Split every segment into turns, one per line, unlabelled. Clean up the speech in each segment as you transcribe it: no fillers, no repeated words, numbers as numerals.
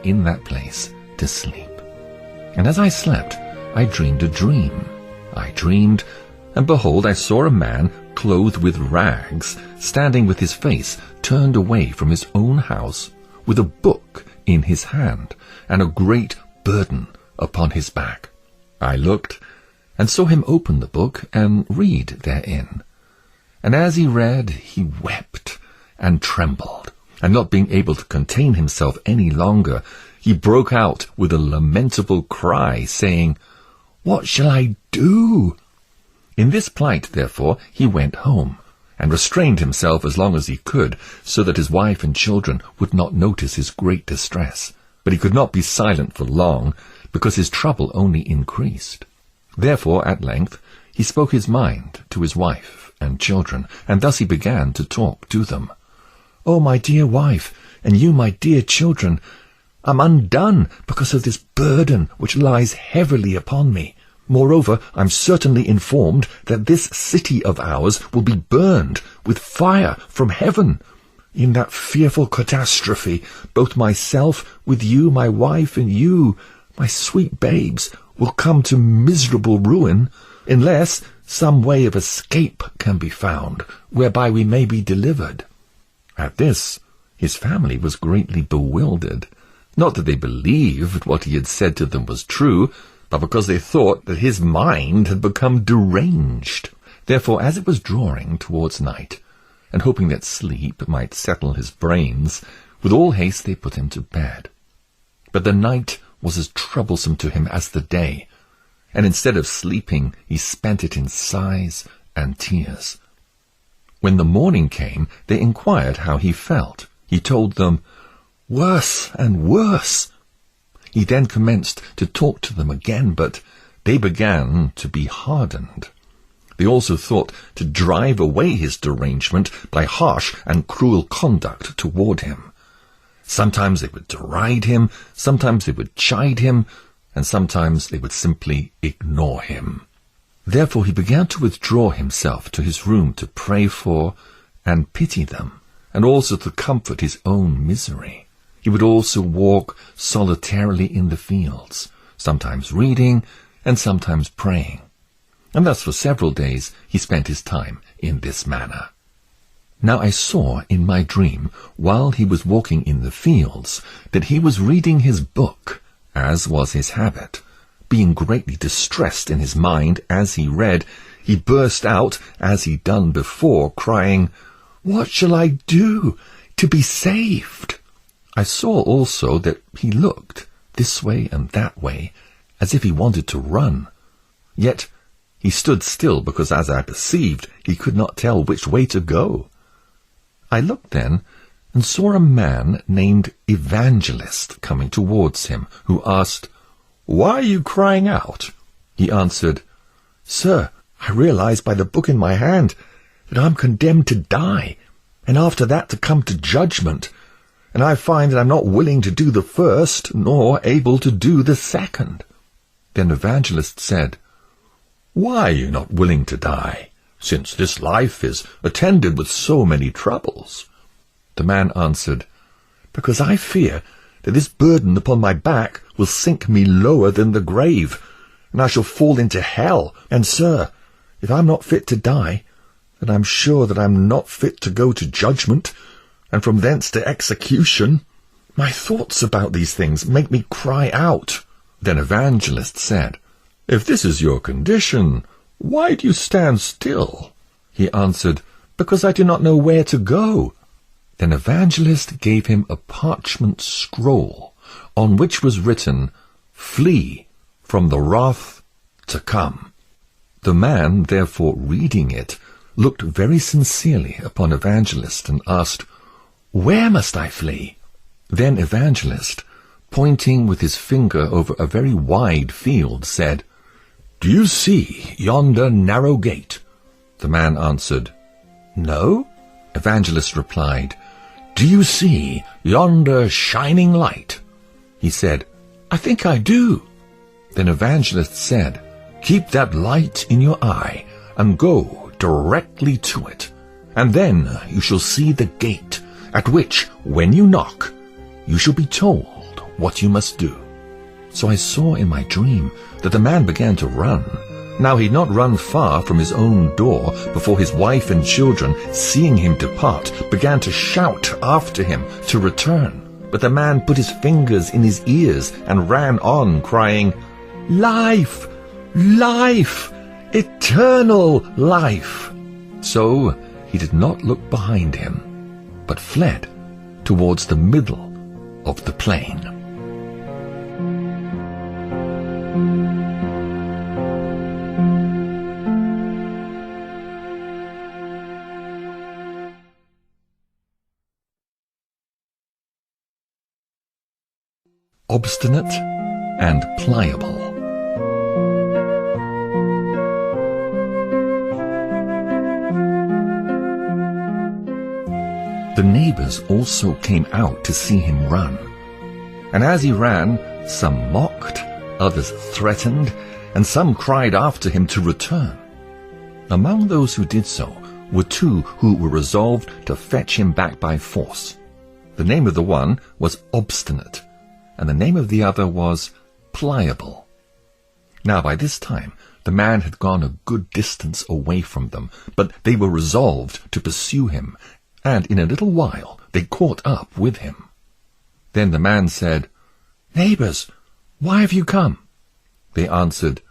in that place to sleep. And as I slept, I dreamed a dream. I dreamed, and behold, I saw a man clothed with rags, standing with his face turned away from his own house, with a book in his hand, and a great burden upon his back. I looked, and saw him open the book and read therein. And as he read, he wept and trembled, and not being able to contain himself any longer, he broke out with a lamentable cry, saying, "What shall I do?" In this plight, therefore, he went home, and restrained himself as long as he could, so that his wife and children would not notice his great distress. But he could not be silent for long, because his trouble only increased. Therefore, at length, he spoke his mind to his wife and children, and thus he began to talk to them. "Oh, my dear wife, and you, my dear children, I'm undone because of this burden which lies heavily upon me. Moreover, I'm certainly informed that this city of ours will be burned with fire from heaven. In that fearful catastrophe, both myself, with you, my wife, and you, my sweet babes, will come to miserable ruin, unless some way of escape can be found, whereby we may be delivered." At this, his family was greatly bewildered, not that they believed what he had said to them was true, but because they thought that his mind had become deranged. Therefore, as it was drawing towards night, and hoping that sleep might settle his brains, with all haste they put him to bed. But the night was as troublesome to him as the day, and instead of sleeping, he spent it in sighs and tears. When the morning came, they inquired how he felt. He told them, "Worse and worse." He then commenced to talk to them again, but they began to be hardened. They also thought to drive away his derangement by harsh and cruel conduct toward him. Sometimes they would deride him, sometimes they would chide him, and sometimes they would simply ignore him. Therefore he began to withdraw himself to his room to pray for and pity them, and also to comfort his own misery. He would also walk solitarily in the fields, sometimes reading and sometimes praying. And thus for several days he spent his time in this manner. Now I saw in my dream, while he was walking in the fields, that he was reading his book, as was his habit. Being greatly distressed in his mind as he read, he burst out, as he'd done before, crying, "What shall I do to be saved?" I saw also that he looked this way and that way, as if he wanted to run. Yet he stood still, because, as I perceived, he could not tell which way to go. I looked then, and saw a man named Evangelist coming towards him, who asked, "Why are you crying out?" He answered, "Sir, I realize by the book in my hand that I'm condemned to die, and after that to come to judgment, and I find that I'm not willing to do the first, nor able to do the second." Then Evangelist said, "Why are you not willing to die, since this life is attended with so many troubles?" The man answered, "Because I fear that this burden upon my back will sink me lower than the grave, and I shall fall into hell. And, sir, if I'm not fit to die, then I'm sure that I'm not fit to go to judgment, and from thence to execution. My thoughts about these things make me cry out." Then Evangelist said, "If this is your condition, why do you stand still?" He answered, "Because I do not know where to go." Then Evangelist gave him a parchment scroll, on which was written, "Flee from the wrath to come." The man, therefore, reading it, looked very sincerely upon Evangelist, and asked, "Where must I flee?" Then Evangelist, pointing with his finger over a very wide field, said, "Do you see yonder narrow gate?" The man answered, "No." Evangelist replied, "Do you see yonder shining light?" He said, "I think I do." Then Evangelist said, "Keep that light in your eye, and go directly to it, and then you shall see the gate, at which, when you knock, you shall be told what you must do." So I saw in my dream that the man began to run. Now he'd not run far from his own door before his wife and children, seeing him depart, began to shout after him to return. But the man put his fingers in his ears and ran on, crying, "Life! Life! Eternal life!" So he did not look behind him, but fled towards the middle of the plain. Obstinate and pliable. The neighbors also came out to see him run. And as he ran, some mocked, others threatened, and some cried after him to return. Among those who did so were two who were resolved to fetch him back by force. The name of the one was Obstinate, and the name of the other was Pliable. Now by this time the man had gone a good distance away from them, but they were resolved to pursue him, and in a little while they caught up with him. Then the man said, "Neighbors, why have you come?" They answered,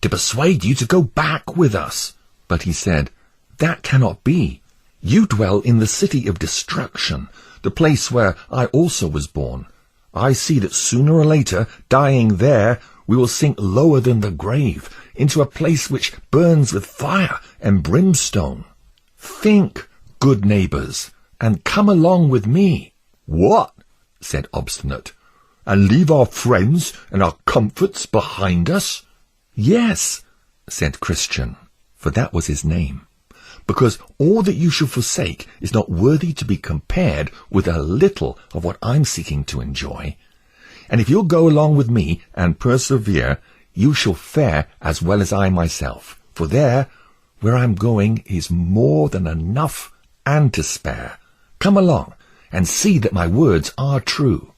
"To persuade you to go back with us." But he said, "That cannot be. You dwell in the city of destruction, the place where I also was born. I see that sooner or later, dying there, we will sink lower than the grave, into a place which burns with fire and brimstone. Think, good neighbors, and come along with me." "What?" said Obstinate. "And leave our friends and our comforts behind us?" "Yes," said Christian, for that was his name, "because all that you shall forsake is not worthy to be compared with a little of what I'm seeking to enjoy. And if you'll go along with me and persevere, you shall fare as well as I myself, for there, where I'm going, is more than enough and to spare. Come along, and see that my words are true."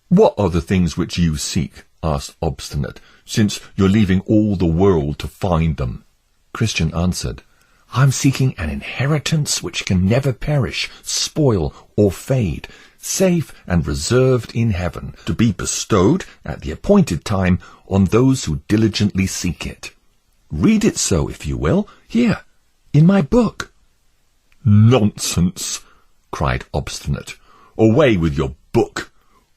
"What are the things which you seek?" asked Obstinate, "since you're leaving all the world to find them?" Christian answered, "I'm seeking an inheritance which can never perish, spoil, or fade, safe and reserved in heaven, to be bestowed at the appointed time on those who diligently seek it. Read it so, if you will, here, in my book." "Nonsense!" cried Obstinate. "Away with your book!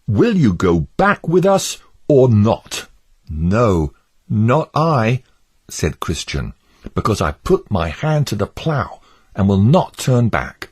Will you go back with us or not?" "No, not I," said Christian, "because I put my hand to the plough and will not turn back."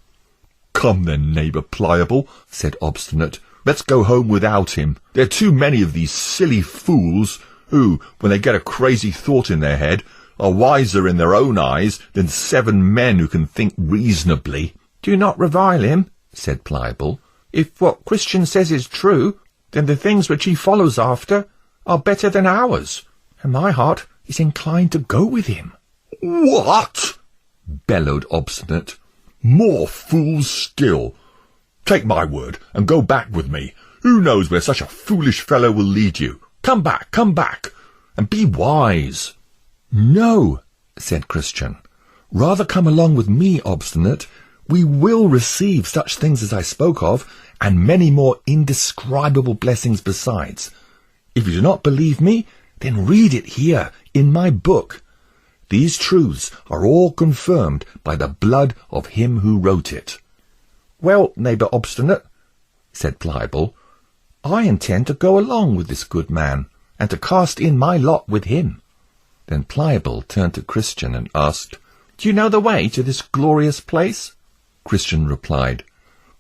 "Come then, neighbour Pliable," said Obstinate. "Let's go home without him. There are too many of these silly fools who, when they get a crazy thought in their head, are wiser in their own eyes than 7 men who can think reasonably." "Do not revile him," said Pliable. "If what Christian says is true, then the things which he follows after are better than ours, and my heart is inclined to go with him." "What?" bellowed Obstinate. "More fools still! Take my word, and go back with me. Who knows where such a foolish fellow will lead you? Come back, and be wise." "No," said Christian. "Rather come along with me, Obstinate. We will receive such things as I spoke of, and many more indescribable blessings besides. If you do not believe me, then read it here, in my book. These truths are all confirmed by the blood of him who wrote it." "Well, neighbour Obstinate," said Pliable, "I intend to go along with this good man, and to cast in my lot with him." Then Pliable turned to Christian and asked, "Do you know the way to this glorious place?" Christian replied,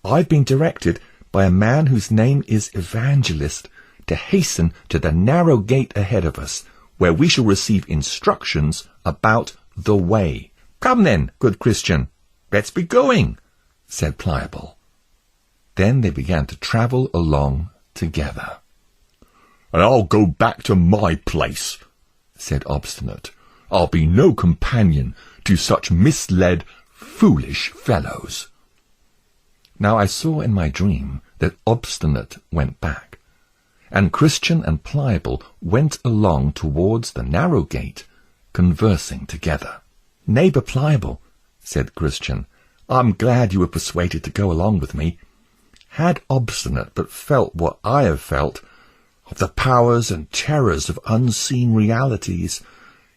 "I've been directed by a man whose name is Evangelist to hasten to the narrow gate ahead of us, where we shall receive instructions about the way." "Come then, good Christian, let's be going," said Pliable. Then they began to travel along together. "And I'll go back to my place," said Obstinate. "I'll be no companion to such misled, foolish fellows." Now I saw in my dream that Obstinate went back, and Christian and Pliable went along towards the narrow gate, conversing together. "Neighbour Pliable," said Christian, "I'm glad you were persuaded to go along with me. Had Obstinate but felt what I have felt, of the powers and terrors of unseen realities,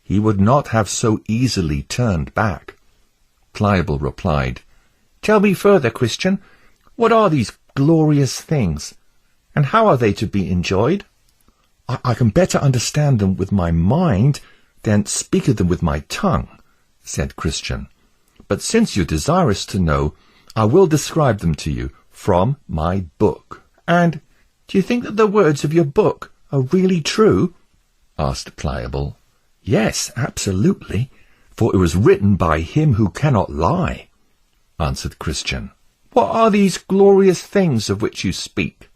he would not have so easily turned back." Pliable replied, "Tell me further, Christian. What are these glorious things, and how are they to be enjoyed?" I can better understand them with my mind than speak of them with my tongue," said Christian. "But since you're desirous to know, I will describe them to you from my book." "And do you think that the words of your book are really true?" asked Pliable. "Yes, absolutely, for it was written by him who cannot lie," answered Christian. "What are these glorious things of which you speak?"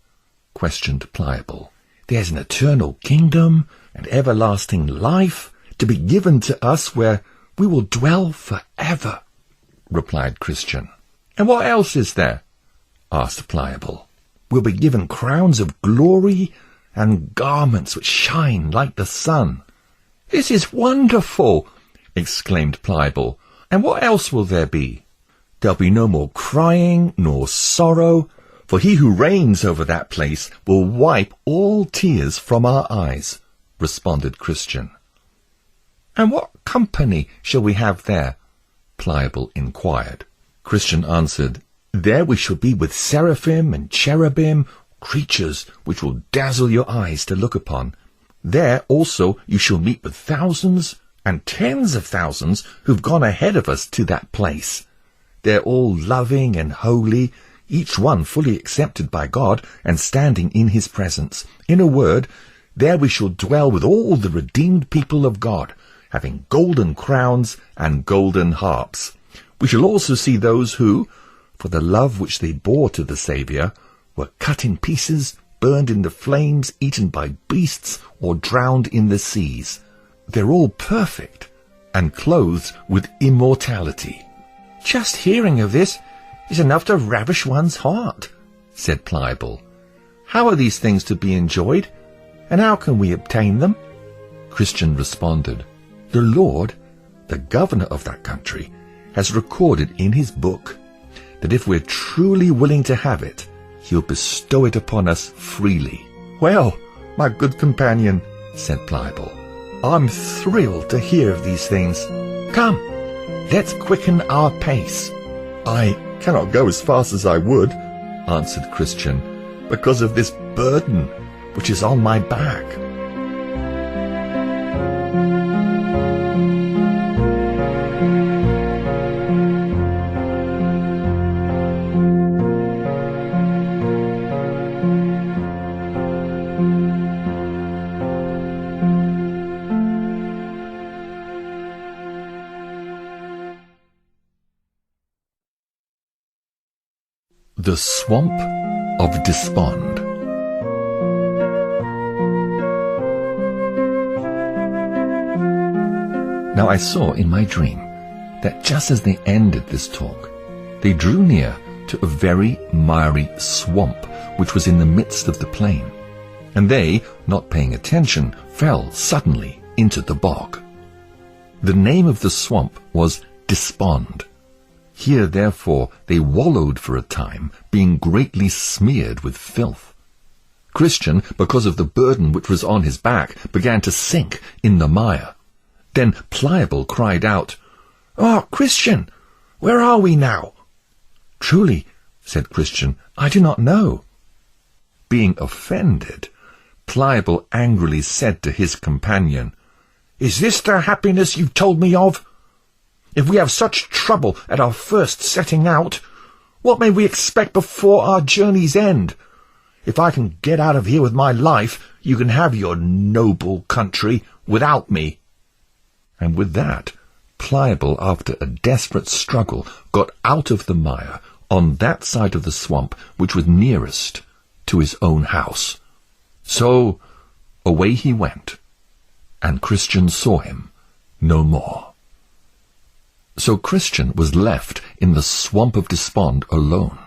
questioned Pliable. "There's an eternal kingdom and everlasting life to be given to us where we will dwell forever," replied Christian. "And what else is there?" asked Pliable. "We'll be given crowns of glory and garments which shine like the sun." "This is wonderful!" exclaimed Pliable. "And what else will there be?" "There'll be no more crying nor sorrow, for he who reigns over that place will wipe all tears from our eyes," responded Christian. "And what company shall we have there?" Pliable inquired. Christian answered, "There we shall be with seraphim and cherubim, creatures which will dazzle your eyes to look upon. There also you shall meet with thousands and tens of thousands who've gone ahead of us to that place. They're all loving and holy, each one fully accepted by God and standing in his presence. In a word, there we shall dwell with all the redeemed people of God, having golden crowns and golden harps. We shall also see those who, for the love which they bore to the Saviour, were cut in pieces, burned in the flames, eaten by beasts, or drowned in the seas. They're all perfect and clothed with immortality." "Just hearing of this is enough to ravish one's heart," said Pliable. "How are these things to be enjoyed, and how can we obtain them?" Christian responded, "The Lord, the governor of that country, has recorded in his book that if we're truly willing to have it, he'll bestow it upon us freely." "Well, my good companion," said Pliable, "I'm thrilled to hear of these things. Come, let's quicken our pace." "I cannot go as fast as I would," answered Christian, "because of this burden which is on my back." The Swamp of Despond. Now I saw in my dream that just as they ended this talk, they drew near to a very miry swamp which was in the midst of the plain, and they, not paying attention, fell suddenly into the bog. The name of the swamp was Despond. Here, therefore, they wallowed for a time, being greatly smeared with filth. Christian, because of the burden which was on his back, began to sink in the mire. Then Pliable cried out, "Ah, Christian, where are we now?" "Truly," said Christian, "I do not know." Being offended, Pliable angrily said to his companion, "Is this the happiness you've told me of? If we have such trouble at our first setting out, what may we expect before our journey's end? If I can get out of here with my life, you can have your noble country without me." And with that, Pliable, after a desperate struggle, got out of the mire on that side of the swamp which was nearest to his own house. So away he went, and Christian saw him no more. So Christian was left in the swamp of despond alone,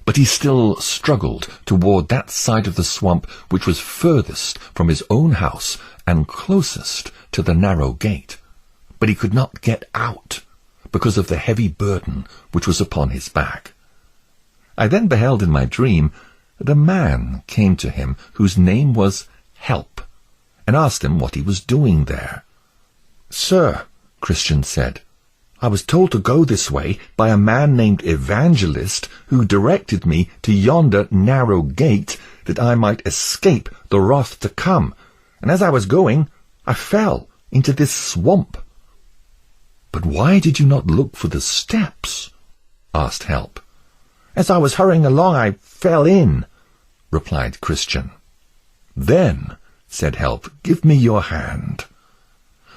but he still struggled toward that side of the swamp which was furthest from his own house and closest to the narrow gate. But he could not get out because of the heavy burden which was upon his back. I then beheld in my dream that a man came to him whose name was Help, and asked him what he was doing there. "Sir," Christian said, "I was told to go this way by a man named Evangelist, who directed me to yonder narrow gate that I might escape the wrath to come, and as I was going, I fell into this swamp." "But why did you not look for the steps?" asked Help. "As I was hurrying along, I fell in," replied Christian. "Then," said Help, "give me your hand."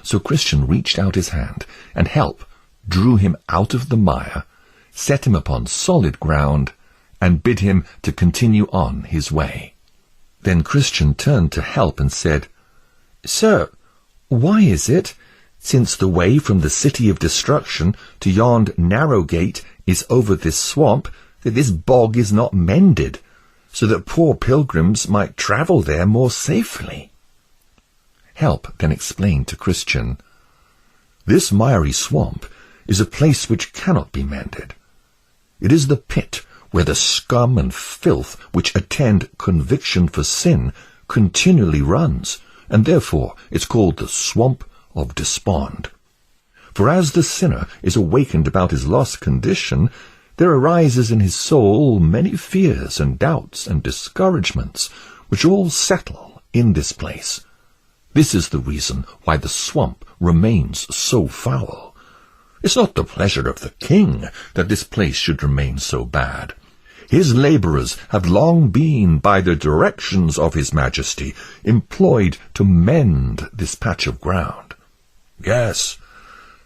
So Christian reached out his hand, and Help drew him out of the mire, set him upon solid ground, and bid him to continue on his way. Then Christian turned to Help and said, "Sir, why is it, since the way from the city of destruction to yond narrow gate is over this swamp, that this bog is not mended, so that poor pilgrims might travel there more safely?" Help then explained to Christian, "This miry swamp is a place which cannot be mended. It is the pit where the scum and filth which attend conviction for sin continually runs, and therefore it's called the swamp of despond. For as the sinner is awakened about his lost condition, there arises in his soul many fears and doubts and discouragements, which all settle in this place. This is the reason why the swamp remains so foul. It's not the pleasure of the king that this place should remain so bad. His labourers have long been, by the directions of his majesty, employed to mend this patch of ground. Yes,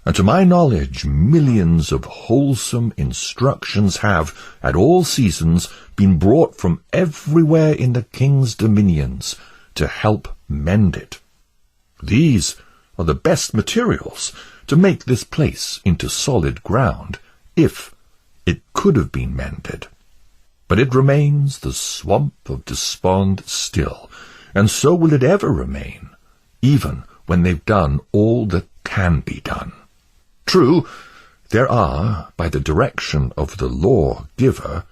and to my knowledge millions of wholesome instructions have, at all seasons, been brought from everywhere in the king's dominions to help mend it. These are the best materials to make this place into solid ground, if it could have been mended. But it remains the swamp of despond still, and so will it ever remain, even when they've done all that can be done. True, there are, by the direction of the lawgiver,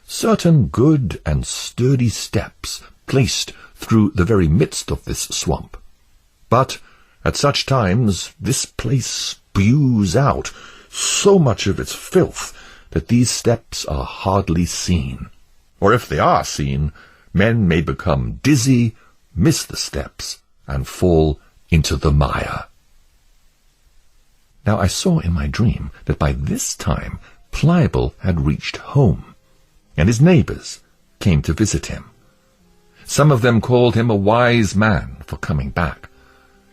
certain good and sturdy steps placed through the very midst of this swamp. But at such times this place spews out so much of its filth that these steps are hardly seen. Or if they are seen, men may become dizzy, miss the steps, and fall into the mire. Now I saw in my dream that by this time Pliable had reached home, and his neighbours came to visit him. Some of them called him a wise man for coming back,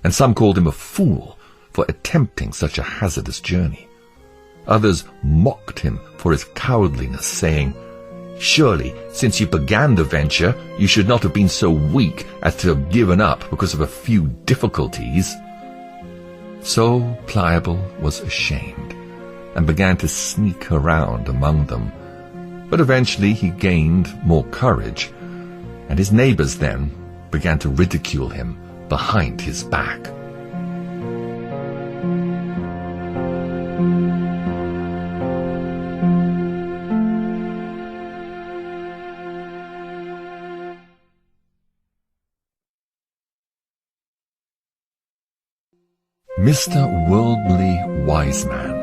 and some called him a fool for attempting such a hazardous journey. Others mocked him for his cowardliness, saying, "Surely, since you began the venture, you should not have been so weak as to have given up because of a few difficulties." So Pliable was ashamed, and began to sneak around among them. But eventually he gained more courage, and his neighbours then began to ridicule him behind his back. Mr. Worldly Wise Man.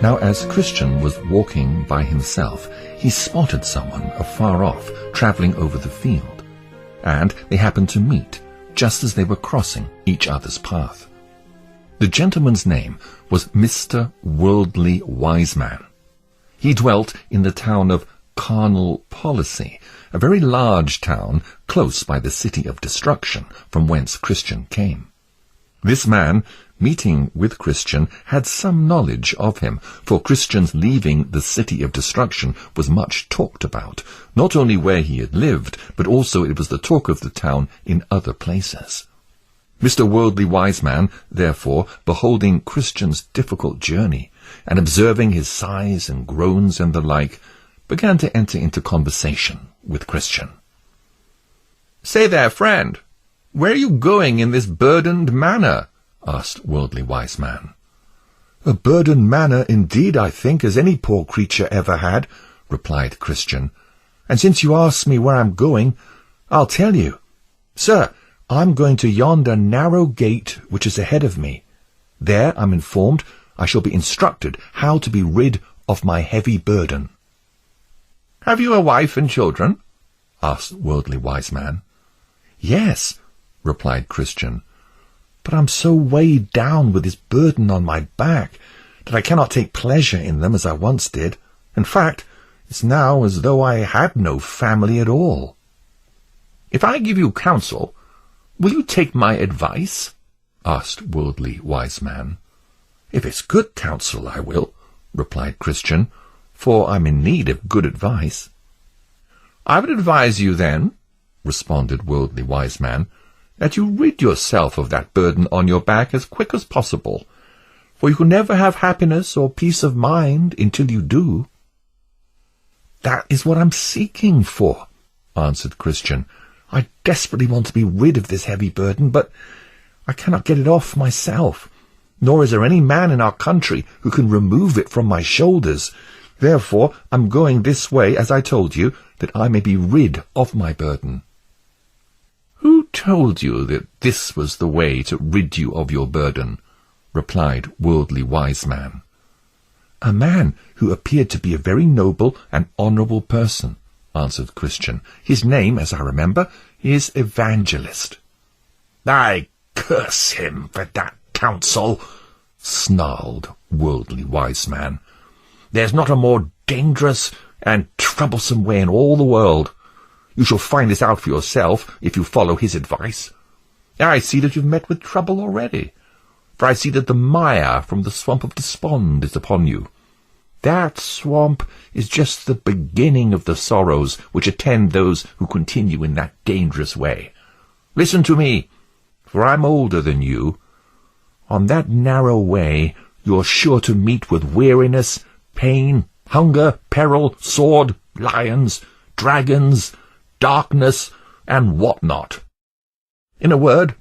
Now as Christian was walking by himself, he spotted someone afar off travelling over the field, and they happened to meet just as they were crossing each other's path. The gentleman's name was Mr. Worldly Wise Man. He dwelt in the town of Carnal Policy, a very large town close by the city of destruction from whence Christian came. This man, meeting with Christian, had some knowledge of him, for Christian's leaving the city of destruction was much talked about, not only where he had lived, but also it was the talk of the town in other places. Mr. Worldly Wise Man, therefore, beholding Christian's difficult journey, and observing his sighs and groans and the like, began to enter into conversation with Christian. "Say there, friend, where are you going in this burdened manner?" asked Worldly Wise Man. "A burdened manner indeed, I think, as any poor creature ever had," replied Christian. "And since you ask me where I'm going, I'll tell you. Sir, I'm going to yonder narrow gate which is ahead of me. There, I'm informed, I shall be instructed how to be rid of my heavy burden." "Have you a wife and children?" asked Worldly Wise Man. "Yes," replied Christian, "but I'm so weighed down with this burden on my back that I cannot take pleasure in them as I once did. In fact, it's now as though I had no family at all." "If I give you counsel, will you take my advice?" asked Worldly Wise Man. "If it's good counsel, I will," replied Christian, "for I'm in need of good advice." "I would advise you, then," responded Worldly Wise Man, "that you rid yourself of that burden on your back as quick as possible, for you can never have happiness or peace of mind until you do." "That is what I'm seeking for," answered Christian. "I desperately want to be rid of this heavy burden, but I cannot get it off myself, nor is there any man in our country who can remove it from my shoulders. Therefore, I'm going this way, as I told you, that I may be rid of my burden." "Who told you that this was the way to rid you of your burden?" replied Worldly Wise Man. "A man who appeared to be a very noble and honourable person," answered Christian. "His name, as I remember, is Evangelist." "I curse him for that counsel," snarled Worldly Wise Man. "There's not a more dangerous and troublesome way in all the world. You shall find this out for yourself if you follow his advice. I see that you've met with trouble already, for I see that the mire from the swamp of despond is upon you. That swamp is just the beginning of the sorrows which attend those who continue in that dangerous way. Listen to me, for I'm older than you. On that narrow way you're sure to meet with weariness, pain, hunger, peril, sword, lions, dragons, darkness, and what not. In a word,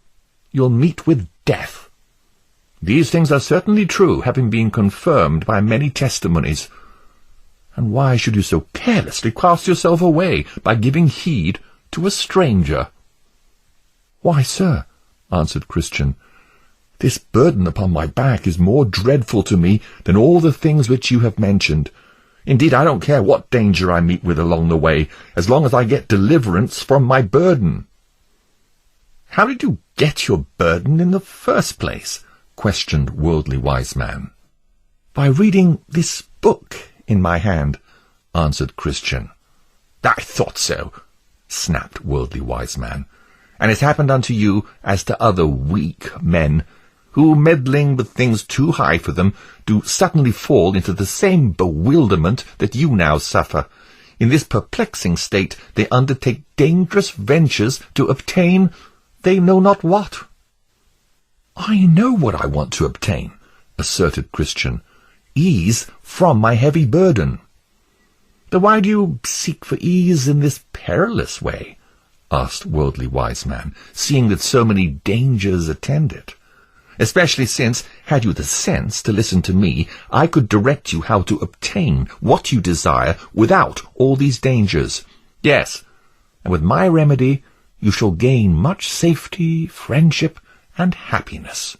you'll meet with death. These things are certainly true, having been confirmed by many testimonies. And why should you so carelessly cast yourself away by giving heed to a stranger?" "Why, sir," answered Christian, "this burden upon my back is more dreadful to me than all the things which you have mentioned. Indeed, I don't care what danger I meet with along the way, as long as I get deliverance from my burden." "How did you get your burden in the first place?" questioned Worldly Wise Man. "By reading this book in my hand," answered Christian. "I thought so," snapped Worldly Wise Man. "And it's happened unto you as to other weak men, who, meddling with things too high for them, do suddenly fall into the same bewilderment that you now suffer. In this perplexing state they undertake dangerous ventures to obtain they know not what." "I know what I want to obtain," asserted Christian. "Ease from my heavy burden." "Then why do you seek for ease in this perilous way?" asked Worldly Wise Man, "seeing that so many dangers attend it. Especially since, had you the sense to listen to me, I could direct you how to obtain what you desire without all these dangers. Yes, and with my remedy you shall gain much safety, friendship, and happiness."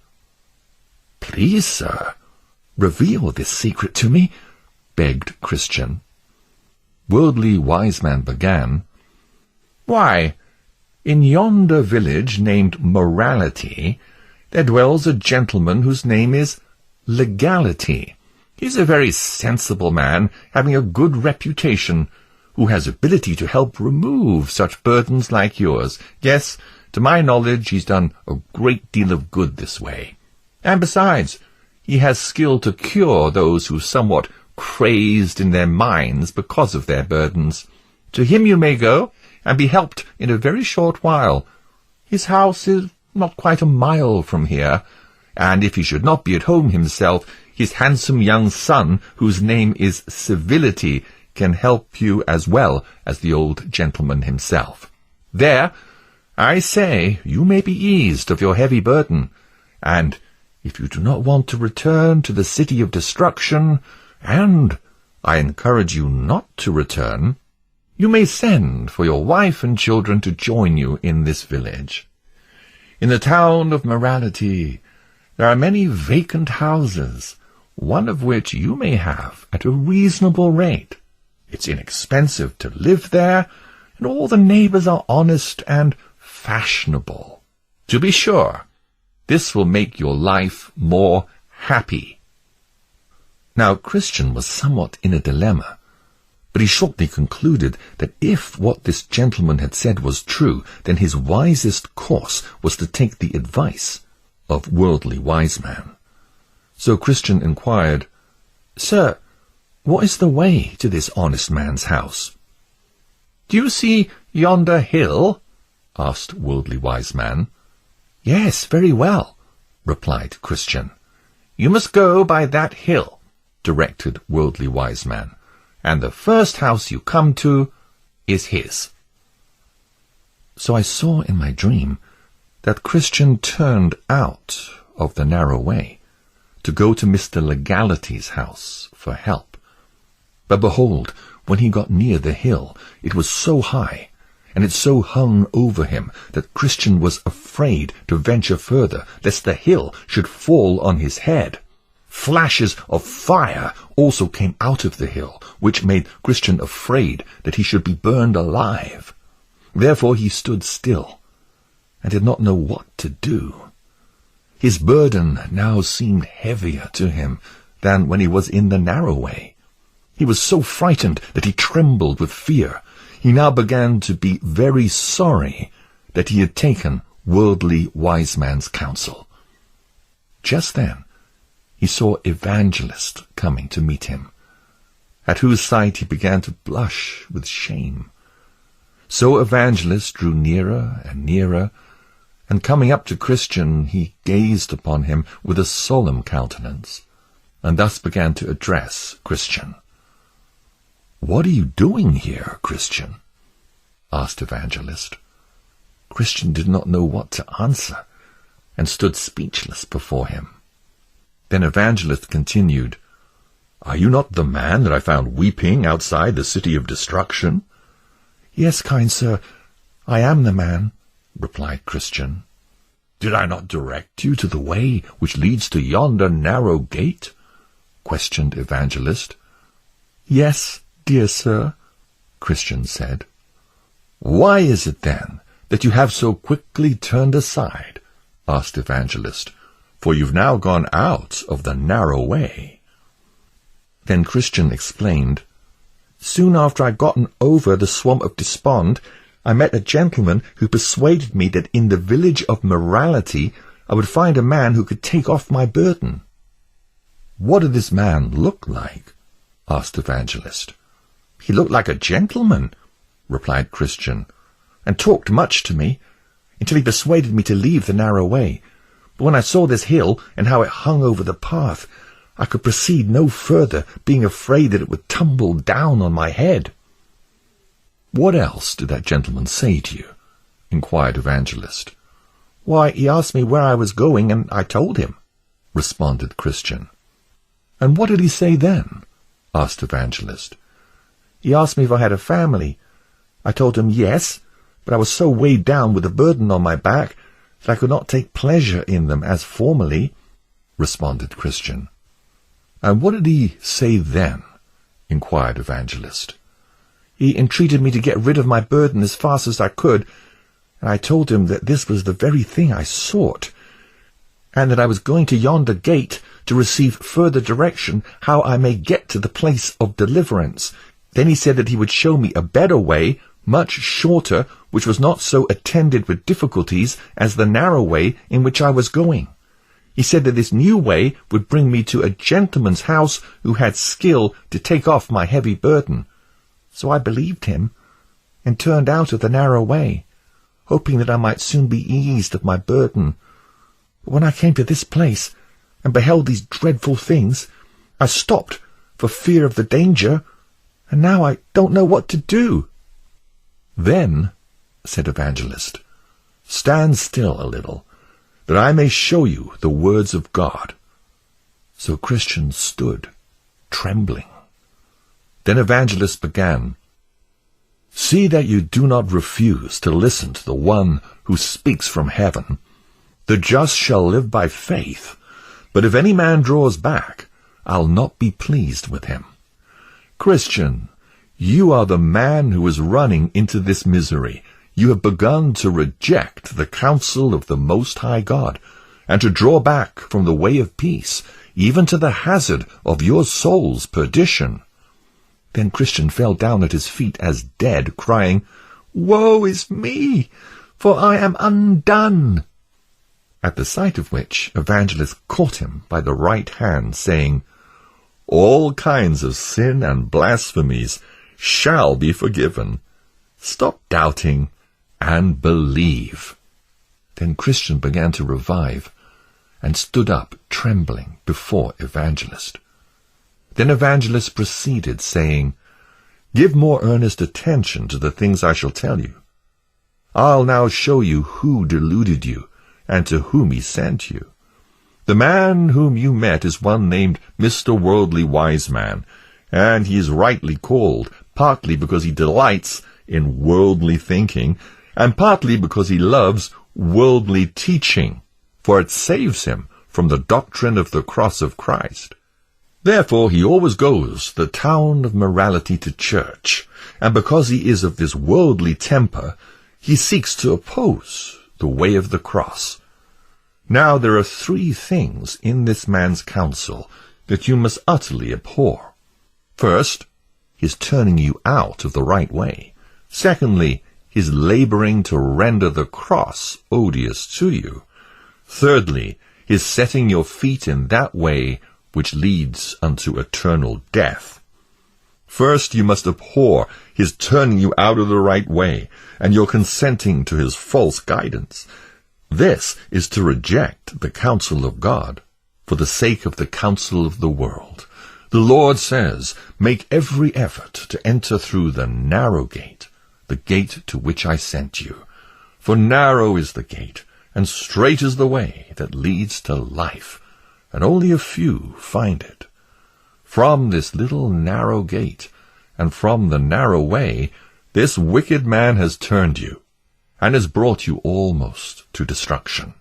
"Please, sir, reveal this secret to me," begged Christian. Worldly Wise Man began, "Why, in yonder village named Morality, there dwells a gentleman whose name is Legality. He's a very sensible man, having a good reputation, who has ability to help remove such burdens like yours. Yes, to my knowledge, he's done a great deal of good this way. And besides, he has skill to cure those who are somewhat crazed in their minds because of their burdens. To him you may go, and be helped in a very short while. His house is not quite a mile from here, and if he should not be at home himself, his handsome young son, whose name is Civility, can help you as well as the old gentleman himself. There, I say, you may be eased of your heavy burden, and if you do not want to return to the city of destruction, and I encourage you not to return, you may send for your wife and children to join you in this village. In the town of Morality there are many vacant houses, one of which you may have at a reasonable rate. It's inexpensive to live there, and all the neighbors are honest and fashionable. To be sure, this will make your life more happy. Now, Christian was somewhat in a dilemma, but he shortly concluded that if what this gentleman had said was true, then his wisest course was to take the advice of Worldly Wise Man. So Christian inquired, "Sir, what is the way to this honest man's house?" "Do you see yonder hill?" asked Worldly Wise Man. "Yes, very well," replied Christian. "You must go by that hill," directed Worldly Wise Man, "and the first house you come to is his." So I saw in my dream that Christian turned out of the narrow way to go to Mr. Legality's house for help. But behold, when he got near the hill, it was so high, and it so hung over him, that Christian was afraid to venture further, lest the hill should fall on his head. Flashes of fire also came out of the hill, which made Christian afraid that he should be burned alive. Therefore he stood still, and did not know what to do. His burden now seemed heavier to him than when he was in the narrow way. He was so frightened that he trembled with fear. He now began to be very sorry that he had taken Worldly Wise Man's counsel. Just then he saw Evangelist coming to meet him, at whose sight he began to blush with shame. So Evangelist drew nearer and nearer, and coming up to Christian, he gazed upon him with a solemn countenance, and thus began to address Christian. "What are you doing here, Christian?" asked Evangelist. Christian did not know what to answer, and stood speechless before him. Then Evangelist continued, "Are you not the man that I found weeping outside the city of destruction?" "Yes, kind sir, I am the man," replied Christian. "Did I not direct you to the way which leads to yonder narrow gate?" questioned Evangelist. "Yes, dear sir," Christian said. "Why is it, then, that you have so quickly turned aside?" asked Evangelist, "for you've now gone out of the narrow way." Then Christian explained, "Soon after I'd gotten over the swamp of despond, I met a gentleman who persuaded me that in the village of Morality I would find a man who could take off my burden." "What did this man look like?" asked Evangelist. "He looked like a gentleman," replied Christian, "and talked much to me, until he persuaded me to leave the narrow way. But when I saw this hill, and how it hung over the path, I could proceed no further, being afraid that it would tumble down on my head." "What else did that gentleman say to you?" inquired Evangelist. "Why, he asked me where I was going, and I told him," responded Christian. "And what did he say then?" asked Evangelist. "He asked me if I had a family. I told him yes, but I was so weighed down with the burden on my back that I could not take pleasure in them as formerly," responded Christian. "And what did he say then?" inquired Evangelist. "He entreated me to get rid of my burden as fast as I could, and I told him that this was the very thing I sought, and that I was going to yonder gate to receive further direction how I may get to the place of deliverance. Then he said that he would show me a better way, much shorter, which was not so attended with difficulties as the narrow way in which I was going. He said that this new way would bring me to a gentleman's house who had skill to take off my heavy burden. So I believed him, and turned out of the narrow way.
hoping that I might soon be eased of my burden. But when I came to this place, and beheld these dreadful things, I stopped for fear of the danger, and now I don't know what to do."
"Then," said Evangelist, "stand still a little, that I may show you the words of God." So Christian stood, trembling. Then Evangelist began, "See that you do not refuse to listen to the one who speaks from heaven. The just shall live by faith, but if any man draws back, I'll not be pleased with him. Christian, you are the man who is running into this misery. You have begun to reject the counsel of the Most High God, and to draw back from the way of peace, even to the hazard of your soul's perdition." Then Christian fell down at his feet as dead, crying, "Woe is me, for I am undone." At the sight of which Evangelist caught him by the right hand, saying, "All kinds of sin and blasphemies shall be forgiven. Stop doubting and believe." Then Christian began to revive, and stood up trembling before Evangelist. Then Evangelist proceeded, saying, "Give more earnest attention to the things I shall tell you. I'll now show you who deluded you, and to whom he sent you. The man whom you met is one named Mr. Worldly Wise Man, and he is rightly called, partly because he delights in worldly thinking, and partly because he loves worldly teaching, for it saves him from the doctrine of the cross of Christ. Therefore he always goes the town of morality to church, and because he is of this worldly temper, he seeks to oppose the way of the cross. Now there are 3 things in this man's counsel that you must utterly abhor. First, his turning you out of the right way. Secondly, his laboring to render the cross odious to you. Thirdly, his setting your feet in that way which leads unto eternal death. First, you must abhor his turning you out of the right way, and your consenting to his false guidance. This is to reject the counsel of God, for the sake of the counsel of the world. The Lord says, "Make every effort to enter through the narrow gate, the gate to which I sent you. For narrow is the gate, and strait is the way that leads to life, and only a few find it. From this little narrow gate, and from the narrow way, this wicked man has turned you, and has brought you almost to destruction.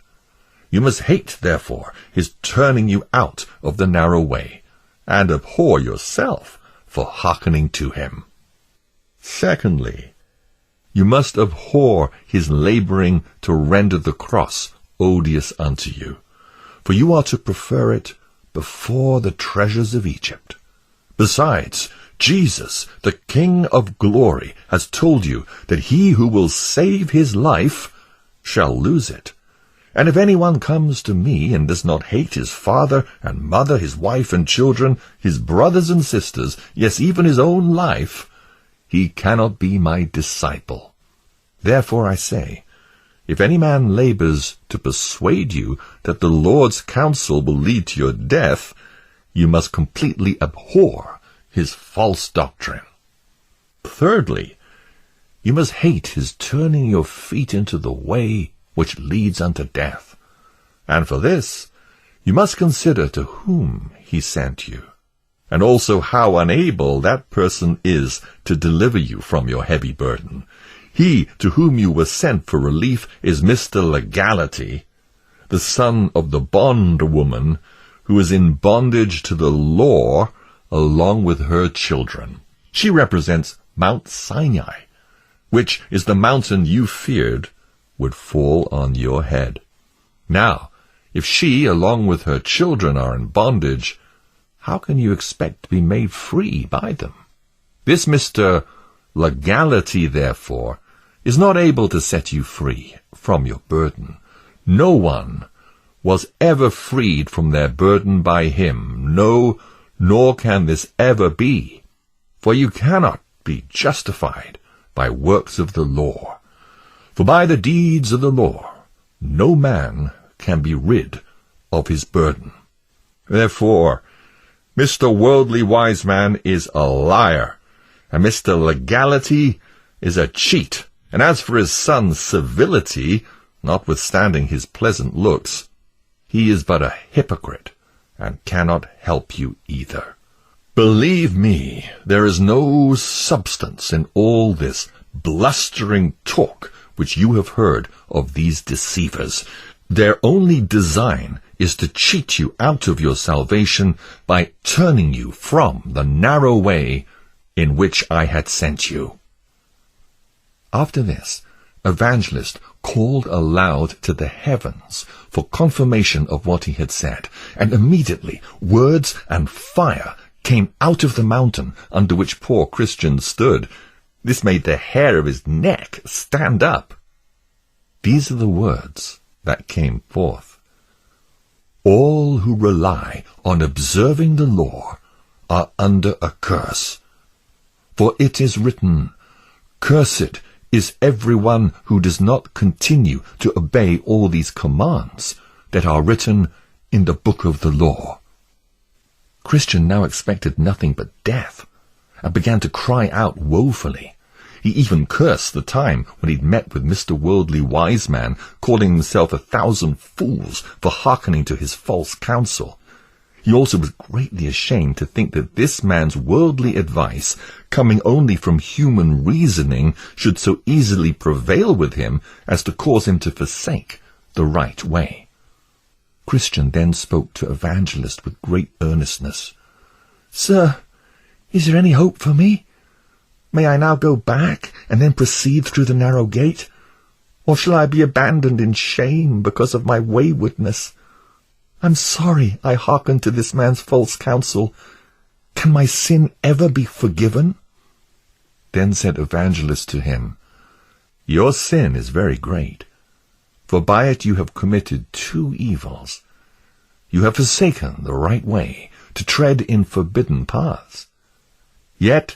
You must hate, therefore, his turning you out of the narrow way, and abhor yourself for hearkening to him. Secondly, you must abhor his laboring to render the cross odious unto you, for you are to prefer it before the treasures of Egypt. Besides, Jesus, the King of glory, has told you that he who will save his life shall lose it. And if anyone comes to me and does not hate his father and mother, his wife and children, his brothers and sisters, yes, even his own life, he cannot be my disciple. Therefore I say, if any man labors to persuade you that the Lord's counsel will lead to your death, you must completely abhor his false doctrine. Thirdly, you must hate his turning your feet into the way which leads unto death. And for this, you must consider to whom he sent you, and also how unable that person is to deliver you from your heavy burden. He to whom you were sent for relief is Mr. Legality, the son of the bondwoman, who is in bondage to the law along with her children. She represents Mount Sinai, which is the mountain you feared would fall on your head. Now, if she, along with her children, are in bondage, how can you expect to be made free by them? This Mr. Legality, therefore, is not able to set you free from your burden. No one was ever freed from their burden by him, no, nor can this ever be, for you cannot be justified by works of the law. For by the deeds of the law no man can be rid of his burden. Therefore, Mr. Worldly Wise Man is a liar, and Mr. Legality is a cheat. And as for his son Civility, notwithstanding his pleasant looks, he is but a hypocrite, and cannot help you either. Believe me, there is no substance in all this blustering talk which you have heard of these deceivers. Their only design is to cheat you out of your salvation by turning you from the narrow way in which I had sent you. After this, Evangelist called aloud to the heavens for confirmation of what he had said, and immediately words and fire came out of the mountain under which poor Christian stood. This made the hair of his neck stand up. These are the words that came forth. All who rely on observing the law are under a curse. For it is written, Cursed is everyone who does not continue to obey all these commands that are written in the book of the law. Christian now expected nothing but death, and began to cry out woefully. He even cursed the time when he'd met with Mr. Worldly Wise Man, calling himself 1,000 fools for hearkening to his false counsel. He also was greatly ashamed to think that this man's worldly advice, coming only from human reasoning, should so easily prevail with him as to cause him to forsake the right way. Christian then spoke to Evangelist with great earnestness. "Sir, is there any hope for me? May I now go back and then proceed through the narrow gate? Or shall I be abandoned in shame because of my waywardness? I'm sorry I hearkened to this man's false counsel. Can my sin ever be forgiven?" Then said Evangelist to him, "Your sin is very great, for by it you have committed 2 evils. You have forsaken the right way to tread in forbidden paths. Yet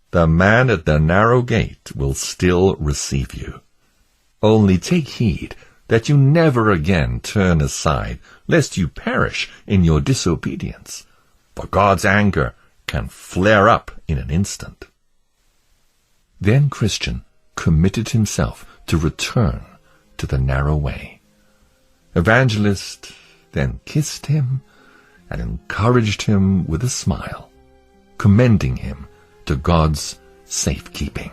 the man at the narrow gate will still receive you. Only take heed that you never again turn aside, lest you perish in your disobedience, for God's anger can flare up in an instant." Then Christian committed himself to return to the narrow way. Evangelist then kissed him and encouraged him with a smile, commending him to God's safekeeping.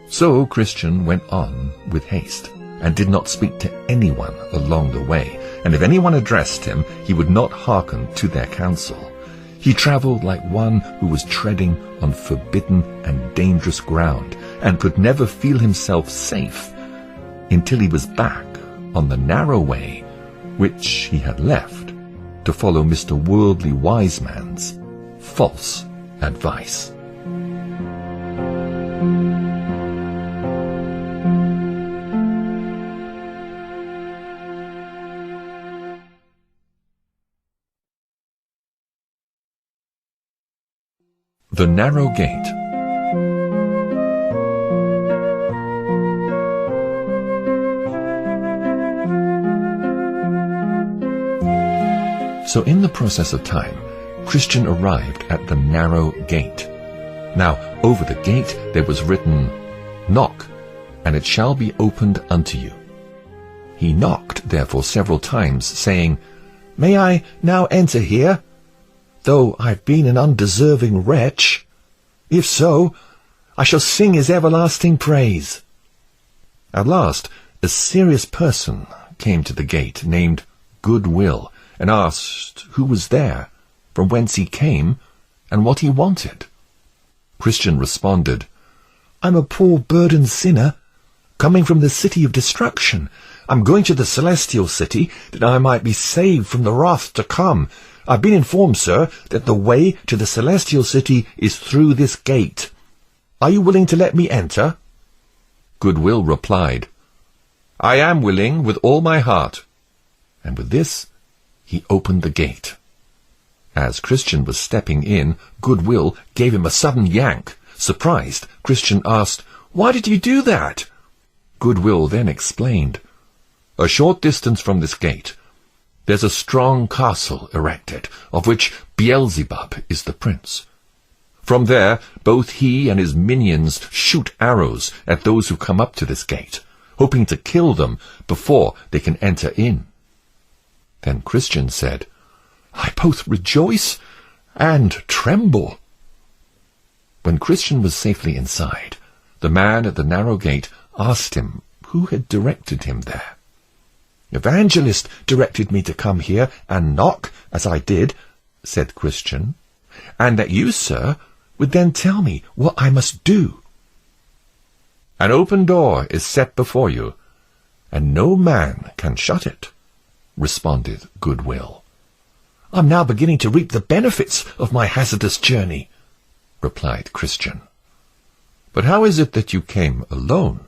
So Christian went on with haste, and did not speak to anyone along the way, and if anyone addressed him, he would not hearken to their counsel. He travelled like one who was treading on forbidden and dangerous ground, and could never feel himself safe until he was back on the narrow way which he had left to follow Mr. Worldly Wise Man's false advice. The Narrow Gate. So in the process of time, Christian arrived at the narrow gate. Now over the gate there was written, "Knock, and it shall be opened unto you." He knocked therefore several times, saying, "May I now enter here, though I've been an undeserving wretch? If so, I shall sing his everlasting praise." At last, a serious person came to the gate, named Goodwill, and asked who was there, from whence he came, and what he wanted. Christian responded, "I'm a poor burdened sinner, coming from the city of destruction. I'm going to the celestial city, that I might be saved from the wrath to come. I've been informed, sir, that the way to the celestial city is through this gate. Are you willing to let me enter?" Goodwill replied, "I am willing with all my heart." And with this, he opened the gate. As Christian was stepping in, Goodwill gave him a sudden yank. Surprised, Christian asked, "Why did you do that?" Goodwill then explained, "A short distance from this gate, there's a strong castle erected, of which Beelzebub is the prince. From there, both he and his minions shoot arrows at those who come up to this gate, hoping to kill them before they can enter in." Then Christian said, "I both rejoice and tremble." When Christian was safely inside, the man at the narrow gate asked him who had directed him there. "Evangelist directed me to come here and knock, as I did," said Christian, "and that you, sir, would then tell me what I must do." "An open door is set before you, and no man can shut it," responded Goodwill. "I'm now beginning to reap the benefits of my hazardous journey," replied Christian. "But how is it that you came alone?"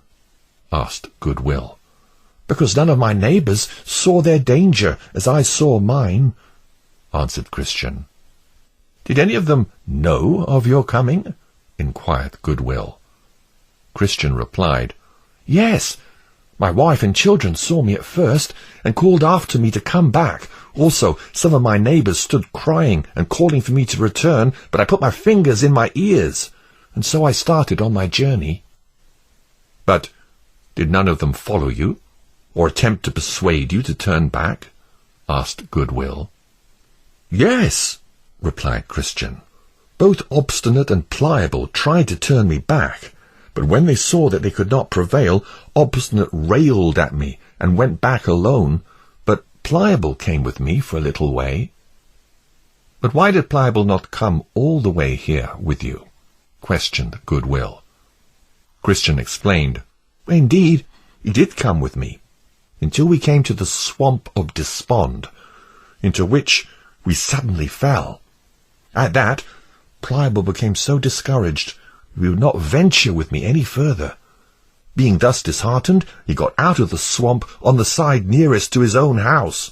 asked Goodwill. "Because none of my neighbours saw their danger as I saw mine," answered Christian. "Did any of them know of your coming?" inquired Goodwill. Christian replied, "Yes, my wife and children saw me at first, and called after me to come back. Also, some of my neighbours stood crying and calling for me to return, but I put my fingers in my ears, and so I started on my journey." "But did none of them follow you, or attempt to persuade you to turn back?" asked Goodwill. "Yes," replied Christian. "Both Obstinate and Pliable tried to turn me back, but when they saw that they could not prevail, Obstinate railed at me and went back alone, but Pliable came with me for a little way." "But why did Pliable not come all the way here with you?" questioned Goodwill. Christian explained, "Indeed, he did come with me, until we came to the swamp of Despond, into which we suddenly fell. At that, Pliable became so discouraged he would not venture with me any further. Being thus disheartened, he got out of the swamp on the side nearest to his own house,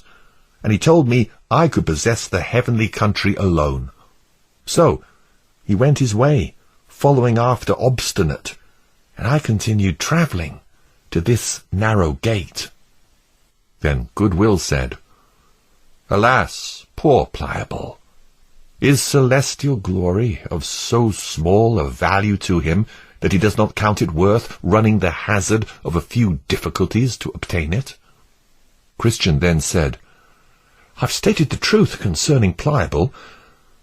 and he told me I could possess the heavenly country alone. So he went his way, following after Obstinate, and I continued travelling to this narrow gate." Then Goodwill said, "Alas, poor Pliable! Is celestial glory of so small a value to him that he does not count it worth running the hazard of a few difficulties to obtain it?" Christian then said, "I've stated the truth concerning Pliable,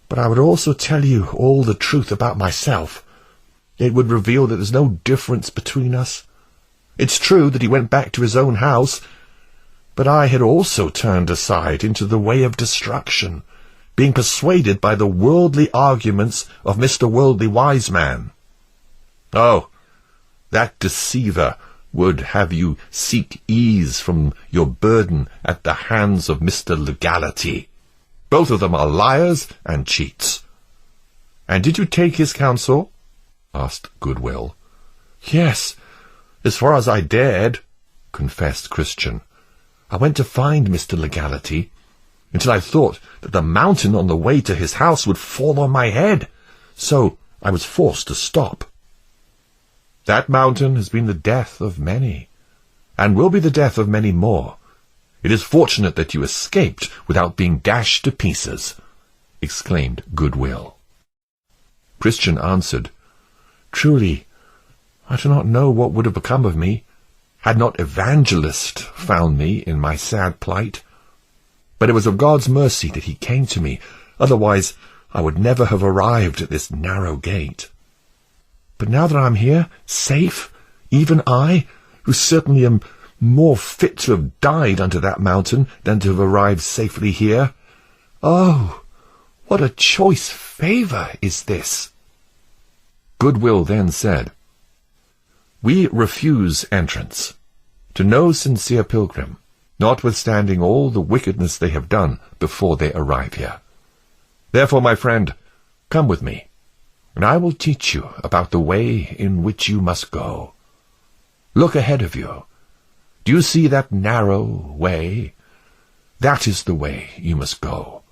but I would also tell you all the truth about myself. It would reveal that there's no difference between us. It's true that he went back to his own house, but I had also turned aside into the way of destruction, being persuaded by the worldly arguments of Mr. Worldly Wise Man. Oh, that deceiver would have you seek ease from your burden at the hands of Mr. Legality. Both of them are liars and cheats." "And did you take his counsel?" asked Goodwill. "Yes, as far as I dared," confessed Christian. "I went to find Mr. Legality, until I thought that the mountain on the way to his house would fall on my head, so I was forced to stop." "That mountain has been the death of many, and will be the death of many more. It is fortunate that you escaped without being dashed to pieces," exclaimed Goodwill. Christian answered, "Truly, I do not know what would have become of me, had not Evangelist found me in my sad plight. But it was of God's mercy that he came to me, otherwise I would never have arrived at this narrow gate. But now that I am here, safe, even I, who certainly am more fit to have died under that mountain than to have arrived safely here, oh, what a choice favour is this!" Goodwill then said, "We refuse entrance to no sincere pilgrim, notwithstanding all the wickedness they have done before they arrive here. Therefore, my friend, come with me, and I will teach you about the way in which you must go. Look ahead of you. Do you see that narrow way? That is the way you must go.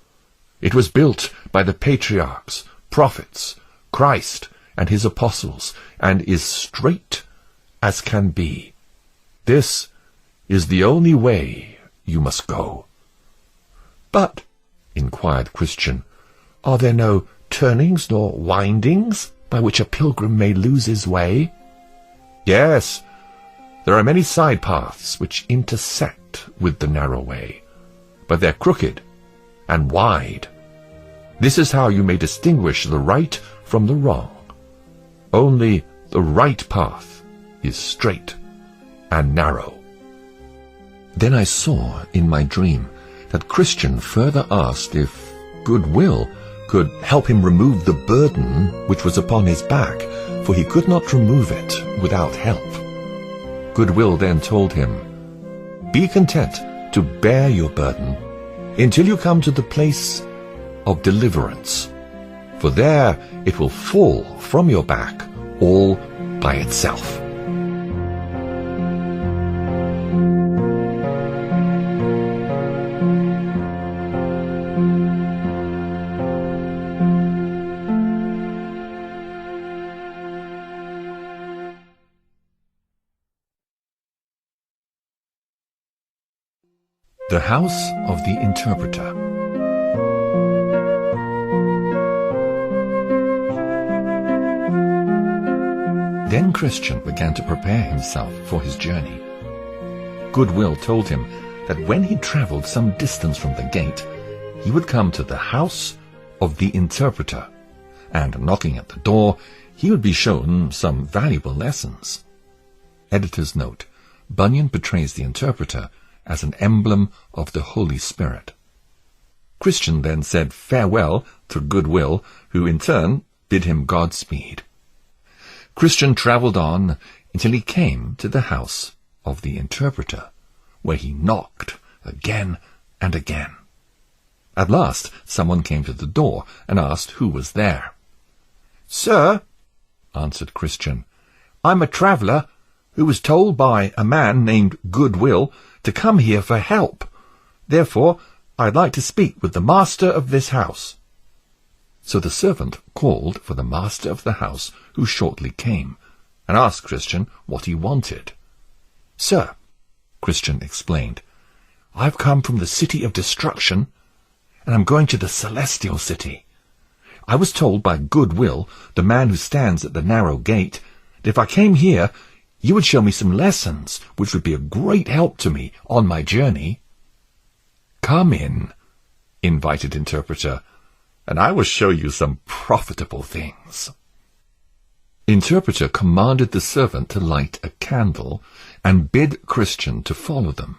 It was built by the patriarchs, prophets, Christ, and his apostles, and is straight as can be.
This is the only way you must go." "But," inquired Christian, "are there no turnings nor windings by which a pilgrim may lose his way?" "Yes, there are many side paths which intersect with the narrow way, but they're crooked and wide. This is how you may distinguish the right from the wrong. Only the right path is straight and narrow."
Then I saw in my dream that Christian further asked if Goodwill could help him remove the burden which was upon his back, for he could not remove it without help. Goodwill then told him, "Be content to bear your burden until you come to the place of deliverance, for there it will fall from your back all by itself." The House of the Interpreter. Then Christian began to prepare himself for his journey. Goodwill told him that when he travelled some distance from the gate, he would come to the House of the Interpreter, and knocking at the door, he would be shown some valuable lessons. Editor's note: Bunyan portrays the interpreter as an emblem of the Holy Spirit. Christian then said farewell to Goodwill, who in turn bid him Godspeed. Christian travelled on until he came to the house of the interpreter, where he knocked again and again. At last someone came to the door and asked who was there. "Sir," answered Christian, "I'm a traveller who was told by a man named Goodwill to come here for help. Therefore, I'd like to speak with the master of this house." So the servant called for the master of the house, who shortly came, and asked Christian what he wanted. "Sir," Christian explained, "I've come from the city of destruction, and I'm going to the celestial city. I was told by Goodwill, the man who stands at the narrow gate, that if I came here, you would show me some lessons which would be a great help to me on my journey." "Come in," invited interpreter, "and I will show you some profitable things." Interpreter commanded the servant to light a candle and bid Christian to follow them.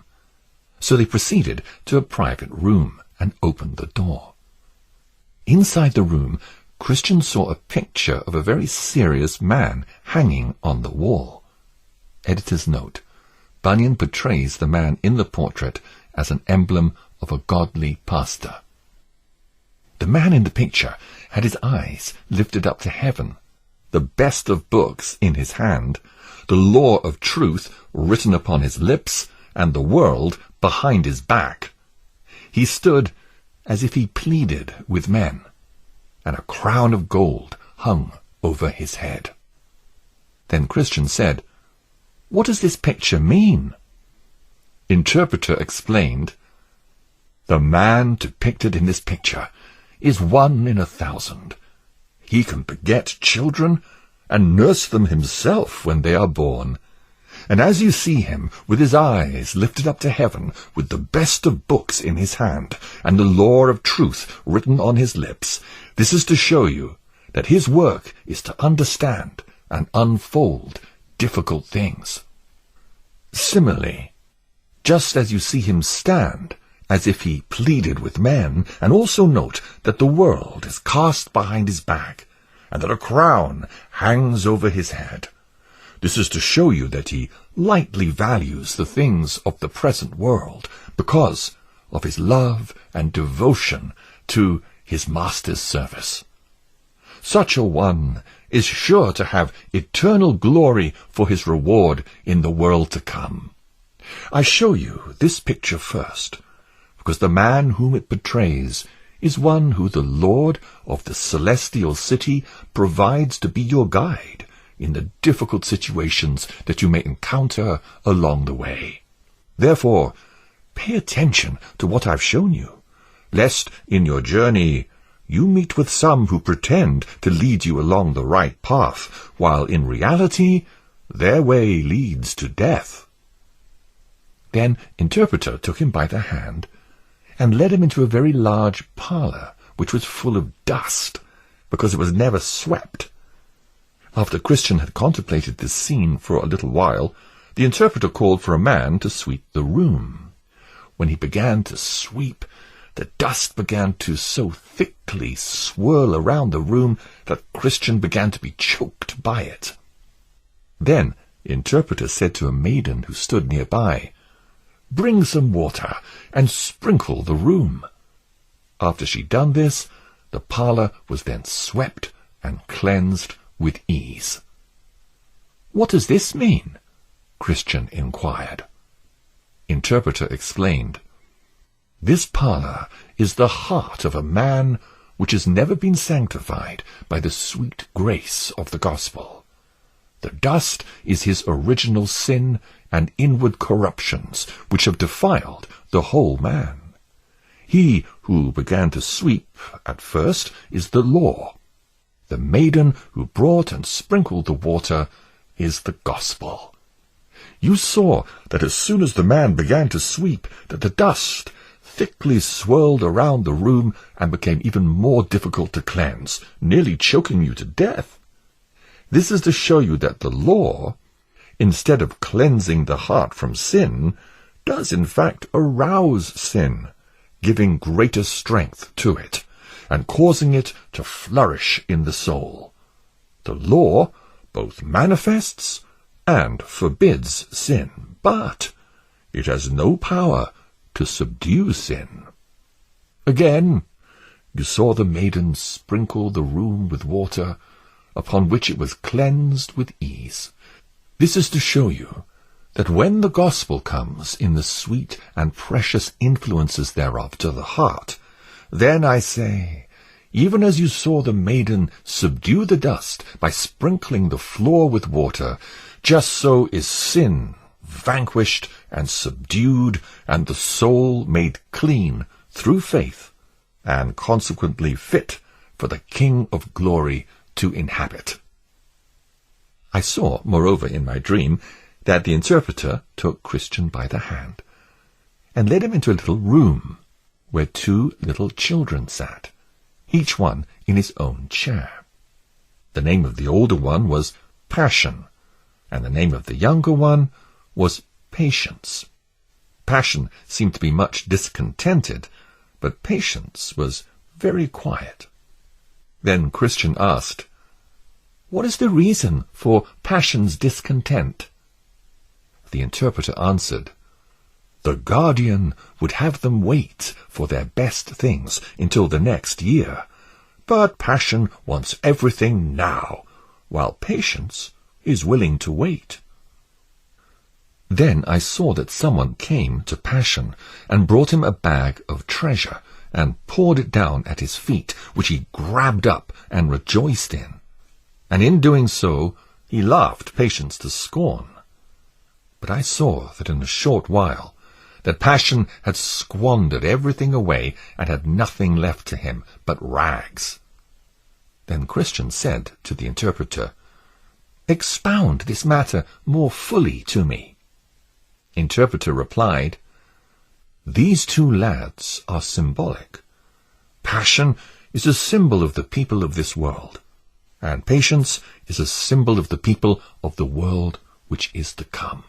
So they proceeded to a private room and opened the door. Inside the room, Christian saw a picture of a very serious man hanging on the wall. Editor's note: Bunyan portrays the man in the portrait as an emblem of a godly pastor. The man in the picture had his eyes lifted up to heaven, the best of books in his hand, the law of truth written upon his lips, and the world behind his back. He stood as if he pleaded with men, and a crown of gold hung over his head. Then Christian said, "What does this picture mean?" Interpreter explained, "The man depicted in this picture is 1 in 1,000. He can beget children and nurse them himself when they are born. And as you see him with his eyes lifted up to heaven, with the best of books in his hand, and the law of truth written on his lips, this is to show you that his work is to understand and unfold difficult things. Similarly, just as you see him stand, as if he pleaded with men, and also note that the world is cast behind his back, and that a crown hangs over his head. This is to show you that he lightly values the things of the present world, because of his love and devotion to his master's service. Such a one is sure to have eternal glory for his reward in the world to come. I show you this picture first, because the man whom it portrays is one who the Lord of the celestial city provides to be your guide in the difficult situations that you may encounter along the way. Therefore, pay attention to what I've shown you, lest in your journey you meet with some who pretend to lead you along the right path, while in reality their way leads to death. Then Interpreter took him by the hand and led him into a very large parlour, which was full of dust, because it was never swept. After Christian had contemplated this scene for a little while, the Interpreter called for a man to sweep the room. When he began to sweep, the dust began to so thickly swirl around the room that Christian began to be choked by it. Then Interpreter said to a maiden who stood nearby, "Bring some water and sprinkle the room." After she'd done this, the parlour was then swept and cleansed with ease. "What does this mean?" Christian inquired. Interpreter explained, "This parlour is the heart of a man which has never been sanctified by the sweet grace of the gospel. The dust is his original sin and inward corruptions which have defiled the whole man. He who began to sweep at first is the law. The maiden who brought and sprinkled the water is the gospel. You saw that as soon as the man began to sweep, that the dust thickly swirled around the room and became even more difficult to cleanse, nearly choking you to death. This is to show you that the law, instead of cleansing the heart from sin, does in fact arouse sin, giving greater strength to it, and causing it to flourish in the soul. The law both manifests and forbids sin, but it has no power to subdue sin. Again, you saw the maiden sprinkle the room with water, upon which it was cleansed with ease. This is to show you that when the gospel comes in the sweet and precious influences thereof to the heart, then I say, even as you saw the maiden subdue the dust by sprinkling the floor with water, just so is sin vanquished and subdued, and the soul made clean through faith, and consequently fit for the King of glory to inhabit. I saw, moreover, in my dream, that the Interpreter took Christian by the hand, and led him into a little room, where 2 little children sat, each one in his own chair. The name of the older one was Passion, and the name of the younger one was Patience. Passion seemed to be much discontented, but Patience was very quiet. Then Christian asked, "What is the reason for Passion's discontent?" The Interpreter answered, "The guardian would have them wait for their best things until the next year, but Passion wants everything now, while Patience is willing to wait." Then I saw that someone came to Passion and brought him a bag of treasure and poured it down at his feet, which he grabbed up and rejoiced in. And in doing so, he laughed Patience to scorn. But I saw that in a short while, that Passion had squandered everything away and had nothing left to him but rags. Then Christian said to the Interpreter, "Expound this matter more fully to me." Interpreter replied, "These 2 lads are symbolic. Passion is a symbol of the people of this world, and Patience is a symbol of the people of the world which is to come.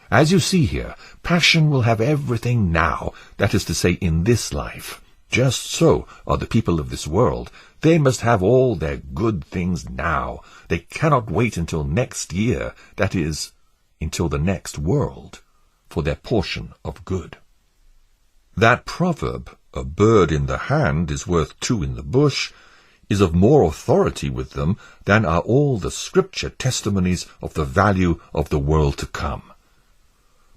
As you see here, Passion will have everything now, that is to say, in this life. Just so are the people of this world. They must have all their good things now. They cannot wait until next year, that is, until the next world, for their portion of good. That proverb, 'A bird in the hand is worth 2 in the bush,' is of more authority with them than are all the scripture testimonies of the value of the world to come.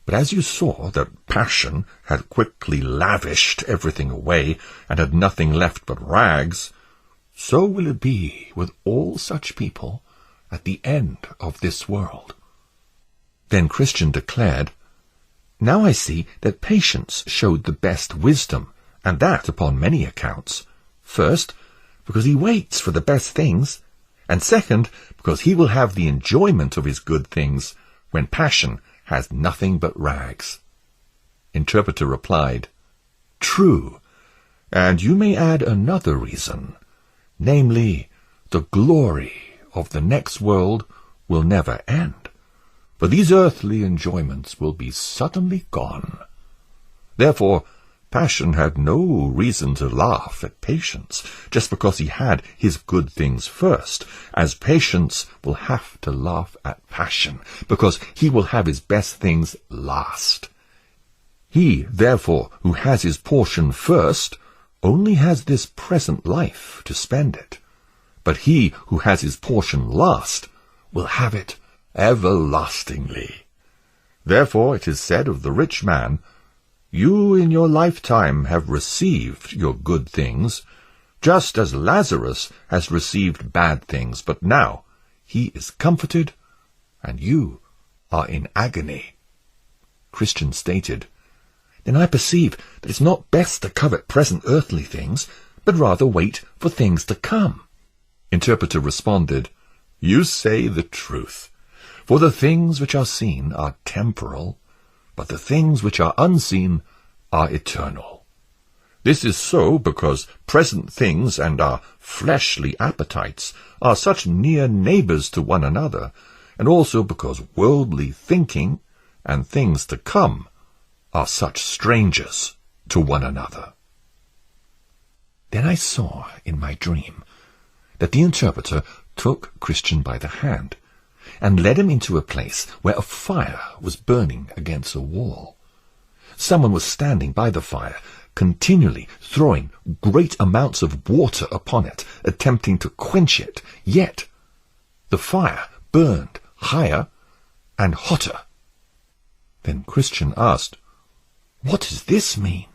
But as you saw that Passion had quickly lavished everything away and had nothing left but rags, so will it be with all such people at the end of this world. Then Christian declared, "Now I see that patience showed the best wisdom, and that upon many accounts. First, because he waits for the best things, and second, because he will have the enjoyment of his good things, when passion has nothing but rags." Interpreter replied, "True, and you may add another reason, namely, the glory of the next world will never end, for these earthly enjoyments will be suddenly gone. Therefore, passion had no reason to laugh at patience, just because he had his good things first, as patience will have to laugh at passion, because he will have his best things last. He, therefore, who has his portion first, only has this present life to spend it, but he who has his portion last will have it everlastingly. Therefore it is said of the rich man, 'You in your lifetime have received your good things, just as Lazarus has received bad things, but now he is comforted, and you are in agony.'" Christian stated, "Then I perceive that it's not best to covet present earthly things, but rather wait for things to come." Interpreter responded, "You say the truth, for the things which are seen are temporal, but the things which are unseen are eternal. This is so because present things and our fleshly appetites are such near neighbors to one another, and also because worldly thinking and things to come are such strangers to one another." Then I saw in my dream that the interpreter took Christian by the hand and led him into a place where a fire was burning against a wall. Someone was standing by the fire, continually throwing great amounts of water upon it, attempting to quench it, yet the fire burned higher and hotter. Then Christian asked, "What does this mean?"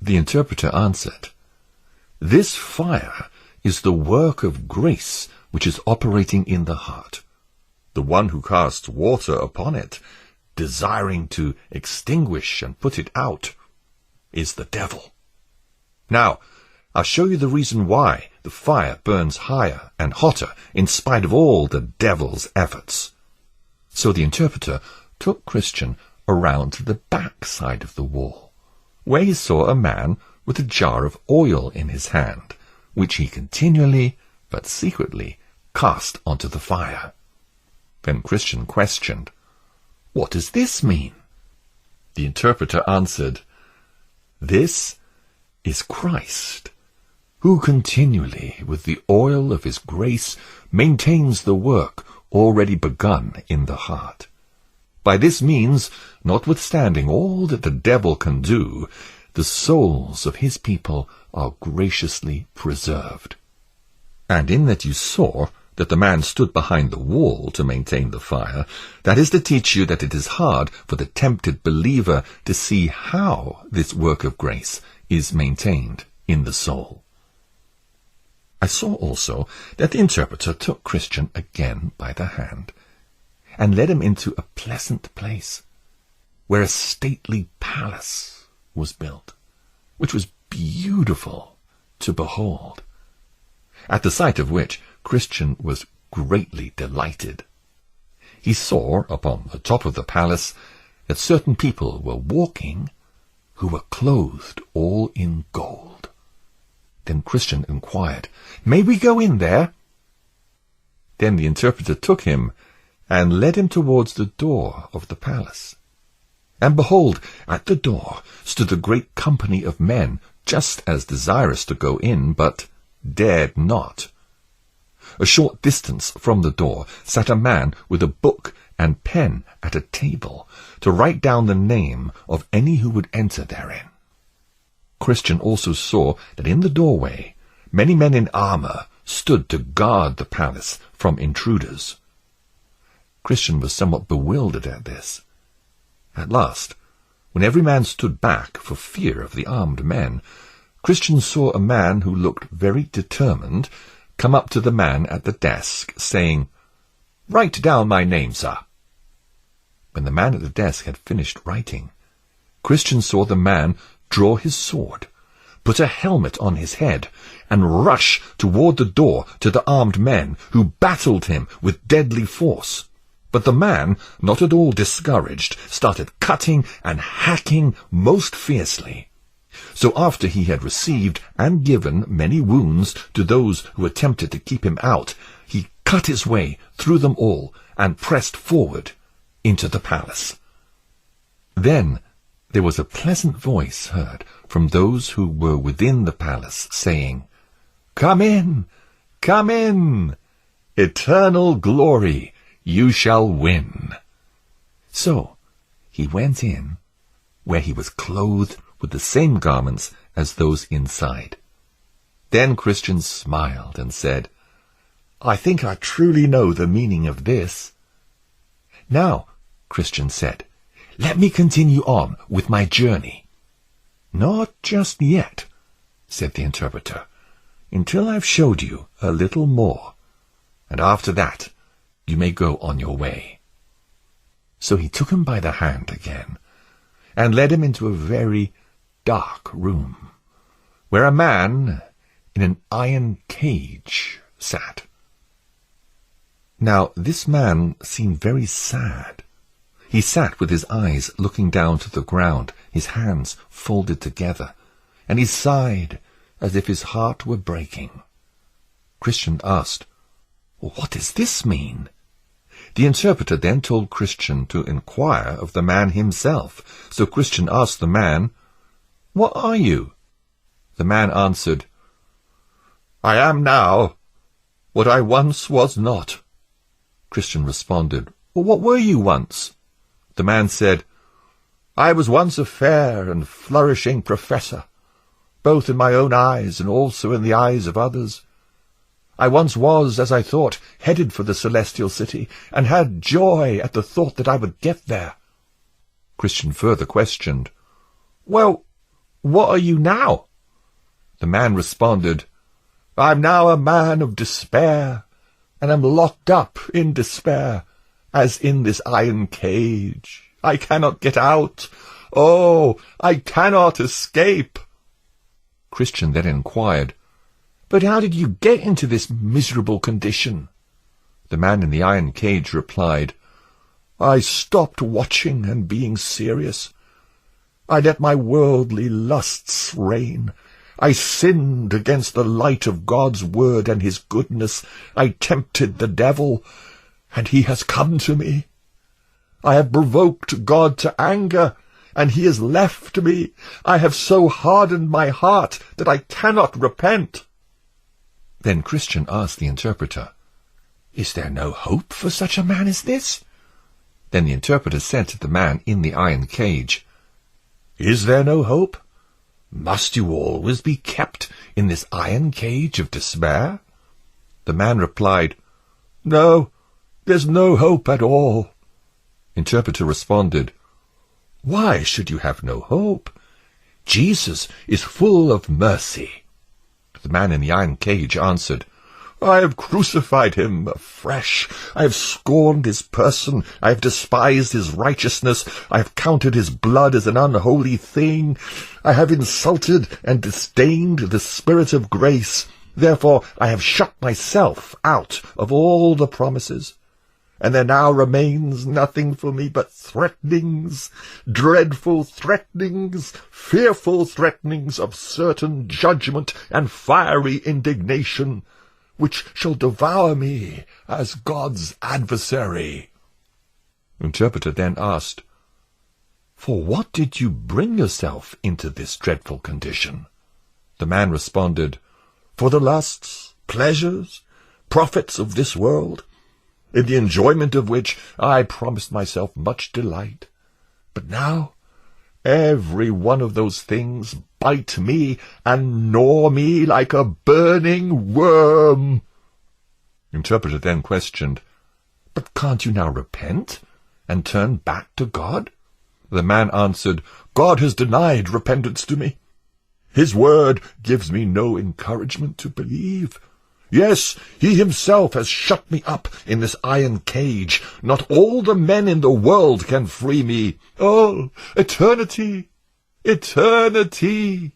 The interpreter answered, "This fire is the work of grace which is operating in the heart. The one who casts water upon it, desiring to extinguish and put it out, is the devil. Now, I'll show you the reason why the fire burns higher and hotter in spite of all the devil's efforts." So the interpreter took Christian around to the back side of the wall, where he saw a man with a jar of oil in his hand, which he continually, but secretly, cast onto the fire. Then Christian questioned, "What does this mean?" The interpreter answered, "This is Christ, who continually, with the oil of his grace, maintains the work already begun in the heart. By this means, notwithstanding all that the devil can do, the souls of his people are graciously preserved. And in that you saw that the man stood behind the wall to maintain the fire, that is to teach you that it is hard for the tempted believer to see how this work of grace is maintained in the soul." I saw also that the interpreter took Christian again by the hand, and led him into a pleasant place, where a stately palace was built, which was beautiful to behold, at the sight of which Christian was greatly delighted. He saw upon the top of the palace that certain people were walking who were clothed all in gold. Then Christian inquired, "May we go in there?" Then the interpreter took him and led him towards the door of the palace. And behold, at the door stood a great company of men, just as desirous to go in, but dared not. A short distance from the door sat a man with a book and pen at a table, to write down the name of any who would enter therein. Christian also saw that in the doorway many men in armor stood to guard the palace from intruders. Christian was somewhat bewildered at this. At last, when every man stood back for fear of the armed men, Christian saw a man who looked very determined, come up to the man at the desk, saying, "Write down my name, sir." When the man at the desk had finished writing, Christian saw the man draw his sword, put a helmet on his head, and rush toward the door to the armed men, who battled him with deadly force. But the man, not at all discouraged, started cutting and hacking most fiercely. So after he had received and given many wounds to those who attempted to keep him out, he cut his way through them all and pressed forward into the palace. Then there was a pleasant voice heard from those who were within the palace, saying, "Come in, come in! Eternal glory you shall win." So he went in, where he was clothed with the same garments as those inside. Then Christian smiled and said, "I think I truly know the meaning of this." "Now," Christian said, "let me continue on with my journey." "Not just yet," said the interpreter, "until I've showed you a little more, and after that you may go on your way." So he took him by the hand again, and led him into a very dark room, where a man in an iron cage sat. Now this man seemed very sad. He sat with his eyes looking down to the ground, his hands folded together, and he sighed as if his heart were breaking. Christian asked, "What does this mean?" The interpreter then told Christian to inquire of the man himself. So Christian asked the man, "What are you?" The man answered, "I am now what I once was not." Christian responded, "Well, what were you once?" The man said, "I was once a fair and flourishing professor, both in my own eyes and also in the eyes of others. I once was, as I thought, headed for the celestial city, and had joy at the thought that I would get there." Christian further questioned, "Well, what are you now?" The man responded, "I'm now a man of despair, and am locked up in despair, as in this iron cage. I cannot get out. Oh, I cannot escape." Christian then inquired, "But how did you get into this miserable condition?" The man in the iron cage replied, "I stopped watching and being serious. I let my worldly lusts reign. I sinned against the light of God's word and his goodness. I tempted the devil, and he has come to me. I have provoked God to anger, and he has left me. I have so hardened my heart that I cannot repent." Then Christian asked the interpreter, "Is there no hope for such a man as this?" Then the interpreter said to the man in the iron cage, "Is there no hope? Must you always be kept in this iron cage of despair?" The man replied, "No, there's no hope at all." Interpreter responded, "Why should you have no hope? Jesus is full of mercy." The man in the iron cage answered, "I have crucified him afresh. I have scorned his person. I have despised his righteousness. I have counted his blood as an unholy thing. I have insulted and disdained the Spirit of grace. Therefore I have shut myself out of all the promises. And there now remains nothing for me but threatenings, dreadful threatenings, fearful threatenings of certain judgment and fiery indignation, which shall devour me as God's adversary." Interpreter then asked, "For what did you bring yourself into this dreadful condition?" The man responded, "For the lusts, pleasures, profits of this world, in the enjoyment of which I promised myself much delight. But now every one of those things bite me and gnaw me like a burning worm." Interpreter then questioned, "But can't you now repent and turn back to God?" The man answered, "God has denied repentance to me. His word gives me no encouragement to believe.
Yes, he himself has shut me up in this iron cage. Not all the men in the world can free me. Oh, eternity! Eternity!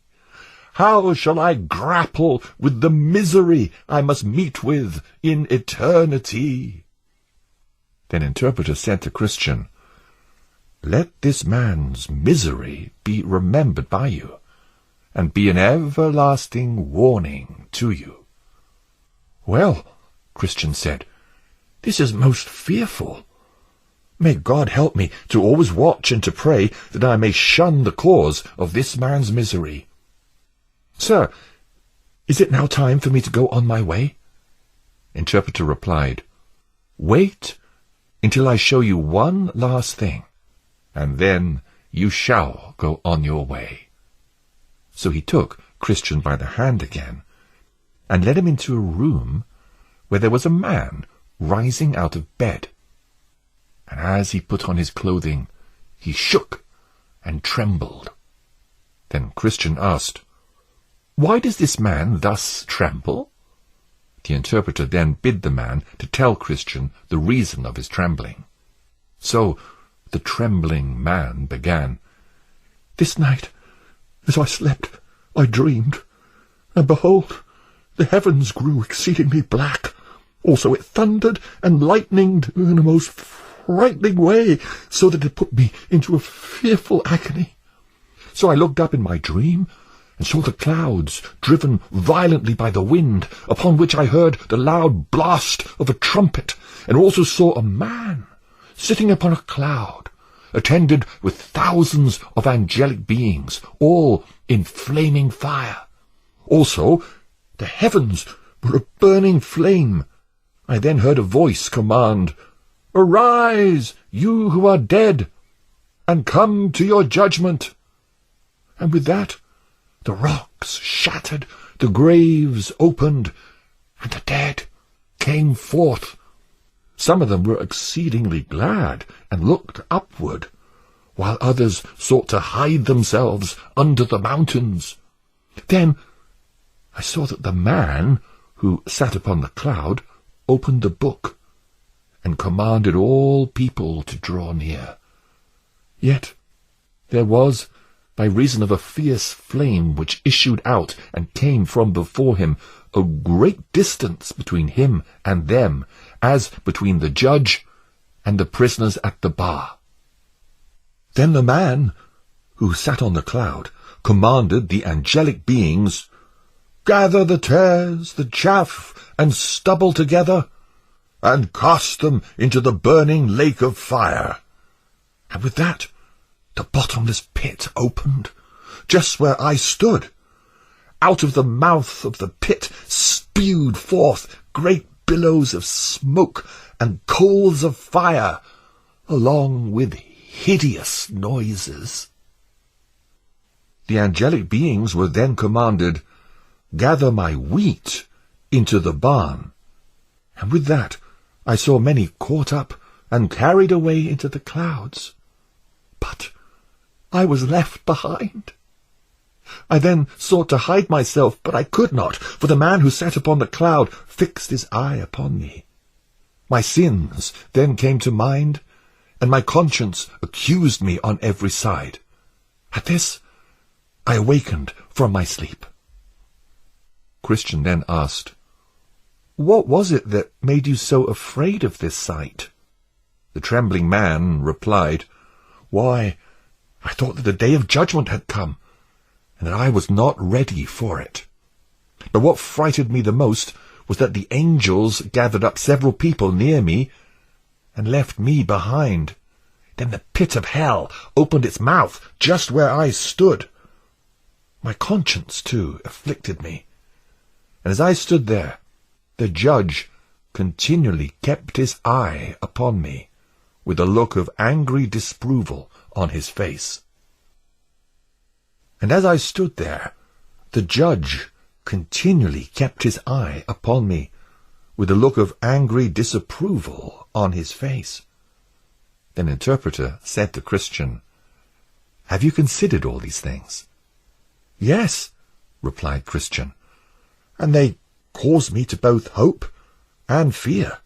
How shall I grapple with the misery I must meet with in eternity? Then Interpreter said to Christian, Let this man's misery be remembered by you, and be an everlasting warning to you. Well, Christian said, this is most fearful. May God help me to always watch and to pray that I may shun the cause of this man's misery. Sir, is it now time for me to go on my way? Interpreter replied, Wait until I show you one last thing, and then you shall go on your way. So he took Christian by the hand again, and led him into a room where there was a man rising out of bed. And as he put on his clothing, he shook and trembled. Then Christian asked, Why does this man thus tremble? The interpreter then bid the man to tell Christian the reason of his trembling. So the trembling man began, This night, as I slept, I dreamed, and behold, the heavens grew exceedingly black. Also it thundered and lightened in a most frightening way, so that it put me into a fearful agony. So I looked up in my dream, and saw the clouds driven violently by the wind, upon which I heard the loud blast of a trumpet, and also saw a man sitting upon a cloud, attended with thousands of angelic beings, all in flaming fire. Also the heavens were a burning flame. I then heard a voice command, Arise, you who are dead, and come to your judgment. And with that, the rocks shattered, the graves opened, and the dead came forth. Some of them were exceedingly glad, and looked upward, while others sought to hide themselves under the mountains. Then I saw that the man who sat upon the cloud opened the book, and commanded all people to draw near. Yet there was, by reason of a fierce flame which issued out and came from before him, a great distance between him and them, as between the judge and the prisoners at the bar. Then the man who sat on the cloud commanded the angelic beings, Gather the tares, the chaff, and stubble together, and cast them into the burning lake of fire. And with that, the bottomless pit opened, just where I stood. Out of the mouth of the pit spewed forth great billows of smoke and coals of fire, along with hideous noises. The angelic beings were then commanded, Gather my wheat into the barn. And with that, I saw many caught up and carried away into the clouds. But I was left behind. I then sought to hide myself, but I could not, for the man who sat upon the cloud fixed his eye upon me. My sins then came to mind, and my conscience accused me on every side. At this, I awakened from my sleep. Christian then asked, What was it that made you so afraid of this sight? The trembling man replied, Why, I thought that the day of judgment had come, and that I was not ready for it. But what frightened me the most was that the angels gathered up several people near me and left me behind. Then the pit of hell opened its mouth just where I stood. My conscience, too, afflicted me. And as I stood there, the judge continually kept his eye upon me, with a look of angry disapproval on his face. And as I stood there, the judge continually kept his eye upon me, with a look of angry disapproval on his face. Then Interpreter said to Christian, Have you considered all these things? Yes, replied Christian, and they cause me to both hope and fear.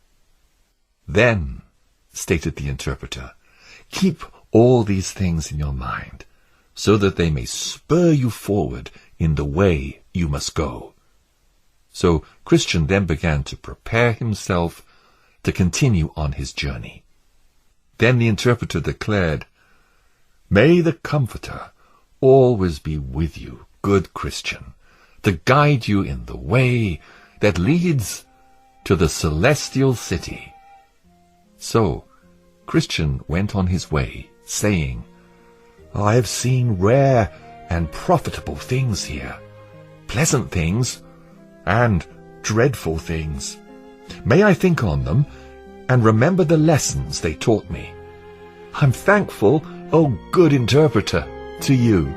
Then, stated the interpreter, keep all these things in your mind, so that they may spur you forward in the way you must go. So Christian then began to prepare himself to continue on his journey. Then the interpreter declared, "May the Comforter always be with you, good Christian, to guide you in the way that leads to the celestial city." So Christian went on his way, saying, "I have seen rare and profitable things here, pleasant things and dreadful things. May I think on them and remember the lessons they taught me. I'm thankful, O good interpreter, to you."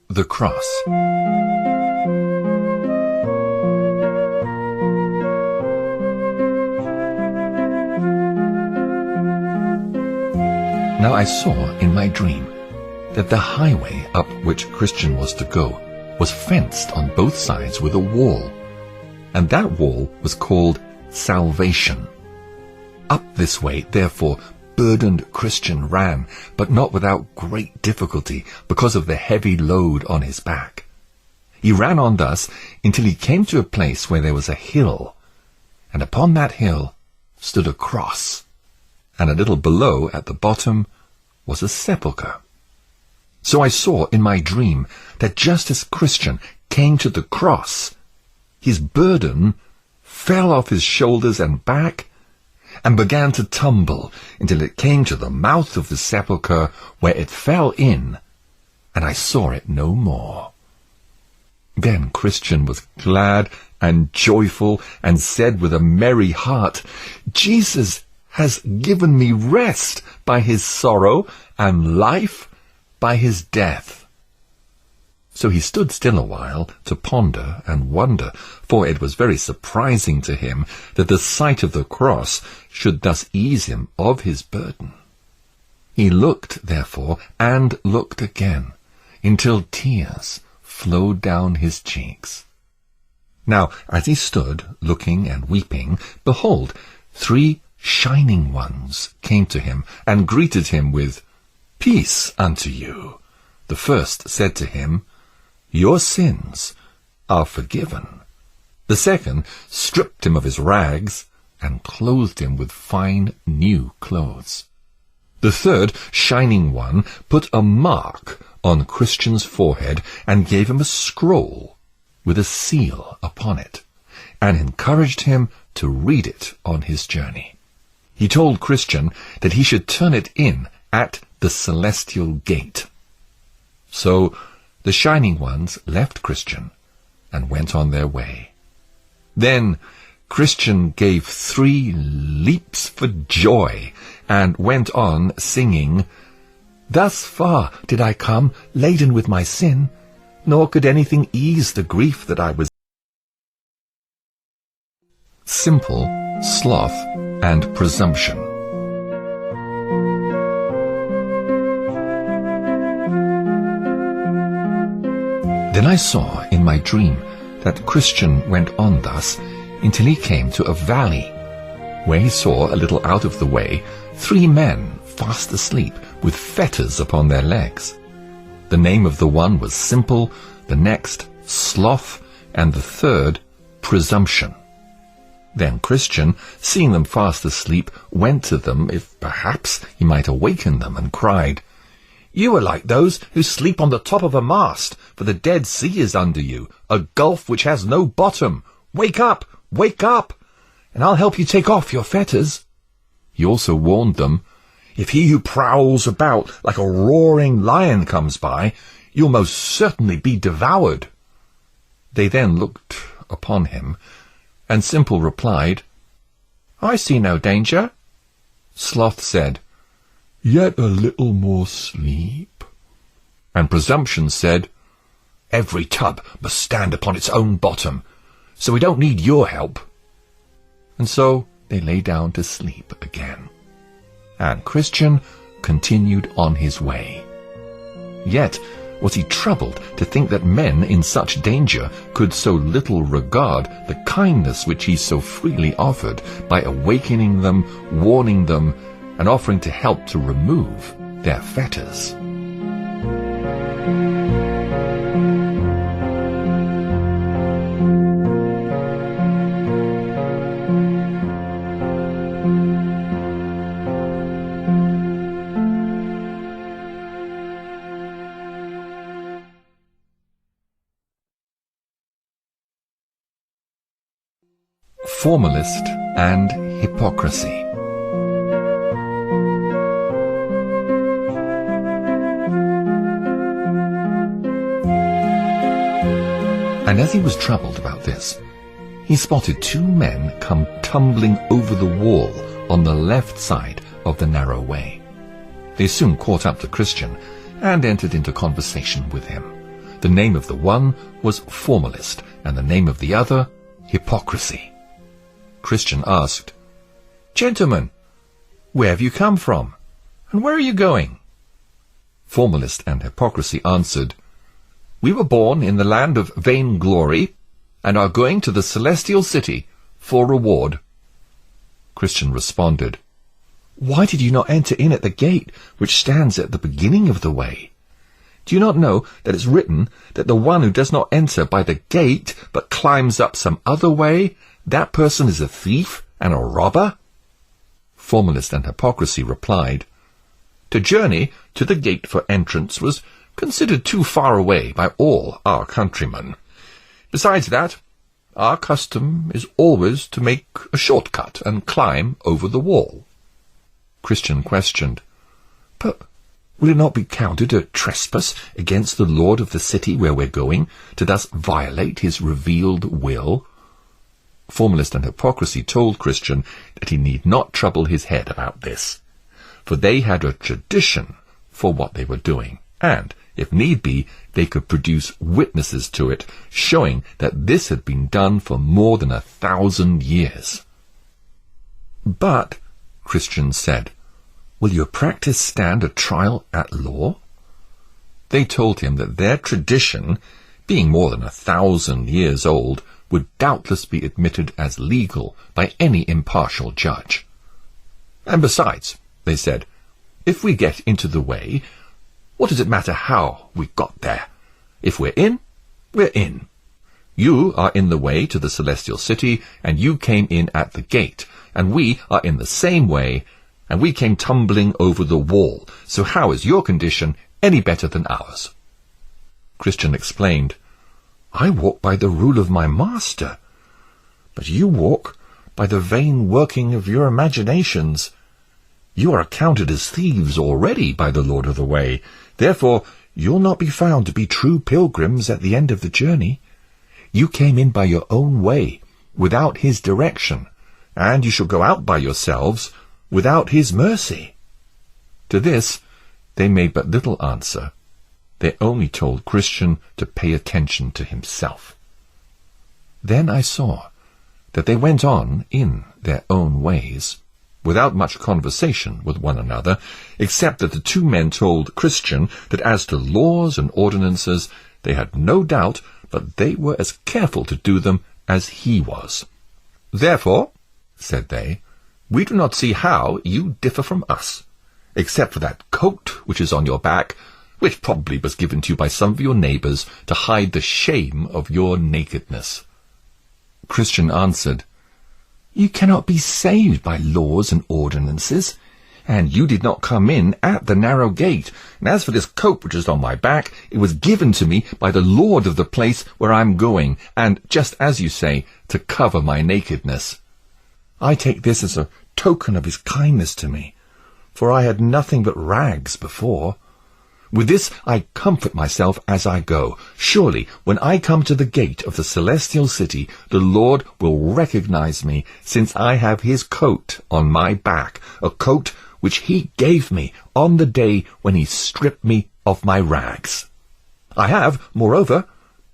The Cross. Now I saw in my dream that the highway up which Christian was to go was fenced on both sides with a wall, and that wall was called Salvation. Up this way, therefore, burdened Christian ran, but not without great difficulty, because of the heavy load on his back. He ran on thus until he came to a place where there was a hill, and upon that hill stood a cross, and a little below at the bottom was a sepulchre. So I saw in my dream that just as Christian came to the cross, his burden fell off his shoulders and back, and began to tumble until it came to the mouth of the sepulchre, where it fell in, and I saw it no more. Then Christian was glad and joyful, and said with a merry heart, "Jesus has given me rest by his sorrow, and life by his death." So he stood still a while to ponder and wonder, for it was very surprising to him that the sight of the cross should thus ease him of his burden. He looked, therefore, and looked again, until tears flowed down his cheeks. Now, as he stood, looking and weeping, behold, 3 shining ones came to him, and greeted him with, "Peace unto you." The first said to him, "Your sins are forgiven." The second stripped him of his rags, and clothed him with fine new clothes. The third shining one put a mark on Christian's forehead, and gave him a scroll with a seal upon it, and encouraged him to read it on his journey. He told Christian that he should turn it in at the celestial gate. So the shining ones left Christian and went on their way. Then Christian gave 3 leaps for joy, and went on singing, "Thus far did I come laden with my sin, nor could anything ease the grief that I was." Simple sloth and presumption. Then I saw in my dream that Christian went on thus until he came to a valley, where he saw a little out of the way 3 men fast asleep with fetters upon their legs. The name of the one was Simple, the next Sloth, and the third Presumption. Then Christian, seeing them fast asleep, went to them, if perhaps he might awaken them, and cried, "You are like those who sleep on the top of a mast, for the Dead Sea is under you, a gulf which has no bottom. Wake up, and I'll help you take off your fetters." He also warned them,
"If he who prowls about like a roaring lion comes by, you'll most certainly be devoured."
They then looked upon him, and Simple replied, "I see no danger." Sloth said,
"Yet a little more sleep."
And Presumption said,
"Every tub must stand upon its own bottom, so we don't need your help."
And so they lay down to sleep again. And Christian continued on his way. Yet was he troubled to think that men in such danger could so little regard the kindness which he so freely offered by awakening them, warning them, and offering to help to remove their fetters. Formalist and hypocrisy. And as he was troubled about this, he spotted two men come tumbling over the wall on the left side of the narrow way. They soon caught up to Christian and entered into conversation with him. The name of the one was Formalist, and the name of the other, Hypocrisy. Christian asked, "Gentlemen, where have you come from, and where are you going?" Formalist and Hypocrisy answered, "We were born in the land of vainglory, and are going to the celestial city for reward." Christian responded, "Why did you not enter in at the gate which stands at the beginning of the way? Do you not know that it's written that the one who does not enter by the gate but climbs up some other way, that person is a thief and a robber?" Formalist and Hypocrisy replied, "To journey to the gate for entrance was considered too far away by all our countrymen. Besides that, our custom is always to make a shortcut and climb over the wall." Christian questioned, "But will it not be counted a trespass against the lord of the city where we're going, to thus violate his revealed will?" Formalist and Hypocrisy told Christian that he need not trouble his head about this, for they had a tradition for what they were doing, and, if need be, they could produce witnesses to it, showing that this had been done for more than 1,000 years. "But," Christian said, "will your practice stand a trial at law?" They told him that their tradition, being more than 1,000 years old, would doubtless be admitted as legal by any impartial judge. "And besides," they said, "if we get into the way, what does it matter how we got there? If we're in, we're in. You are in the way to the celestial city, and you came in at the gate, and we are in the same way, and we came tumbling over the wall, so how is your condition any better than ours?" Christian explained, "I walk by the rule of my master, but you walk by the vain working of your imaginations. You are accounted as thieves already by the Lord of the Way, therefore you'll not be found to be true pilgrims at the end of the journey. You came in by your own way, without his direction, and you shall go out by yourselves, without his mercy." To this they made but little answer. They only told Christian to pay attention to himself. Then I saw that they went on in their own ways, without much conversation with one another, except that the two men told Christian that as to laws and ordinances, they had no doubt but they were as careful to do them as he was. "Therefore," said they, "we do not see how you differ from us, except for that coat which is on your back, which probably was given to you by some of your neighbours to hide the shame of your nakedness." Christian answered, "You cannot be saved by laws and ordinances, and you did not come in at the narrow gate, and as for this coat which is on my back, it was given to me by the Lord of the place where I am going, and, just as you say, to cover my nakedness. I take this as a
token of his kindness to me, for I had nothing but rags before. With this I comfort myself as I go. Surely, when I come to the gate of the celestial city, the Lord will recognize me, since I have his coat on my back, a coat which he gave me on the day when he stripped me of my rags. I have, moreover,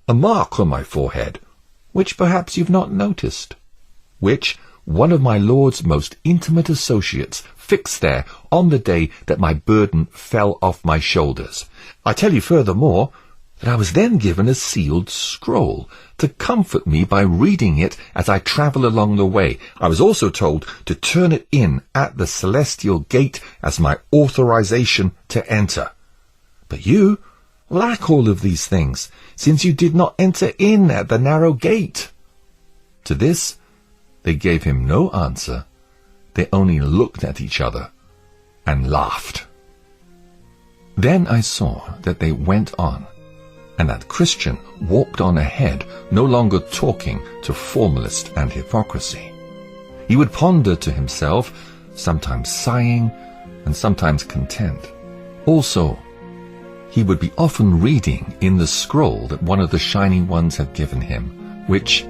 a mark on my forehead, which perhaps you've not noticed, which one of my Lord's most intimate associates fixed there on the day that my burden fell off my shoulders. I tell you furthermore that I was then given a sealed scroll to comfort me by reading it as I travel along the way. I was also told to turn it in at the celestial gate as my authorization to enter. But you lack all of these things, since you did not enter in at the narrow gate. To this they gave him no answer. They only looked at each other and laughed. Then I saw that they went on, and that Christian walked on ahead, no longer talking to formalist and hypocrisy. He would ponder to himself, sometimes sighing and sometimes content. Also, he would be often reading in the scroll that one of the shining ones had given him, which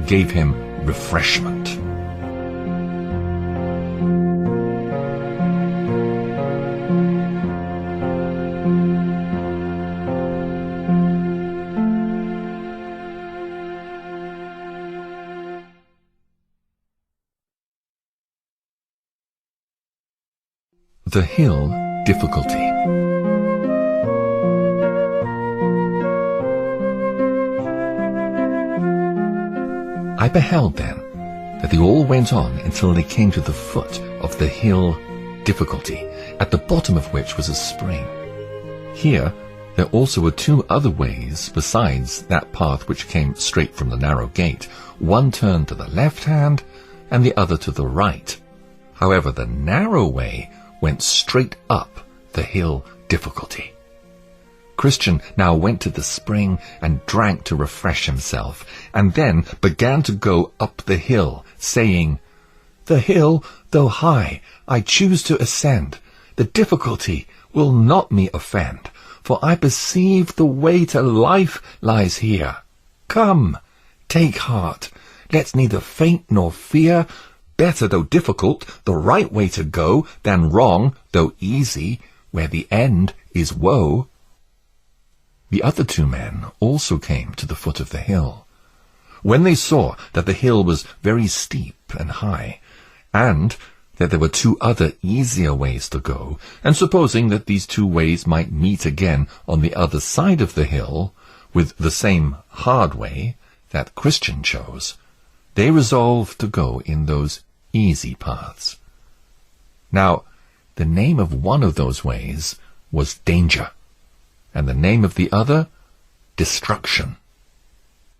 gave him refreshment. The hill difficulty. I beheld then that they all went on until they came to the foot of the hill difficulty, at the bottom of which was a spring. Here there also were two other ways besides that path which came straight from the narrow gate. One turned to the left hand and the other to the right. However, the narrow way went straight up the hill difficulty. Christian now went to the spring and drank to refresh himself, and then began to go up the hill, saying, "The hill, though high, I choose to ascend. The difficulty will not me offend, for I perceive the way to life lies here. Come, take heart, let's neither faint nor fear. Better, though difficult, the right way to go, than wrong, though easy, where the end is woe." The other two men also came to the foot of the hill. When they saw that the hill was very steep and high, and that there were two other easier ways to go, and supposing that these two ways might meet again on the other side of the hill, with the same hard way that Christian chose, they resolved to go in those easy paths. Now, the name of one of those ways was danger, and the name of the other, destruction.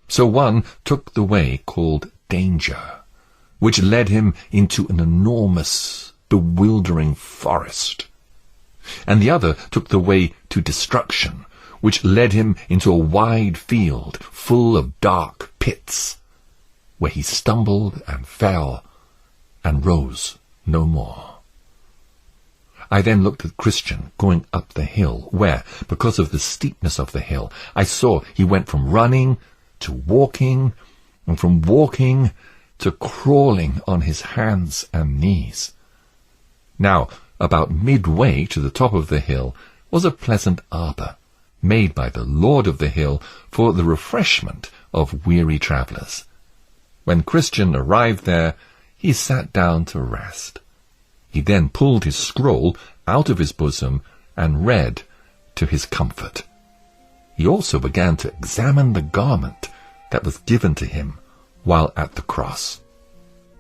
So one took the way called danger, which led him into an enormous, bewildering forest, and the other took the way to destruction, which led him into a wide field full of dark pits, where he stumbled and fell and rose no more. I then looked at Christian going up the hill, where, because of the steepness of the hill, I saw he went from running to walking, and from walking to crawling on his hands and knees. Now, about midway to the top of the hill was a pleasant arbour, made by the Lord of the hill for the refreshment of weary travellers. When Christian arrived there, he sat down to rest. He then pulled his scroll out of his bosom and read to his comfort. He also began to examine the garment that was given to him while at the cross.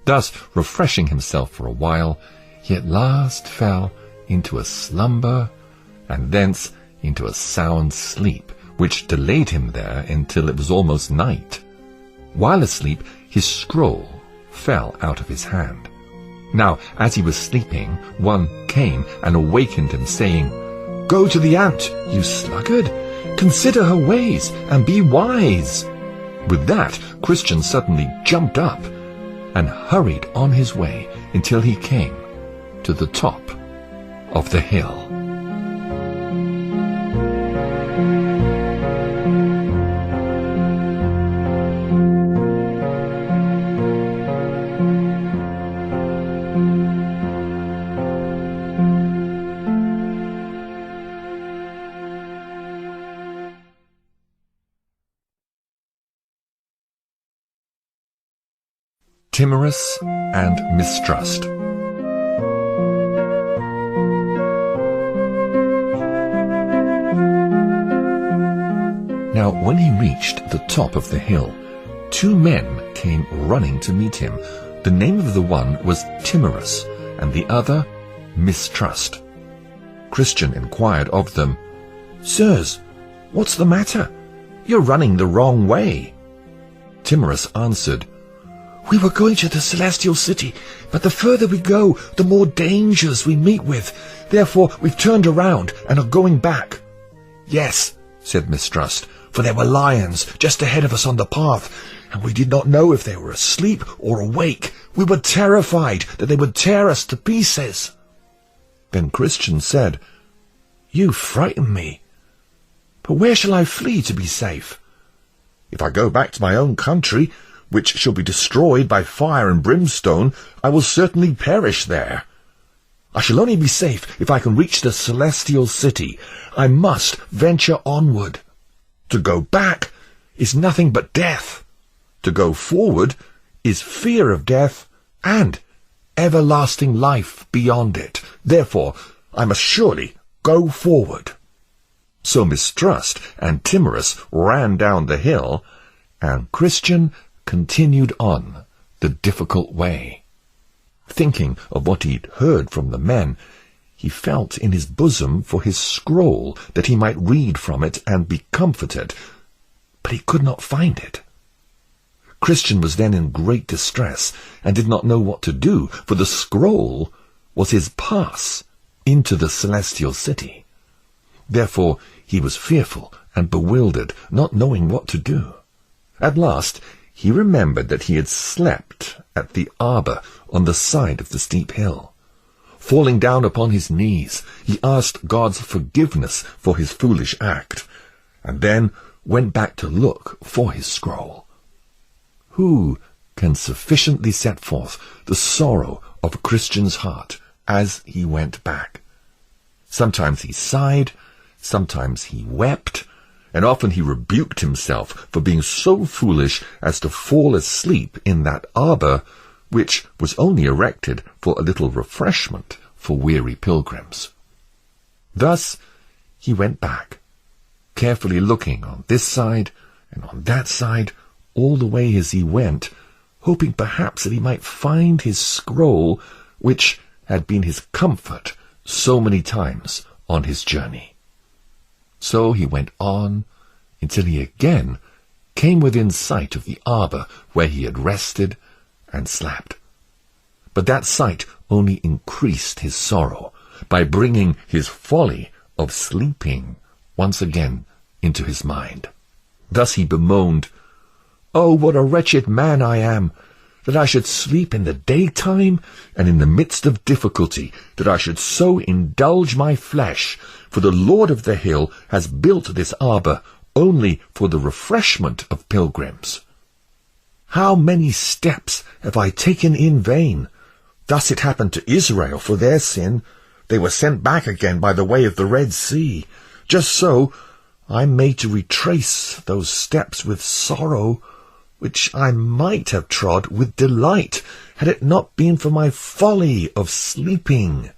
Thus, refreshing himself for a while, he at last fell into a slumber, and thence into a sound sleep, which delayed him there until it was almost night. While asleep, his scroll fell out of his hand. Now, as he was sleeping, one came and awakened him, saying, "Go to the ant, you sluggard! Consider her ways, and be wise." With that, Christian suddenly jumped up,
and hurried on his way until he came to the top of the hill. Timorous and mistrust. Now, when he reached the top of the hill, 2 men came running to meet him. The name of the one was Timorous, and the other Mistrust. Christian inquired of them,
"Sirs, what's the matter? You're running the wrong way."
Timorous answered,
"We were going to the celestial city, but the further we go, the more dangers we meet with. Therefore we've turned around and are going back." "Yes," said Mistrust, "for there were lions just ahead of us on the path, and we did not know if they were asleep or awake. We were terrified that they would tear us to pieces."
Then Christian said,
"You frighten me. But where shall I flee to be safe? If I go back to my own country, which shall be destroyed by fire and brimstone, I will certainly perish there. I shall only be safe if I can reach the celestial city. I must venture onward. To go back is nothing but death. To go forward is fear of death and everlasting life beyond it. Therefore, I must surely go forward."
So Mistrust and Timorous ran down the hill, and Christian continued on the difficult way. Thinking of what he'd heard from the men, he felt in his bosom for his scroll, that he might read from it and be comforted, but he could not find it. Christian was then in great distress, and did not know what to do, for the scroll was his pass into the celestial city. Therefore he was fearful and bewildered, not knowing what to do. At last he remembered that he had slept at the arbor on the side of the steep hill. Falling down upon his knees, he asked God's forgiveness for his foolish act, and then went back to look for his scroll. Who can sufficiently set forth the sorrow of a Christian's heart as he went back? Sometimes he sighed, sometimes he wept, and often he rebuked himself for being so foolish as to fall asleep in that arbor, which was only erected for a little refreshment for weary pilgrims. Thus he went back, carefully looking on this side and on that side all the way as he went, hoping perhaps that he might find his scroll, which had been his comfort so many times on his journey. So he went on until he again came within sight of the arbor where he had rested and slept. But that sight only increased his sorrow by bringing his folly of sleeping once again into his mind. Thus he bemoaned, "Oh, what a wretched man I am, that I should sleep in the daytime, and in the midst of difficulty, that I should so indulge my flesh, for the Lord of the hill has built this arbor only for the refreshment of pilgrims. How many steps have I taken in vain? Thus it happened to Israel for their sin. They were sent back again by the way of the Red Sea. Just so I'm made to retrace those steps with sorrow, which I might have trod with delight, had it not been for my folly of sleeping.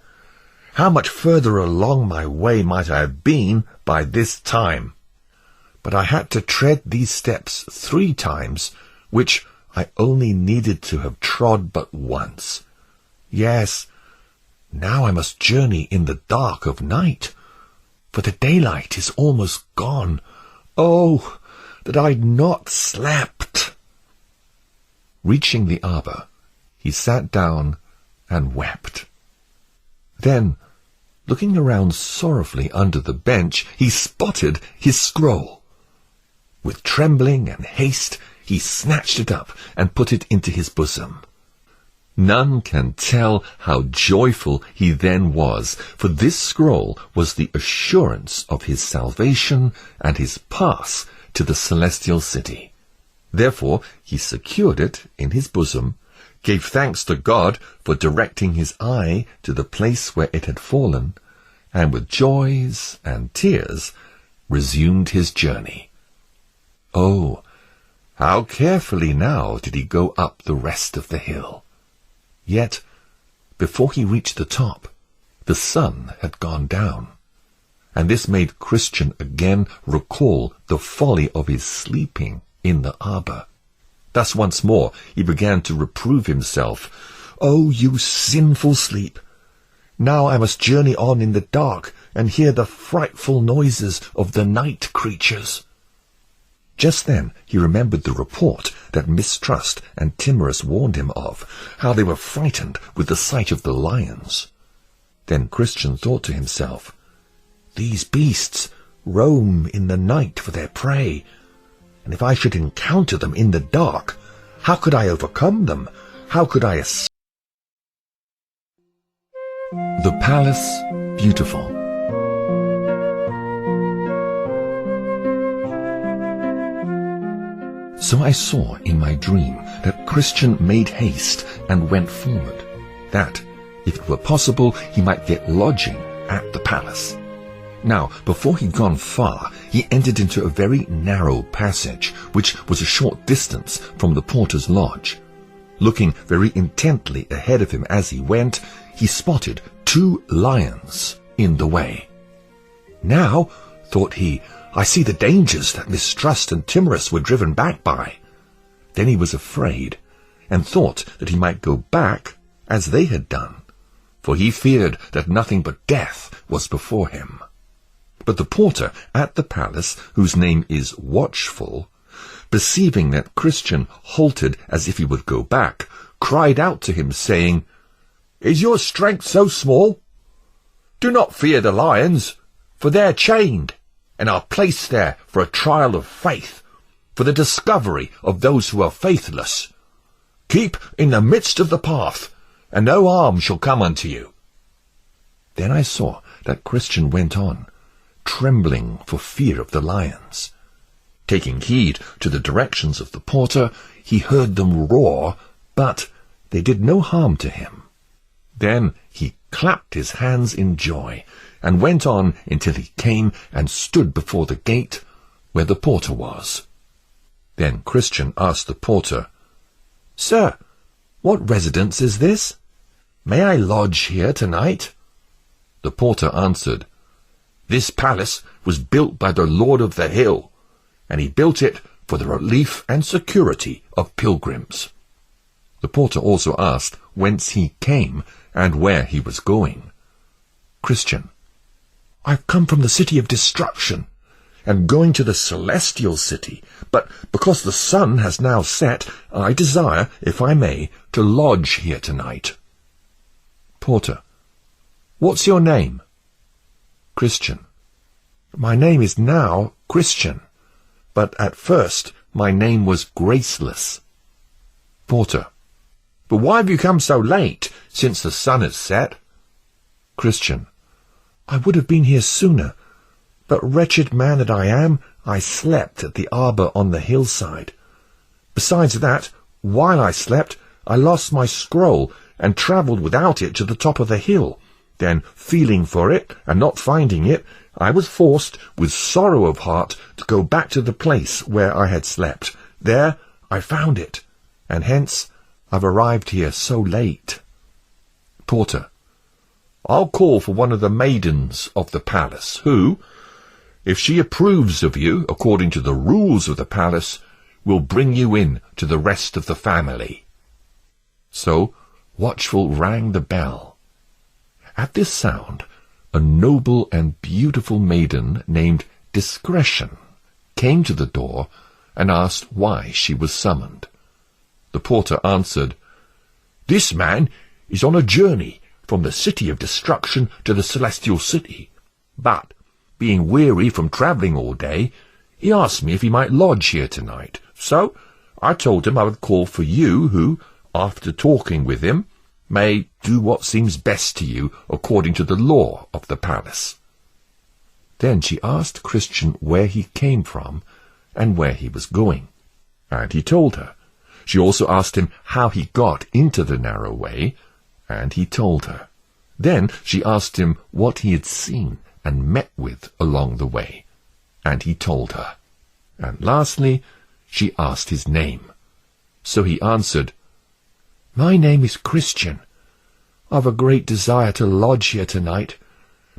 How much further along my way might I have been by this time? But I had to tread these steps 3 times, which I only needed to have trod but once. Yes, now I must journey in the dark of night, for the daylight is almost gone. Oh, that I'd not slept!" Reaching the arbor, he sat down and wept. Then, looking around sorrowfully under the bench, he spotted his scroll. With trembling and haste, he snatched it up and put it into his bosom. None can tell how joyful he then was, for this scroll was the assurance of his salvation and his pass to the celestial city. Therefore he secured it in his bosom, gave thanks to God for directing his eye to the place where it had fallen, and with joys and tears resumed his journey. Oh, how carefully now did he go up the rest of the hill! Yet, before he reached the top, the sun had gone down, and this made Christian again recall the folly of his sleeping in the arbour. Thus once more he began to reprove himself. "Oh, you sinful sleep! Now I must journey on in the dark and hear the frightful noises of the night creatures." Just then he remembered the report that Mistrust and Timorous warned him of, how they were frightened with the sight of the lions. Then Christian thought to himself, "These beasts roam in the night for their prey, and if I should encounter them in the dark, how could I overcome them? How could I escape?" The Palace Beautiful. So I saw in my dream that Christian made haste and went forward, that, if it were possible, he might get lodging at the palace. Now, before he'd gone far, he entered into a very narrow passage, which was a short distance from the porter's lodge. Looking very intently ahead of him as he went, he spotted 2 lions in the way. "Now," thought he, "I see the dangers that Mistrust and Timorous were driven back by." Then he was afraid, and thought that he might go back as they had done, for he feared that nothing but death was before him. But the porter at the palace, whose name is Watchful, perceiving that Christian halted as if he would go back, cried out to him, saying, "Is your strength so small? Do not fear the lions, for they are chained, and are placed there for a trial of faith, for the discovery of those who are faithless. Keep in the midst of the path, and no harm shall come unto you." Then I saw that Christian went on, trembling for fear of the lions. Taking heed to the directions of the porter, he heard them roar, but they did no harm to him. Then he clapped his hands in joy, and went on until he came and stood before the gate where the porter was. Then Christian asked the porter, "Sir, what residence is this? May I lodge here tonight?" The porter answered, "This palace was built by the Lord of the Hill, and he built it for the relief and security of pilgrims." The porter also asked whence he came and where he was going. Christian: "I've come from the city of destruction, and going to the celestial city, but because the sun has now set, I desire, if I may, to lodge here tonight." Porter: "What's your name?" Christian: "My name is now Christian, but at first my name was Graceless." Porter: "But why have you come so late, since the sun has set?" Christian: "I would have been here sooner, but wretched man that I am, I slept at the arbour on the hillside. Besides that, while I slept, I lost my scroll, and travelled without it to the top of the hill. Then, feeling for it, and not finding it, I was forced, with sorrow of heart, to go back to the place where I had slept. There I found it, and hence I've arrived here so late." Porter: "I'll call for one of the maidens of the palace, who, if she approves of you according to the rules of the palace, will bring you in to the rest of the family." So Watchful rang the bell. At this sound, a noble and beautiful maiden named Discretion came to the door and asked why she was summoned. The porter answered, "This man is on a journey from the city of destruction to the celestial city, but, being weary from travelling all day, he asked me if he might lodge here tonight. So I told him I would call for you, who, after talking with him, may do what seems best to you according to the law of the palace." Then she asked Christian where he came from and where he was going, and he told her. She also asked him how he got into the narrow way, and he told her. Then she asked him what he had seen and met with along the way, and he told her. And lastly, she asked his name. So he answered, "My name is Christian. I've a great desire to lodge here tonight,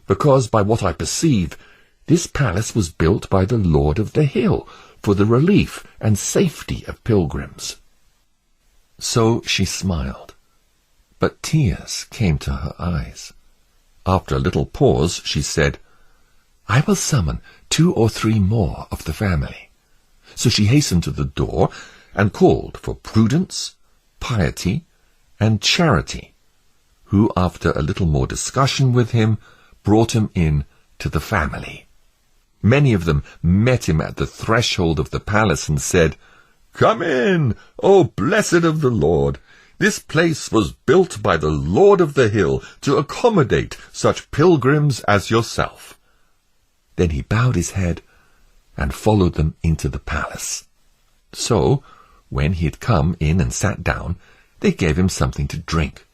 because by what I perceive, this palace was built by the Lord of the Hill for the relief and safety of pilgrims." So she smiled, but tears came to her eyes. After a little pause, she said, "I will summon 2 or 3 more of the family." So she hastened to the door and called for Prudence, Piety, and Charity, who, after a little more discussion with him, brought him in to the family. Many of them met him at the threshold of the palace and said, "Come in, O blessed of the Lord! This place was built by the Lord of the Hill to accommodate such pilgrims as yourself." Then he bowed his head and followed them into the palace. So, when he had come in and sat down, they gave him something to drink,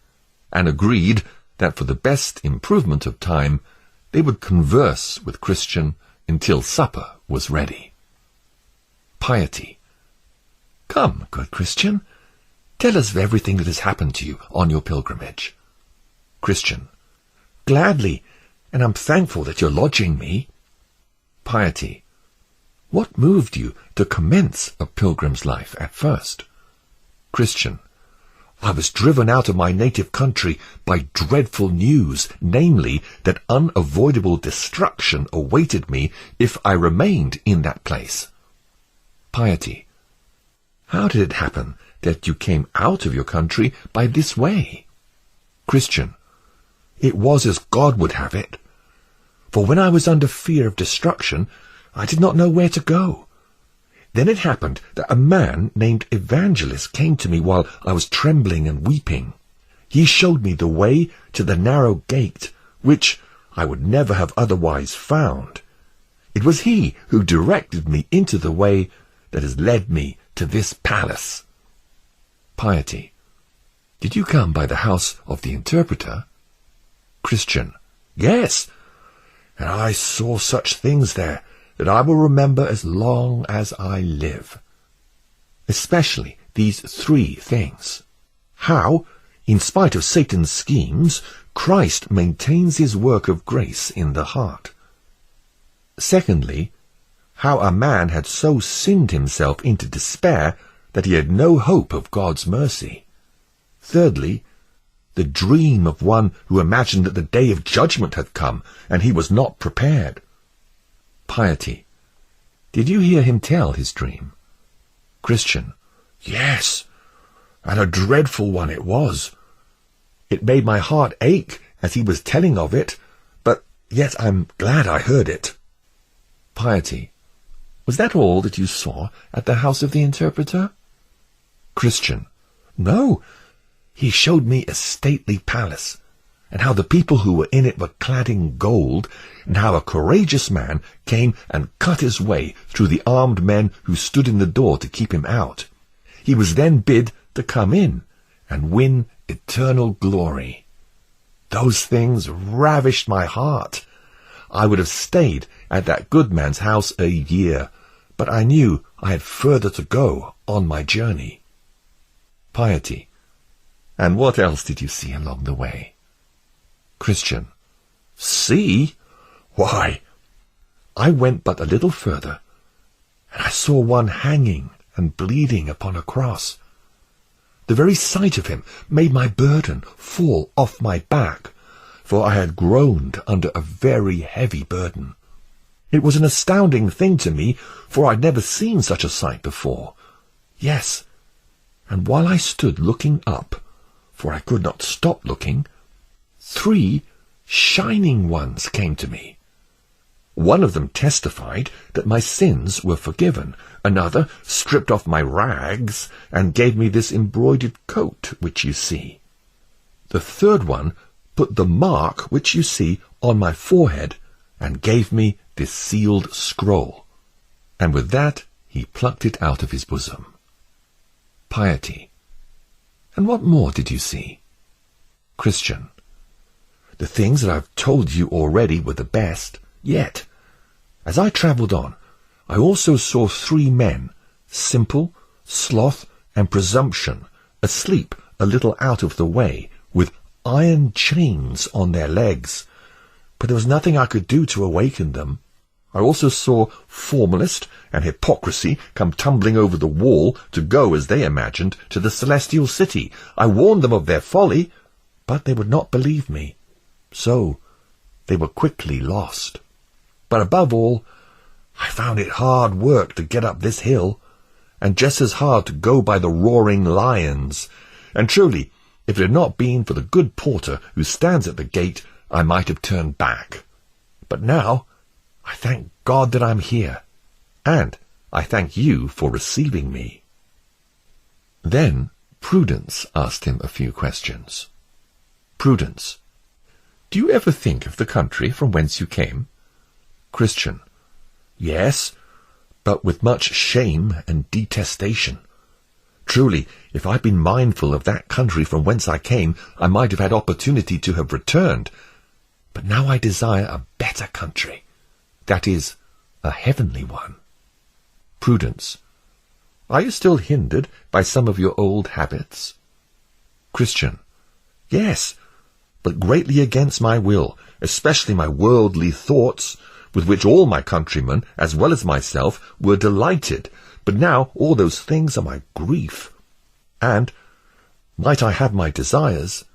and agreed that for the best improvement of time, they would converse with Christian until supper was ready. Piety. "Come, good Christian, tell us of everything that has happened to you on your pilgrimage." Christian. "Gladly, and I'm thankful that you're lodging me." Piety. "What moved you to commence a pilgrim's life at first?" Christian. "I was driven out of my native country by dreadful news, namely, that unavoidable destruction awaited me if I remained in that place." Piety. "How did it happen that you came out of your country by this way?" Christian. "It was as God would have it. For when I was under fear of destruction, I did not know where to go. Then it happened that a man named Evangelist came to me while I was trembling and weeping. He showed me the way to the narrow gate, which I would never have otherwise found. It was he who directed me into the way that has led me to this palace." Piety. "Did you come by the house of the interpreter?" Christian. "Yes, and I saw such things there that I will remember as long as I live. Especially these 3 things. How, in spite of Satan's schemes, Christ maintains his work of grace in the heart. Secondly, how a man had so sinned himself into despair that he had no hope of God's mercy. Thirdly, the dream of one who imagined that the day of judgment had come, and he was not prepared. Piety. Did you hear him tell his dream? Christian. Yes, and a dreadful one it was. It made my heart ache as he was telling of it, but yet I'm glad I heard it. Piety. Was that all that you saw at the house of the interpreter? Christian. No, he showed me a stately palace, and how the people who were in it were clad in gold, and how a courageous man came and cut his way through the armed men who stood in the door to keep him out. He was then bid to come in and win eternal glory. Those things ravished my heart. I would have stayed at that good man's house a year, but I knew I had further to go on my journey. Piety. And what else did you see along the way? Christian. See? Why, I went but a little further, and I saw one hanging and bleeding upon a cross. The very sight of him made my burden fall off my back, for I had groaned under a very heavy burden. It was an astounding thing to me, for I'd never seen such a sight before. Yes, and while I stood looking up, for I could not stop looking, 3 shining ones came to me.
One of them testified that my sins were forgiven. Another stripped off my rags and gave me this embroidered coat which you see. The third one put the mark which you see on my forehead and gave me this sealed scroll. And with that he plucked it out of his bosom. Piety. And what more did you see? Christian. The things that I've told you already were the best, yet, as I travelled on, I also saw 3 men, simple, sloth, and presumption, asleep a little out of the way, with iron chains on their legs. But there was nothing I could do to awaken them. I also saw formalist and hypocrisy come tumbling over the wall to go, as they imagined, to the celestial city. I warned them of their folly, but they would not believe me. So they were quickly lost. But above all, I found it hard work to get up this hill, and just as hard to go by the roaring lions. And truly, if it had not been for the good porter who stands at the gate, I might have turned back. But now I thank God that I'm here, and I thank you for receiving me. Then Prudence asked him a few questions. Prudence. Do you ever think of the country from whence you came? Christian. Yes, but with much shame and detestation. Truly, if I'd been mindful of that country from whence I came, I might have had opportunity to have returned. But now I desire a better country, that is, a heavenly one. Prudence. Are you still hindered by some of your old habits? Christian. Yes, but greatly against my will, especially my worldly thoughts, with which all my countrymen, as well as myself, were delighted. But now all those things are my grief. And, might I have my desires,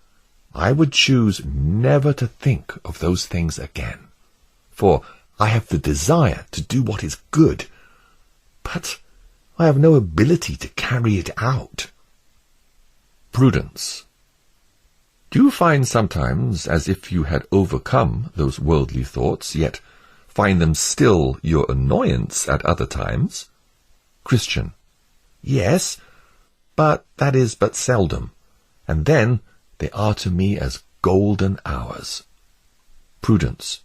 I would choose never to think of those things again. For I have the desire to do what is good, but I have no ability to carry it out. Prudence. Do you find sometimes as if you had overcome those worldly thoughts, yet find them still your annoyance at other times? Christian. Yes, but that is but seldom, and then they are to me as golden hours. Prudence.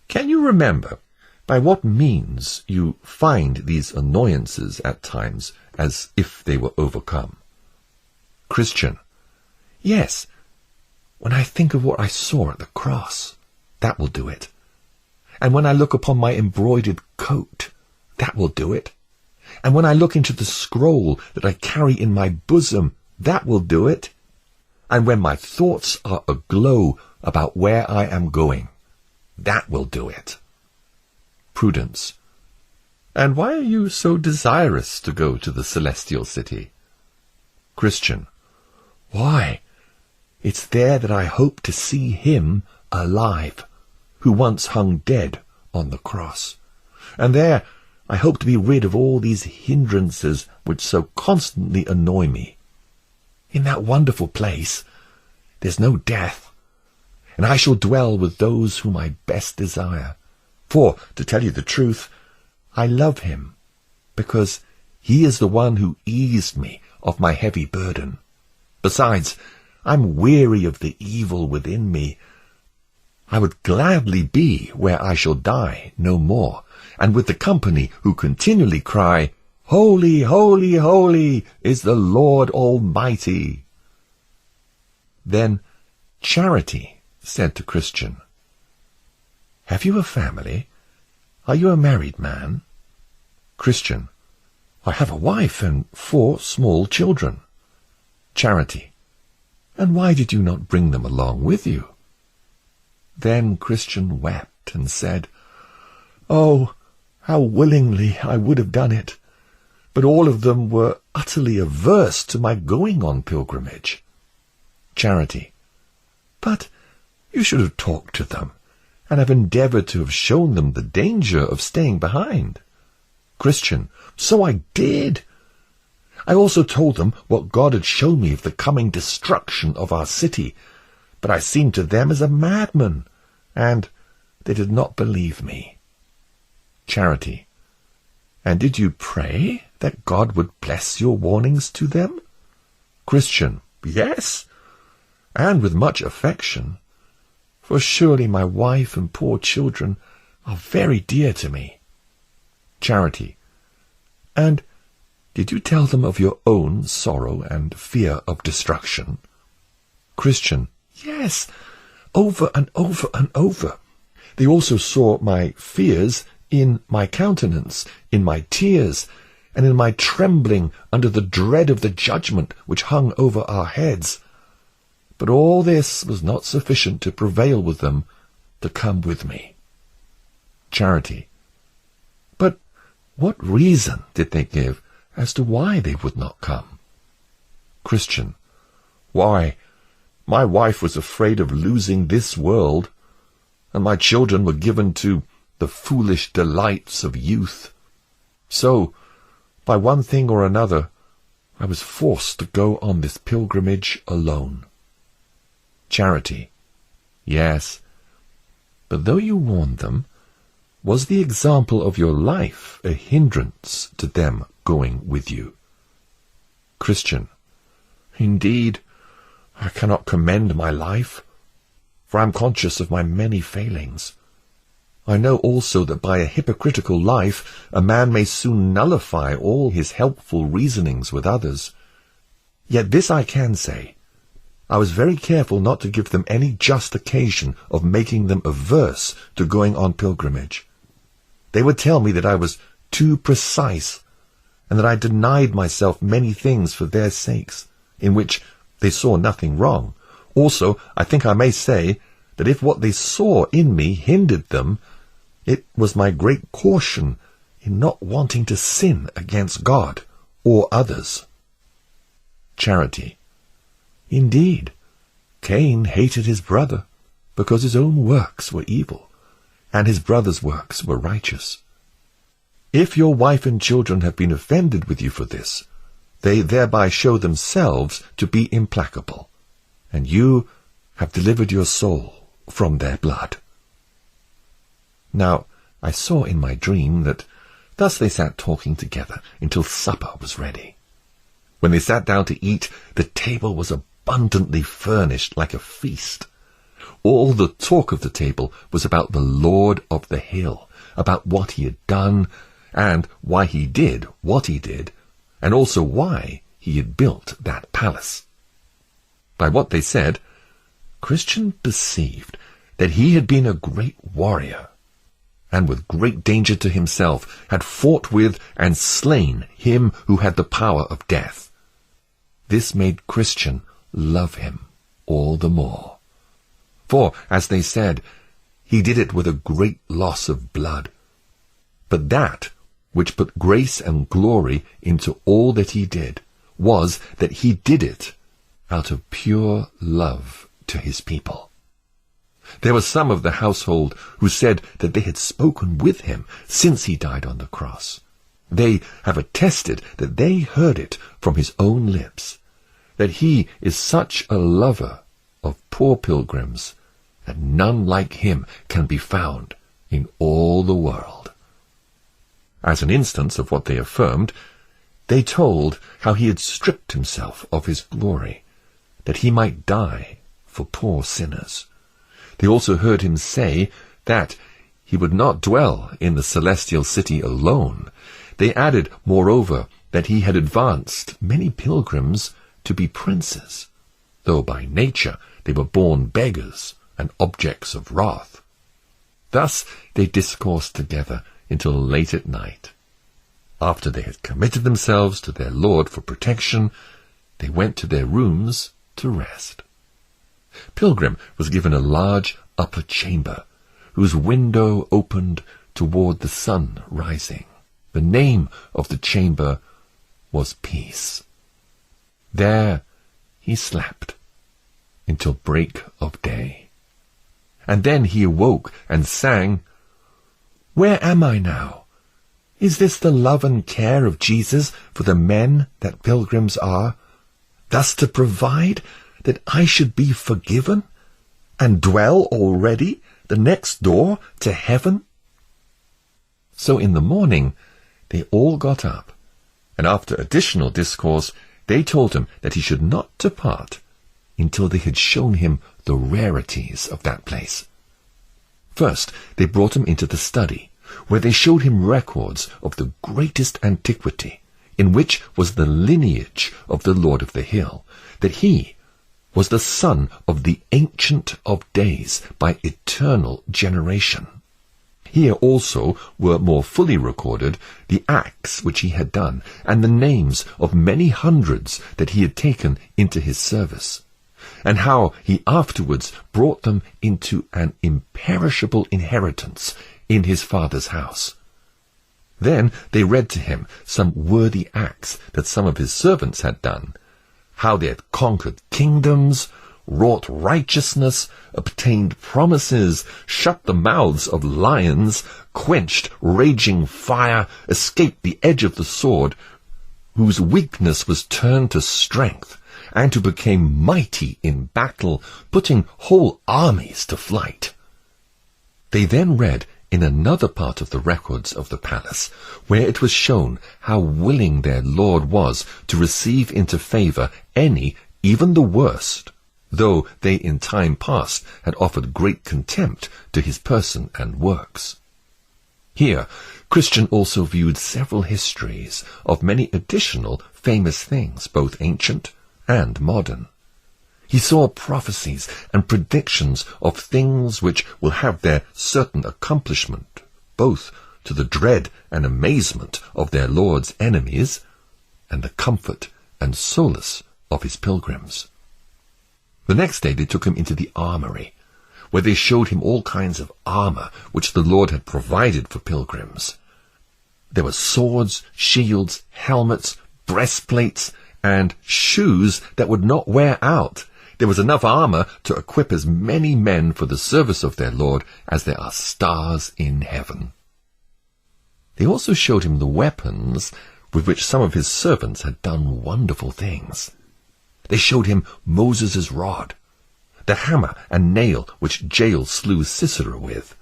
Can you remember by what means you find these annoyances at times as if they were overcome? Christian. Yes, when I think of what I saw at the cross, that will do it. And when I look upon my embroidered coat, that will do it. And when I look into the scroll that I carry in my bosom, that will do it. And when my thoughts are aglow about where I am going, that will do it. Prudence. And why are you so desirous to go to the celestial city? Christian. Why, it's there that I hope to see him alive, who once hung dead on the cross. And there I hope to be rid of all these hindrances which so constantly annoy me. In that wonderful place there's no death, and I shall dwell with those whom I best desire. For, to tell you the truth, I love him, because he is the one who eased me of my heavy burden. Besides, I'm weary of the evil within me. I would gladly be where I shall die no more, and with the company who continually cry, Holy, holy, holy is the Lord Almighty. Then Charity said to Christian, Have you a family? Are you a married man? Christian. I have a wife and 4 small children. Charity. And why did you not bring them along with you? Then Christian wept and said, Oh, how willingly I would have done it, but all of them were utterly averse to my going on pilgrimage. Charity. But you should have talked to them, and have endeavoured to have shown them the danger of staying behind. Christian. So I did. I also told them what God had shown me of the coming destruction of our city, but I seemed to them as a madman, and, they did not believe me. Charity. And did you pray that God would bless your warnings to them? Christian. Yes, and with much affection, for surely my wife and poor children are very dear to me. Charity. And did you tell them of your own sorrow and fear of destruction? Christian. Yes, over and over and over. They also saw my fears in my countenance, in my tears, and in my trembling under the dread of the judgment which hung over our heads. But all this was not sufficient to prevail with them to come with me. Charity. But what reason did they give as to why they would not come? Christian. Why, my wife was afraid of losing this world, and my children were given to the foolish delights of youth. So, by one thing or another, I was forced to go on this pilgrimage alone. Charity. Yes, but though you warned them, was the example of your life a hindrance to them going with you? Christian. Indeed, I cannot commend my life, for I am conscious of my many failings. I know also that by a hypocritical life a man may soon nullify all his helpful reasonings with others. Yet this I can say, I was very careful not to give them any just occasion of making them averse to going on pilgrimage. They would tell me that I was too precise, and that I denied myself many things for their sakes, in which they saw nothing wrong. Also, I think I may say that if what they saw in me hindered them, it was my great caution in not wanting to sin against God or others. Charity. Indeed, Cain hated his brother because his own works were evil, and his brother's works were righteous. If your wife and children have been offended with you for this, they thereby show themselves to be implacable, and you have delivered your soul from their blood. Now, I saw in my dream that thus they sat talking together until supper was ready. When they sat down to eat, the table was abundantly furnished like a feast. All the talk of the table was about the Lord of the hill, about what he had done, and why he did what he did, and also why he had built that palace. By what they said, Christian perceived that he had been a great warrior, and with great danger to himself had fought with and slain him who had the power of death. This made Christian love him all the more. For, as they said, he did it with a great loss of blood. But that which put grace and glory into all that he did was that he did it out of pure love to his people. There were some of the household who said that they had spoken with him since he died on the cross. They have attested that they heard it from his own lips, that he is such a lover of poor pilgrims that none like him can be found in all the world. As an instance of what they affirmed, they told how he had stripped himself of his glory, that he might die for poor sinners. They also heard him say that he would not dwell in the celestial city alone. They added, moreover, that he had advanced many pilgrims to be princes, though by nature they were born beggars and objects of wrath. Thus they discoursed together until late at night. After they had committed themselves to their Lord for protection, they went to their rooms to rest. Pilgrim was given a large upper chamber, whose window opened toward the sun rising. The name of the chamber was Peace. There he slept until break of day. And then he awoke and sang, "Where am I now? Is this the love and care of Jesus for the men that pilgrims are, thus to provide that I should be forgiven, and dwell already the next door to heaven?"
So in the morning they all got up, and after additional discourse they told him that he should not depart until they had shown him the rarities of that place. First they brought him into the study, where they showed him records of the greatest antiquity, in which was the lineage of the Lord of the Hill, that he was the son of the Ancient of Days by eternal generation. Here also were more fully recorded the acts which he had done, and the names of many hundreds that he had taken into his service, and how he afterwards brought them into an imperishable inheritance in his father's house. Then they read to him some worthy acts that some of his servants had done, how they had conquered kingdoms, wrought righteousness, obtained promises, shut the mouths of lions, quenched raging fire, escaped the edge of the sword, whose weakness was turned to strength, and who became mighty in battle, putting whole armies to flight. They then read in another part of the records of the palace, where it was shown how willing their Lord was to receive into favour any, even the worst, though they in time past had offered great contempt to his person and works. Here Christian also viewed several histories of many additional famous things, both ancient and modern. He saw prophecies and predictions of things which will have their certain accomplishment, both to the dread and amazement of their Lord's enemies, and the comfort and solace of his pilgrims. The next day they took him into the armory, where they showed him all kinds of armour which the Lord had provided for pilgrims. There were swords, shields, helmets, breastplates, and shoes that would not wear out. There was enough armour to equip as many men for the service of their Lord as there are stars in heaven. They also showed him the weapons with which some of his servants had done wonderful things. They showed him Moses' rod, the hammer and nail which Jael slew Sisera with,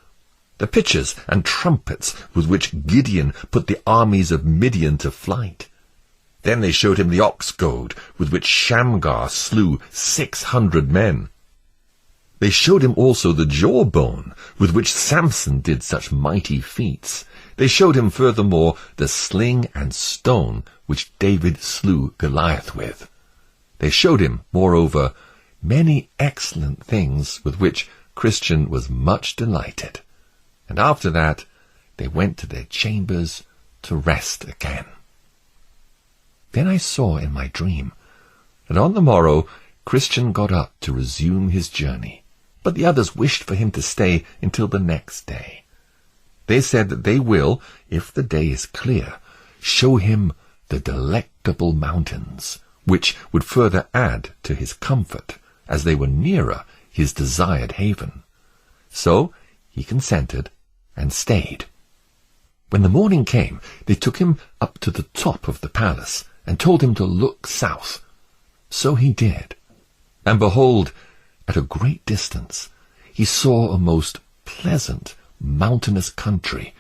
the pitchers and trumpets with which Gideon put the armies of Midian to flight. Then they showed him the ox goad with which Shamgar slew 600 men. They showed him also the jawbone with which Samson did such mighty feats. They showed him furthermore the sling and stone which David slew Goliath with. They showed him, moreover, many excellent things with which Christian was much delighted. And after that they went to their chambers to rest again. Then I saw in my dream that on the morrow Christian got up to resume his journey, but the others wished for him to stay until the next day. They said that they will, if the day is clear, show him the Delectable Mountains, which would further add to his comfort, as they were nearer his desired haven. So he consented and stayed. When the morning came, they took him up to the top of the palace, and told him to look south. So he did. And behold, at a great distance, he saw a most pleasant mountainous country,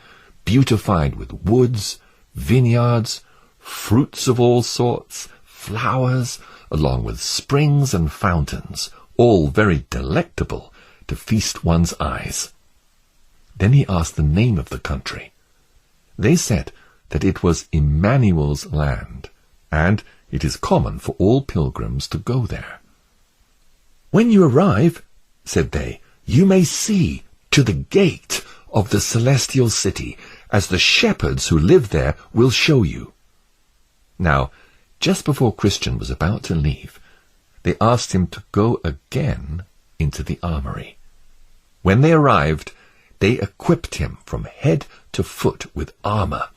beautified with woods, vineyards, fruits of all sorts, flowers, along with springs and fountains, all very delectable to feast one's eyes. Then he asked the name of the country. They said that it was Emmanuel's land, and it is common for all pilgrims to go there. "When you arrive," said they, "you may see to the gate of the celestial city, as the shepherds who live there will show you." Now, just before Christian was about to leave, they asked him to go again into the armory. When they arrived, they equipped him from head to foot with armour,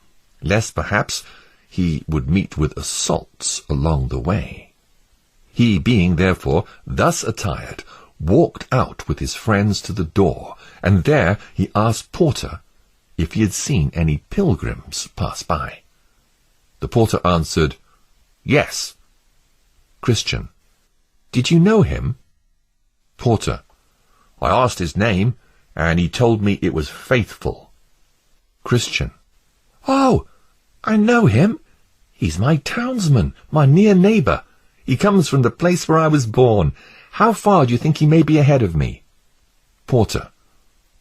lest perhaps he would meet with assaults along the way. He, being therefore thus attired, walked out with his friends to the door, and there he asked Porter if he had seen any pilgrims pass by. The porter answered, "Yes." Christian: "Did you know him?" Porter: "I asked his name, and he told me it was faithful.
Christian. Oh, I know him. He's my townsman, my near neighbour. He comes from the place where I was born. How far do you think he may be ahead of me?
Porter.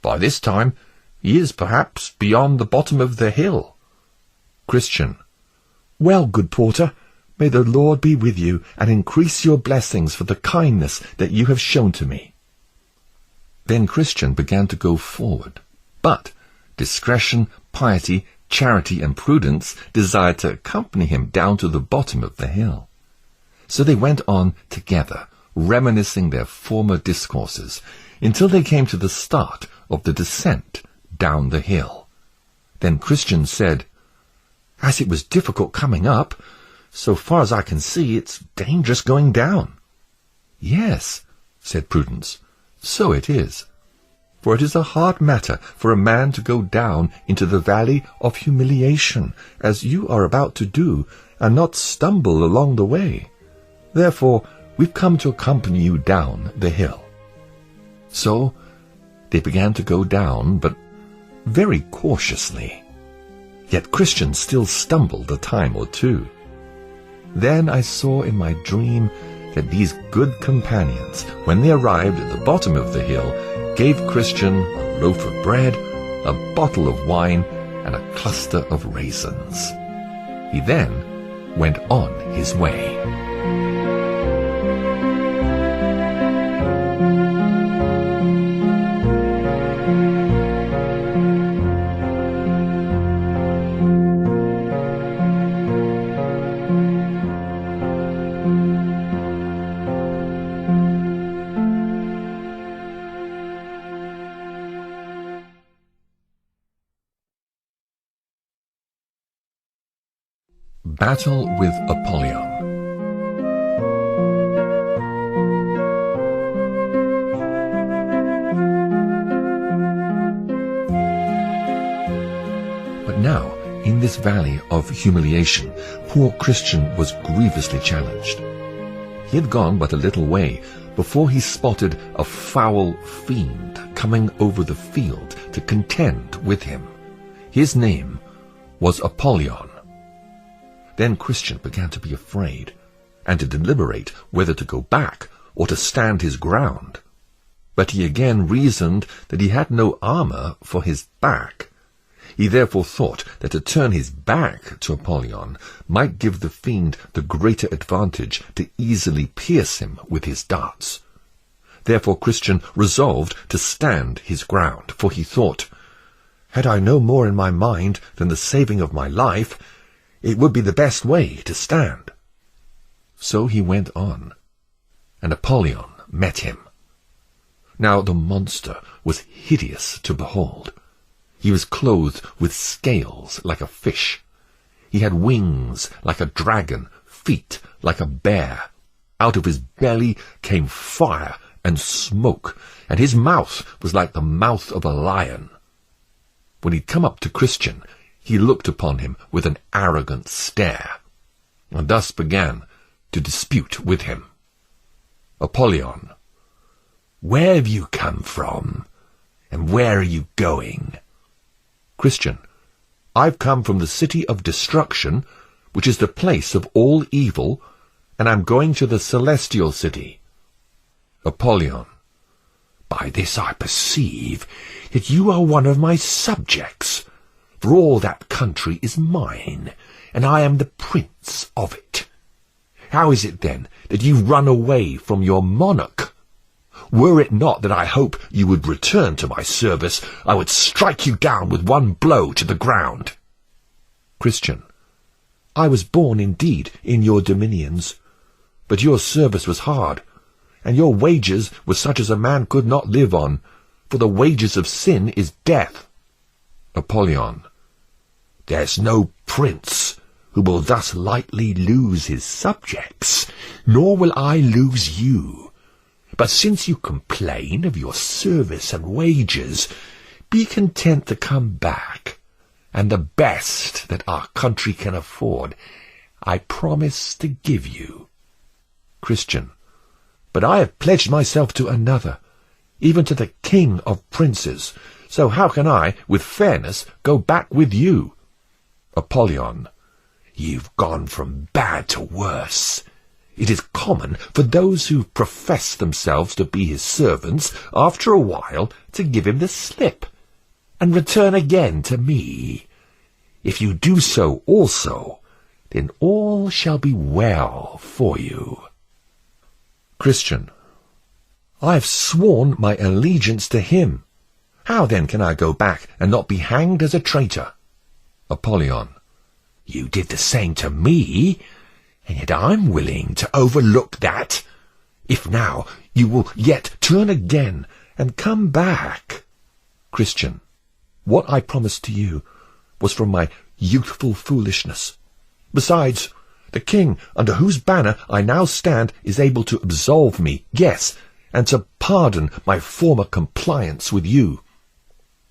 By this time, he is perhaps beyond the bottom of the hill.
Christian. Well, good porter, may the Lord be with you and increase your blessings for the kindness that you have shown to me.
Then Christian began to go forward, but discretion, piety, charity, and prudence desired to accompany him down to the bottom of the hill. So they went on together, reminiscing their former discourses, until they came to the start of the descent down the hill. Then Christian said, As it was difficult coming up, so far as I can see, it's dangerous going down. Yes, said Prudence, so it is.
For it is a hard matter for a man to go down into the valley of humiliation, as you are about to do, and not stumble along the way. Therefore, we've come to accompany you down the hill.
So they began to go down, but very cautiously. Yet Christian still stumbled a time or two.
Then I saw in my dream that these good companions, when they arrived at the bottom of the hill, gave Christian a loaf of bread, a bottle of wine, and a cluster of raisins.
He then went on his way. Battle with Apollyon. But now, in this valley of humiliation, poor Christian was grievously challenged. He had gone but a little way before he spotted a foul fiend coming over the field to contend with him. His name was Apollyon. Then Christian began to be afraid, and to deliberate whether to go back or to stand his ground. But he again reasoned that he had no armor for his back. He therefore thought that to turn his back to Apollyon might give the fiend the greater advantage to easily pierce him with his darts. Therefore Christian resolved to stand his ground, for he thought, Had I no more in my mind than the saving of my life, it would be the best way to stand. So he went on, and Apollyon met him. Now the monster was hideous to behold. He was clothed with scales like a fish. He had wings like a dragon, feet like a bear. Out of his belly came fire and smoke, and his mouth was like the mouth of a lion. When he'd come up to Christian, he looked upon him with an arrogant stare, and thus began to dispute with him. Apollyon, where have you come from, and where are you going? Christian, I've come from the city of destruction, which is the place of all evil, and I'm going to the celestial city. Apollyon, by this I perceive that you are one of my subjects, for all that country is mine, and I am the prince of it. How is it, then, that you run away from your monarch? Were it not that I hope you would return to my service, I would strike you down with one blow to the ground. Christian, I was born indeed in your dominions, but your service was hard, and your wages were such as a man could not live on, for the wages of sin is death. Apollyon, there's no prince who will thus lightly lose his subjects, nor will I lose you. But since you complain of your service and wages, be content to come back, and the best that our country can afford I promise to give you. Christian, but I have pledged myself to another.
even to the king of princes. So how can I, with fairness, go back with you? Apollyon. You've gone from bad to worse. It is common for those who profess themselves to be his servants, after a while, to give him the slip, and return again to me. If you do so also, then all shall be well for you. Christian. I have sworn my allegiance to him. How then can I go back and not be hanged as a traitor? Apollyon. You did the same to me, and yet I'm willing to overlook that. If now you will yet turn again and come back. Christian. What I promised to you was from my youthful foolishness. Besides, the king under whose banner I now stand is able to absolve me, yes, and to pardon my former compliance with you.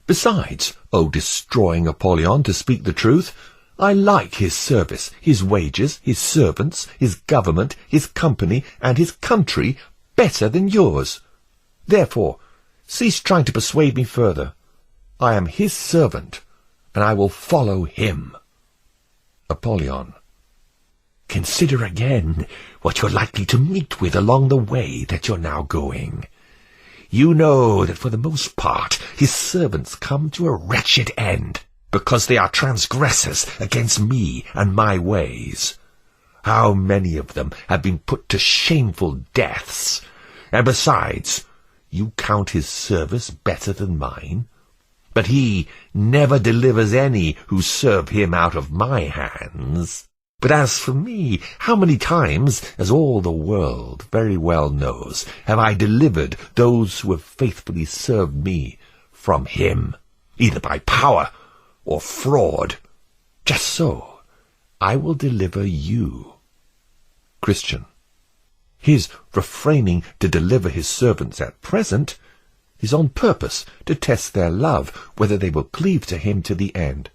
Besides, O destroying Apollyon, to speak the truth, I like his service, his wages, his servants, his government, his company, and his country better than yours. Therefore, cease trying to persuade me further. I am his servant, and I will follow him. Apollyon. Consider again what you're likely to meet with along the way that you're now going. You know that for the most part his servants come to a wretched end, because they are transgressors against me and my ways. How many of them have been put to shameful deaths? And besides, you count his service better than mine? But he never delivers any who serve him out of my hands. But as for me, how many times, as all the world very well knows, have I delivered those who have faithfully served me from him, either by power or fraud? Just so, I will deliver you. Christian. His refraining to deliver his servants at present is on purpose to test their love, whether they will cleave to him to the end.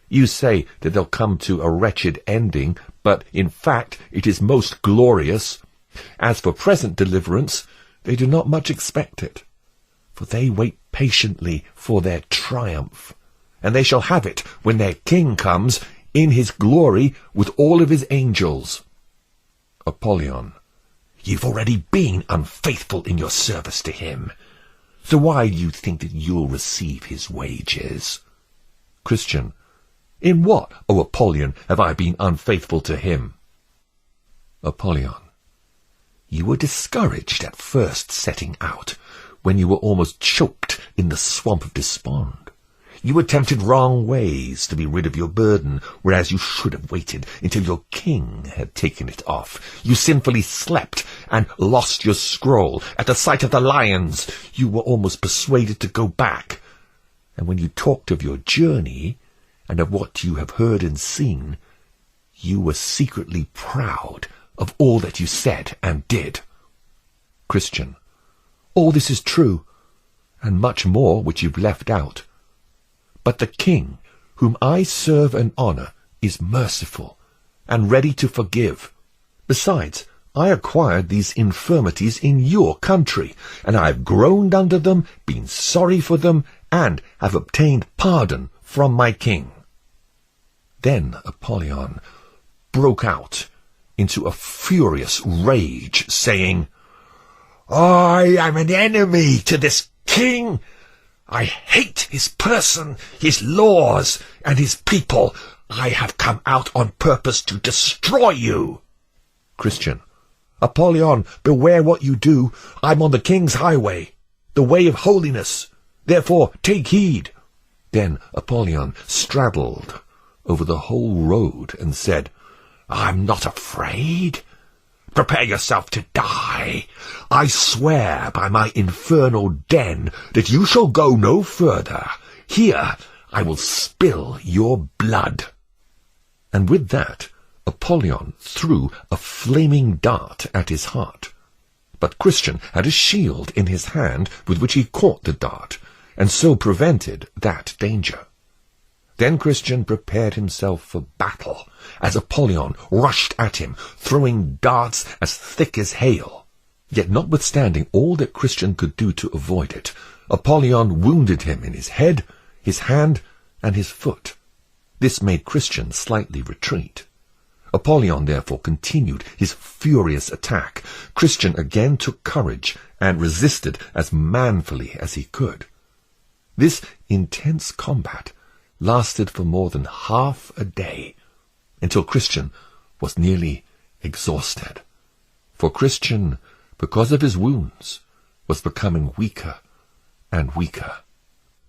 You say that they'll come to a wretched ending, but in fact it is most glorious. As for present deliverance, they do not much expect it, for they wait patiently for their triumph, and they shall have it when their king comes in his glory with all of his angels. Apollyon. You've already been unfaithful in your service to him, so why do you think that you'll receive his wages? Christian. In what, O Apollyon, have I been unfaithful to him? Apollyon. You were discouraged at first setting out, when you were almost choked in the swamp of despond. You attempted wrong ways to be rid of your burden, whereas you should have waited until your king had taken it off. You sinfully slept and lost your scroll. At the sight of the lions, you were almost persuaded to go back. And when you talked of your journey, and of what you have heard and seen, you were secretly proud of all that you said and did. Christian. All this is true, and much more which you've left out. But the king, whom I serve and honour, is merciful, and ready to forgive. Besides, I acquired these infirmities in your country, and I have groaned under them, been sorry for them, and have obtained pardon from my king. Then Apollyon broke out into a furious rage, saying, I am an enemy to this king. I hate his person, his laws, and his people. I have come out on purpose to destroy you. Christian. Apollyon, beware what you do. I'm on the king's highway, the way of holiness. Therefore take heed. Then Apollyon straddled over the whole road and said, I'm not afraid. Prepare yourself to die. I swear by my infernal den that you shall go no further. Here I will spill your blood. And with that Apollyon threw a flaming dart at his heart. But Christian had a shield in his hand with which he caught the dart, and so prevented that danger. Then Christian prepared himself for battle, as Apollyon rushed at him, throwing darts as thick as hail.
Yet notwithstanding all that Christian could do to avoid it, Apollyon wounded him in his head, his hand, and his foot. This made Christian slightly retreat. Apollyon therefore continued his furious attack. Christian again took courage and resisted as manfully as he could. This intense combat lasted for more than half a day, until Christian was nearly exhausted. For Christian, because of his wounds, was becoming weaker and weaker.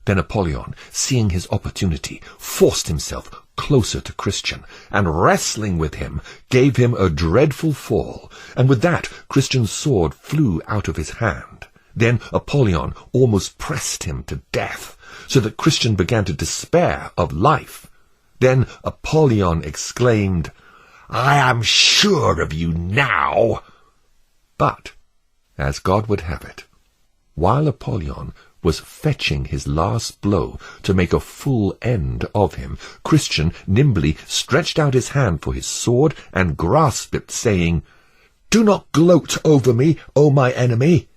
Then Apollyon, seeing his opportunity, forced himself closer to Christian, and wrestling with him, gave him a dreadful fall, and with that Christian's sword flew out of his hand. Then Apollyon almost pressed him to death, so that Christian began to despair of life. Then Apollyon exclaimed, "I am sure of you now!" But, as God would have it, while Apollyon was fetching his last blow to make a full end of him, Christian nimbly stretched out his hand for his sword and grasped it, saying, "Do not gloat over me, O my enemy!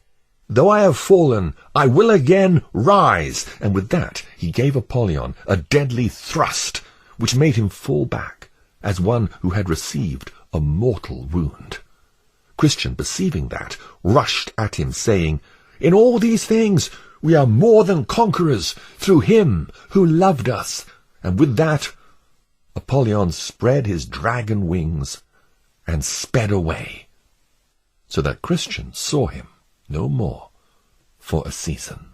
Though I have fallen, I will again rise." And with that he gave Apollyon a deadly thrust, which made him fall back, as one who had received a mortal wound. Christian, perceiving that, rushed at him, saying, "In all these things we are more than conquerors through him who loved us." And with that Apollyon spread his dragon wings and sped away, so that Christian saw him no more for a season.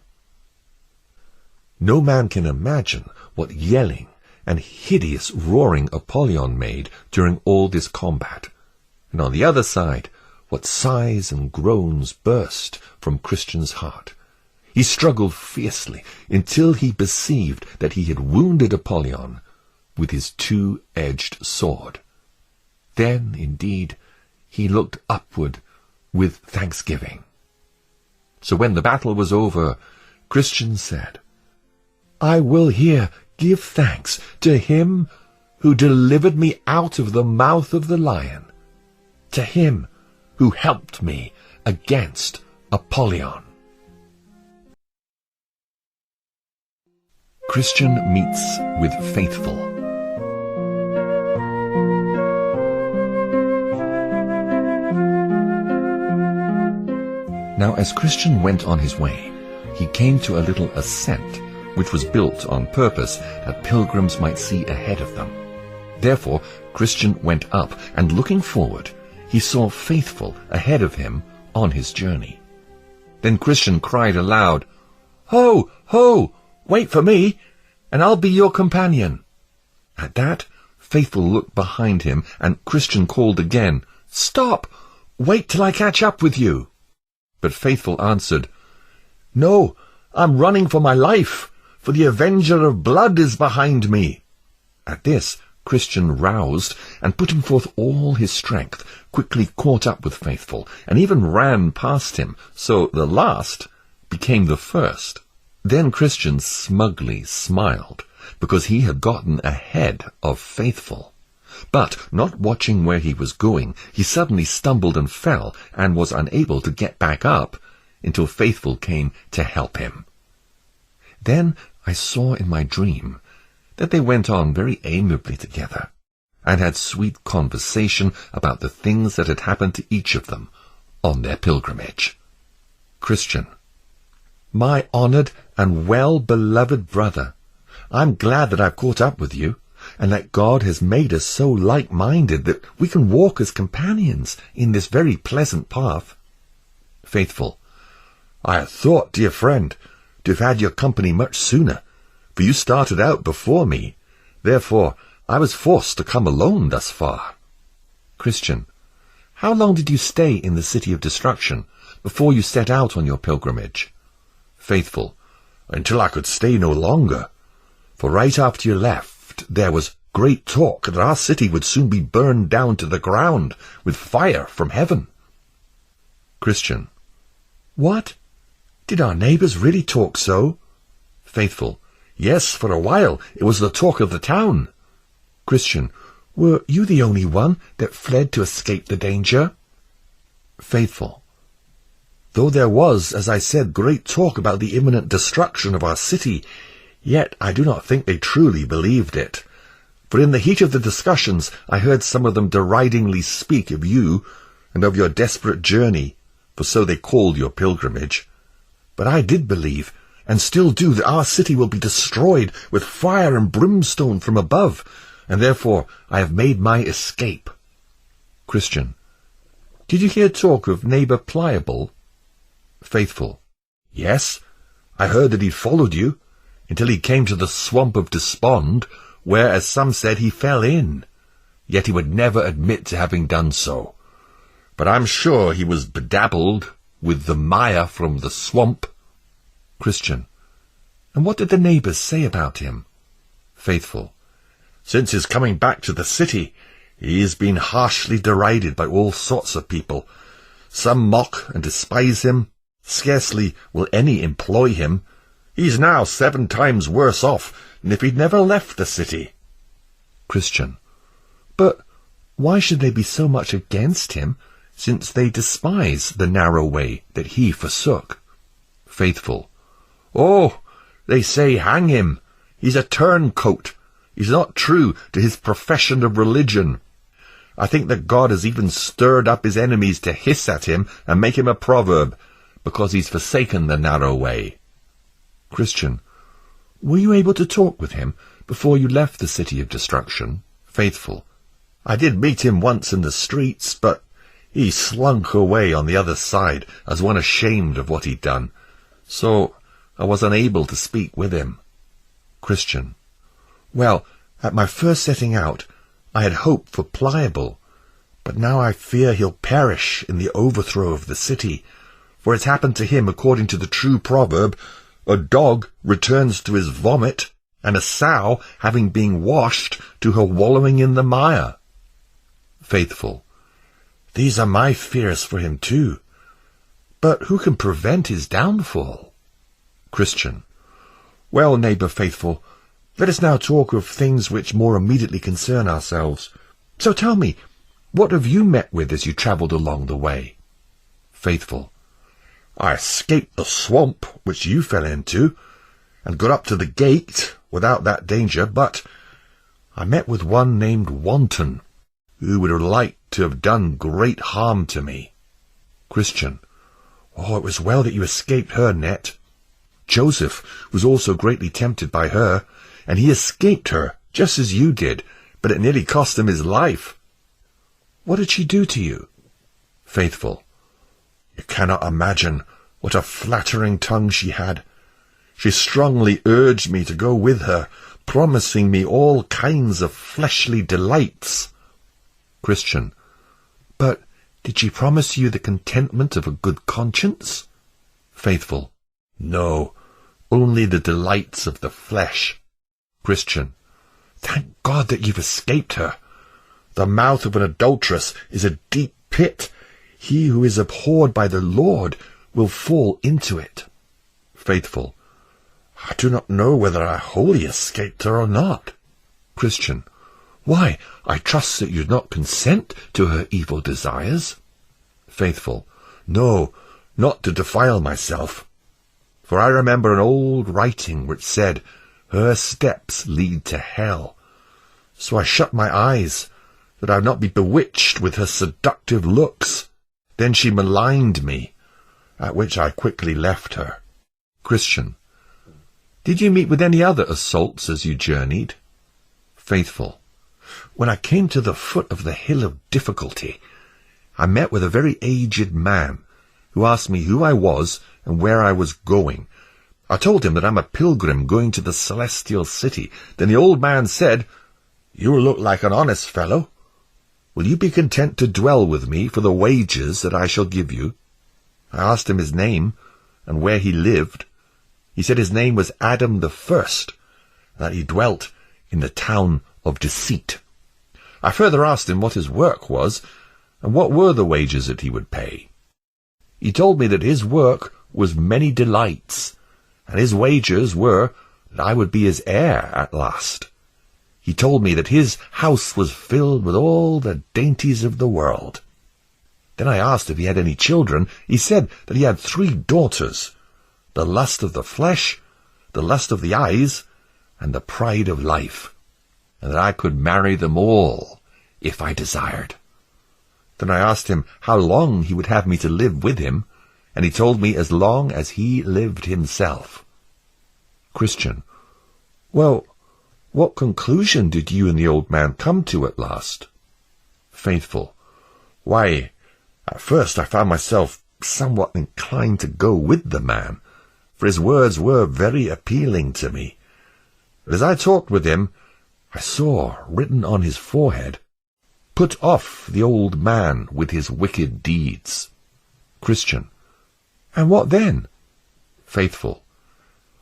No man can imagine what yelling and hideous roaring Apollyon made during all this combat, and on the other side, what sighs and groans burst from Christian's heart. He struggled fiercely until he perceived that he had wounded Apollyon with his two-edged sword. Then, indeed, he looked upward with thanksgiving. So when the battle was over, Christian said, "I will here give thanks to him who delivered me out of the mouth of the lion, to him who helped me against Apollyon." Christian meets with Faithful. Now as Christian went on his way, he came to a little ascent, which was built on purpose that pilgrims might see ahead of them. Therefore Christian went up, and looking forward, he saw Faithful ahead of him on his journey. Then Christian cried aloud, "Ho, ho! Wait for me, and I'll be your companion." At that, Faithful looked behind him, and Christian called again, "Stop! Wait till I catch up with you." But Faithful answered, "No, I'm running for my life, for the Avenger of Blood is behind me." At this, Christian roused, and putting forth all his strength, quickly caught up with Faithful, and even ran past him, so the last became the first. Then Christian smugly smiled, because he had gotten ahead of Faithful. But, not watching where he was going, he suddenly stumbled and fell, and was unable to get back up until Faithful came to help him. Then I saw in my dream that they went on very amiably together, and had sweet conversation about the things that had happened to each of them on their pilgrimage. Christian: "My honored and well-beloved brother, I'm glad that I've caught up with you, and that God has made us so like-minded that we can walk as companions in this very pleasant path." Faithful: "I had thought, dear friend, to have had your company much sooner, for you started out before me. Therefore, I was forced to come alone thus far." Christian: "How long did you stay in the City of Destruction before you set out on your pilgrimage?" Faithful: "Until I could stay no longer. For right after you left, there was great talk that our city would soon be burned down to the ground with fire from heaven." Christian: "What? Did our neighbours really talk so?" Faithful: "Yes, for a while it was the talk of the town." Christian: "Were you the only one that fled to escape the danger?" Faithful:
Though there was, as I said, great talk about the imminent destruction of our city, yet I do not think they truly believed it. For in the heat of the discussions I heard some of them deridingly speak of you and of your desperate journey, for so they called your pilgrimage. But I did believe, and still do, that our city will be destroyed with fire and brimstone from above, and therefore I have made my escape. Christian. Did you hear talk of neighbour Pliable? Faithful. Yes, I heard that he'd followed you, until he came to the swamp of Despond, where, as some said, he fell in. Yet he would never admit to having done so. But I'm sure he was bedabbled with the mire from the swamp. Christian. And what did the neighbours say about him? Faithful. Since his coming back to the city, he has been harshly derided by all sorts of people. Some mock and despise him. Scarcely will any employ him. He's now 7 times worse off than if he'd never left the city. Christian. But why should they be so much against him, since they despise the narrow way that he forsook? Faithful. Oh, they say hang him. He's a turncoat. He's not true to his profession of religion. I think that God has even stirred up his enemies to hiss at him and make him a proverb, because he's forsaken the narrow way. Christian. Were you able to talk with him before you left the city of destruction? Faithful. I did meet him once in the streets, but he slunk away on the other side as one ashamed of what he'd done, so I was unable to speak with him. Christian. Well, at my first setting out, I had hoped for Pliable, but now I fear he'll perish in the overthrow of the city, for it's happened to him according to the true proverb, a dog returns to his vomit, and a sow, having been washed, to her wallowing in the mire. Faithful. These are my fears for him too. But who can prevent his downfall? Christian. Well, neighbour Faithful, let us now talk of things which more immediately concern ourselves. So tell me, what have you met with as you travelled along the way? Faithful. I escaped the swamp which you fell into, and got up to the gate without that danger, but I met with one named Wanton, who would have liked to have done great harm to me. Christian. Oh, it was well that you escaped her net. Joseph was also greatly tempted by her, and he escaped her, just as you did, but it nearly cost him his life. What did she do to you? Faithful. You cannot imagine what a flattering tongue she had. She strongly urged me to go with her, promising me all kinds of fleshly delights. Christian. But did she promise you the contentment of a good conscience? Faithful. No, only the delights of the flesh. Christian. Thank God that you've escaped her. The mouth of an adulteress is a deep pit. He who is abhorred by the Lord will fall into it. Faithful. I do not know whether I wholly escaped her or not. Christian. Why, I trust that you do not consent to her evil desires. Faithful. No, not to defile myself. For I remember an old writing which said, her steps lead to hell. So I shut my eyes, that I would not be bewitched with her seductive looks. Then she maligned me, at which I quickly left her. Christian. Did you meet with any other assaults as you journeyed? Faithful. When I came to the foot of the hill of difficulty, I met with a very aged man, who asked me who I was and where I was going. I told him that I'm a pilgrim going to the celestial city. Then the old man said, You look like an honest fellow. Will you be content to dwell with me for the wages that I shall give you? I asked him his name and where he lived. He said his name was Adam the First, that he dwelt in the town of Deceit. I further asked him what his work was, and what were the wages that he would pay. He told me that his work was many delights, and his wages were that I would be his heir at last. He told me that his house was filled with all the dainties of the world. Then I asked if he had any children. He said that he had 3 daughters, the lust of the flesh, the lust of the eyes, and the pride of life, and that I could marry them all if I desired. Then I asked him how long he would have me to live with him, and he told me as long as he lived himself. Christian: Well, what conclusion did you and the old man come to at last? Faithful: Why, at first I found myself somewhat inclined to go with the man, for his words were very appealing to me. But as I talked with him, I saw written on his forehead, "Put off the old man with his wicked deeds." Christian: And what then? Faithful: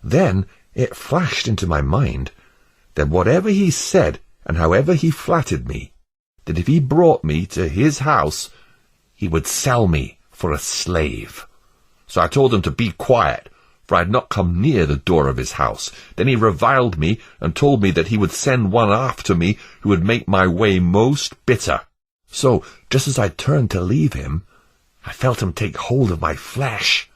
Then it flashed into my mind that whatever he said and however he flattered me, that if he brought me to his house, he would sell me for a slave. So I told him to be quiet, for I had not come near the door of his house. Then he reviled me and told me that he would send one after me who would make my way most bitter. So, just as I turned to leave him, I felt him take hold of my flesh,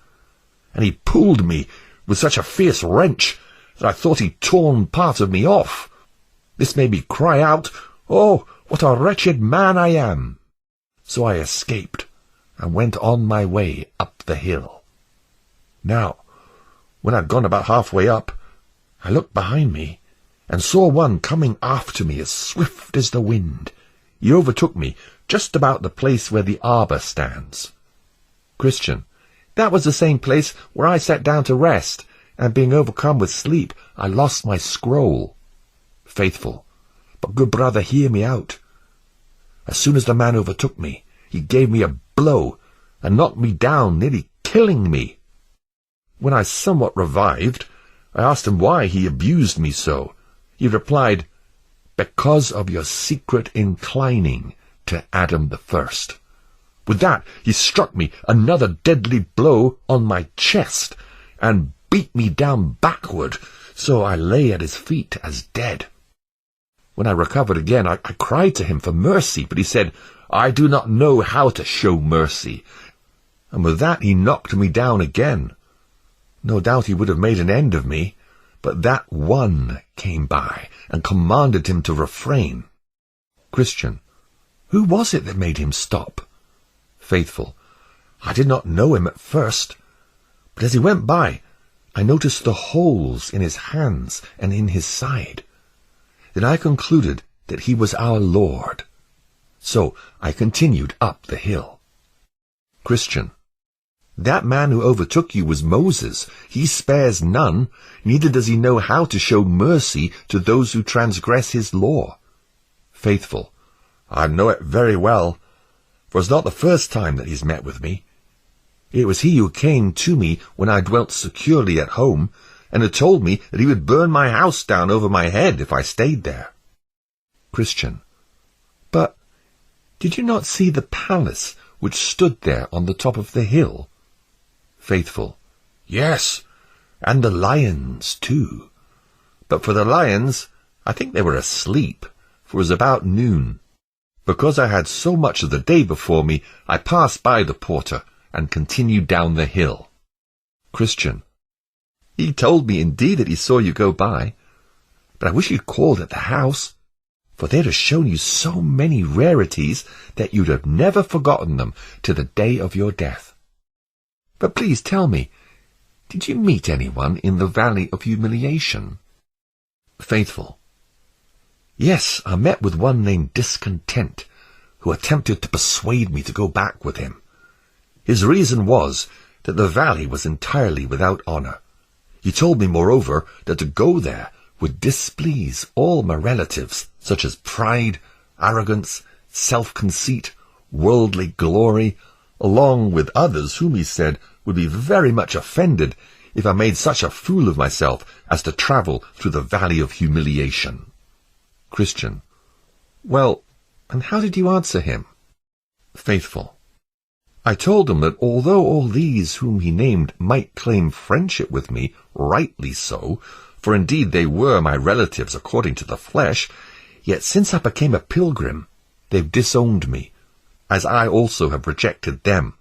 and he pulled me with such a fierce wrench that I thought he'd torn part of me off. This made me cry out, "Oh, what a wretched man I am!" So I escaped and went on my way up the hill. Now, when I'd gone about halfway up, I looked behind me and saw one coming after me as swift as the wind. He overtook me just about the place where the arbour stands. Christian: That was the same place where I sat down to rest, and being overcome with sleep, I lost my scroll. Faithful: But good brother, hear me out. As soon as the man overtook me, he gave me a blow and knocked me down, nearly killing me. When I somewhat revived, I asked him why he abused me so. He replied, "Because of your secret inclining to Adam the first." With that, he struck me another deadly blow on my chest and beat me down backward, so I lay at his feet as dead. When I recovered again, I cried to him for mercy, but he said, "I do not know how to show mercy." And with that, he knocked me down again. No doubt he would have made an end of me, but that one came by and commanded him to refrain. Christian: Who was it that made him stop? Faithful: I did not know him at first, but as he went by, I noticed the holes in his hands and in his side. Then I concluded that he was our Lord. So I continued up the hill. Christian: That man who overtook you was Moses. He spares none, neither does he know how to show mercy to those who transgress his law. Faithful: I know it very well, for it's not the first time that he's met with me. It was he who came to me when I dwelt securely at home, and had told me that he would burn my house down over my head if I stayed there. Christian: But did you not see the palace which stood there on the top of the hill? Faithful: Yes, and the lions too. But for the lions, I think they were asleep, for it was about noon. Because I had so much of the day before me, I passed by the porter and continued down the hill. Christian: He told me indeed that he saw you go by, but I wish you'd called at the house, for they'd have shown you so many rarities that you'd have never forgotten them to the day of your death. But please tell me, did you meet anyone in the Valley of Humiliation? Faithful: Yes, I met with one named Discontent, who attempted to persuade me to go back with him. His reason was that the valley was entirely without honour. He told me, moreover, that to go there would displease all my relatives, such as pride, arrogance, self-conceit, worldly glory, along with others whom he said would be very much offended if I made such a fool of myself as to travel through the Valley of Humiliation. Christian: Well, and how did you answer him? Faithful: I told him that although all these whom he named might claim friendship with me, rightly so, for indeed they were my relatives according to the flesh, yet since I became a pilgrim, they've disowned me,
as I also have rejected them,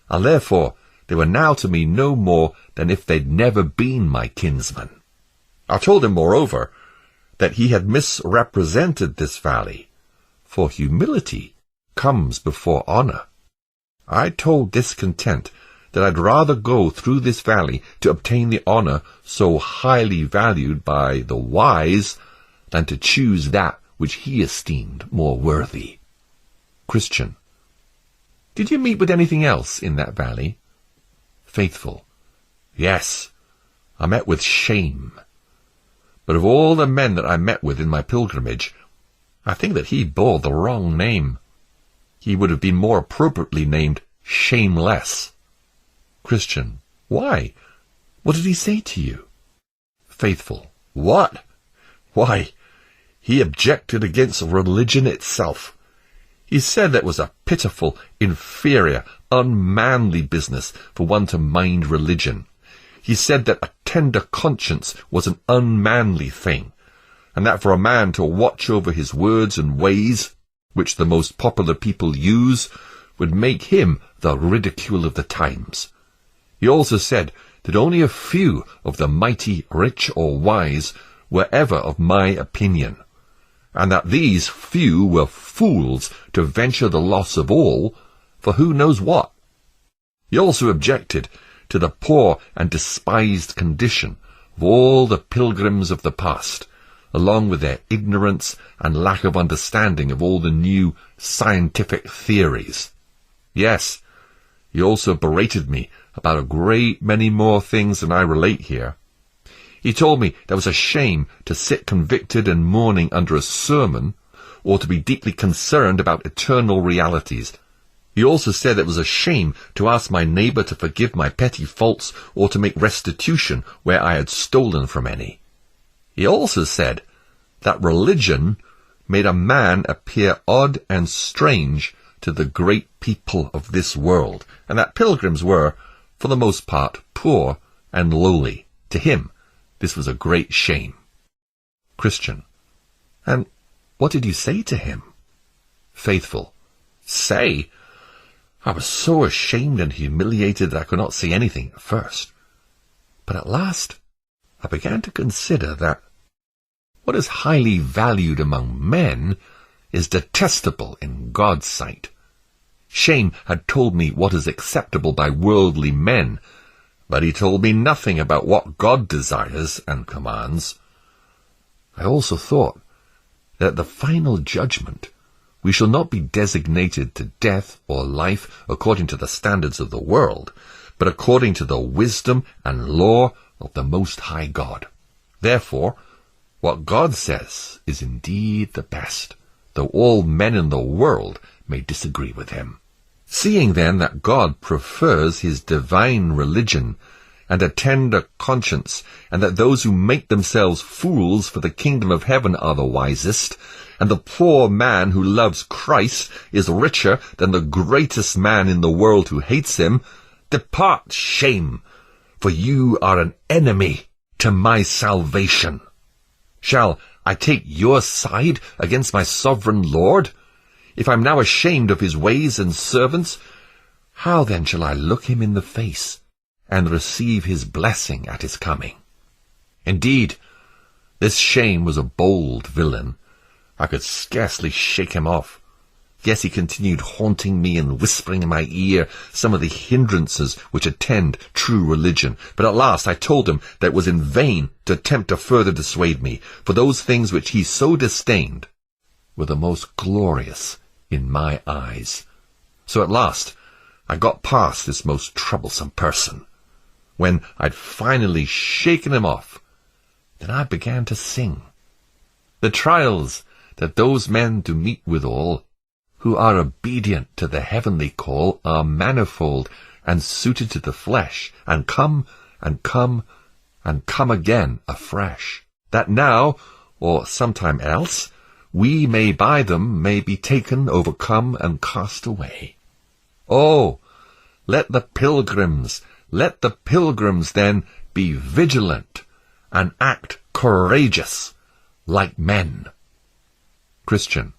and therefore they were now to me no more than if they'd never been my kinsmen. I told him, moreover, that he had misrepresented this valley, for humility comes before honor. I told Discontent that I'd rather go through this valley to obtain the honor so highly valued by the wise than to choose that which he esteemed more worthy. Christian. Did you meet with anything else in that valley? Faithful. Yes, I met with shame. But of all the men that I met with in my pilgrimage, I think that he bore the wrong name. He would have been more appropriately named Shameless. Christian. Why? What did he say to you? Faithful. What? Why, he objected against religion itself. He said that it was a pitiful, inferior, unmanly business for one to mind religion. He said that a tender conscience was an unmanly thing, and that for a man to watch over his words and ways, which the most popular people use, would make him the ridicule of the times. He also said that only a few of the mighty, rich, or wise were ever of my opinion, and that these few were fools to venture the loss of all, for who knows what. He also objected to the poor and despised condition of all the pilgrims of the past, along with their ignorance and lack of understanding of all the new scientific theories. Yes, he also berated me about a great many more things than I relate here. He told me there was a shame to sit convicted and mourning under a sermon, or to be deeply concerned about eternal realities. He also said it was a shame to ask my neighbour to forgive my petty faults, or to make restitution where I had stolen from any. He also said that religion made a man appear odd and strange to the great people of this world, and that pilgrims were, for the most part, poor and lowly. To him, this was a great shame. Christian. And what did you say to him? Faithful. Say? I was so ashamed and humiliated that I could not say anything at first. But at last I began to consider that what is highly valued among men is detestable in God's sight. Shame had told me what is acceptable by worldly men, but he told me nothing about what God desires and commands. I also thought that at the final judgment we shall not be designated to death or life according to the standards of the world, but according to the wisdom and law of the Most High God. Therefore, what God says is indeed the best, though all men in the world may disagree with him. Seeing then that God prefers his divine religion and a tender conscience, and that those who make themselves fools for the kingdom of heaven are the wisest, and the poor man who loves Christ is richer than the greatest man in the world who hates him, depart, shame, for you are an enemy to my salvation. Shall I take your side against my sovereign Lord? If I'm now ashamed of his ways and servants, how then shall I look him in the face and receive his blessing at his coming? Indeed, this shame was a bold villain. I could scarcely shake him off. Yes, he continued haunting me and whispering in my ear some of the hindrances which attend true religion. But at last I told him that it was in vain to attempt to further dissuade me, for those things which he so disdained were the most glorious in my eyes. So at last I got past this most troublesome person. When I'd finally shaken him off, then I began to sing. The trials that those men do meet withal, who are obedient to the heavenly call, are manifold and suited to the flesh, and come and come and come again afresh, that now, or sometime else, we may by them may be taken, overcome, and cast away. Oh, let the pilgrims then be vigilant and act courageous like men. Christian.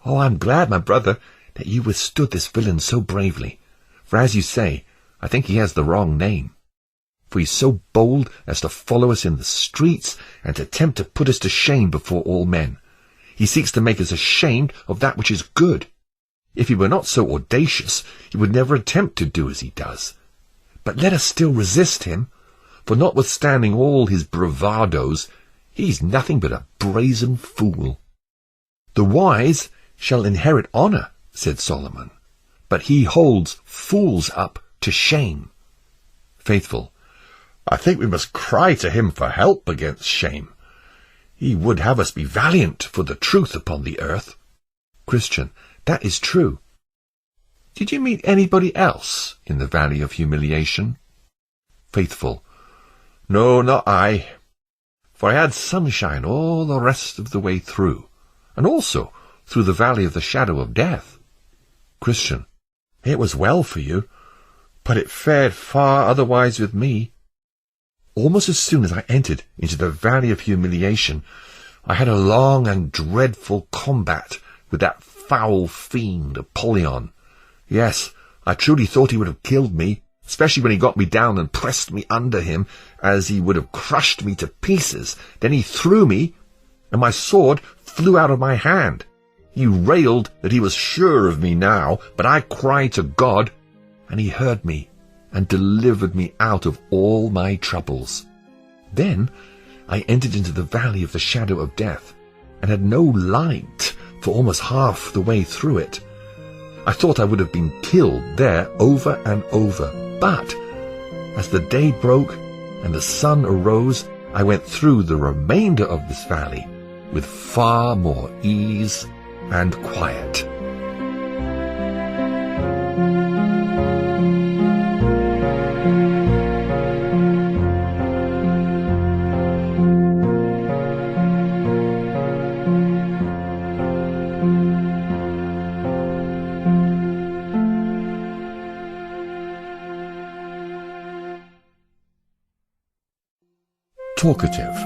Oh, I'm glad, my brother,
that you withstood this villain so bravely, for as you say, I think he has the wrong name. For he's so bold as to follow us in the streets and to attempt to put us to shame before all men. He seeks to make us ashamed of that which is good. If he were not so audacious, he would never attempt to do as he does. But let us still resist him, for notwithstanding all his bravadoes, he's nothing but a brazen fool. The wise shall inherit honour, said Solomon, but he holds fools up to shame. Faithful. I think we must cry to him for help against shame. He would have us be valiant for the truth upon the earth. Christian. That is true. Did you meet anybody else in the valley of humiliation? Faithful. No, not I. For I had sunshine all the rest of the way through, and also through the valley of the shadow of death. Christian. It was well for you, but it fared far otherwise with me. Almost as soon as I entered into the valley of humiliation, I had a long and dreadful combat with that foul fiend Apollyon. Yes, I truly thought he would have killed me, especially when he got me down and pressed me under him, as he would have crushed me to pieces. Then he threw me, and my sword flew out of my hand. He railed that he was sure of me now, but I cried to God, and he heard me, and delivered me out of all my troubles. Then I entered into the valley of the shadow of death, and had no light for almost half the way through it. I thought I would have been killed there over and over, but as the day broke and the sun arose, I went through the remainder of this valley with far more ease and quiet. Talkative.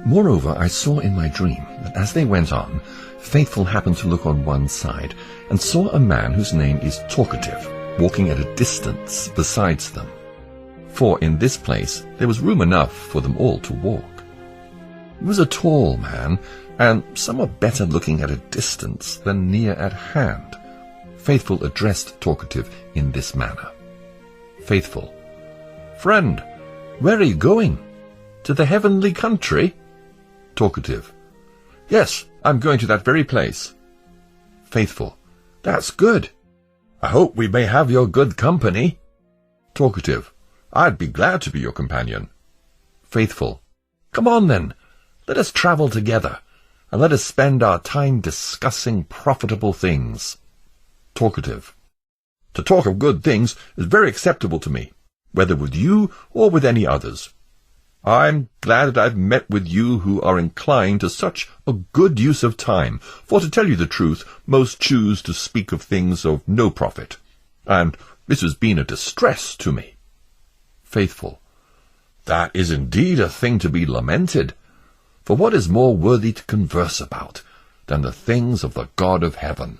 Moreover, I saw in my dream that as they went on, Faithful happened to look on one side and saw a man whose name is Talkative, walking at a distance besides them. For in this place there was room enough for them all to walk. He was a tall man, and somewhat better looking at a distance than near at hand. Faithful addressed Talkative in this manner. Faithful. Friend, where are you going? To the heavenly country? Talkative. Yes, I'm going to that very place. Faithful. That's good. I hope we may have your good company. Talkative. I'd be glad to be your companion. Faithful. Come on then, let us travel together, and let us spend our time discussing profitable things. Talkative. To talk of good things is very acceptable to me, whether with you or with any others. I'm glad that I've met with you who are inclined to such a good use of time, for to tell you the truth, most choose to speak of things of no profit, and this has been a distress to me. Faithful. That is indeed a thing to be lamented, for what is more worthy to converse about than the things of the God of heaven?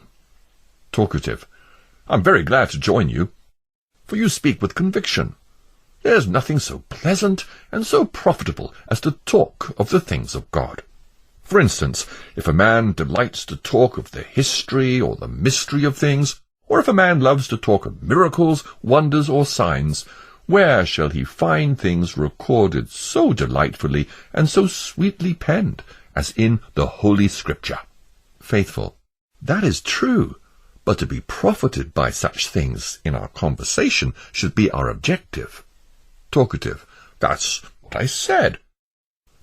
Talkative. I'm very glad to join you, for you speak with conviction. There's nothing so pleasant and so profitable as to talk of the things of God. For instance, if a man delights to talk of the history or the mystery of things, or if a man loves to talk of miracles, wonders, or signs, where shall he find things recorded so delightfully and so sweetly penned as in the Holy Scripture? Faithful. That is true. But to be profited by such things in our conversation should be our objective. Talkative. That's what I said.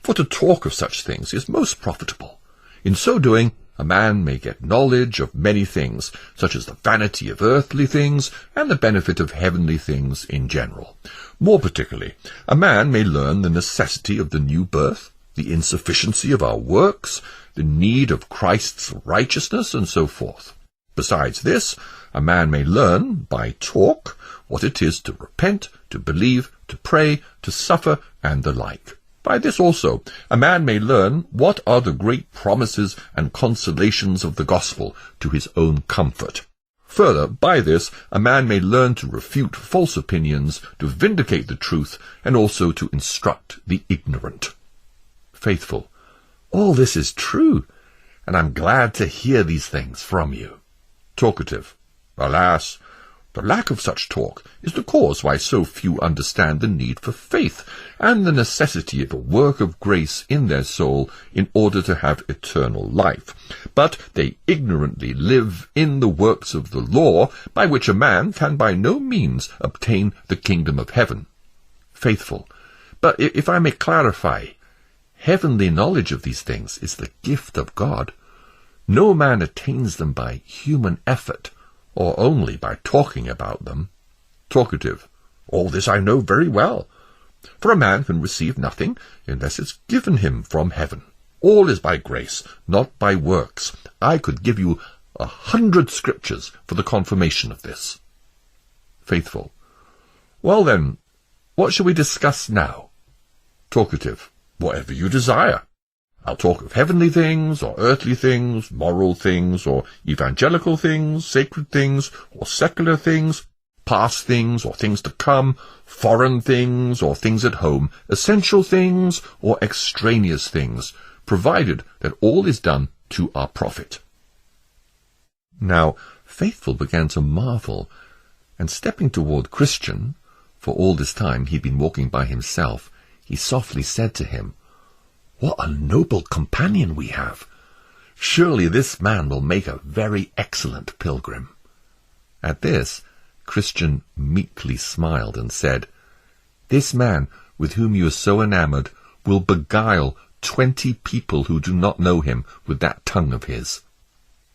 For to talk of such things is most profitable. In so doing, a man may get knowledge of many things, such as the vanity of earthly things and the benefit of heavenly things in general. More particularly, a man may learn the necessity of the new birth, the insufficiency of our works, the need of Christ's righteousness, and so forth. Besides this, a man may learn, by talk, what it is to repent, to believe, to pray, to suffer, and the like.
By this also a man may learn what are the great promises and consolations of the gospel to his own comfort. Further, by this a man may learn to refute false opinions, to vindicate the truth, and also to instruct the ignorant. Faithful. All this is true, and I'm glad to hear these things from you. Talkative. Alas, the lack of such talk is the cause why so few understand the need for faith and the necessity of a work of grace in their soul in order to have eternal life. But they ignorantly live in the works of the law, by which a man can by no means obtain the kingdom of heaven. Faithful. But if I may clarify, heavenly knowledge of these things is the gift of God. No man attains them by human effort, or only by talking about them. Talkative. All this I know very well. For a man can receive nothing unless it's given him from heaven. All is by grace, not by works. I could give you 100 scriptures for the confirmation of this. Faithful. Well then, what shall we discuss now? Talkative. Whatever you desire. I'll talk of heavenly things, or earthly things, moral things, or evangelical things, sacred things, or secular things, past things, or things to come, foreign things, or things at home, essential things, or extraneous things, provided that all is done to our profit. Now Faithful began to marvel, and stepping toward Christian, for all this time he'd been walking by himself, he softly said to him, "What a noble companion we have! Surely this man will make a very excellent pilgrim." At this, Christian meekly smiled and said, "This man, with whom you are so enamored, will beguile 20 people who do not know him with that tongue of his."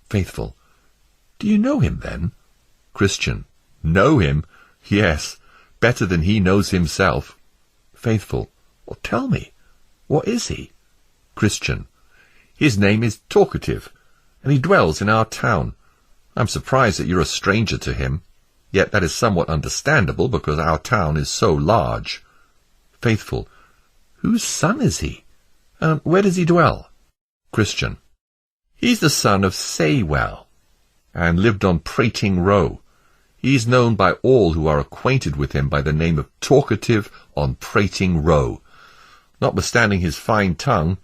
Faithful. Do you know him, then? Christian. Know him? Yes, better than he knows himself. Faithful. Well, tell me, what is he? Christian. His name is Talkative, and he dwells in our town. I'm surprised that you're a stranger to him, yet that is somewhat understandable, because our town is so large. Faithful. Whose son is he? And where does he dwell? Christian. He's the son of Saywell, and lived on Prating Row. He's known by all who are acquainted with him by the name of Talkative on Prating Row. Notwithstanding his fine tongue,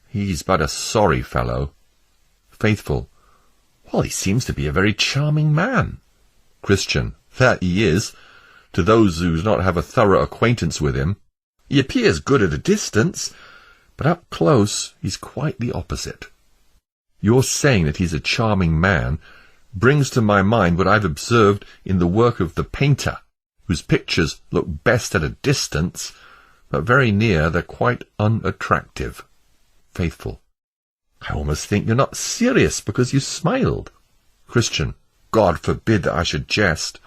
he's but a sorry fellow. Faithful. Well, he seems to be a very charming man. Christian. That he is, to those who do not have a thorough acquaintance with him. He appears good at a distance, but up close he's quite the opposite. Your saying that he's a charming man brings to my mind what I've observed in the work of the painter, whose pictures look best at a distance, but very near they're quite unattractive. Faithful. I almost think you're not serious because you smiled. Christian. God forbid that I should jest,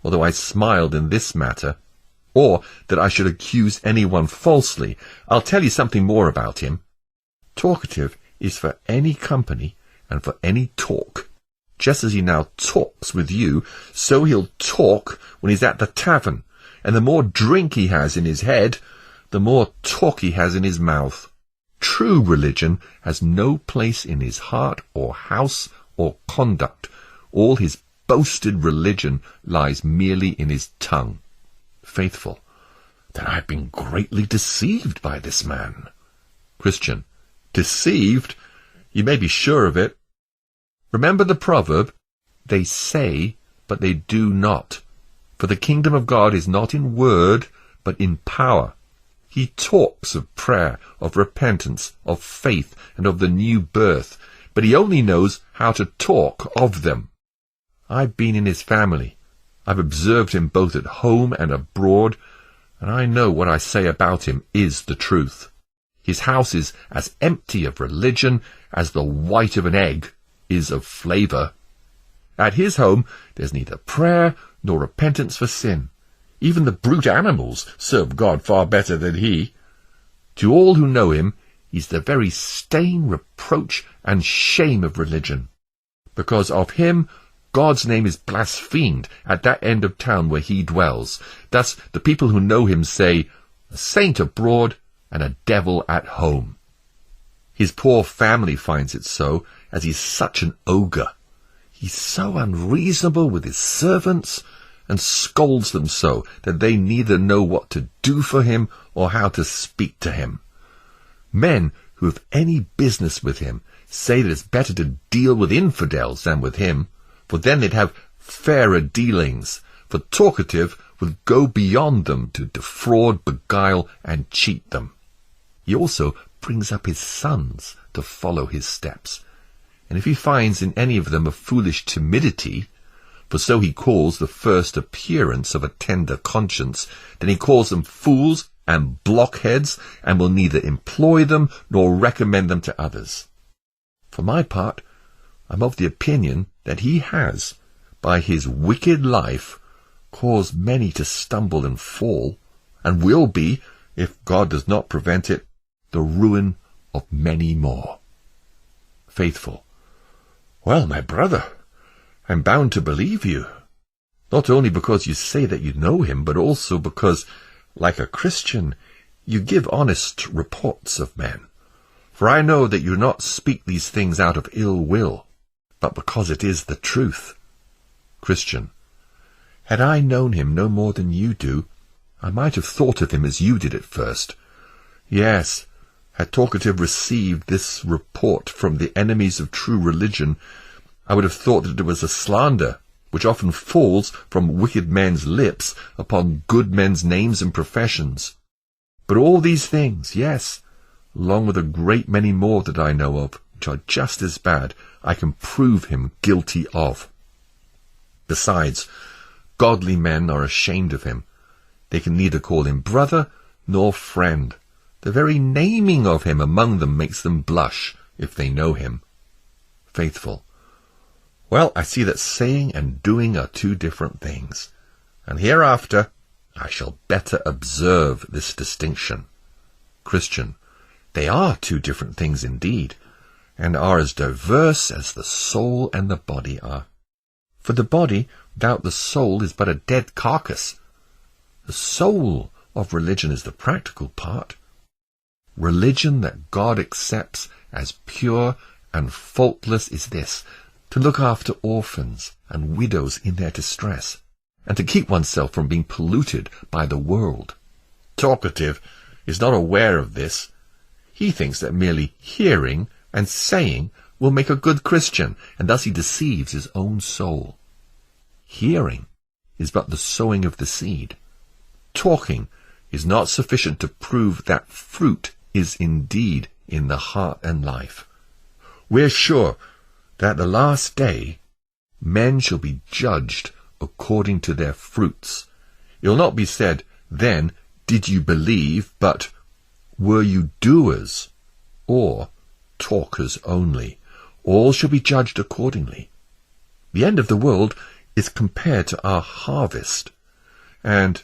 although I smiled in this matter, or that I should accuse anyone falsely. I'll tell you something more about him. Talkative is for any company and for any talk. Just as he now talks with you, so he'll talk when he's at the tavern, and the more drink he has in his head, the more talk he has in his mouth. True religion has no place in his heart or house or conduct. All his boasted religion lies merely in his tongue. Faithful. Then I've been greatly deceived by this man. Christian. Deceived? You may be sure of it. Remember the proverb, they say, but they do not. For the kingdom of God is not in word, but in power. He talks of prayer, of repentance, of faith, and of the new birth, but he only knows how to talk of them. I've been in his family. I've observed him both at home and abroad, and I know what I say about him is the truth. His house is as empty of religion as the white of an egg is of flavour. At his home there's neither prayer nor repentance for sin. Even the brute animals serve God far better than he. To all who know him, he's the very stain, reproach, and shame of religion. Because of him, God's name is blasphemed at that end of town where he dwells. Thus the people who know him say, a saint abroad and a devil at home. His poor family finds it so, as he's such an ogre. He's so unreasonable with his servants, and scolds them so that they neither know what to do for him or how to speak to him. Men who have any business with him say that it's better to deal with infidels than with him, for then they'd have fairer dealings, for talkative would go beyond them to defraud, beguile, and cheat them. He also brings up his sons to follow his steps, and if he finds in any of them a foolish timidity, for so he calls the first appearance of a tender conscience, then he calls them fools and blockheads, and will neither employ them nor recommend them to others. For my part, I'm of the opinion that he has, by his wicked life, caused many to stumble and fall, and will be, if God does not prevent it, the ruin of many more. Faithful. Well, my brother, I'm bound to believe you, not only because you say that you know him, but also because, like a Christian, you give honest reports of men. For I know that you do not speak these things out of ill will, but because it is the truth. Christian. Had I known him no more than you do, I might have thought of him as you did at first. Yes, had Talkative received this report from the enemies of true religion, I would have thought that it was a slander, which often falls from wicked men's lips upon good men's names and professions. But all these things, yes, along with a great many more that I know of, which are just as bad, I can prove him guilty of. Besides, godly men are ashamed of him. They can neither call him brother nor friend. The very naming of him among them makes them blush, if they know him. Faithful. Well, I see that saying and doing are two different things, and hereafter I shall better observe this distinction. Christian. They are two different things indeed, and are as diverse as the soul and the body are. For the body, without the soul, is but a dead carcass. The soul of religion is the practical part. Religion that God accepts as pure and faultless is this, to look after orphans and widows in their distress, and to keep oneself from being polluted by the world. Talkative is not aware of this. He thinks that merely hearing and saying will make a good Christian, and thus he deceives his own soul. Hearing is but the sowing of the seed. Talking is not sufficient to prove that fruit is indeed in the heart and life. We're sure that at the last day men shall be judged according to their fruits. It will not be said, then, did you believe, but were you doers, or talkers only? All shall be judged accordingly. The end of the world is compared to our harvest, and,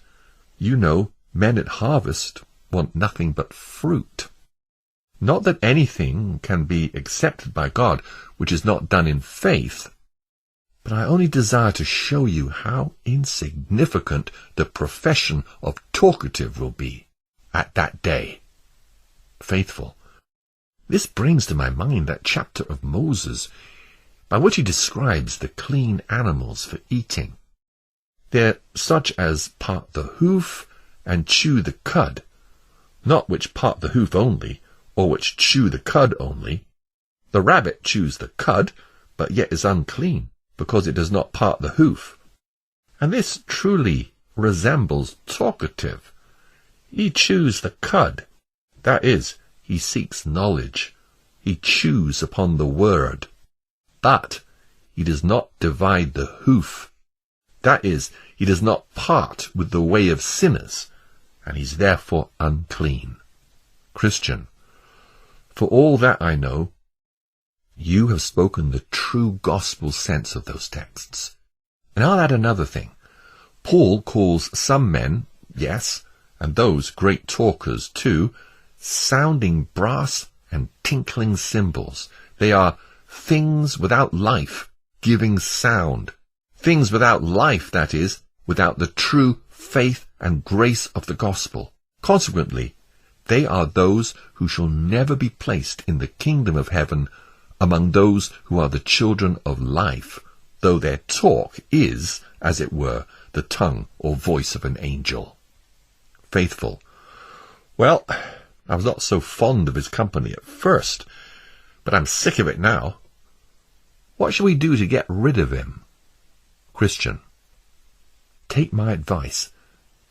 you know, men at harvest want nothing but fruit. Not that anything can be accepted by God which is not done in faith, but I only desire to show you how insignificant the profession of talkative will be at that day. Faithful. This brings to my mind that chapter of Moses, by which he describes the clean animals for eating. They're such as part the hoof and chew the cud, not which part the hoof only, or which chew the cud only. The rabbit chews the cud, but yet is unclean, because it does not part the hoof. And this truly resembles talkative. He chews the cud, that is, he seeks knowledge. He chews upon the word. But he does not divide the hoof. That is, he does not part with the way of sinners, and he is therefore unclean. Christian. For all that I know, you have spoken the true gospel sense of those texts. And I'll add another thing. Paul calls some men, yes, and those great talkers too, sounding brass and tinkling cymbals. They are things without life, giving sound. Things without life, that is, without the true faith and grace of the gospel. Consequently, They are those who shall never be placed in the kingdom of heaven among those who are the children of life, though their talk is, as it were, the tongue or voice of an angel. Faithful. Well, I was not so fond of his company at first, but I'm sick of it now. What shall we do to get rid of him? Christian. Take my advice,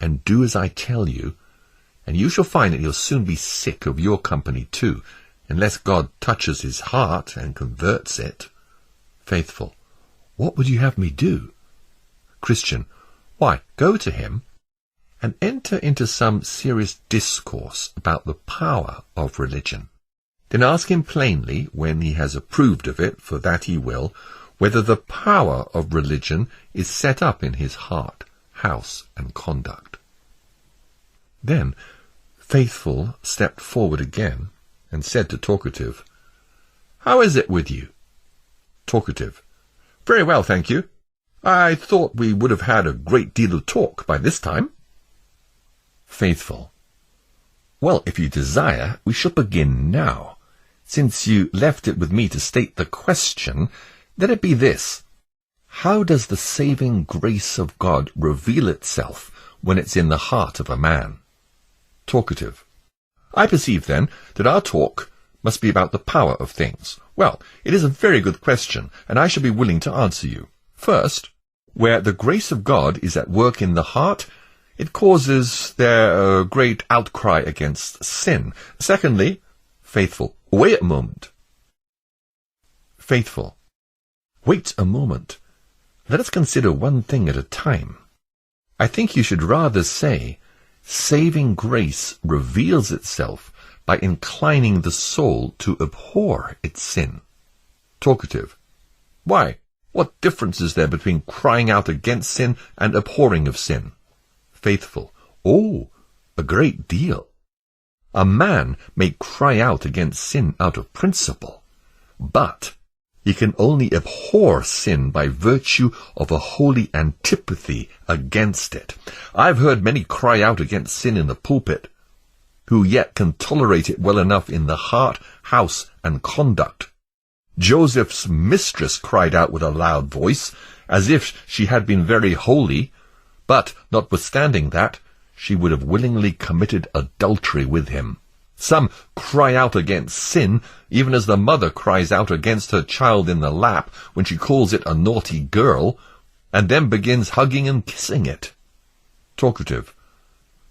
and do as I tell you, and you shall find that you'll soon be sick of your company too, unless God touches his heart and converts it. Faithful. What would you have me do? Christian. Why, go to him, and enter into some serious discourse about the power of religion. Then ask him plainly, when he has approved of it, for that he will, whether the power of religion is set up in his heart, house, and conduct. Then Faithful stepped forward again, and said to Talkative, How is it with you? Talkative. Very well, thank you. I thought we would have had a great deal of talk by this time. Faithful. Well, if you desire, we shall begin now. Since you left it with me to state the question, let it be this. How does the saving grace of God reveal itself when it's in the heart of a man? Talkative. I perceive, then, that our talk must be about the power of things. Well, it is a very good question, and I shall be willing to answer you. First, where the grace of God is at work in the heart, it causes there a great outcry against sin. Secondly, Faithful. Wait a moment. Faithful. Wait a moment. Let us consider one thing at a time. I think you should rather say, saving grace reveals itself by inclining the soul to abhor its sin. Talkative. Why, what difference is there between crying out against sin and abhorring of sin? Faithful. Oh, a great deal. A man may cry out against sin out of principle, but he can only abhor sin by virtue of a holy antipathy against it. I've heard many cry out against sin in the pulpit, who yet can tolerate it well enough in the heart, house, and conduct. Joseph's mistress cried out with a loud voice, as if she had been very holy, but, notwithstanding that, she would have willingly committed adultery with him. Some cry out against sin, even as the mother cries out against her child in the lap when she calls it a naughty girl, and then begins hugging and kissing it. Talkative.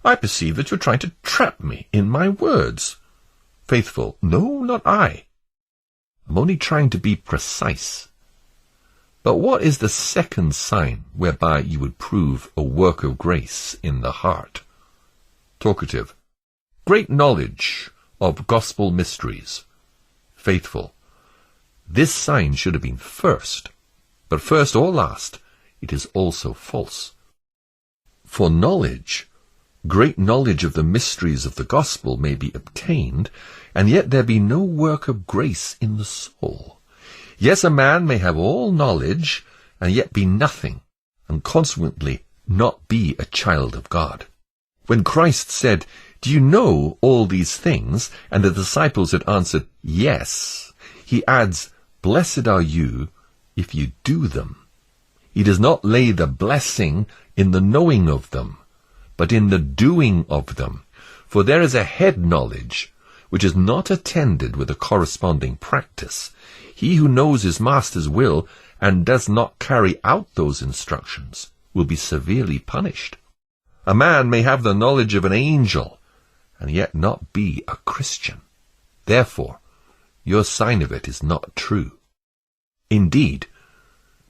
I perceive that you're trying to trap me in my words. Faithful. No, not I. I'm only trying to be precise. But what is the second sign whereby you would prove a work of grace in the heart? Talkative. Great knowledge of gospel mysteries. Faithful. This sign should have been first, but first or last, it is also false. For knowledge, great knowledge of the mysteries of the gospel may be obtained, and yet there be no work of grace in the soul. Yes, a man may have all knowledge, and yet be nothing, and consequently not be a child of God. When Christ said, Do you know all these things? And the disciples had answered, Yes. He adds, Blessed are you if you do them. He does not lay the blessing in the knowing of them, but in the doing of them. For there is a head knowledge, which is not attended with a corresponding practice. He who knows his master's will and does not carry out those instructions will be severely punished. A man may have the knowledge of an angel and yet not be a Christian. Therefore, your sign of it is not true. Indeed,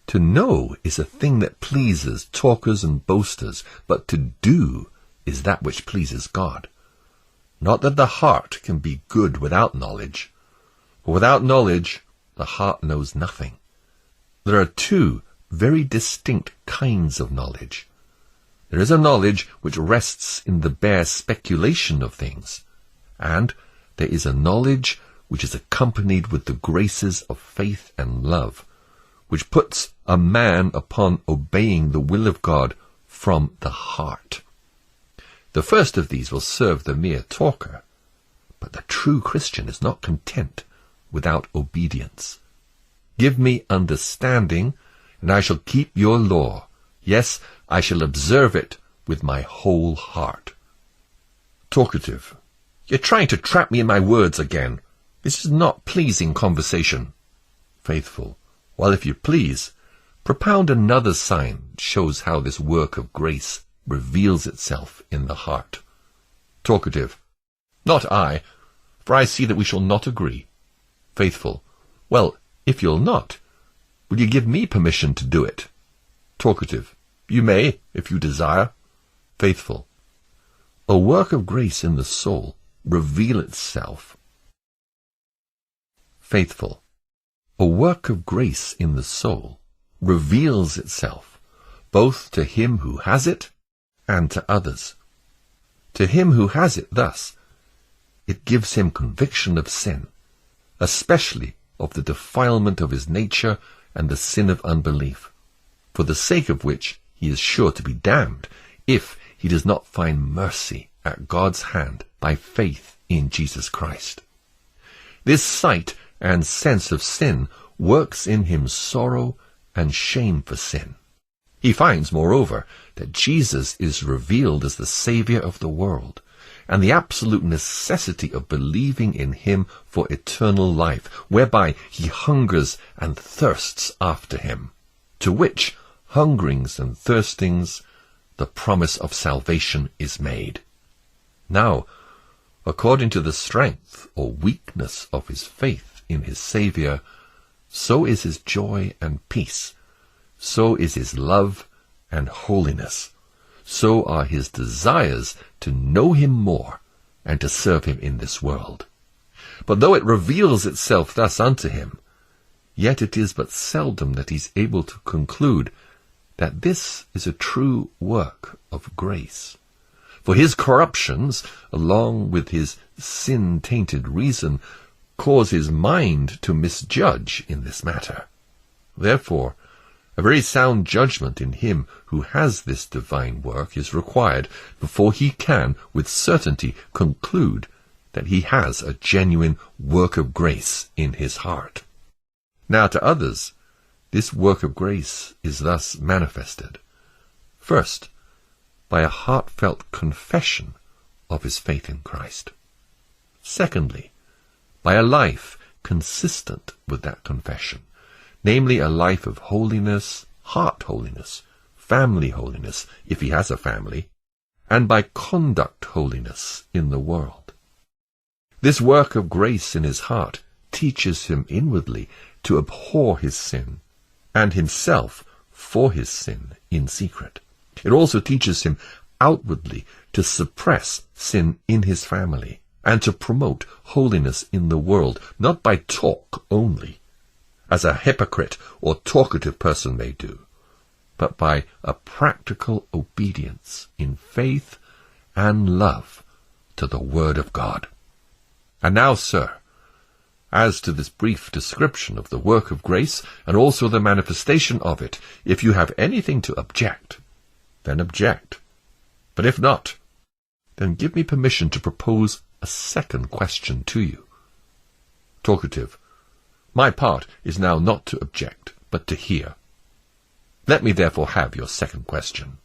to know is a thing that pleases talkers and boasters, but to do is that which pleases God. Not that the heart can be good without knowledge, for without knowledge the heart knows nothing. There are two very distinct kinds of knowledge. There is a knowledge which rests in the bare speculation of things, and there is a knowledge which is accompanied with the graces of faith and love, which puts a man upon obeying the will of God from the heart. The first of these will serve the mere talker, But the true Christian is not content without obedience. Give me understanding, and I shall keep your law. Yes, I shall observe it with my whole heart. Talkative. You're trying to trap me in my words again. This is not pleasing conversation. Faithful. Well, if you please, propound another sign that shows how this work of grace reveals itself in the heart. Talkative. Not I, for I see that we shall not agree. Faithful. Well, if you'll not, will you give me permission to do it? Talkative. You may, if you desire. Faithful. A work of grace in the soul reveal itself. Faithful. A work of grace in the soul reveals itself, both to him who has it and to others. To him who has it thus, it gives him conviction of sin, especially of the defilement of his nature and the sin of unbelief, for the sake of which he is sure to be damned, if he does not find mercy at God's hand by faith in Jesus Christ. This sight and sense of sin works in him sorrow and shame for sin. He finds, moreover, that Jesus is revealed as the Saviour of the world, and the absolute necessity of believing in him for eternal life, whereby he hungers and thirsts after him, to which hungerings and thirstings the promise of salvation is made. Now, according to the strength or weakness of his faith in his Saviour, so is his joy and peace, so is his love and holiness, so are his desires to know him more and to serve him in this world. But though it reveals itself thus unto him, yet it is but seldom that he is able to conclude that this is a true work of grace. For his corruptions, along with his sin-tainted reason, cause his mind to misjudge in this matter. Therefore, a very sound judgment in him who has this divine work is required before he can with certainty conclude that he has a genuine work of grace in his heart. Now to others, this work of grace is thus manifested. First, by a heartfelt confession of his faith in Christ. Secondly, by a life consistent with that confession, namely a life of holiness, heart holiness, family holiness, if he has a family, and by conduct holiness in the world. This work of grace in his heart teaches him inwardly to abhor his sin, and himself for his sin in secret. It also teaches him outwardly to suppress sin in his family, and to promote holiness in the world, not by talk only, as a hypocrite or talkative person may do, but by a practical obedience in faith and love to the Word of God. And now, sir, as to this brief description of the work of grace, and also the manifestation of it, if you have anything to object, then object. But if not, then give me permission to propose a second question to you. Talkative. My part is now not to object, but to hear. Let me therefore have your second question.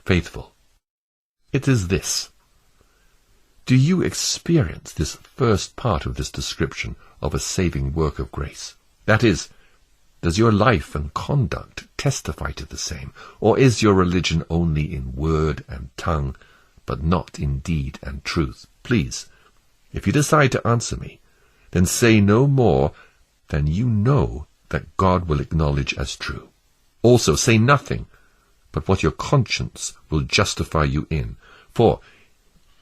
Faithful. It is this. Do you experience this first part of this description of a saving work of grace? That is, does your life and conduct testify to the same, or is your religion only in word and tongue, but not in deed and truth? Please, if you decide to answer me, then say no more than you know that God will acknowledge as true. Also say nothing but what your conscience will justify you in, for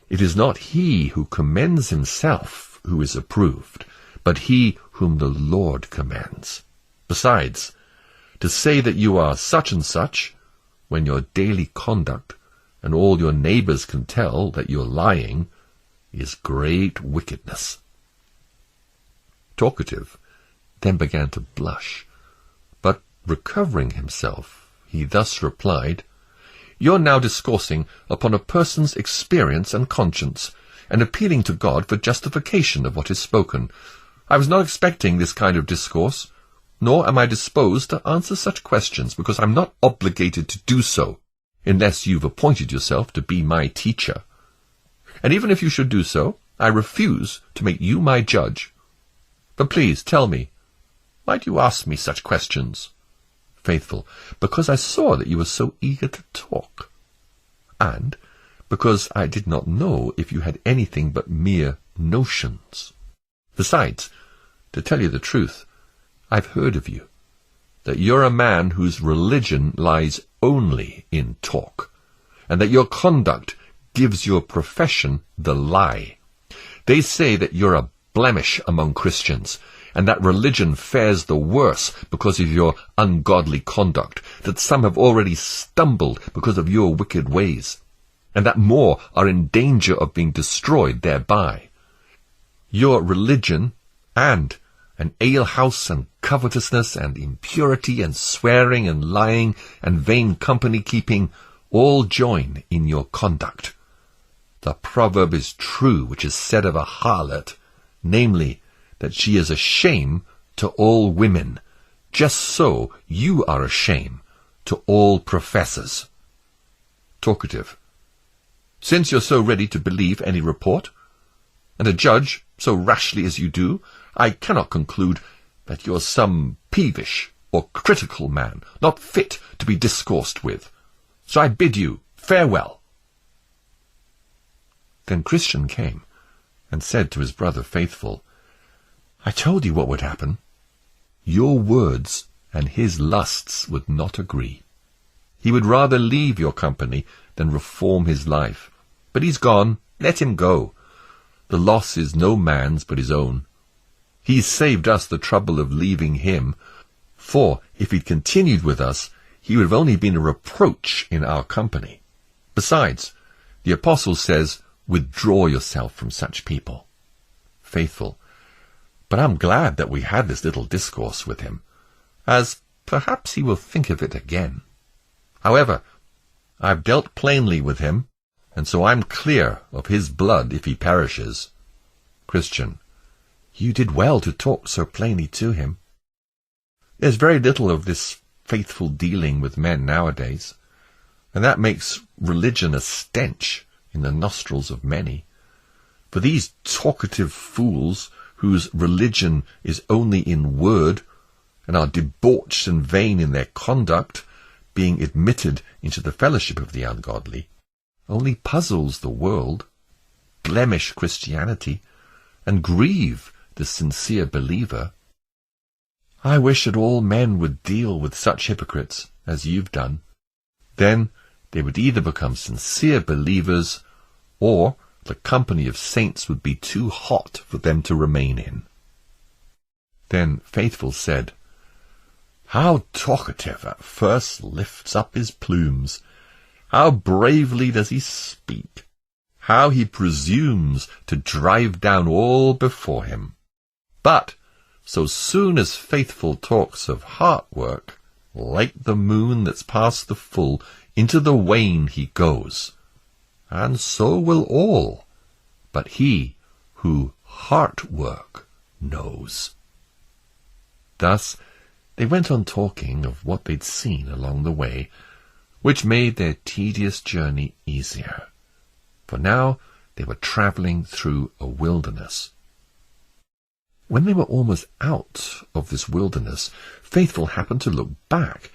it is not he who commends himself who is approved, but he whom the Lord commends. Besides, to say that you are such and such, when your daily conduct and all your neighbors can tell that you're lying, is great wickedness. Talkative then began to blush, but recovering himself, he thus replied, You're now discoursing upon a person's experience and conscience, and appealing to God for justification of what is spoken. I was not expecting this kind of discourse, nor am I disposed to answer such questions, because I'm not obligated to do so, unless you've appointed yourself to be my teacher. And even if you should do so, I refuse to make you my judge. But please tell me, why do you ask me such questions? Faithful, because I saw that you were so eager to talk, and because I did not know if you had anything but mere notions. Besides, to tell you the truth, I've heard of you, that you're a man whose religion lies only in talk, and that your conduct gives your profession the lie. They say that you're a blemish among Christians, and that religion fares the worse because of your ungodly conduct, that some have already stumbled because of your wicked ways, and that more are in danger of being destroyed thereby. Your religion and an alehouse and covetousness and impurity and swearing and lying and vain company-keeping all join in your conduct. The proverb is true which is said of a harlot, namely, that she is a shame to all women. Just so you are a shame to all professors. Talkative. Since you're so ready to believe any report, and to judge so rashly as you do, I cannot conclude that you're some peevish or critical man, not fit to be discoursed with. So I bid you farewell. Then Christian came, and said to his brother Faithful, I told you what would happen. Your words and his lusts would not agree. He would rather leave your company than reform his life. But he's gone, let him go. The loss is no man's but his own. He's saved us the trouble of leaving him, for if he'd continued with us, he would have only been a reproach in our company. Besides, the apostle says, withdraw yourself from such people. Faithful. But I'm glad that we had this little discourse with him, as perhaps he will think of it again. However, I've dealt plainly with him, and so I'm clear of his blood if he perishes. Christian. You did well to talk so plainly to him. There's very little of this faithful dealing with men nowadays, and that makes religion a stench in the nostrils of many. For these talkative fools, whose religion is only in word, and are debauched and vain in their conduct, being admitted into the fellowship of the ungodly, only puzzles the world, blemish Christianity, and grieve the sincere believer. I wish that all men would deal with such hypocrites as you've done. Then they would either become sincere believers, or the company of saints would be too hot for them to remain in. Then Faithful said, How talkative at first lifts up his plumes! How bravely does he speak! How he presumes to drive down all before him! But so soon as Faithful talks of heart work, like the moon that's past the full, into the wane he goes. And so will all, but he who heart work knows. Thus they went on talking of what they'd seen along the way, which made their tedious journey easier, for now they were travelling through a wilderness. When they were almost out of this wilderness, Faithful happened to look back,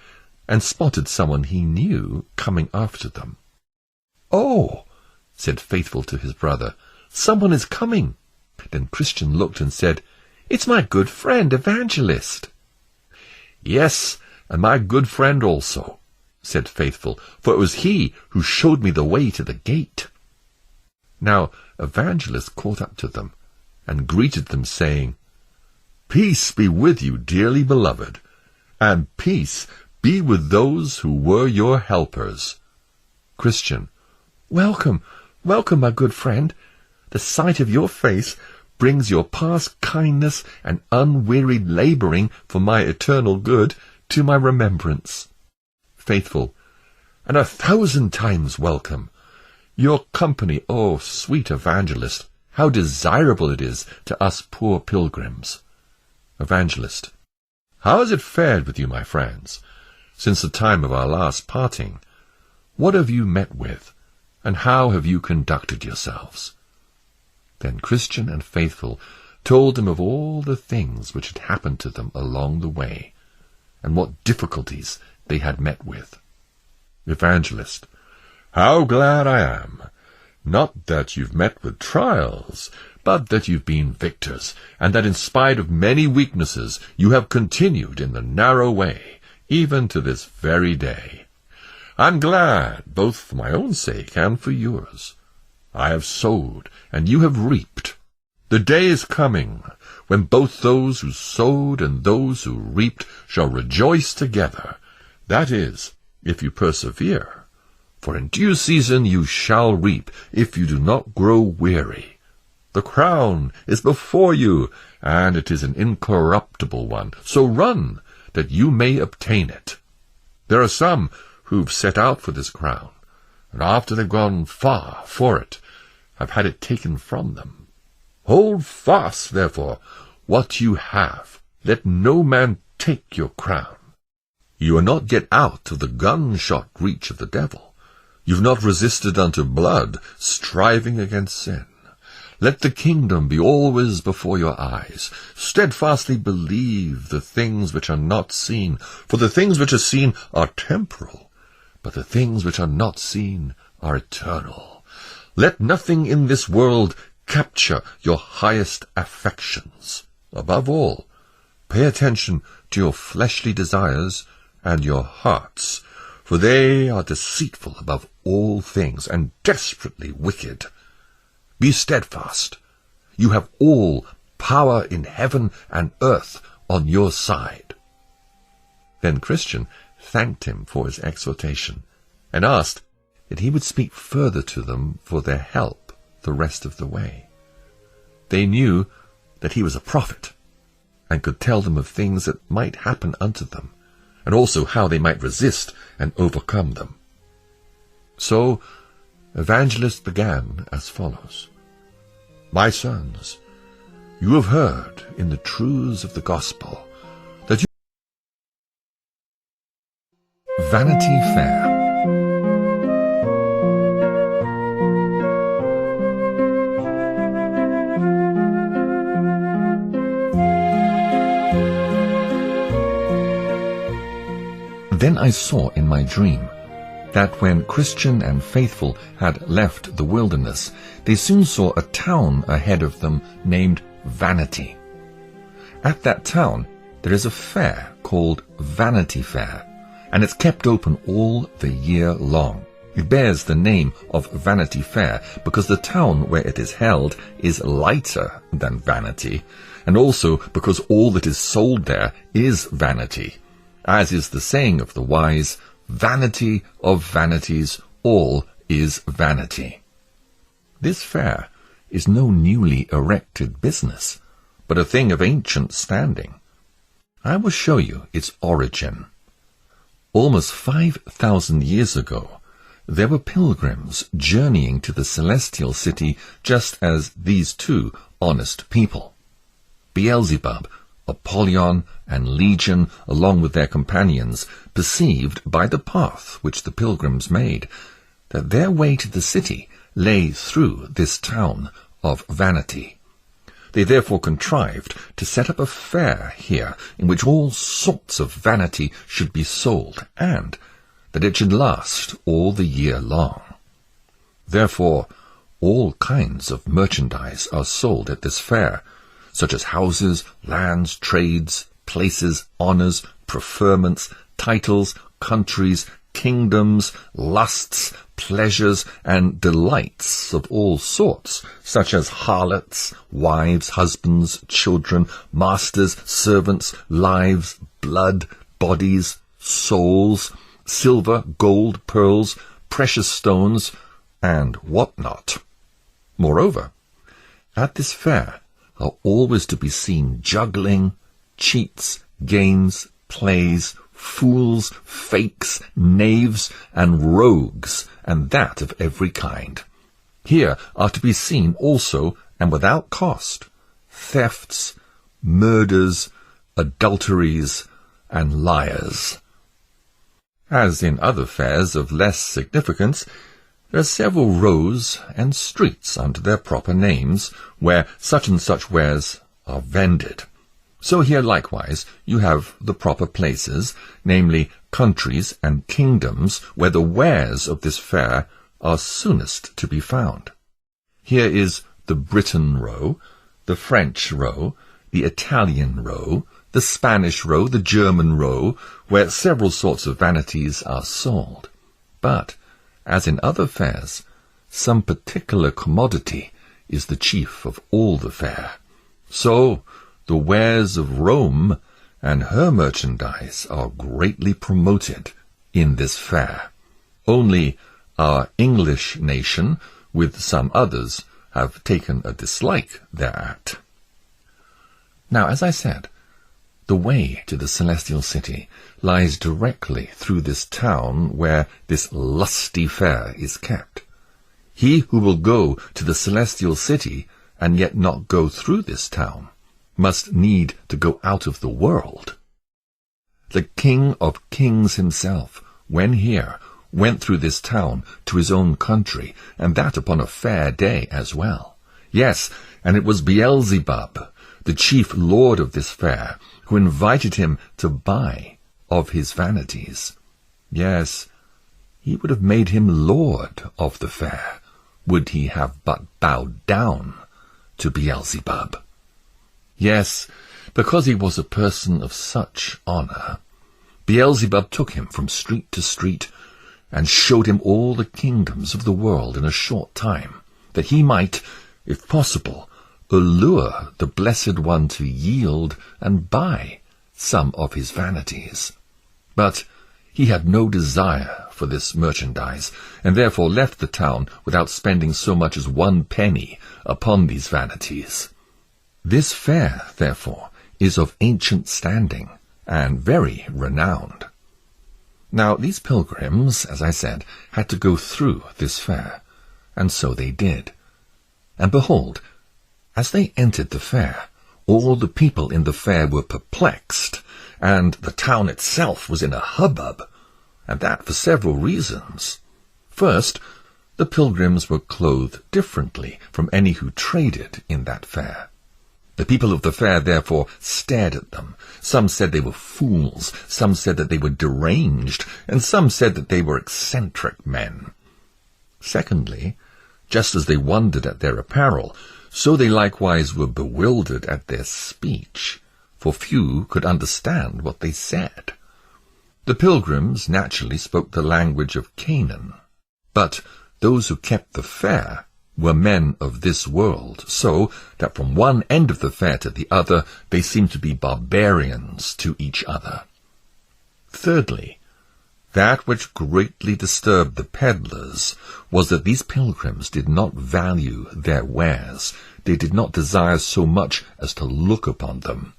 and spotted someone he knew coming after them. "Oh," said Faithful to his brother, "someone is coming." Then Christian looked and said, "It's my good friend Evangelist." "Yes, and my good friend also," said Faithful, "for it was he who showed me the way to the gate." Now Evangelist caught up to them, and greeted them, saying, "Peace be with you, dearly beloved, and peace be with those who were your helpers." Christian, "Welcome, welcome, my good friend. The sight of your face brings your past kindness and unwearied labouring for my eternal good to my remembrance." Faithful, "And 1,000 times welcome. Your company, oh, sweet evangelist, how desirable it is to us poor pilgrims. Evangelist. How has it fared with you, my friends, since the time of our last parting? What have you met with, and how have you conducted yourselves? Then Christian and Faithful told him of all the things which had happened to them along the way, and what difficulties they had met with. Evangelist. How glad I am, not that you've met with trials, but that you've been victors, and that in spite of many weaknesses you have continued in the narrow way, even to this very day. I'm glad, both for my own sake and for yours. I have sowed, and you have reaped. The day is coming, when both those who sowed and those who reaped shall rejoice together. That is, if you persevere. For in due season you shall reap, if you do not grow weary. The crown is before you, and it is an incorruptible one. So run, that you may obtain it. There are some who've set out for this crown, and after they've gone far for it, have had it taken from them. Hold fast, therefore, what you have. Let no man take your crown. You are not yet out of the gunshot reach of the devil. You've not resisted unto blood, striving against sin. Let the kingdom be always before your eyes. Steadfastly believe the things which are not seen, for the things which are seen are temporal, but the things which are not seen are eternal. Let nothing in this world capture your highest affections. Above all, pay attention to your fleshly desires and your hearts, for they are deceitful above all things and desperately wicked. Be steadfast. You have all power in heaven and earth on your side. Then Christian thanked him for his exhortation, and asked that he would speak further to them for their help the rest of the way. They knew that he was a prophet, and could tell them of things that might happen unto them, and also how they might resist and overcome them. So Evangelist began as follows. My sons, you have heard in the truths of the gospel that you...
Vanity Fair. Then I saw in my dream that when Christian and Faithful had left the wilderness, they soon saw a town ahead of them named Vanity. At that town there is a fair called Vanity Fair, and it's kept open all the year long. It bears the name of Vanity Fair because the town where it is held is lighter than vanity, and also because all that is sold there is vanity, as is the saying of the wise, vanity of vanities, all is vanity. This fair is no newly erected business, but a thing of ancient standing. I will show you its origin. Almost 5,000 years ago, there were pilgrims journeying to the celestial city just as these two honest people. Beelzebub, Apollyon, and Legion, along with their companions, perceived by the path which the pilgrims made that their way to the city lay through this town of vanity. They therefore contrived to set up a fair here in which all sorts of vanity should be sold, and that it should last all the year long. Therefore, all kinds of merchandise are sold at this fair, such as houses, lands, trades, places, honors, preferments, titles, countries, kingdoms, lusts, pleasures, and delights of all sorts, such as harlots, wives, husbands, children, masters, servants, lives, blood, bodies, souls, silver, gold, pearls, precious stones, and what not. Moreover, at this fair are always to be seen juggling, cheats, games, plays,
fools, fakes, knaves, and rogues, and that of every kind. Here are to be seen also, and without cost, thefts, murders, adulteries, and liars. As in other fairs of less significance, there are several rows and streets under their proper names, where such and such wares are vended. So here likewise you have the proper places, namely countries and kingdoms, where the wares of this fair are soonest to be found. Here is the Britain row, the French row, the Italian row, the Spanish row, the German row, where several sorts of vanities are sold. But, as in other fairs, some particular commodity is the chief of all the fair. So, the wares of Rome and her merchandise are greatly promoted in this fair. Only our English nation, with some others, have taken a dislike thereat. Now, as I said, the way to the Celestial City lies directly through this town where this lusty fair is kept. He who will go to the Celestial City and yet not go through this town must need to go out of the world. The King of Kings himself, when here, went through this town to his own country, and that upon a fair day as well. Yes, and it was Beelzebub, the chief lord of this fair, who invited him to buy of his vanities. Yes, he would have made him lord of the fair, would he have but bowed down to Beelzebub. Yes, because he was a person of such honour, Beelzebub took him from street to street, and showed him all the kingdoms of the world in a short time, that he might, if possible, allure the Blessed One to yield and buy some of his vanities. But he had no desire for this merchandise, and therefore left the town without spending so much as 1 penny upon these vanities. This fair, therefore, is of ancient standing, and very renowned. Now, these pilgrims, as I said, had to go through this fair, and so they did. And behold, as they entered the fair, all the people in the fair were perplexed, and the town itself was in a hubbub, and that for several reasons. First, the pilgrims were clothed differently from any who traded in that fair. The people of the fair therefore stared at them. Some said they were fools, some said that they were deranged, and some said that they were eccentric men. Secondly, just as they wondered at their apparel, so they likewise were bewildered at their speech, for few could understand what they said. The pilgrims naturally spoke the language of Canaan, but those who kept the fair were men of this world, so that from one end of the fair to the other they seemed to be barbarians to each other. Thirdly, that which greatly disturbed the peddlers was that these pilgrims did not value their wares. They did not desire so much as to look upon them.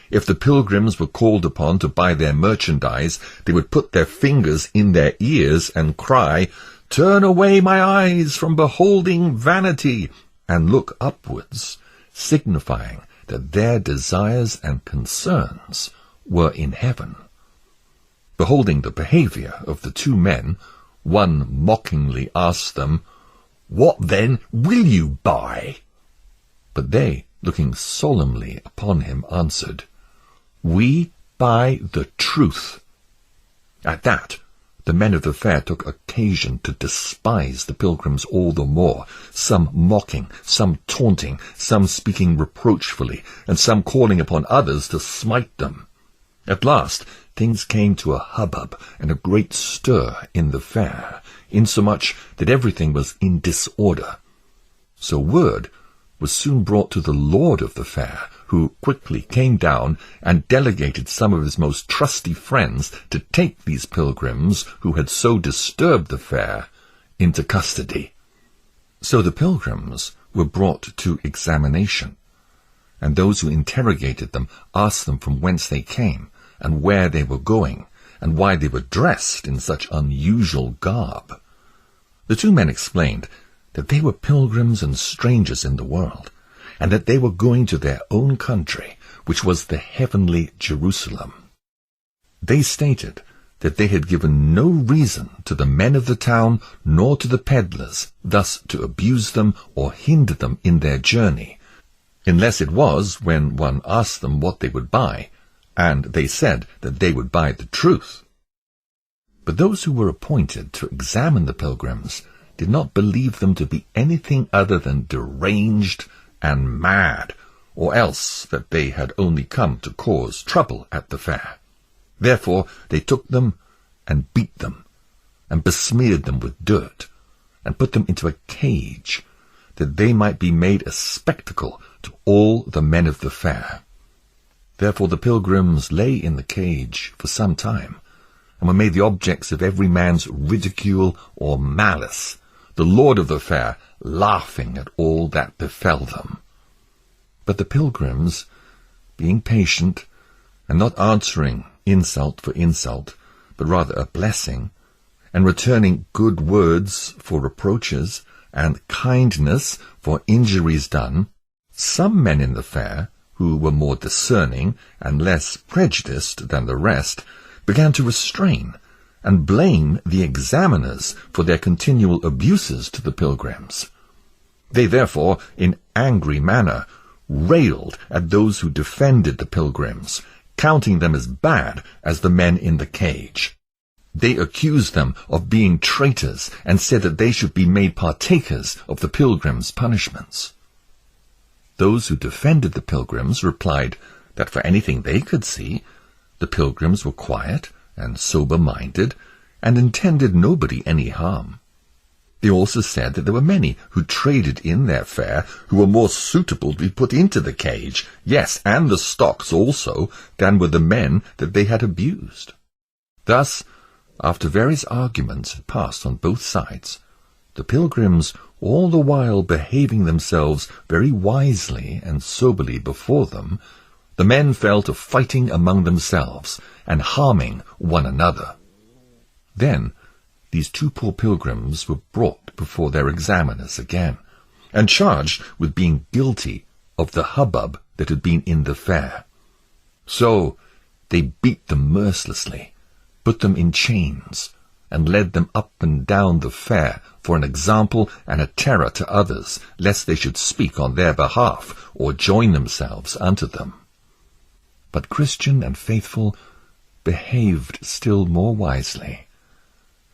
If the pilgrims were called upon to buy their merchandise, they would put their fingers in their ears and cry, "Turn away my eyes from beholding vanity," and look upwards, signifying that their desires and concerns were in heaven. Beholding the behaviour of the 2 men, one mockingly asked them, "What then will you buy?" But they, looking solemnly upon him, answered, "We buy the truth." At that, the men of the fair took occasion to despise the pilgrims all the more, some mocking, some taunting, some speaking reproachfully, and some calling upon others to smite them. At last things came to a hubbub and a great stir in the fair, insomuch that everything was in disorder. So word was soon brought to the lord of the fair, who quickly came down and delegated some of his most trusty friends to take these pilgrims, who had so disturbed the fair, into custody. So the pilgrims were brought to examination, and those who interrogated them asked them from whence they came, and where they were going, and why they were dressed in such unusual garb. The two men explained that they were pilgrims and strangers in the world, and that they were going to their own country, which was the heavenly Jerusalem. They stated that they had given no reason to the men of the town nor to the peddlers thus to abuse them or hinder them in their journey, unless it was when one asked them what they would buy, and they said that they would buy the truth. But those who were appointed to examine the pilgrims did not believe them to be anything other than deranged and mad, or else that they had only come to cause trouble at the fair. Therefore they took them and beat them, and besmeared them with dirt, and put them into a cage, that they might be made a spectacle to all the men of the fair. Therefore the pilgrims lay in the cage for some time, and were made the objects of every man's ridicule or malice, the lord of the fair laughing at all that befell them. But the pilgrims, being patient, and not answering insult for insult, but rather a blessing, and returning good words for reproaches, and kindness for injuries done, some men in the fair, who were more discerning and less prejudiced than the rest, began to restrain and blame the examiners for their continual abuses to the pilgrims. They therefore, in angry manner, railed at those who defended the pilgrims, counting them as bad as the men in the cage. They accused them of being traitors, and said that they should be made partakers of the pilgrims' punishments. Those who defended the pilgrims replied that for anything they could see, the pilgrims were quiet and sober-minded, and intended nobody any harm. They also said that there were many who traded in their fare who were more suitable to be put into the cage, yes, and the stocks also, than were the men that they had abused. Thus, after various arguments had passed on both sides, the pilgrims, all the while behaving themselves very wisely and soberly before them, the men fell to fighting among themselves and harming one another. Then these two poor pilgrims were brought before their examiners again, and charged with being guilty of the hubbub that had been in the fair. So they beat them mercilessly, put them in chains, and led them up and down the fair for an example and a terror to others, lest they should speak on their behalf or join themselves unto them. But Christian and Faithful behaved still more wisely.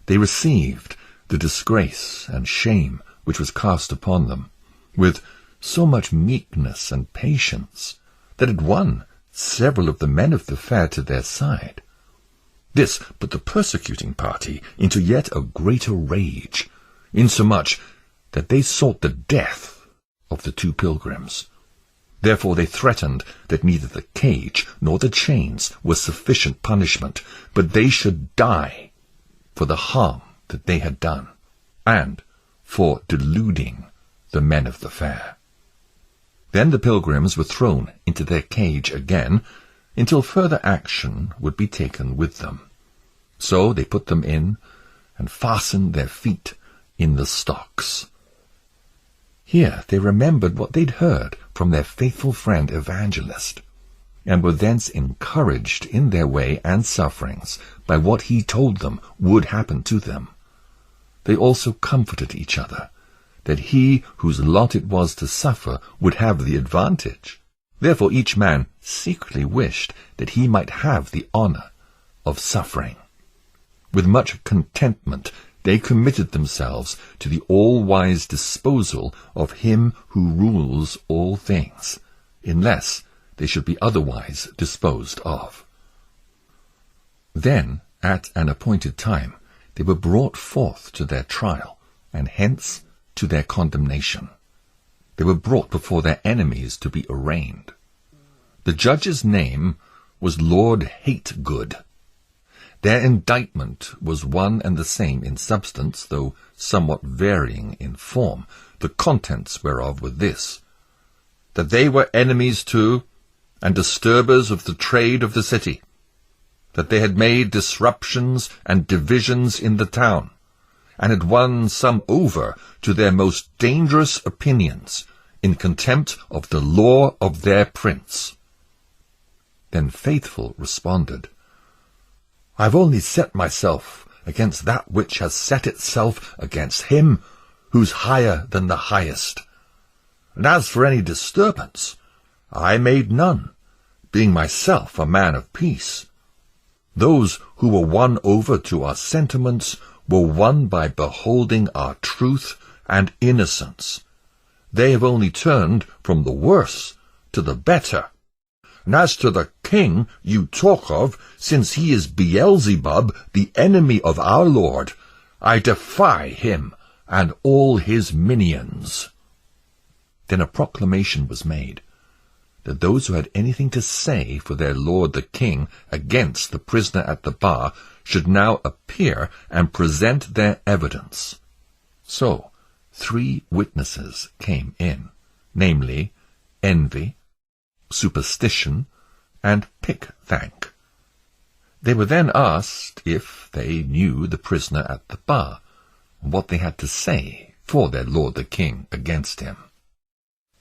They received the disgrace and shame which was cast upon them, with so much meekness and patience, that it won several of the men of the fair to their side. This put the persecuting party into yet a greater rage, insomuch that they sought the death of the two pilgrims. Therefore they threatened that neither the cage nor the chains was sufficient punishment, but they should die for the harm that they had done, and for deluding the men of the fair. Then the pilgrims were thrown into their cage again, until further action would be taken with them. So they put them in, and fastened their feet in the stocks. Here they remembered what they'd heard from their faithful friend Evangelist, and were thence encouraged in their way and sufferings by what he told them would happen to them. They also comforted each other, that he whose lot it was to suffer would have the advantage. Therefore each man secretly wished that he might have the honor of suffering. With much contentment they committed themselves to the all-wise disposal of him who rules all things, unless they should be otherwise disposed of. Then, at an appointed time, they were brought forth to their trial, and hence to their condemnation. They were brought before their enemies to be arraigned. The judge's name was Lord Hategood. Their indictment was one and the same in substance, though somewhat varying in form, the contents whereof were this: that they were enemies to and disturbers of the trade of the city, that they had made disruptions and divisions in the town, and had won some over to their most dangerous opinions, in contempt of the law of their prince. Then Faithful responded, "I've only set myself against that which has set itself against him who's higher than the highest. And as for any disturbance, I made none, being myself a man of peace. Those who were won over to our sentiments were won by beholding our truth and innocence. They have only turned from the worse to the better. And as to the king you talk of, since he is Beelzebub, the enemy of our Lord, I defy him and all his minions." Then a proclamation was made, that those who had anything to say for their lord the king against the prisoner at the bar should now appear and present their evidence. So 3 witnesses came in, namely Envy, Superstition, and Pickthank. They were then asked if they knew the prisoner at the bar, and what they had to say for their lord the king against him.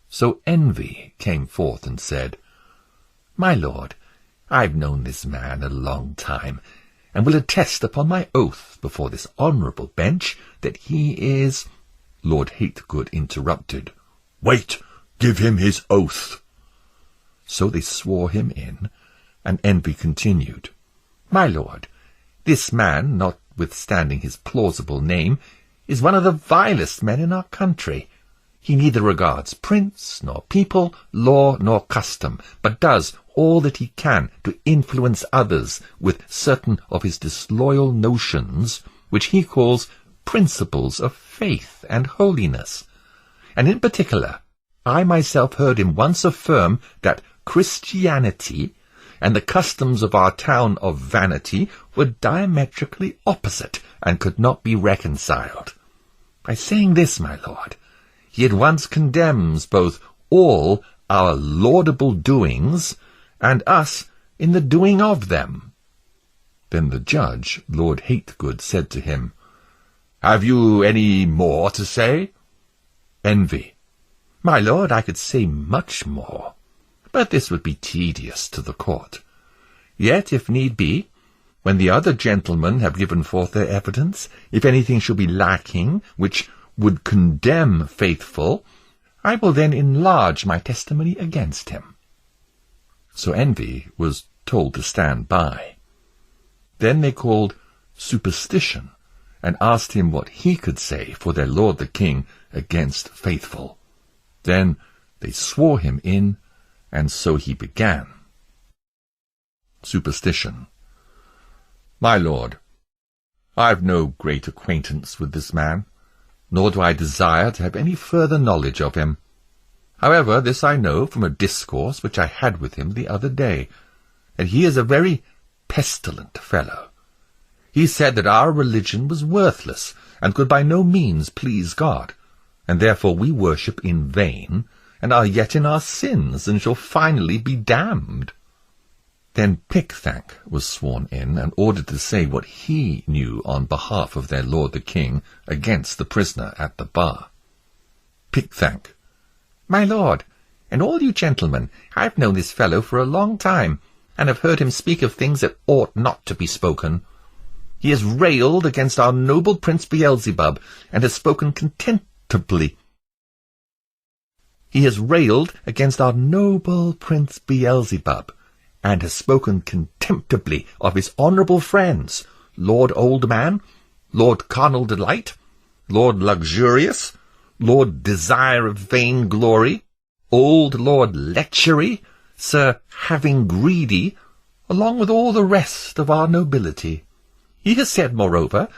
So Envy came forth and said, "My lord, I've known this man a long time, and will attest upon my oath before this honourable bench that he is—" Lord Hategood interrupted, "Wait, give him his oath." So they swore him in, and Envy continued, "My lord, this man, notwithstanding his plausible name, is one of the vilest men in our country. He neither regards prince, nor people, law, nor custom, but does all that he can to influence others with certain of his disloyal notions, which he calls principles of faith and holiness. And in particular, I myself heard him once affirm that Christianity and the customs of our town of Vanity were diametrically opposite and could not be reconciled. By saying this, my lord, he at once condemns both all our laudable doings and us in the doing of them." Then the judge, Lord Hategood, said to him, "Have you any more to say?" Envy, "My lord, I could say much more, but this would be tedious to the court. Yet, if need be, when the other gentlemen have given forth their evidence, if anything shall be lacking which would condemn Faithful, I will then enlarge my testimony against him." So Envy was told to stand by. Then they called Superstition, and asked him what he could say for their lord the king against Faithful. Then they swore him in, and so he began. Superstition. "My lord, I have no great acquaintance with this man, nor do I desire to have any further knowledge of him. However, this I know from a discourse which I had with him the other day, that he is a very pestilent fellow. He said that our religion was worthless, and could by no means please God, and therefore we worship in vain, and are yet in our sins, and shall finally be damned." Then Pickthank was sworn in, and ordered to say what he knew on behalf of their lord the king against the prisoner at the bar. Pickthank, "My lord, and all you gentlemen, I have known this fellow for a long time, and have heard him speak of things that ought not to be spoken. He has railed against our noble Prince Beelzebub, and has spoken contemptibly. He has railed against our noble Prince Beelzebub, and has spoken contemptibly of his honourable friends, Lord Oldman, Lord Carnal Delight, Lord Luxurious, Lord Desire of Vainglory, Old Lord Lechery, Sir Having Greedy, along with all the rest of our nobility. He has said, moreover,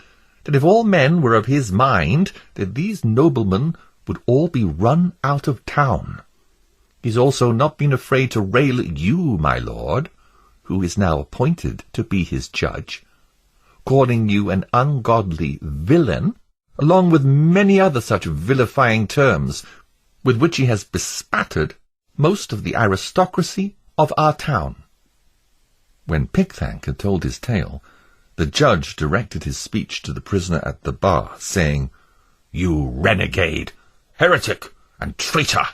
that if all men were of his mind, that these noblemen would all be run out of town. He's also not been afraid to rail at you, my lord, who is now appointed to be his judge, calling you an ungodly villain, along with many other such vilifying terms, with which he has bespattered most of the aristocracy of our town." When Pickthank had told his tale, the judge directed his speech to the prisoner at the bar, saying, "You renegade, heretic, and traitor!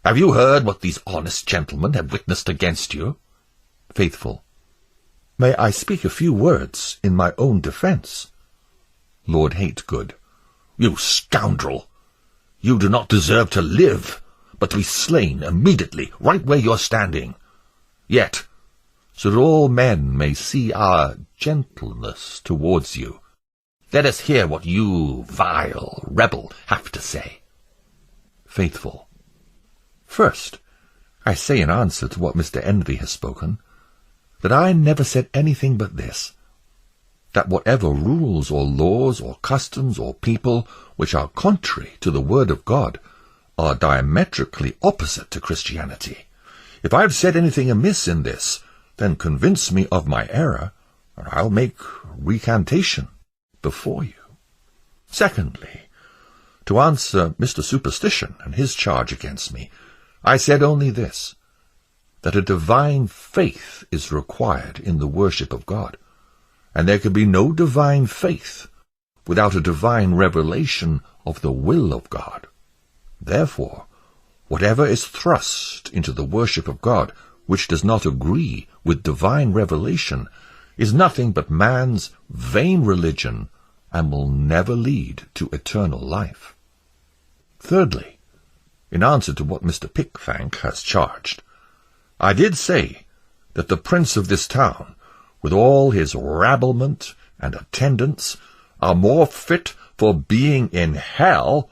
Have you heard what these honest gentlemen have witnessed against you?" Faithful:
"May I speak a few words in my own defence?"
Lord Hategood:
"You scoundrel! You do not deserve to live, but to be slain immediately, right where you're standing. Yet, so that all men may see our gentleness towards you, let us hear what you, vile rebel, have to say."
Faithful: "First, I say in answer to what Mr. Envy has spoken, that I never said anything but this, that whatever rules or laws or customs or people which are contrary to the word of God are diametrically opposite to Christianity. If I have said anything amiss in this, then convince me of my error, and I'll make recantation before you. Secondly, to answer Mr. Superstition and his charge against me, I said only this, that a divine faith is required in the worship of God, and there can be no divine faith without a divine revelation of the will of God. Therefore, whatever is thrust into the worship of God which does not agree with divine revelation is nothing but man's vain religion and will never lead to eternal life. Thirdly, in answer to what Mr. Pickthank has charged, I did say that the prince of this town, with all his rabblement and attendants, are more fit for being in hell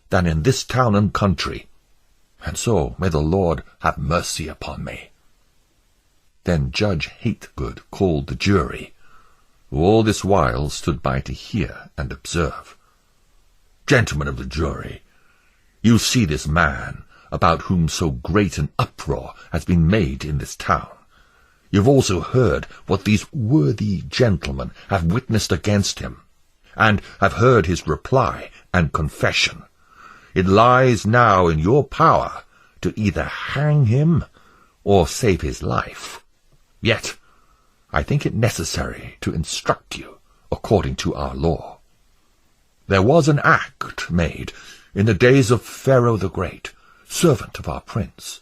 than in this town and country, and so may the Lord have mercy upon me." Then Judge Hategood called the jury, who all this while stood by to hear and observe. "Gentlemen of the jury, you see this man, about whom so great an uproar has been made in this town. You've also heard what these worthy gentlemen have witnessed against him, and have heard his reply and confession. It lies now in your power to either hang him or save his life. Yet, I think it necessary to instruct you according to our law. There was an act made in the days of Pharaoh the Great, servant of our prince,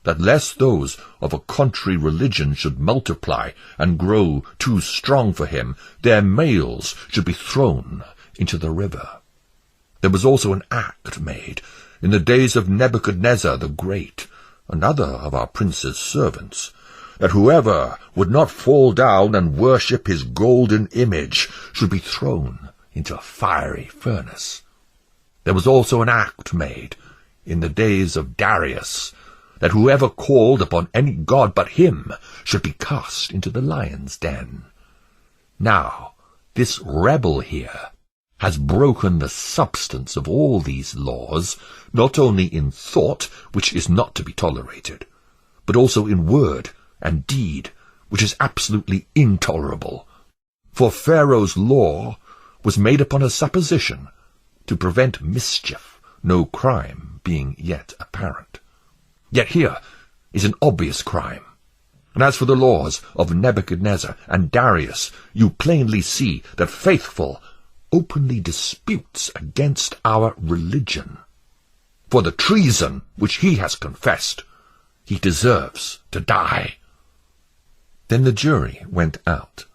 that lest those of a contrary religion should multiply and grow too strong for him, their males should be thrown into the river. There was also an act made in the days of Nebuchadnezzar the Great, another of our prince's servants, that whoever would not fall down and worship his golden image should be thrown into a fiery furnace. There was also an act made in the days of Darius, that whoever called upon any god but him should be cast into the lion's den. Now, this rebel here has broken the substance of all these laws, not only in thought, which is not to be tolerated, but also in word and deed, which is absolutely intolerable. For Pharaoh's law was made upon a supposition to prevent mischief, no crime being yet apparent. Yet here is an obvious crime. And as for the laws of Nebuchadnezzar and Darius, you plainly see that Faithful openly disputes against our religion. For the treason which he has confessed, he deserves to die." Then the jury went out.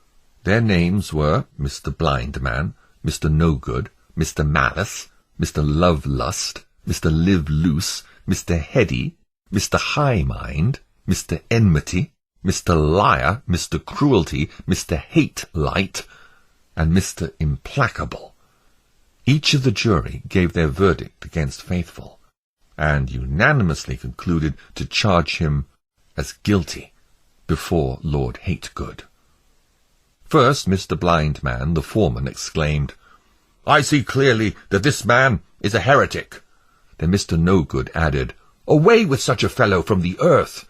Their names were Mr. Blindman, Mr. No-Good, Mr. Malice, Mr. Love-Lust, Mr. Live-Loose, Mr. Heady, Mr. High-Mind, Mr. Enmity, Mr. Liar, Mr. Cruelty, Mr. Hate-Light, and Mr. Implacable. Each of the jury gave their verdict against Faithful, and unanimously concluded to charge him as guilty before Lord Hategood. First, Mr. Blindman, the foreman, exclaimed, "I see clearly that this man is a heretic." Then Mr. No-Good added, "Away with such a fellow from the earth."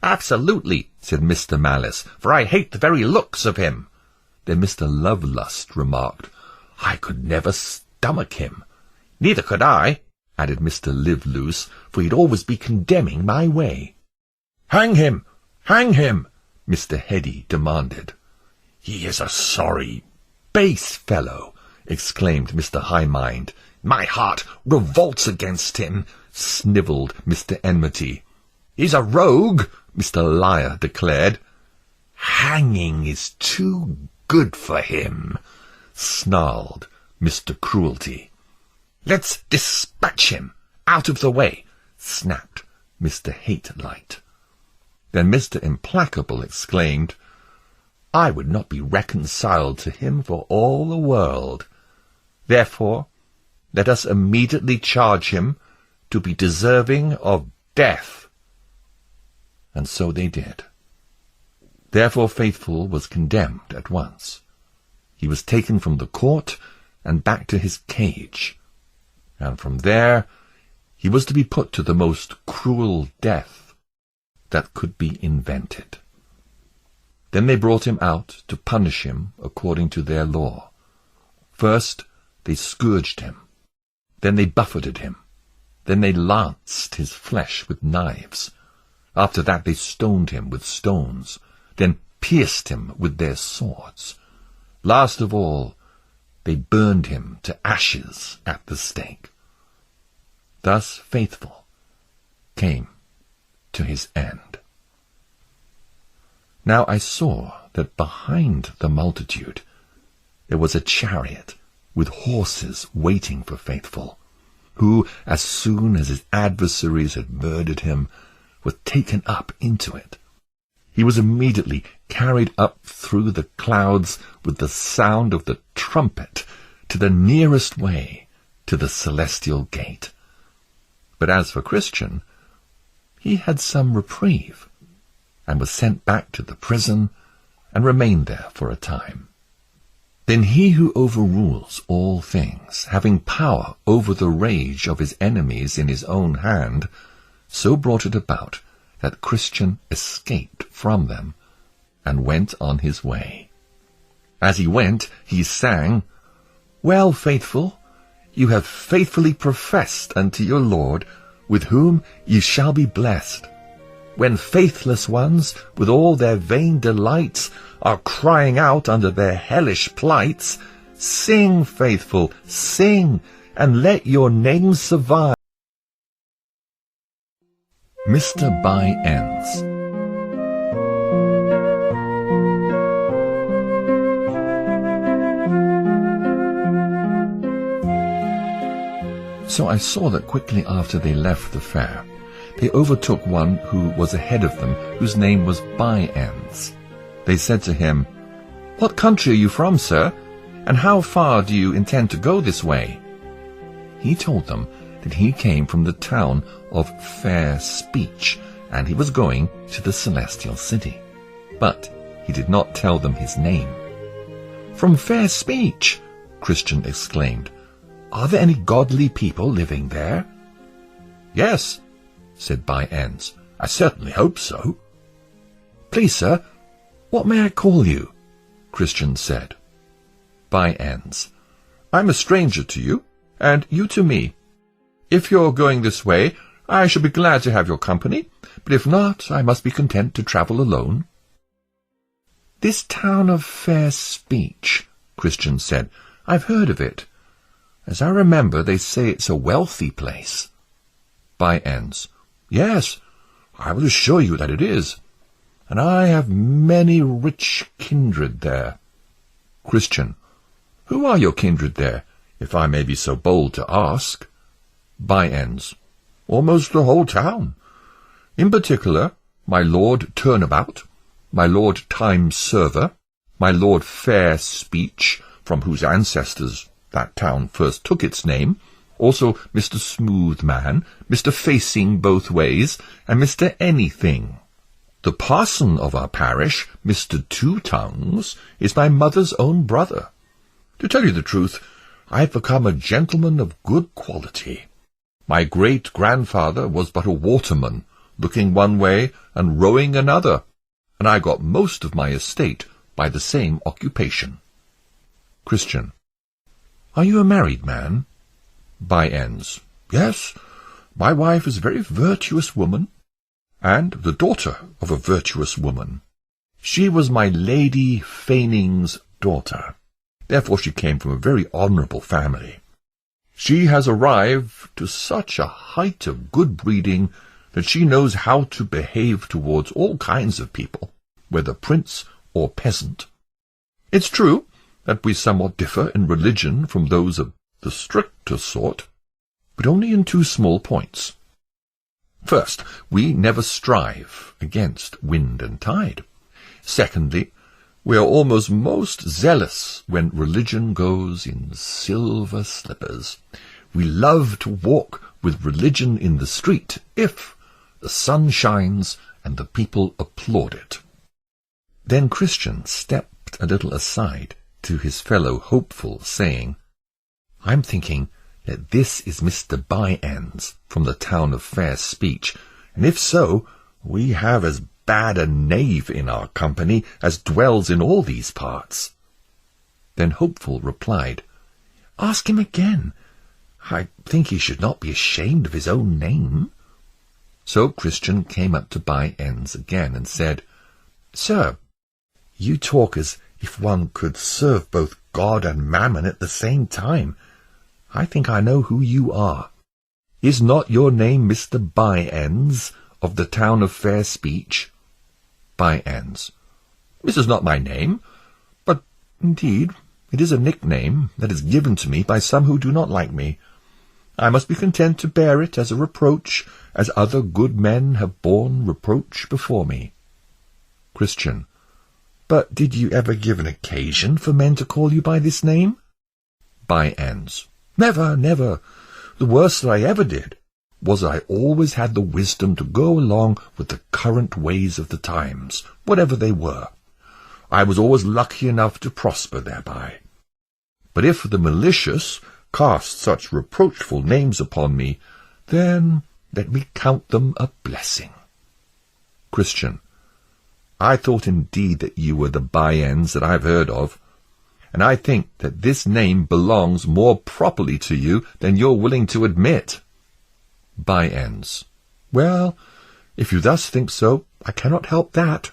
"Absolutely," said Mr. Malice, "for I hate the very looks of him." Then Mr. Love-Lust remarked, "I could never stomach him." "Neither could I," added Mr. Live-Loose, "for he'd always be condemning my way." "Hang him! Hang him!" Mr. Heady demanded.
"He is a sorry,
"Base fellow!" exclaimed Mr. Highmind.
"My heart revolts against him,"
snivelled Mr. Enmity.
"He's a rogue,"
Mr. Liar declared.
"Hanging is too good for him,"
snarled Mr. Cruelty.
"Let's dispatch him out of the way,"
snapped Mr. Hate-Light. Then Mr. Implacable exclaimed, "I would not be reconciled to him for all the world. Therefore, let us immediately charge him to be deserving of death." And so they did. Therefore Faithful was condemned at once. He was taken from the court and back to his cage, and from there he was to be put to the most cruel death that could be invented. Then they brought him out to punish him according to their law. First they scourged him, then they buffeted him, then they lanced his flesh with knives. After that they stoned him with stones, then pierced him with their swords. Last of all, they burned him to ashes at the stake. Thus Faithful came to his end. Now I saw that behind the multitude there was a chariot with horses waiting for Faithful, who, as soon as his adversaries had murdered him, was taken up into it. He was immediately carried up through the clouds with the sound of the trumpet to the nearest way to the celestial gate. But as for Christian, he had some reprieve, and was sent back to the prison, and remained there for a time. Then he who overrules all things, having power over the rage of his enemies in his own hand, so brought it about that Christian escaped from them, and went on his way. As he went, he sang, "Well, Faithful, you have faithfully professed unto your Lord, with whom ye shall be blessed. When faithless ones, with all their vain delights, are crying out under their hellish plights, sing, Faithful, sing, and let your name survive." Mr. By Ends. So I saw that quickly after they left the fair, they overtook one who was ahead of them, whose name was By Ends. They said to him, "What country are you from, sir? And how far do you intend to go this way?" He told them that he came from the town of Fair Speech, and he was going to the celestial city. But he did not tell them his name. "From Fair Speech!" Christian exclaimed. "Are there any godly people living there?" "Yes," said By Ends. "I certainly hope so." "Please, sir, what may I call you?" Christian said. By Ends. "I'm a stranger to you, and you to me. If you're going this way, I shall be glad to have your company, but if not, I must be content to travel alone." "This town of Fair Speech," Christian said, "I've heard of it. As I remember, they say it's a wealthy place." By Ends. "Yes, I will assure you that it is, and I have many rich kindred there." Christian. "Who are your kindred there, if I may be so bold to ask?" By Ends. "Almost the whole town. In particular, my Lord Turnabout, my Lord Time Server, my Lord Fair Speech, from whose ancestors that town first took its name, also Mr. Smoothman, Mr. Facing Both Ways, and Mr. Anything. The parson of our parish, Mr. Two Tongues, is my mother's own brother. To tell you the truth, I have become a gentleman of good quality. My great-grandfather was but a waterman, looking one way and rowing another, and I got most of my estate by the same occupation." Christian. "Are you a married man?" By Ends. "Yes, my wife is a very virtuous woman, and the daughter of a virtuous woman.
She was my Lady Faining's daughter. Therefore she came from a very honourable family. She has arrived to such a height of good breeding that she knows how to behave towards all kinds of people, whether prince or peasant. It's true that we somewhat differ in religion from those of the stricter sort, but only in 2 small points. First, we never strive against wind and tide. Secondly, we are almost most zealous when religion goes in silver slippers. We love to walk with religion in the street if the sun shines and the people applaud it. Then Christian stepped a little aside to his fellow hopeful, saying, I'm thinking that this is Mr. Bunyan from the town of Fair Speech, and if so, we have as bad a knave in our company as dwells in all these parts. Then Hopeful replied, Ask him again. I think he should not be ashamed of his own name. So Christian came up to Bunyan again and said, Sir, you talk as if one could serve both God and Mammon at the same time. I think I know who you are. Is not your name Mr. Bunyan of the town of Fair Speech? Bunyan. This is not my name, but indeed it is a nickname that is given to me by some who do not like me. I must be content to bear it as a reproach, as other good men have borne reproach before me. Christian. But did you ever give an occasion for men to call you by this name? Bunyan. Never, never. The worst that I ever did was I always had the wisdom to go along with the current ways of the times, whatever they were. I was always lucky enough to prosper thereby. But if the malicious cast such reproachful names upon me, then let me count them a blessing. Christian. I thought indeed that you were the Bunyan that I've heard of, and I think that this name belongs more properly to you than you're willing to admit. Bunyan. Well, if you thus think so, I cannot help that.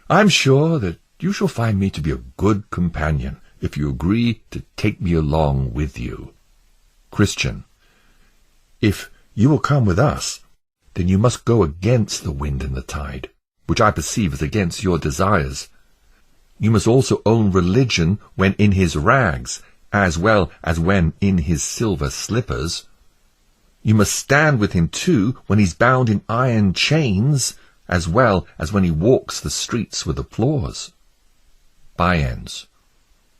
I'm sure that you shall find me to be a good companion, if you agree to take me along with you. Christian. If you will come with us, then you must go against the wind and the tide, which I perceive is against your desires. You must also own religion when in his rags, as well as when in his silver slippers. You must stand with him too when he's bound in iron chains, as well as when he walks the streets with applause. Bunyan.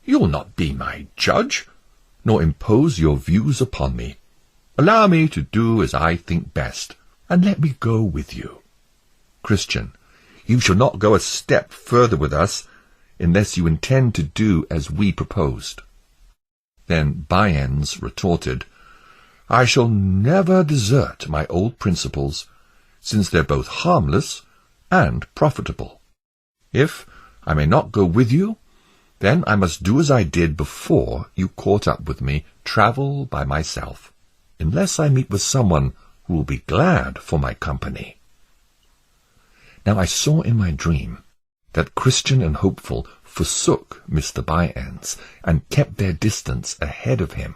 You'll not be my judge, nor impose your views upon me. Allow me to do as I think best, and let me go with you. Christian. You shall not go a step further with us, unless you intend to do as we proposed. Then Bunyan retorted, I shall never desert my old principles, since they're both harmless and profitable. If I may not go with you, then I must do as I did before you caught up with me, travel by myself, unless I meet with someone who will be glad for my company. Now I saw in my dream that Christian and Hopeful forsook Mr. Bunyan and kept their distance ahead of him.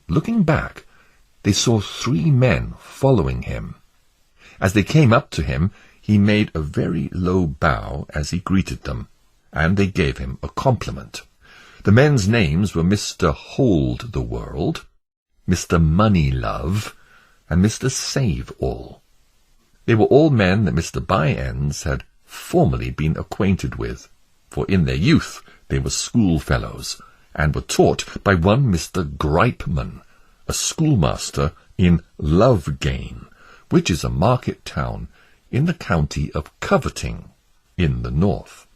Looking back, they saw 3 men following him. As they came up to him, he made a very low bow as he greeted them, and they gave him a compliment. The men's names were Mr. Hold the World, Mr. Moneylove, and Mr. Save-All. They were all men that Mr. Bunyan had formerly been acquainted with, for in their youth they were schoolfellows, and were taught by one Mr. Gripeman, a schoolmaster in Loughgane, which is a market town in the county of Coverting, in the north.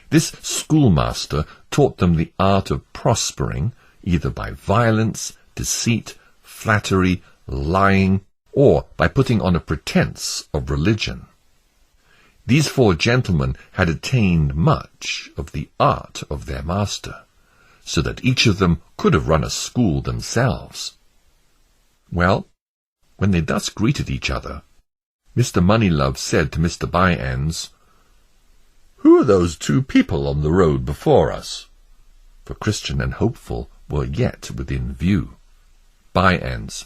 This schoolmaster taught them the art of prospering, either by violence, deceit, flattery, lying, or by putting on a pretence of religion. These 4 gentlemen had attained much of the art of their master, so that each of them could have run a school themselves. Well, when they thus greeted each other, Mr. Moneylove said to Mr. Bunyan, Who are those two people on the road before us?
For Christian and Hopeful were yet within view. By-ends.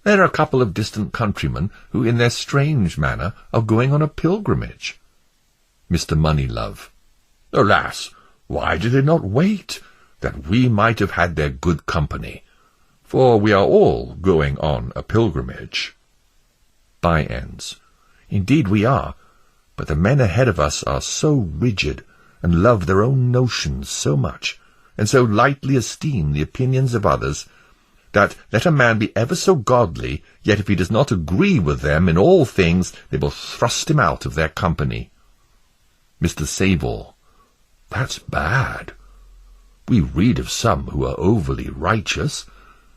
They're a couple of distant countrymen who in their strange manner are going on a pilgrimage. Mr. Moneylove.
Alas, why did they not wait, that we might have had their good company? For we are all going on a pilgrimage.
By-ends. Indeed we are, but the men ahead of us are so rigid, and love their own notions so much, and so lightly esteem the opinions of others, that let a man be ever so godly, yet if he does not agree with them in all things, they will thrust him out of their company. Mr. Sable.
That's bad. We read of some who are overly righteous,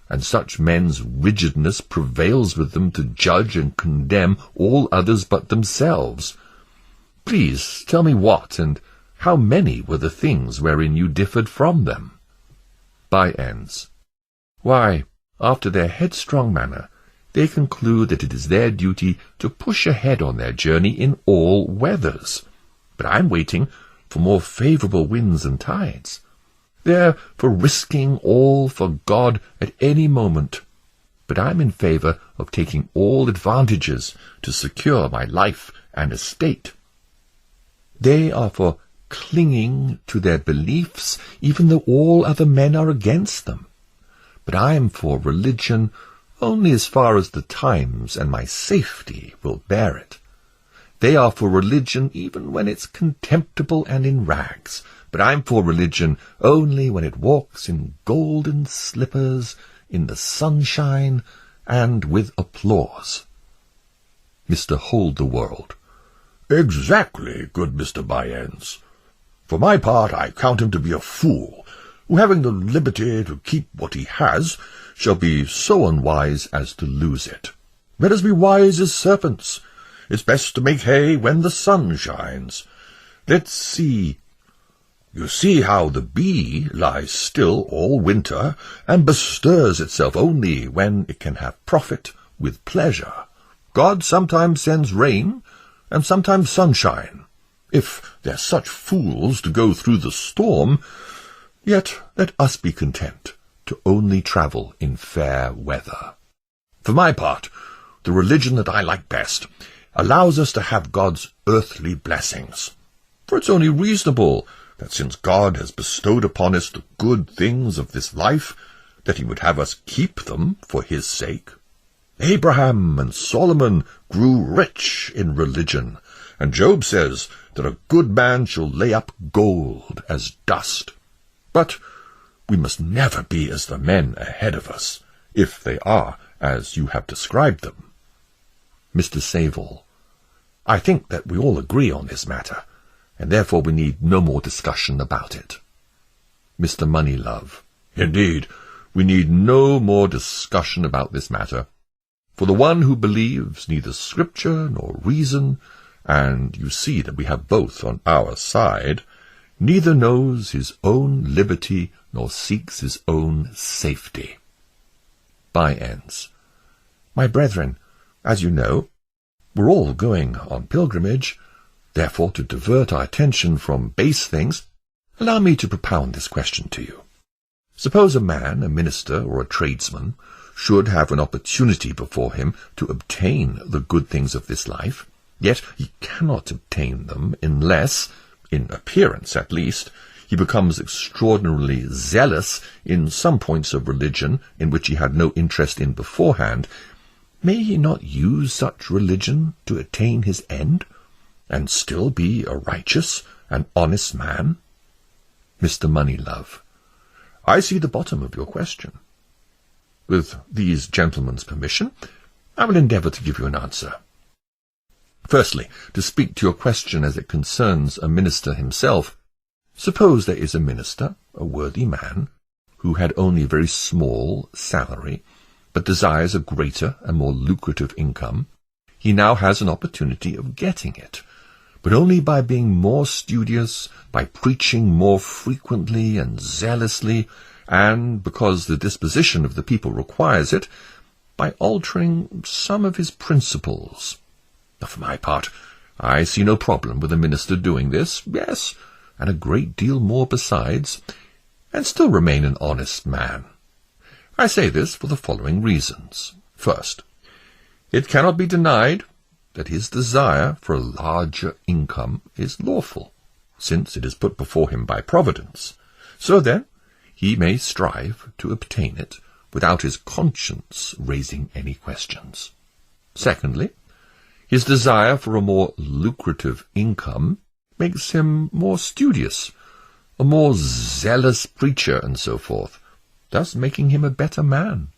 and such men's rigidness prevails with them to judge and condemn all others but themselves. Please tell me what and how many were the things wherein you differed from them?
By-ends. Why, after their headstrong manner, they conclude that it is their duty to push ahead on their journey in all weathers. But I'm waiting for more favourable winds and tides. They're for risking all for God at any moment. But I'm in favour of taking all advantages to secure my life and estate. They are for clinging to their beliefs, even though all other men are against them. But I am for religion only as far as the times and my safety will bear it. They are for religion even when it's contemptible and in rags, but I'm for religion only when it walks in golden slippers, in the sunshine, and with applause.
Mr. Hold-the-World. Exactly, good Mr. By-ends. For my part, I count him to be a fool, who, having the liberty to keep what he has, shall be so unwise as to lose it. Let us be wise as serpents. It's best to make hay when the sun shines. Let's see. You see how the bee lies still all winter, and bestirs itself only when it can have profit with pleasure. God sometimes sends rain, and sometimes sunshine. If they're such fools to go through the storm, yet let us be content to only travel in fair weather. For my part, the religion that I like best allows us to have God's earthly blessings. For it's only reasonable that since God has bestowed upon us the good things of this life, that he would have us keep them for his sake. Abraham and Solomon grew rich in religion, and Job says that a good man shall lay up gold as dust. But we must never be as the men ahead of us, if they are as you have described them.
Mr. Saville. I think that we all agree on this matter, and therefore we need no more discussion about it. Mr. Moneylove.
Indeed, we need no more discussion about this matter. For the one who believes neither scripture nor reason, and you see that we have both on our side, neither knows his own liberty nor seeks his own safety.
By-ends. My brethren, as you know, we're all going on pilgrimage. Therefore, to divert our attention from base things, allow me to propound this question to you. Suppose a man, a minister, or a tradesman, should have an opportunity before him to obtain the good things of this life, yet he cannot obtain them unless, in appearance at least, he becomes extraordinarily zealous in some points of religion in which he had no interest in beforehand. May he not use such religion to attain his end, and still be a righteous and honest man?
Mr. Moneylove. I see the bottom of your question. With these gentlemen's permission, I will endeavour to give you an answer. Firstly, to speak to your question as it concerns a minister himself, suppose there is a minister, a worthy man, who had only a very small salary, but desires a greater and more lucrative income. He now has an opportunity of getting it, but only by being more studious, by preaching more frequently and zealously, and, because the disposition of the people requires it, by altering some of his principles. Now, for my part,
I see no problem with a minister doing this, yes, and a great deal more besides, and still remain an honest man. I say this for the following reasons. First, it cannot be denied that his desire for a larger income is lawful, since it is put before him by providence. So then, he may strive to obtain it without his conscience raising any questions. Secondly, his desire for a more lucrative income makes him more studious, a more zealous preacher, and so forth, thus making him a better man.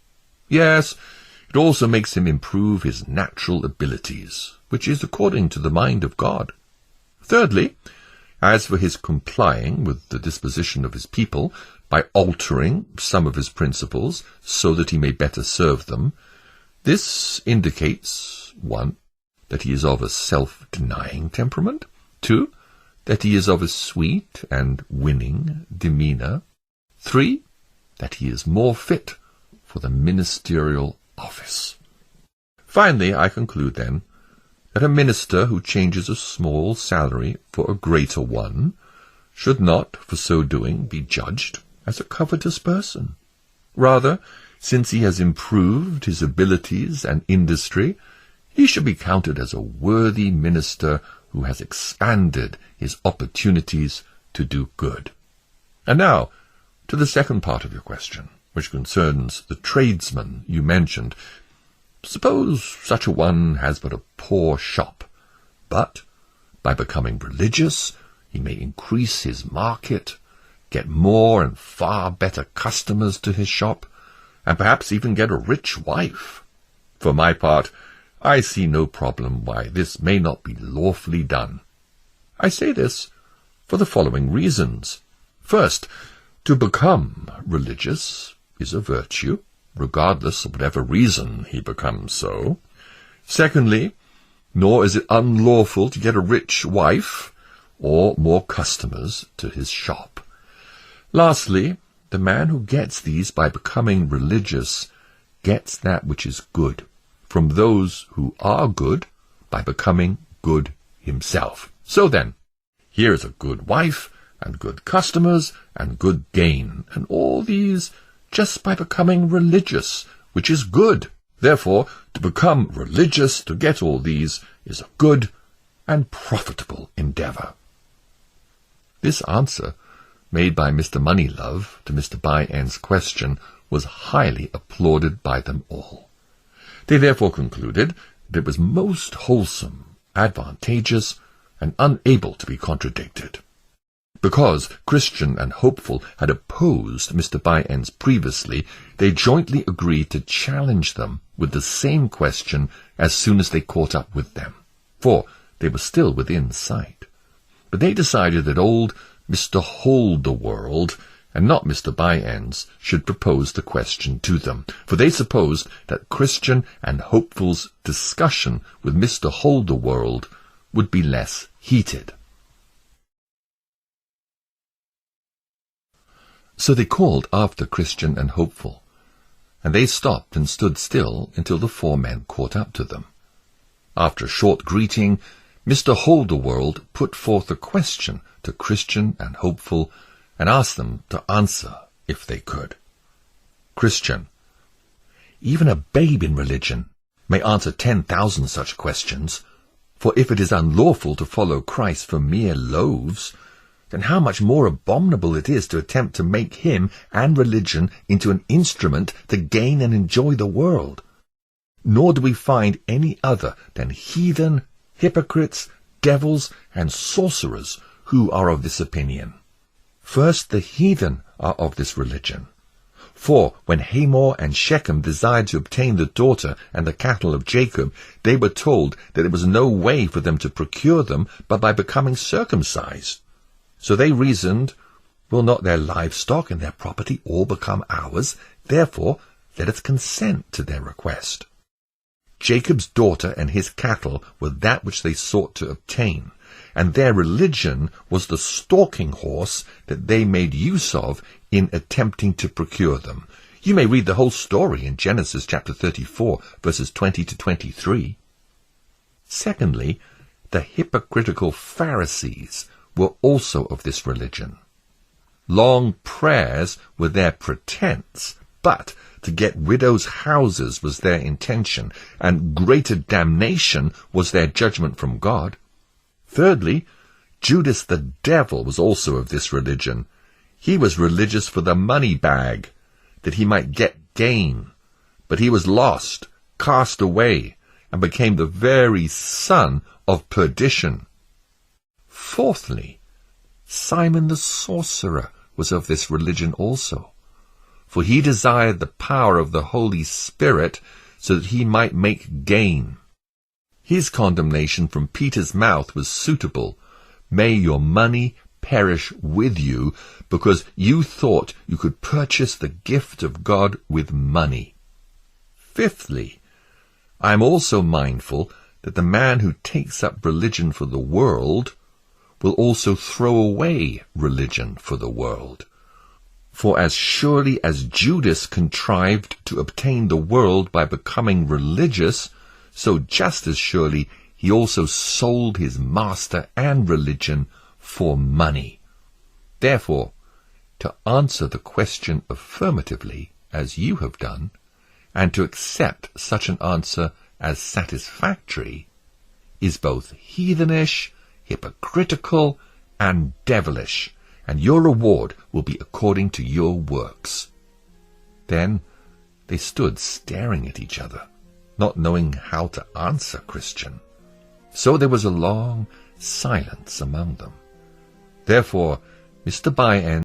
Yes, it also makes him improve his natural abilities, which is according to the mind of God. Thirdly, as for his complying with the disposition of his people by altering some of his principles so that he may better serve them, this indicates, 1, that he is of a self-denying temperament, 2, that he is of a sweet and winning demeanour, 3, that he is more fit for the ministerial office. Finally, I conclude, then, that a minister who changes a small salary for a greater one should not, for so doing, be judged as a covetous person. Rather, since he has improved his abilities and industry, he should be counted as a worthy minister who has expanded his opportunities to do good. And now, to the second part of your question, which concerns the tradesman you mentioned. Suppose such a one has but a poor shop, but by becoming religious he may increase his market, get more and far better customers to his shop, and perhaps even get a rich wife. For my part, I see no problem why this may not be lawfully done. I say this for the following reasons. First, to become religious is a virtue, regardless of whatever reason he becomes so. Secondly, nor is it unlawful to get a rich wife or more customers to his shop. Lastly, the man who gets these by becoming religious gets that which is good from those who are good by becoming good himself. So then, here is a good wife, and good customers, and good gain, and all these just by becoming religious, which is good. Therefore, to become religious, to get all these, is a good and profitable endeavour. This answer, made by Mr. Moneylove to Mr. Bunyan's question, was highly applauded by them all. They therefore concluded that it was most wholesome, advantageous, and unable to be contradicted. Because Christian and Hopeful had opposed Mr. Bunyan's previously, they jointly agreed to challenge them with the same question as soon as they caught up with them, for they were still within sight. But they decided that old Mr. Hold-the-World and not Mr. Bunyan's should propose the question to them, for they supposed that Christian and Hopeful's discussion with Mr. Hold-the-World would be less heated. So they called after Christian and Hopeful, and they stopped and stood still until the four men caught up to them. After a short greeting, Mr. Hold-the-World put forth a question to Christian and Hopeful, and asked them to answer if they could. Christian: even a babe in religion may answer 10,000 such questions, for if it is unlawful to follow Christ for mere loaves, then how much more abominable it is to attempt to make him and religion into an instrument to gain and enjoy the world. Nor do we find any other than heathen, hypocrites, devils, and sorcerers who are of this opinion. First, the heathen are of this religion. For when Hamor and Shechem desired to obtain the daughter and the cattle of Jacob, they were told that there was no way for them to procure them but by becoming circumcised. So they reasoned, will not their livestock and their property all become ours? Therefore, let us consent to their request. Jacob's daughter and his cattle were that which they sought to obtain, and their religion was the stalking horse that they made use of in attempting to procure them. You may read the whole story in Genesis chapter 34, verses 20 to 23. Secondly, the hypocritical Pharisees were also of this religion. Long prayers were their pretense, but to get widows' houses was their intention, and greater damnation was their judgment from God. Thirdly, Judas the devil was also of this religion. He was religious for the money bag, that he might get gain. But he was lost, cast away, and became the very son of perdition. Fourthly, Simon the sorcerer was of this religion also, for he desired the power of the Holy Spirit so that he might make gain. His condemnation from Peter's mouth was suitable. May your money perish with you, because you thought you could purchase the gift of God with money. Fifthly, I am also mindful that the man who takes up religion for the world will also throw away religion for the world. For as surely as Judas contrived to obtain the world by becoming religious, so just as surely he also sold his master and religion for money. Therefore, to answer the question affirmatively, as you have done, and to accept such an answer as satisfactory, is both heathenish, hypocritical, and devilish, and your reward will be according to your works. Then they stood staring at each other, not knowing how to answer Christian. So there was a long silence among them. Therefore, Mr. Bunyan.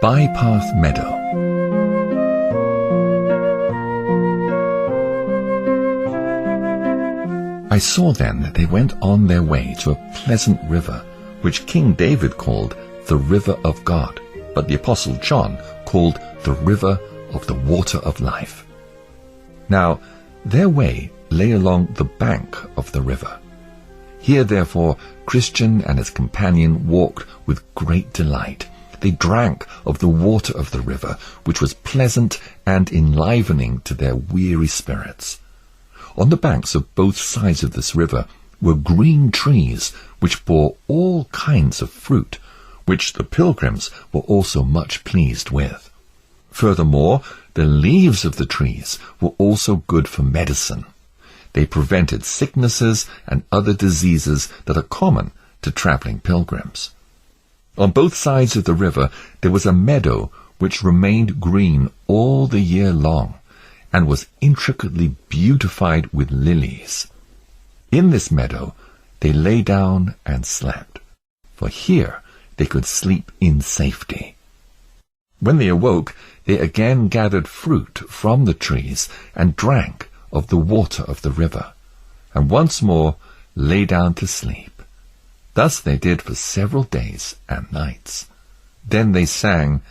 Bypath Meadow. I saw then that they went on their way to a pleasant river, which King David called the River of God, but the Apostle John called the River of the Water of Life. Now, their way lay along the bank of the river. Here, therefore, Christian and his companion walked with great delight. They drank of the water of the river, which was pleasant and enlivening to their weary spirits. On the banks of both sides of this river were green trees, which bore all kinds of fruit, which the pilgrims were also much pleased with. Furthermore, the leaves of the trees were also good for medicine. They prevented sicknesses and other diseases that are common to traveling pilgrims. On both sides of the river there was a meadow which remained green all the year long, and was intricately beautified with lilies. In this meadow they lay down and slept, for here they could sleep in safety. When they awoke, they again gathered fruit from the trees and drank of the water of the river, and once more lay down to sleep. Thus they did for several days and nights. Then they sang,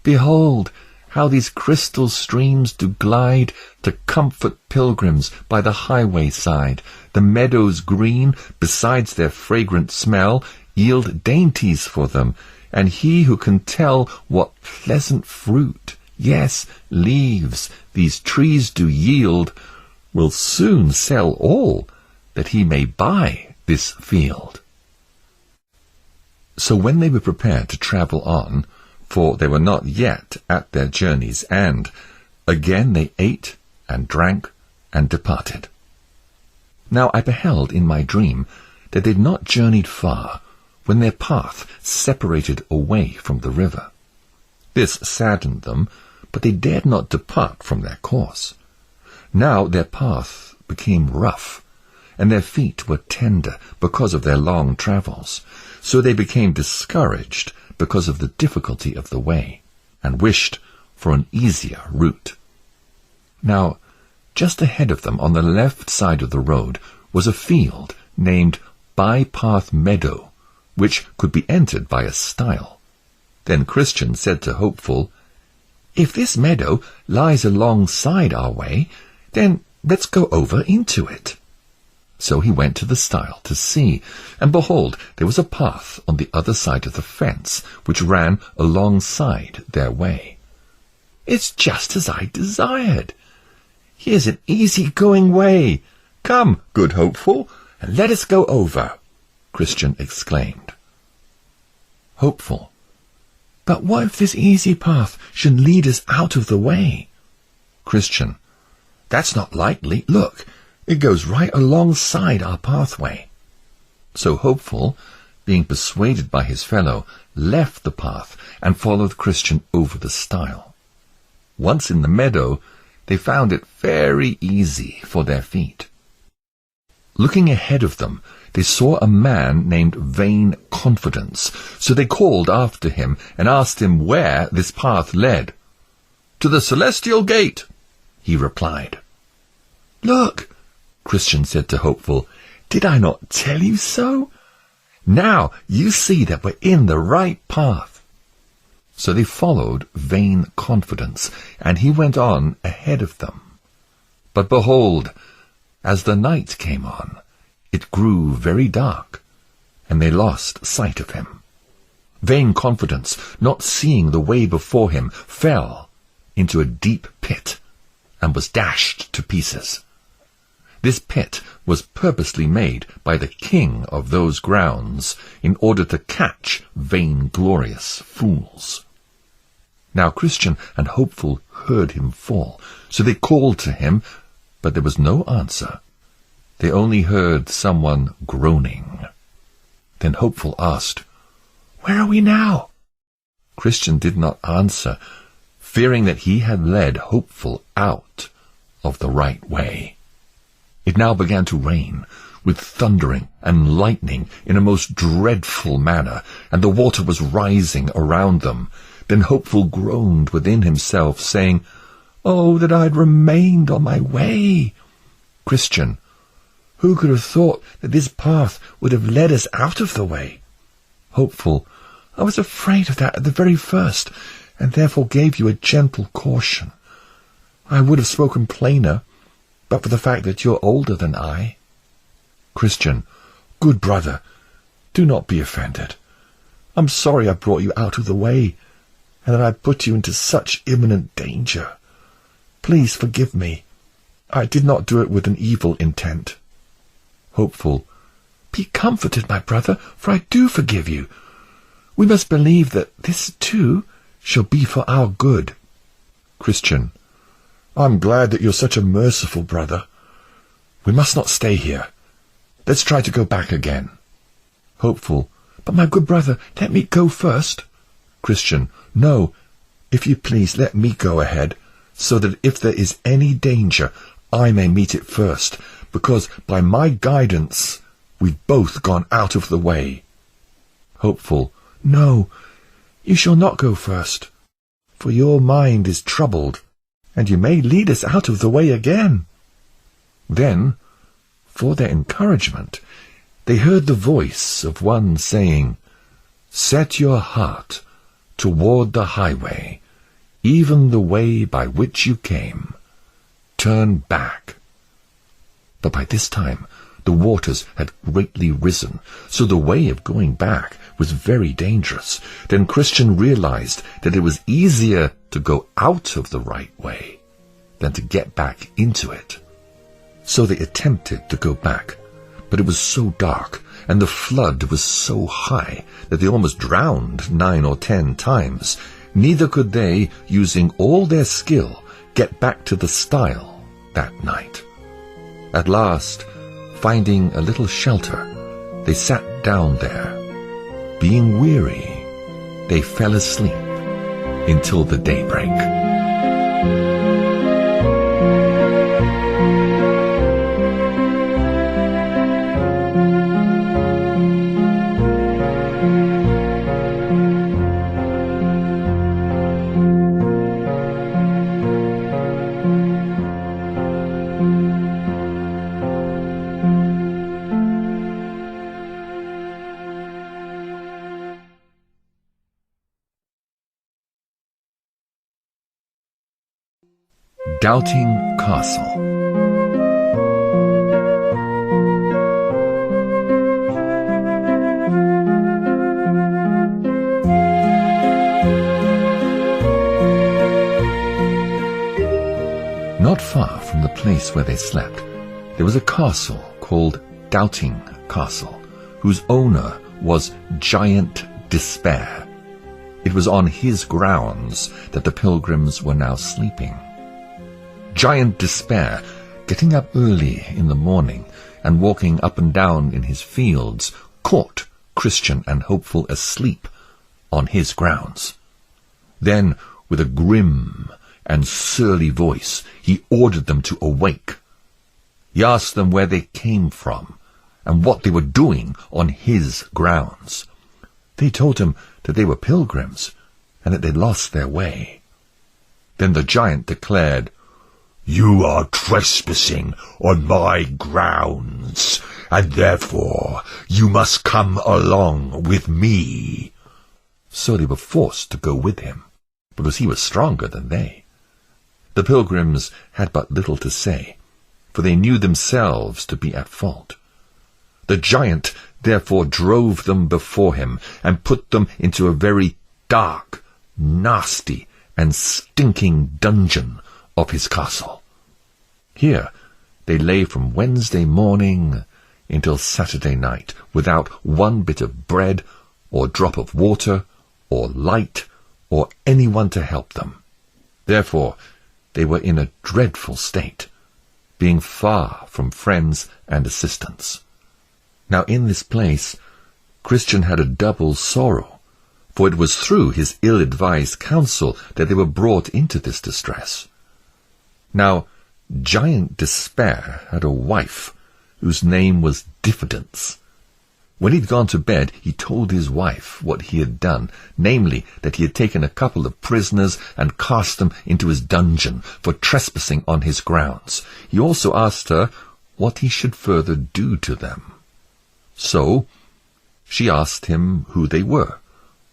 "Behold, how these crystal streams do glide to comfort pilgrims by the highway side. The meadows green, besides their fragrant smell, yield dainties for them, and he who can tell what pleasant fruit, yes, leaves, these trees do yield, will soon sell all, that he may buy this field." So when they were prepared to travel on, for they were not yet at their journey's end, again they ate and drank and departed. Now I beheld in my dream that they had not journeyed far, when their path separated away from the river. This saddened them, but they dared not depart from their course. Now their path became rough, and their feet were tender because of their long travels. So they became discouraged because of the difficulty of the way, and wished for an easier route. Now, just ahead of them on the left side of the road was a field named Bypath Meadow, which could be entered by a stile. Then Christian said to Hopeful, "If this meadow lies alongside our way, then let's go over into it." So he went to the stile to see, and behold, there was a path on the other side of the fence, which ran alongside their way. "It's just as I desired. Here's an easy-going way," "Come, good Hopeful, and let us go over," Christian exclaimed.
Hopeful. But what if this easy path should lead us out of the way?
Christian.
That's not likely. Look, it goes right alongside our pathway.
So Hopeful, being persuaded by his fellow, left the path and followed Christian over the stile. Once in the meadow, they found it very easy for their feet. Looking ahead of them, they saw a man named Vain Confidence, so they called after him and asked him where this path led. "To the Celestial Gate," he replied.
"Look,"
Christian said to Hopeful,
"did I not tell you so?
Now you see that we're in the right path." So they followed Vain Confidence, and he went on ahead of them. But behold, as the night came on, it grew very dark, and they lost sight of him. Vain Confidence, not seeing the way before him, fell into a deep pit and was dashed to pieces. This pit was purposely made by the king of those grounds in order to catch vainglorious fools. Now Christian and Hopeful heard him fall, so they called to him, but there was no answer. They only heard someone groaning. Then Hopeful asked, "Where are we now?" Christian did not answer, fearing that he had led Hopeful out of the right way. It now began to rain, with thundering and lightning in a most dreadful manner, and the water was rising around them. Then Hopeful groaned within himself, saying, "Oh, that I had remained on my way!" Christian, "Who could have thought that this path would have led us out of the way?" Hopeful, "I was afraid of that at the very first, and therefore gave you a gentle caution. I would have spoken plainer, but for the fact that you're older than I." Christian, "Good brother, do not be offended. I'm sorry I brought you out of the way, and that I put you into such imminent danger. Please forgive me. I did not do it with an evil intent." Hopeful, "Be comforted, my brother, for I do forgive you. We must believe that this, too, shall be for our good." Christian, "I'm glad that you're such a merciful brother. We must not stay here. Let's try to go back again." Hopeful, "But my good brother, let me go first." Christian, "No, if you please, let me go ahead, so that if there is any danger, I may meet it first, because by my guidance we've both gone out of the way." Hopeful, "No, you shall not go first, for your mind is troubled, and you may lead us out of the way again." Then, for their encouragement, they heard the voice of one saying, "Set your heart toward the highway, even the way by which you came. Turn back." But by this time the waters had greatly risen, so the way of going back was very dangerous. Then Christian realized that it was easier to go out of the right way than to get back into it. So they attempted to go back, but it was so dark, and the flood was so high that they almost drowned 9 or 10 times. Neither could they, using all their skill, get back to the stile that night. At last, finding a little shelter, they sat down there. Being weary, they fell asleep until the daybreak. Doubting Castle. Not far from the place where they slept, there was a castle called Doubting Castle, whose owner was Giant Despair. It was on his grounds that the pilgrims were now sleeping. Giant Despair, getting up early in the morning and walking up and down in his fields, caught Christian and Hopeful asleep on his grounds. Then, with a grim and surly voice, he ordered them to awake. He asked them where they came from and what they were doing on his grounds. They told him that they were pilgrims and that they'd lost their way. Then the giant declared,
"You are trespassing on my grounds, and therefore you must come along with me."
So they were forced to go with him, because he was stronger than they. The pilgrims had but little to say, for they knew themselves to be at fault. The giant therefore drove them before him and put them into a very dark, nasty, and stinking dungeon of his castle. Here they lay from Wednesday morning until Saturday night, without one bit of bread or drop of water or light or anyone to help them. Therefore they were in a dreadful state, being far from friends and assistants. Now in this place Christian had a double sorrow, for it was through his ill-advised counsel that they were brought into this distress. Now Giant Despair had a wife whose name was Diffidence. When he'd gone to bed, he told his wife what he had done, namely that he had taken a couple of prisoners and cast them into his dungeon for trespassing on his grounds. He also asked her what he should further do to them. So she asked him who they were,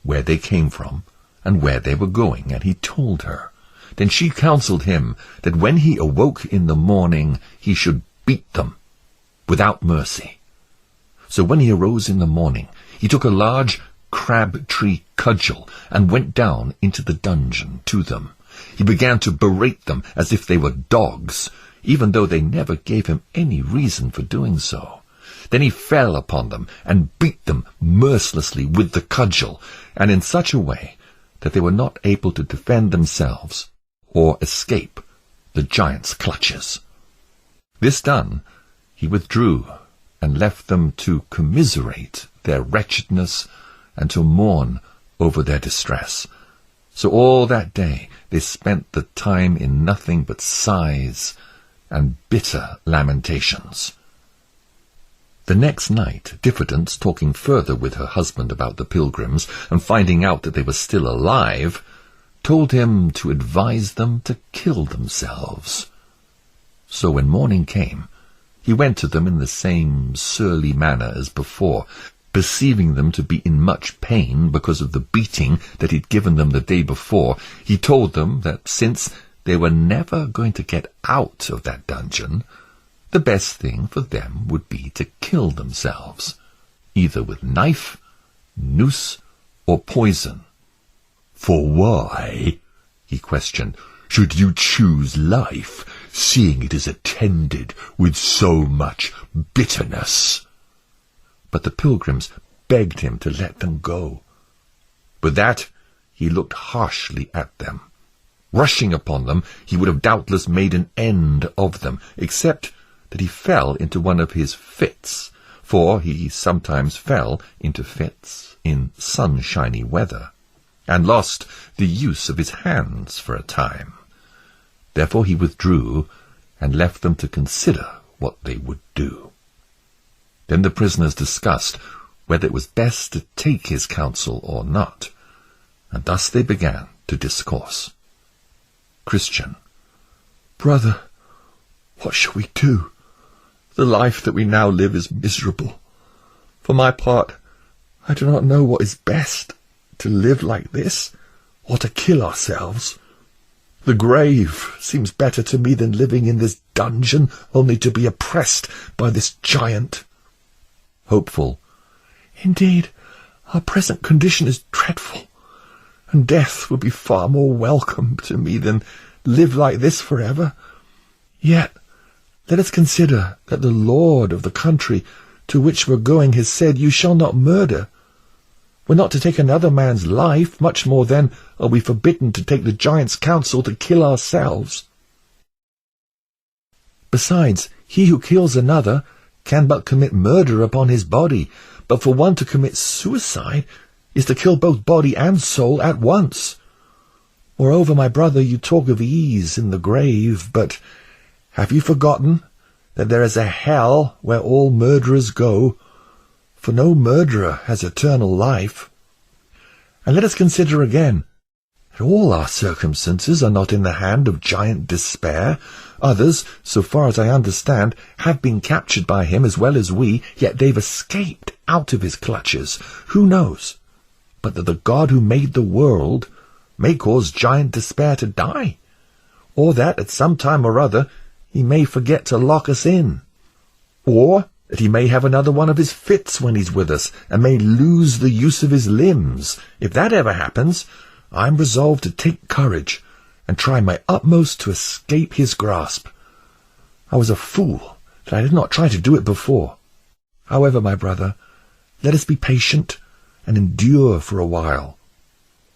where they came from, and where they were going, and he told her. Then she counseled him that when he awoke in the morning he should beat them without mercy. So when he arose in the morning, he took a large crab-tree cudgel and went down into the dungeon to them. He began to berate them as if they were dogs, even though they never gave him any reason for doing so. Then he fell upon them and beat them mercilessly with the cudgel, and in such a way that they were not able to defend themselves or escape the giant's clutches. This done, he withdrew and left them to commiserate their wretchedness and to mourn over their distress. So all that day they spent the time in nothing but sighs and bitter lamentations. The next night, Diffidence, talking further with her husband about the pilgrims, and finding out that they were still alive, told him to advise them to kill themselves. So when morning came, he went to them in the same surly manner as before, perceiving them to be in much pain because of the beating that he'd given them the day before. He told them that since they were never going to get out of that dungeon, the best thing for them would be to kill themselves, either with knife, noose, or poison.
"For why," he questioned, "should you choose life, seeing it is attended with so much bitterness?"
But the pilgrims begged him to let them go. With that, he looked harshly at them. Rushing upon them, he would have doubtless made an end of them, except that he fell into one of his fits, for he sometimes fell into fits in sunshiny weather, and lost the use of his hands for a time. Therefore he withdrew and left them to consider what they would do. Then the prisoners discussed whether it was best to take his counsel or not, and thus they began to discourse. Christian:
"Brother, what shall we do? The life that we now live is miserable. For my part, I do not know what is best, to live like this, or to kill ourselves. The grave seems better to me than living in this dungeon, only to be oppressed by this giant."
Hopeful:
"Indeed, our present condition is dreadful, and death would be far more welcome to me than live like this forever. Yet Let us consider that the Lord of the country to which we're going has said, 'You shall not murder.' We're not to take another man's life, much more then are we forbidden to take the giant's counsel to kill ourselves. Besides, he who kills another can but commit murder upon his body, but for one to commit suicide is to kill both body and soul at once. Moreover, my brother, you talk of ease in the grave, but have you forgotten that there is a hell where all murderers go? For no murderer has eternal life. And let us consider again that all our circumstances are not in the hand of giant despair. Others, so far as I understand, have been captured by him as well as we, yet they've escaped out of his clutches. Who knows but that the God who made the world may cause giant despair to die, or that at some time or other he may forget to lock us in, or that he may have another one of his fits when he's with us, and may lose the use of his limbs. If that ever happens, I'm resolved to take courage and try my utmost to escape his grasp. I was a fool that I did not try to do it before. However, my brother, let us be patient and endure for a while.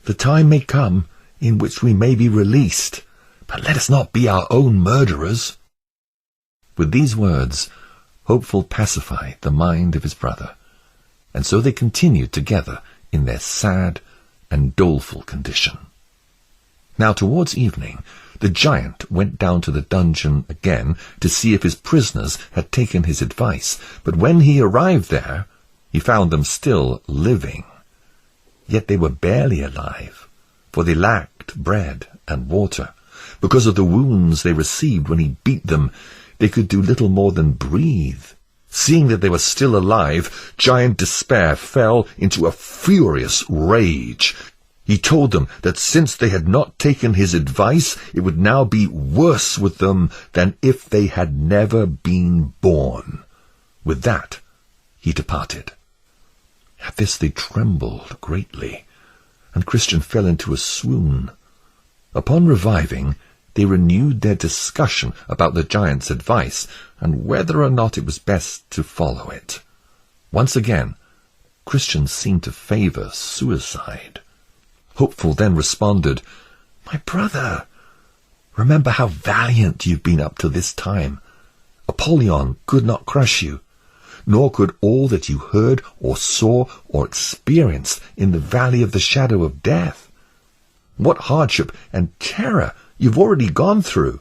The time may come in which we may be released, but let us not be our own murderers."
With these words, Hopeful pacified the mind of his brother, and so they continued together in their sad and doleful condition. Now towards evening, the giant went down to the dungeon again to see if his prisoners had taken his advice, but when he arrived there, he found them still living. Yet they were barely alive, for they lacked bread and water. Because of the wounds they received when he beat them, they could do little more than breathe. Seeing that they were still alive, Giant Despair fell into a furious rage. He told them that since they had not taken his advice, it would now be worse with them than if they had never been born. With that, he departed. At this they trembled greatly, and Christian fell into a swoon. Upon reviving, they renewed their discussion about the giant's advice, and whether or not it was best to follow it. Once again, Christian seemed to favor suicide. Hopeful then responded, "My brother, remember how valiant you've been up to this time. Apollyon could not crush you, nor could all that you heard or saw or experienced in the valley of the shadow of death. What hardship and terror you've already gone through.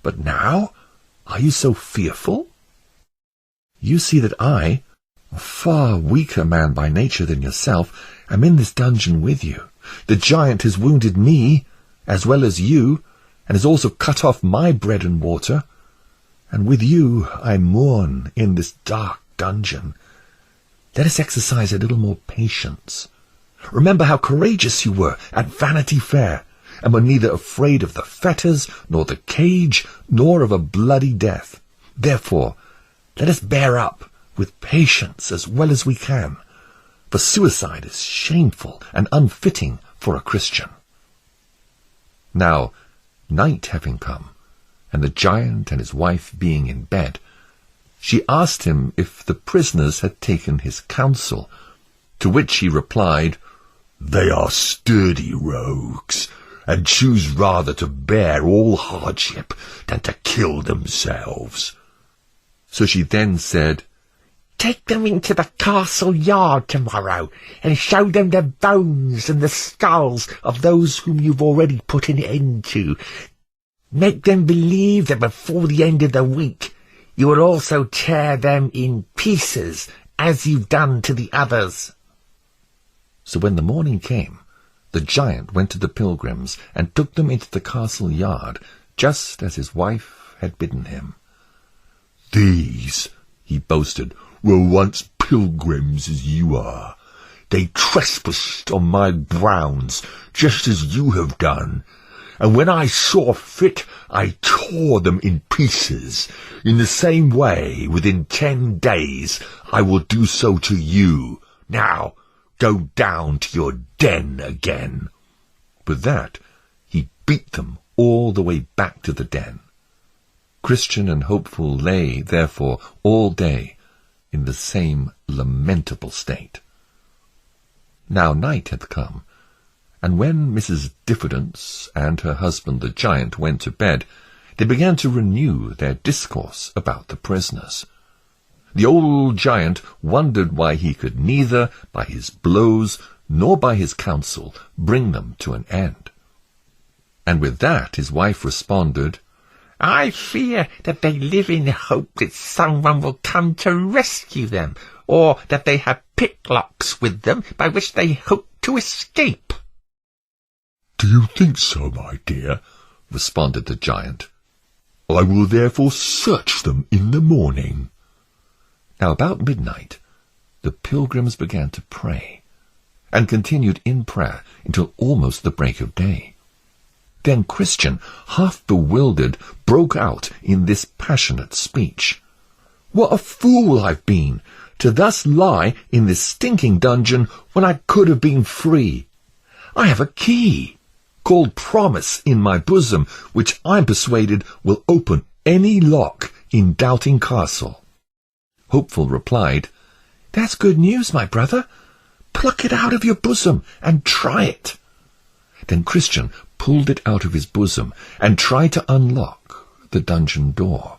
But now, are you so fearful? You see that I, a far weaker man by nature than yourself, am in this dungeon with you. The giant has wounded me, as well as you, and has also cut off my bread and water. And with you I mourn in this dark dungeon. Let us exercise a little more patience. Remember how courageous you were at Vanity Fair, and were neither afraid of the fetters, nor the cage, nor of a bloody death. Therefore, let us bear up with patience as well as we can, for suicide is shameful and unfitting for a Christian." Now, night having come, and the giant and his wife being in bed, she asked him if the prisoners had taken his counsel, to which he replied, "They are sturdy rogues, and choose rather to bear all hardship than to kill themselves." So she then said, "Take them into the castle yard tomorrow, and show them the bones and the skulls of those whom you've already put an end to. Make them believe that before the end of the week you will also tear them in pieces, as you've done to the others." So when the morning came, the giant went to the pilgrims and took them into the castle yard, just as his wife had bidden him. "These," he boasted, "were once pilgrims as you are. They trespassed on my grounds, just as you have done, and when I saw fit, I tore them in pieces. In the same way, within 10 days, I will do so to you. Now, go down to your den again." With that, he beat them all the way back to the den. Christian and Hopeful lay, therefore, all day in the same lamentable state. Now night had come, and when Mrs. Diffidence and her husband the giant went to bed, they began to renew their discourse about the prisoners. The old giant wondered why he could neither by his blows nor by his counsel bring them to an end. And with that his wife responded,
I fear that they live in hope that someone will come to rescue them, or that they have picklocks with them by which they hope to escape.
Do you think so, my dear? Responded the giant. I will therefore search them in the morning.
Now about midnight, the pilgrims began to pray, and continued in prayer until almost the break of day. Then Christian, half bewildered, broke out in this passionate speech. What a fool I've been, to thus lie in this stinking dungeon when I could have been free. I have a key, called Promise, in my bosom, which I'm persuaded will open any lock in Doubting Castle. Hopeful replied, That's good news, my brother. Pluck it out of your bosom and try it. Then Christian pulled it out of his bosom and tried to unlock the dungeon door.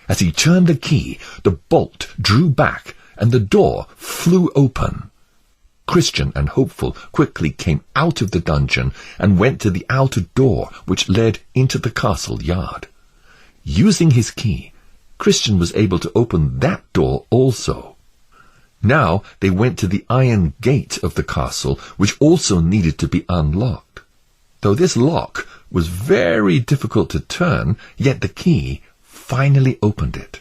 As he turned the key, the bolt drew back and the door flew open. Christian and Hopeful quickly came out of the dungeon and went to the outer door which led into the castle yard. Using his key, Christian was able to open that door also. Now they went to the iron gate of the castle, which also needed to be unlocked. Though this lock was very difficult to turn, yet the key finally opened it.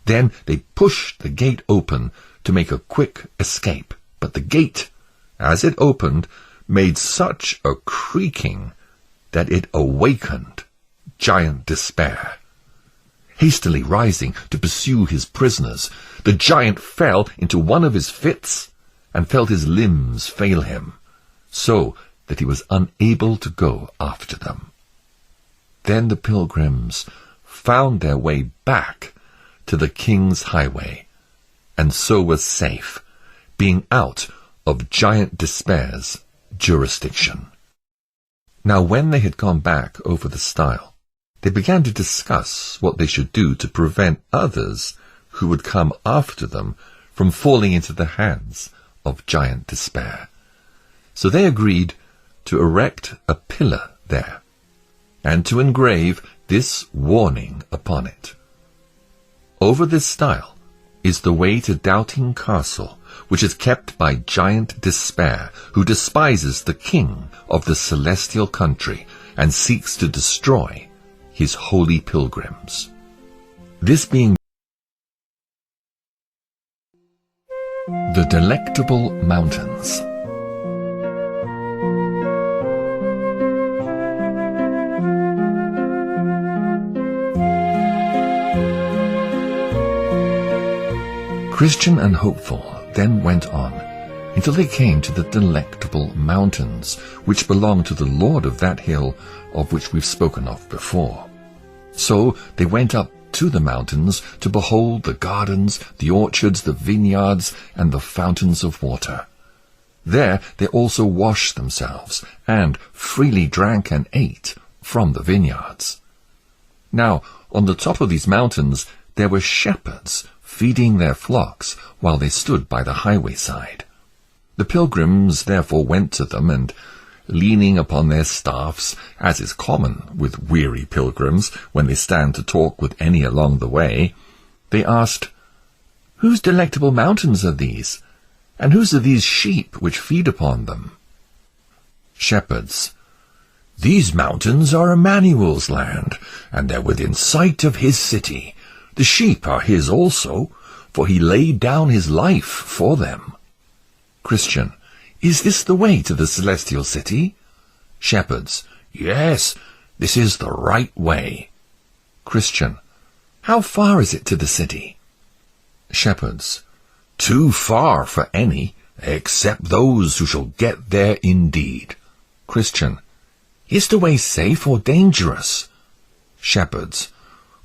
Then they pushed the gate open to make a quick escape, but the gate, as it opened, made such a creaking that it awakened Giant Despair. Hastily rising to pursue his prisoners, the giant fell into one of his fits and felt his limbs fail him, so that he was unable to go after them. Then the pilgrims found their way back to the king's highway, and so was safe, being out of Giant Despair's jurisdiction. Now when they had gone back over the stile, they began to discuss what they should do to prevent others who would come after them from falling into the hands of Giant Despair. So they agreed to erect a pillar there, and to engrave this warning upon it. Over this stile is the way to Doubting Castle, which is kept by Giant Despair, who despises the king of the celestial country and seeks to destroy his holy pilgrims. This being the Delectable Mountains. Christian and Hopeful then went on until they came to the Delectable Mountains, which belong to the lord of that hill of which we've spoken of before. So they went up to the mountains to behold the gardens, the orchards, the vineyards, and the fountains of water. There they also washed themselves, and freely drank and ate from the vineyards. Now on the top of these mountains there were shepherds feeding their flocks while they stood by the highway side. The pilgrims therefore went to them, and leaning upon their staffs, as is common with weary pilgrims when they stand to talk with any along the way, they asked, Whose delectable mountains are these? And whose are these sheep which feed upon them? Shepherds. These mountains are Emmanuel's land, and they're within sight of his city. The sheep are his also, for he laid down his life for them. Christian. Is this the way to the celestial city? Shepherds. Yes, this is the right way. Christian. How far is it to the city? Shepherds. Too far for any, except those who shall get there indeed. Christian. Is the way safe or dangerous? Shepherds.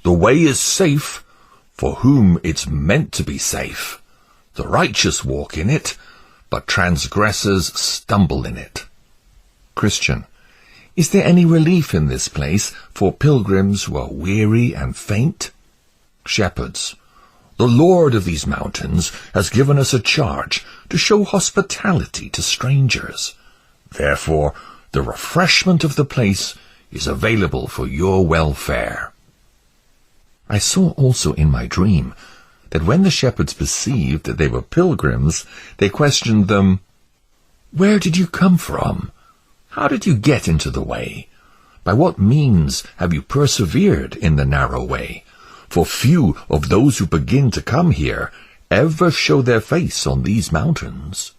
The way is safe for whom it's meant to be safe. The righteous walk in it, but transgressors stumble in it.
Christian: Is there any relief in this place for pilgrims who are weary and faint?
Shepherds: The Lord of these mountains has given us a charge to show hospitality to strangers. Therefore, the refreshment of the place is available for your welfare.
I saw also in my dream that when the shepherds perceived that they were pilgrims, they questioned them, "Where did you come from? How did you get into the way? By what means have you persevered in the narrow way? For few of those who begin to come here ever show their face on these mountains."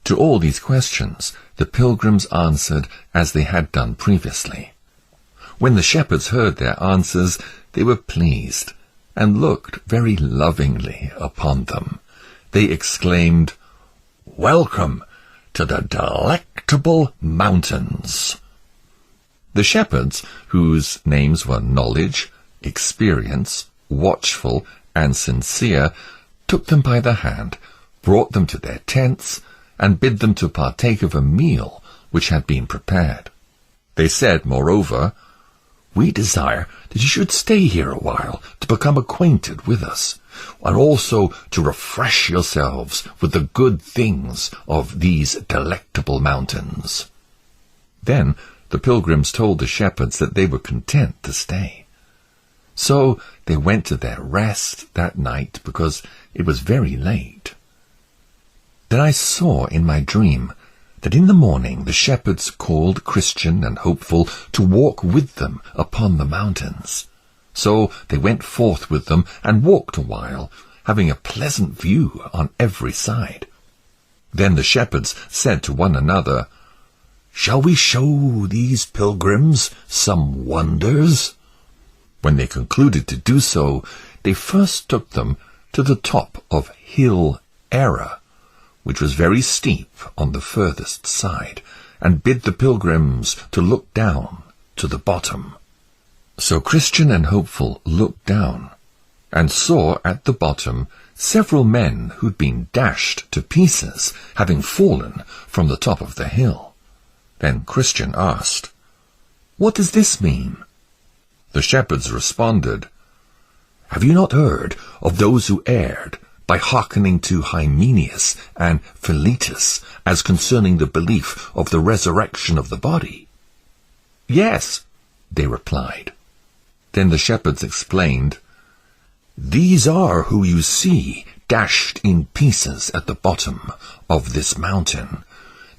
To all these questions the pilgrims answered as they had done previously. When the shepherds heard their answers, they were pleased, and looked very lovingly upon them. They exclaimed, "Welcome to the delectable mountains." The shepherds, whose names were Knowledge, Experience, Watchful, and Sincere, took them by the hand, brought them to their tents, and bid them to partake of a meal which had been prepared. They said, moreover, "We desire that you should stay here a while to become acquainted with us, and also to refresh yourselves with the good things of these delectable mountains." Then the pilgrims told the shepherds that they were content to stay. So they went to their rest that night because it was very late. Then I saw in my dream that in the morning the shepherds called Christian and Hopeful to walk with them upon the mountains. So they went forth with them and walked a while, having a pleasant view on every side. Then the shepherds said to one another, "Shall we show these pilgrims some wonders?" When they concluded to do so, they first took them to the top of Hill Error, which was very steep on the furthest side, and bid the pilgrims to look down to the bottom. So Christian and Hopeful looked down, and saw at the bottom several men who'd been dashed to pieces, having fallen from the top of the hill. Then Christian asked, "What does this mean?" The shepherds responded, "Have you not heard of those who erred by hearkening to Hymenaeus and Philetus as concerning the belief of the resurrection of the body?" "Yes," they replied. Then the shepherds explained, "These are who you see dashed in pieces at the bottom of this mountain.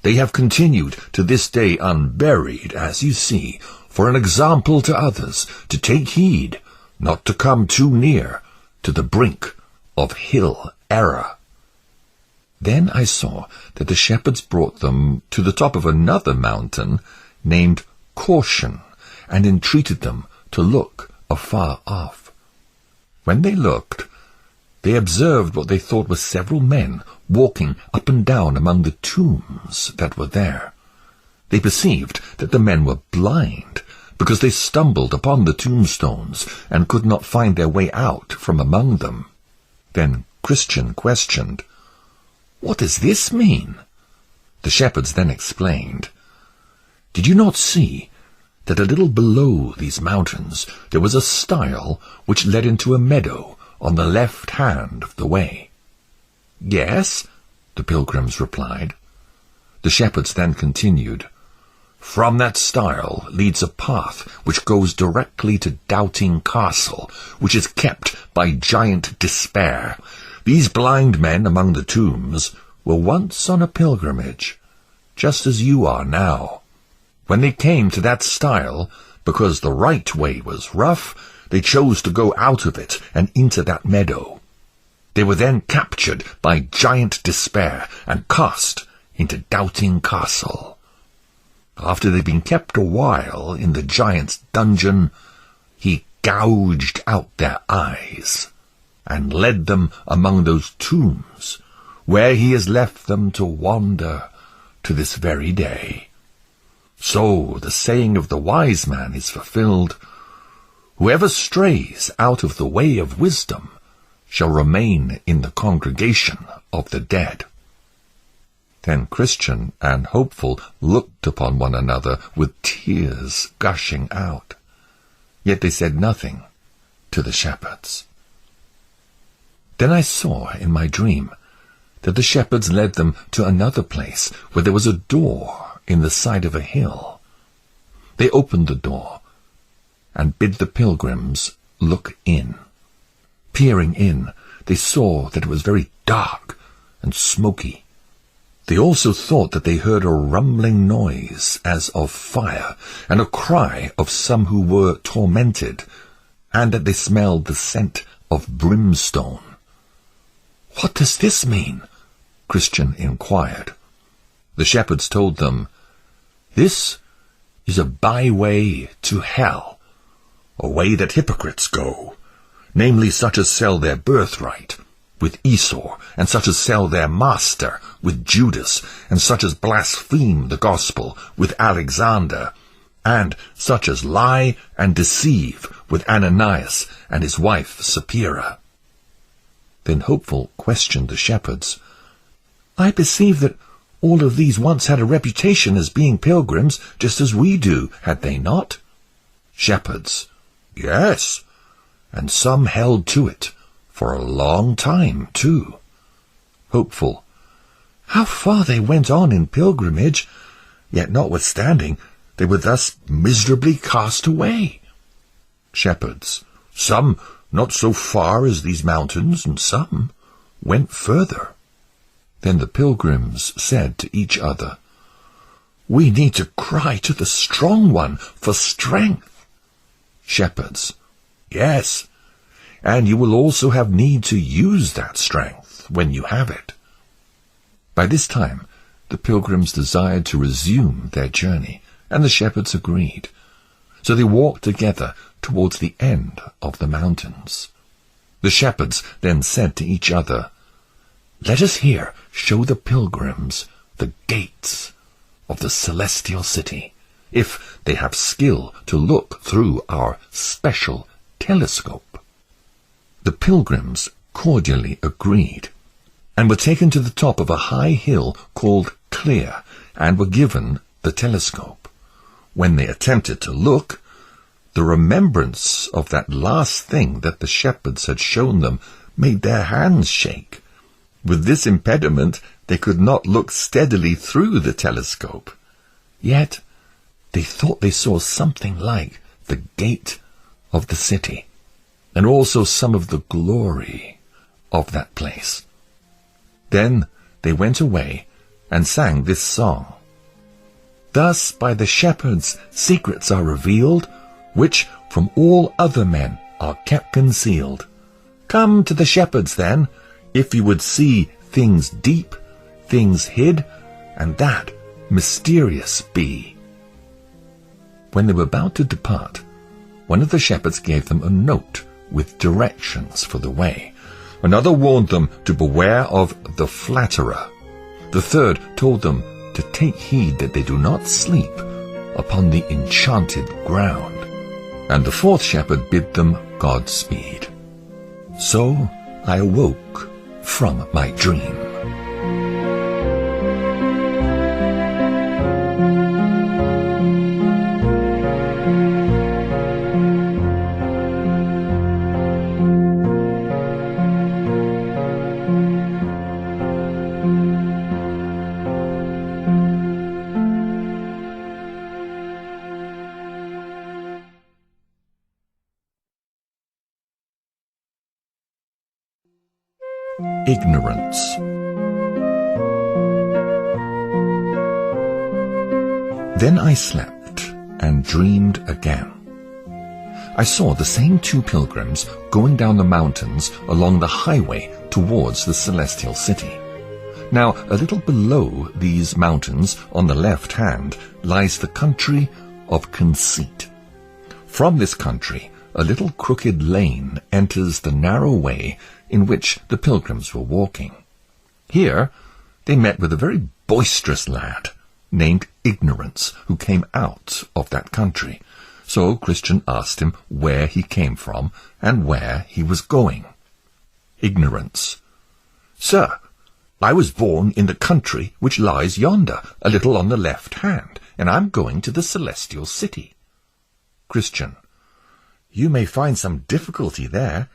They have continued to this day unburied, as you see, for an example to others, to take heed not to come too near to the brink of Hill Error." Then I saw that the shepherds brought them to the top of another mountain named Caution, and entreated them to look afar off. When they looked, they observed what they thought were several men walking up and down among the tombs that were there. They perceived that the men were blind, because they stumbled upon the tombstones and could not find their way out from among them. Then Christian questioned, "What does this mean?" The shepherds then explained, "Did you not see that a little below these mountains there was a stile which led into a meadow on the left hand of the way?" "Yes," the pilgrims replied. The shepherds then continued, "From that stile leads a path which goes directly to Doubting Castle, which is kept by Giant Despair. These blind men among the tombs were once on a pilgrimage, just as you are now. When they came to that stile, because the right way was rough, they chose to go out of it and into that meadow. They were then captured by Giant Despair and cast into Doubting Castle. After they'd been kept a while in the giant's dungeon, he gouged out their eyes and led them among those tombs, where he has left them to wander to this very day. So the saying of the wise man is fulfilled,
Whoever strays out of the way of wisdom shall remain in the congregation of the dead."
Then Christian and Hopeful looked upon one another with tears gushing out. Yet they said nothing to the shepherds. Then I saw in my dream that the shepherds led them to another place where there was a door in the side of a hill. They opened the door and bid the pilgrims look in. Peering in, they saw that it was very dark and smoky. They also thought that they heard a rumbling noise as of fire, and a cry of some who were tormented, and that they smelled the scent of brimstone. "What does this mean?" Christian inquired. The shepherds told them, "This is a byway to hell, a way that hypocrites go, namely such as sell their birthright with Esau, and such as sell their master with Judas, and such as blaspheme the gospel with Alexander, and such as lie and deceive with Ananias and his wife Sapphira." Then Hopeful questioned the shepherds. "I perceive that all of these once had a reputation as being pilgrims, just as we do, had they not?" Shepherds: "Yes, and some held to it for a long time, too." Hopeful: "How far they went on in pilgrimage, yet notwithstanding they were thus miserably cast away." Shepherds: "Some not so far as these mountains, and some went further." Then the pilgrims said to each other, "We need to cry to the Strong One for strength." Shepherds: "Yes, and you will also have need to use that strength when you have it." By this time the pilgrims desired to resume their journey, and the shepherds agreed. So they walked together towards the end of the mountains. The shepherds then said to each other, "Let us here show the pilgrims the gates of the celestial city, if they have skill to look through our special telescope." The pilgrims cordially agreed, and were taken to the top of a high hill called Clear, and were given the telescope. When they attempted to look, the remembrance of that last thing that the shepherds had shown them made their hands shake. With this impediment they could not look steadily through the telescope. Yet they thought they saw something like the gate of the city, and also some of the glory of that place. Then they went away and sang this song: "Thus by the shepherds secrets are revealed, which from all other men are kept concealed. Come to the shepherds then, if you would see things deep, things hid, and that mysterious be." When they were about to depart, one of the shepherds gave them a note with directions for the way. Another warned them to beware of the flatterer. The third told them to take heed that they do not sleep upon the enchanted ground. And the fourth shepherd bid them Godspeed. So I awoke from my dream. Ignorance. Then I slept and dreamed again. I saw the same two pilgrims going down the mountains along the highway towards the celestial city. Now, a little below these mountains, on the left hand, lies the country of Conceit. From this country, a little crooked lane enters the narrow way in which the pilgrims were walking. Here they met with a very boisterous lad named Ignorance, who came out of that country. So Christian asked him where he came from and where he was going. Ignorance.
Sir, I was born in the country which lies yonder, a little on the left hand, and I'm going to the celestial city.
Christian.
You may find some difficulty there.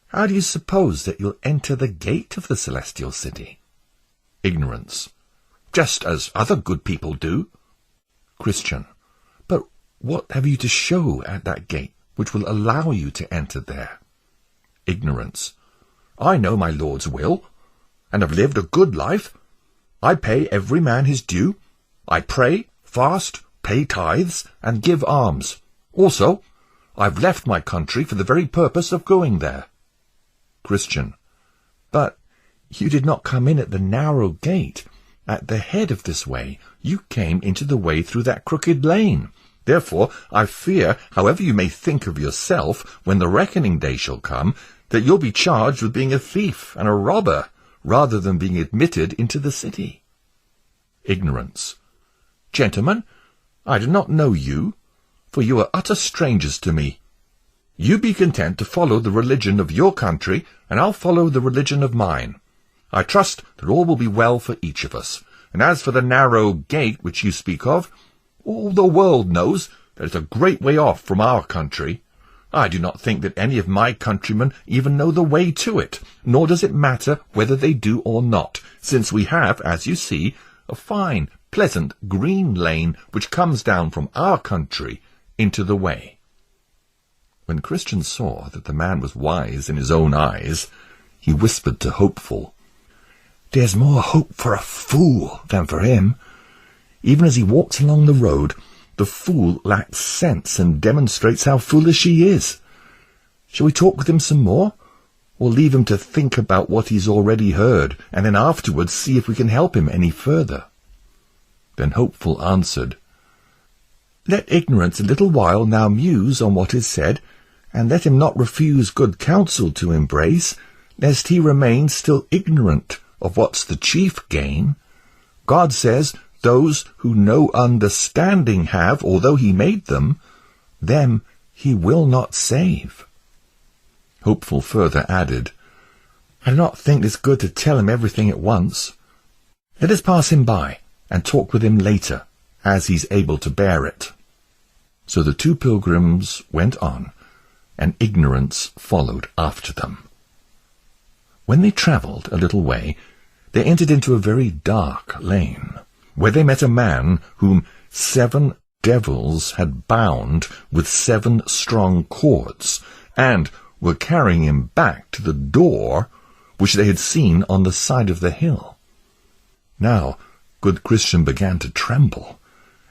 How do you suppose that you'll enter the gate of the celestial city?
Ignorance.
Just as other good people do.
Christian.
But what have you to show at that gate which will allow you to enter there?
Ignorance.
I know my Lord's will, and have lived a good life. I pay every man his due. I pray, fast, pay tithes, and give alms. Also, I've left my country for the very purpose of going there.
Christian.
But you did not come in at the narrow gate. At the head of this way, you came into the way through that crooked lane.
Therefore, I fear, however you may think of yourself, when the reckoning day shall come, that you'll be charged with being a thief and a robber, rather than being admitted into the city.
Ignorance.
Gentlemen, I do not know you, for you are utter strangers to me. You be content to follow the religion of your country, and I'll follow the religion of mine. I trust that all will be well for each of us. And as for the narrow gate which you speak of, all the world knows that it's a great way off from our country. I do not think that any of my countrymen even know the way to it, nor does it matter whether they do or not, since we have, as you see, a fine, pleasant, green lane which comes down from our country into the way.
When Christian saw that the man was wise in his own eyes, he whispered to Hopeful,
"There's more hope for a fool than for him. Even as he walks along the road, the fool lacks sense and demonstrates how foolish he is. Shall we talk with him some more, or leave him to think about what he's already heard, and then afterwards see if we can help him any further?"
Then Hopeful answered,
"Let ignorance a little while now muse on what is said, and let him not refuse good counsel to embrace, lest he remain still ignorant of what's the chief gain. God says, those who no understanding have, although he made them he will not save."
Hopeful further added,
"I do not think it's good to tell him everything at once. Let us pass him by, and talk with him later, as he's able to bear it."
So the two pilgrims went on, and Ignorance followed after them. When they travelled a little way, they entered into a very dark lane, where they met a man whom 7 devils had bound with 7 strong cords, and were carrying him back to the door which they had seen on the side of the hill. Now good Christian began to tremble,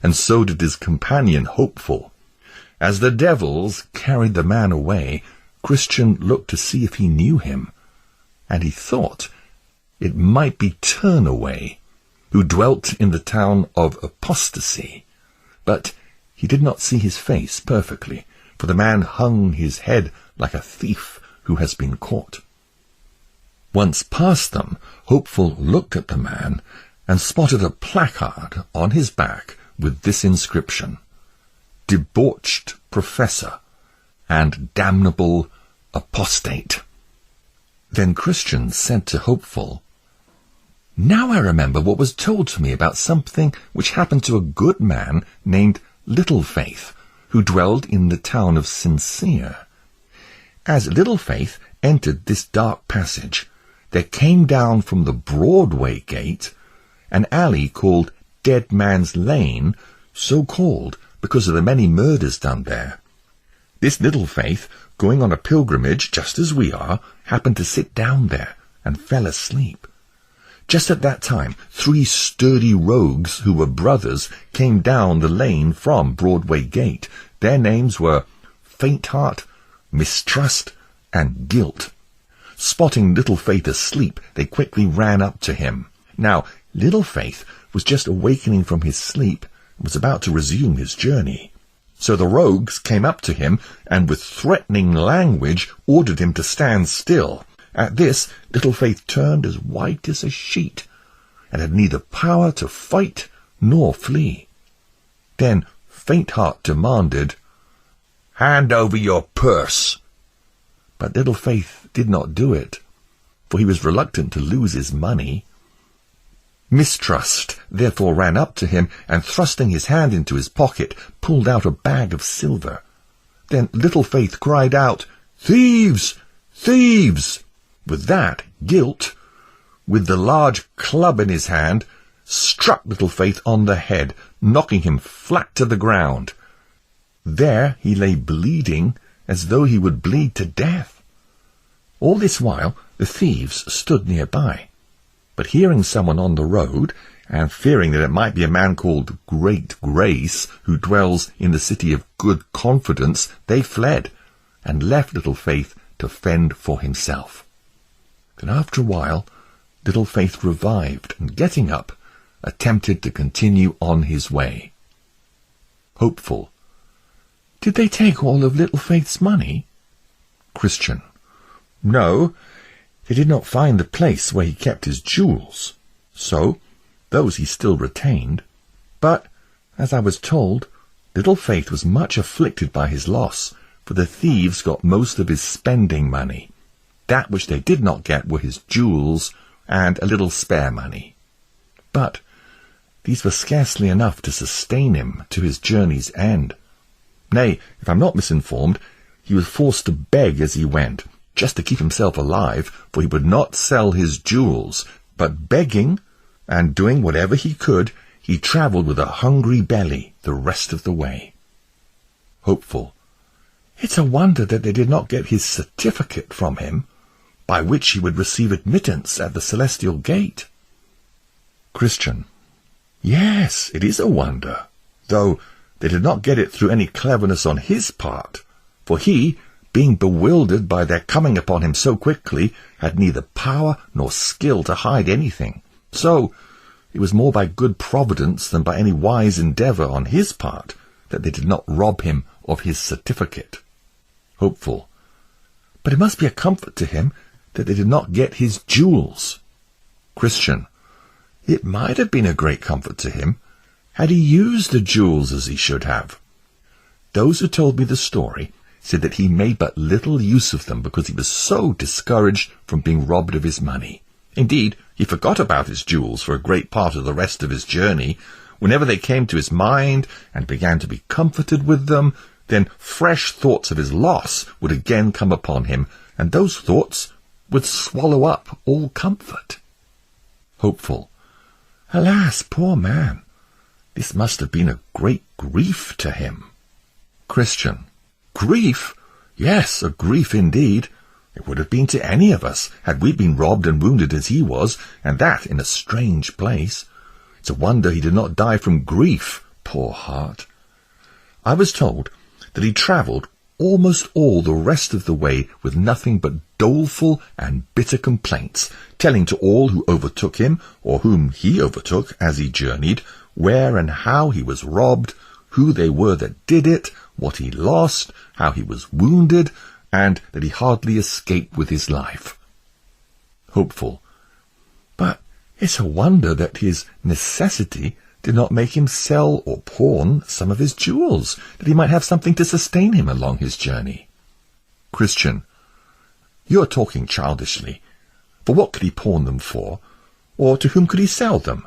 and so did his companion Hopeful. As the devils carried the man away, Christian looked to see if he knew him, and he thought it might be Turnaway, who dwelt in the town of Apostasy. But he did not see his face perfectly, for the man hung his head like a thief who has been caught. Once past them, Hopeful looked at the man, and spotted a placard on his back with this inscription, "Debauched Professor and Damnable Apostate." Then Christian said to Hopeful, "Now I remember what was told to me about something which happened to a good man named Little Faith, who dwelled in the town of Sincere. As Little Faith entered this dark passage, there came down from the Broadway gate an alley called Dead Man's Lane, so called because of the many murders done there. This Little Faith, going on a pilgrimage just as we are, happened to sit down there and fell asleep. Just at that time, 3 sturdy rogues who were brothers came down the lane from Broadway Gate. Their names were Faint-Heart, Mistrust, and Guilt. Spotting Little Faith asleep, they quickly ran up to him. Now, Little Faith was just awakening from his sleep and was about to resume his journey. So the rogues came up to him and with threatening language ordered him to stand still. At this, Little Faith turned as white as a sheet, and had neither power to fight nor flee. Then Faint-Heart demanded,
Hand over your purse.
But Little Faith did not do it, for he was reluctant to lose his money. Mistrust therefore ran up to him, and thrusting his hand into his pocket, pulled out a bag of silver. Then Little Faith cried out, "Thieves! Thieves!" With that, Guilt, with the large club in his hand, struck Little Faith on the head, knocking him flat to the ground. There he lay bleeding, as though he would bleed to death. All this while the thieves stood nearby, but hearing someone on the road, and fearing that it might be a man called Great Grace, who dwells in the city of Good Confidence, they fled, and left Little Faith to fend for himself. Then after a while, Little Faith revived, and getting up, attempted to continue on his way. Hopeful. Did they take all of Little Faith's money? Christian. No, they did not find the place where he kept his jewels. So, those he still retained. But, as I was told, Little Faith was much afflicted by his loss, for the thieves got most of his spending money. That which they did not get were his jewels and a little spare money. But these were scarcely enough to sustain him to his journey's end. Nay, if I'm not misinformed, he was forced to beg as he went, just to keep himself alive, for he would not sell his jewels, but begging and doing whatever he could, he travelled with a hungry belly the rest of the way. Hopeful. It's a wonder that they did not get his certificate from him, by which he would receive admittance at the celestial gate. Christian. Yes, it is a wonder, though they did not get it through any cleverness on his part, for he, being bewildered by their coming upon him so quickly, had neither power nor skill to hide anything. So it was more by good providence than by any wise endeavour on his part that they did not rob him of his certificate. Hopeful. But it must be a comfort to him that they did not get his jewels. Christian. It might have been a great comfort to him had he used the jewels as he should have. Those who told me the story said that he made but little use of them because he was so discouraged from being robbed of his money. Indeed, he forgot about his jewels for a great part of the rest of his journey. Whenever they came to his mind and began to be comforted with them, then fresh thoughts of his loss would again come upon him, and those thoughts would swallow up all comfort. Hopeful. Alas, poor man! This must have been a great grief to him. Christian. Grief? Yes, a grief indeed. It would have been to any of us, had we been robbed and wounded as he was, and that in a strange place. It's a wonder he did not die from grief, poor heart. I was told that he travelled almost all the rest of the way with nothing but doleful and bitter complaints, telling to all who overtook him, or whom he overtook as he journeyed, where and how he was robbed, who they were that did it, what he lost, how he was wounded, and that he hardly escaped with his life. Hopeful. But it's a wonder that his necessity did not make him sell or pawn some of his jewels, that he might have something to sustain him along his journey. Christian. You are talking childishly. For what could he pawn them for? Or to whom could he sell them?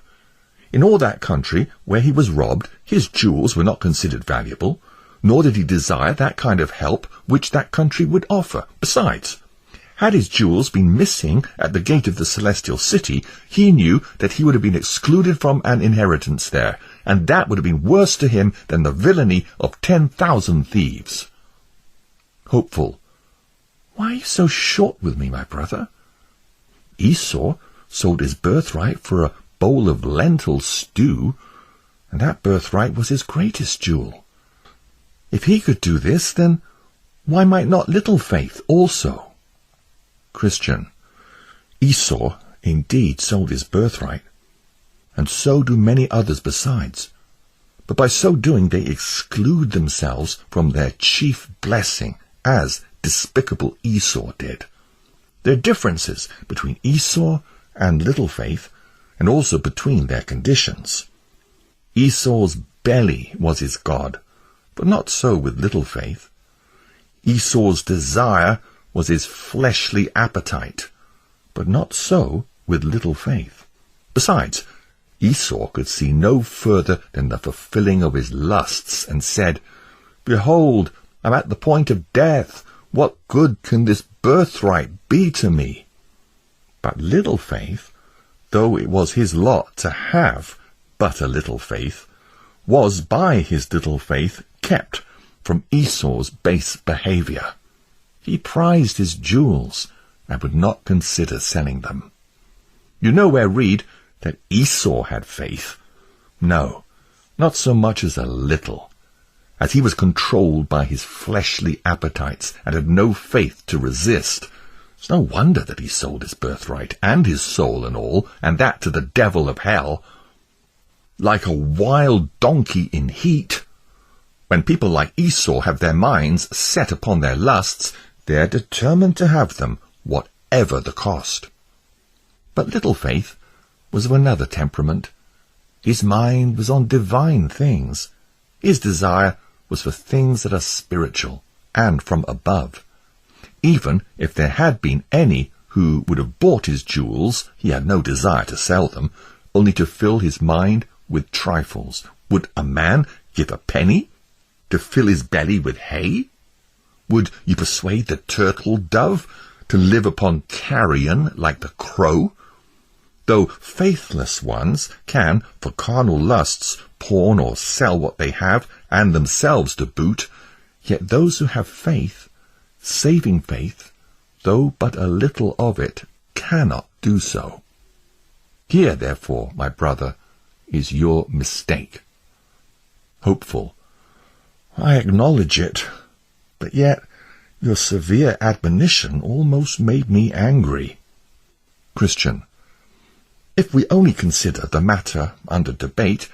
In all that country where he was robbed, his jewels were not considered valuable, nor did he desire that kind of help which that country would offer. Besides, had his jewels been missing at the gate of the celestial city, he knew that he would have been excluded from an inheritance there, and that would have been worse to him than the villainy of 10,000 thieves. Hopeful. Why are you so short with me, my brother? Esau sold his birthright for a bowl of lentil stew, and that birthright was his greatest jewel. If he could do this, then why might not Little Faith also? Christian. Esau indeed sold his birthright, and so do many others besides, but by so doing they exclude themselves from their chief blessing, as despicable Esau did. There are differences between Esau and Little Faith, and also between their conditions. Esau's belly was his God, but not so with Little Faith. Esau's desire was his fleshly appetite, but not so with little faith. Besides, Esau could see no further than the fulfilling of his lusts, and said, "Behold, I'm at the point of death. What good can this birthright be to me?" But little faith, though it was his lot to have but a little faith, was by his little faith kept from Esau's base behaviour. He prized his jewels and would not consider selling them. You nowhere read that Esau had faith. No, not so much as a little, as he was controlled by his fleshly appetites and had no faith to resist. It's no wonder that he sold his birthright and his soul and all, and that to the devil of hell. Like a wild donkey in heat. When people like Esau have their minds set upon their lusts, they're determined to have them, whatever the cost. But little faith was of another temperament. His mind was on divine things. His desire was for things that are spiritual and from above. Even if there had been any who would have bought his jewels, he had no desire to sell them, only to fill his mind with trifles. Would a man give a penny to fill his belly with hay? Would you persuade the turtle dove to live upon carrion like the crow? Though faithless ones can, for carnal lusts, pawn or sell what they have, and themselves to boot, yet those who have faith, saving faith, though but a little of it, cannot do so. Here, therefore, my brother, is your mistake. Hopeful. I acknowledge it, but yet your severe admonition almost made me angry. Christian. If we only consider the matter under debate,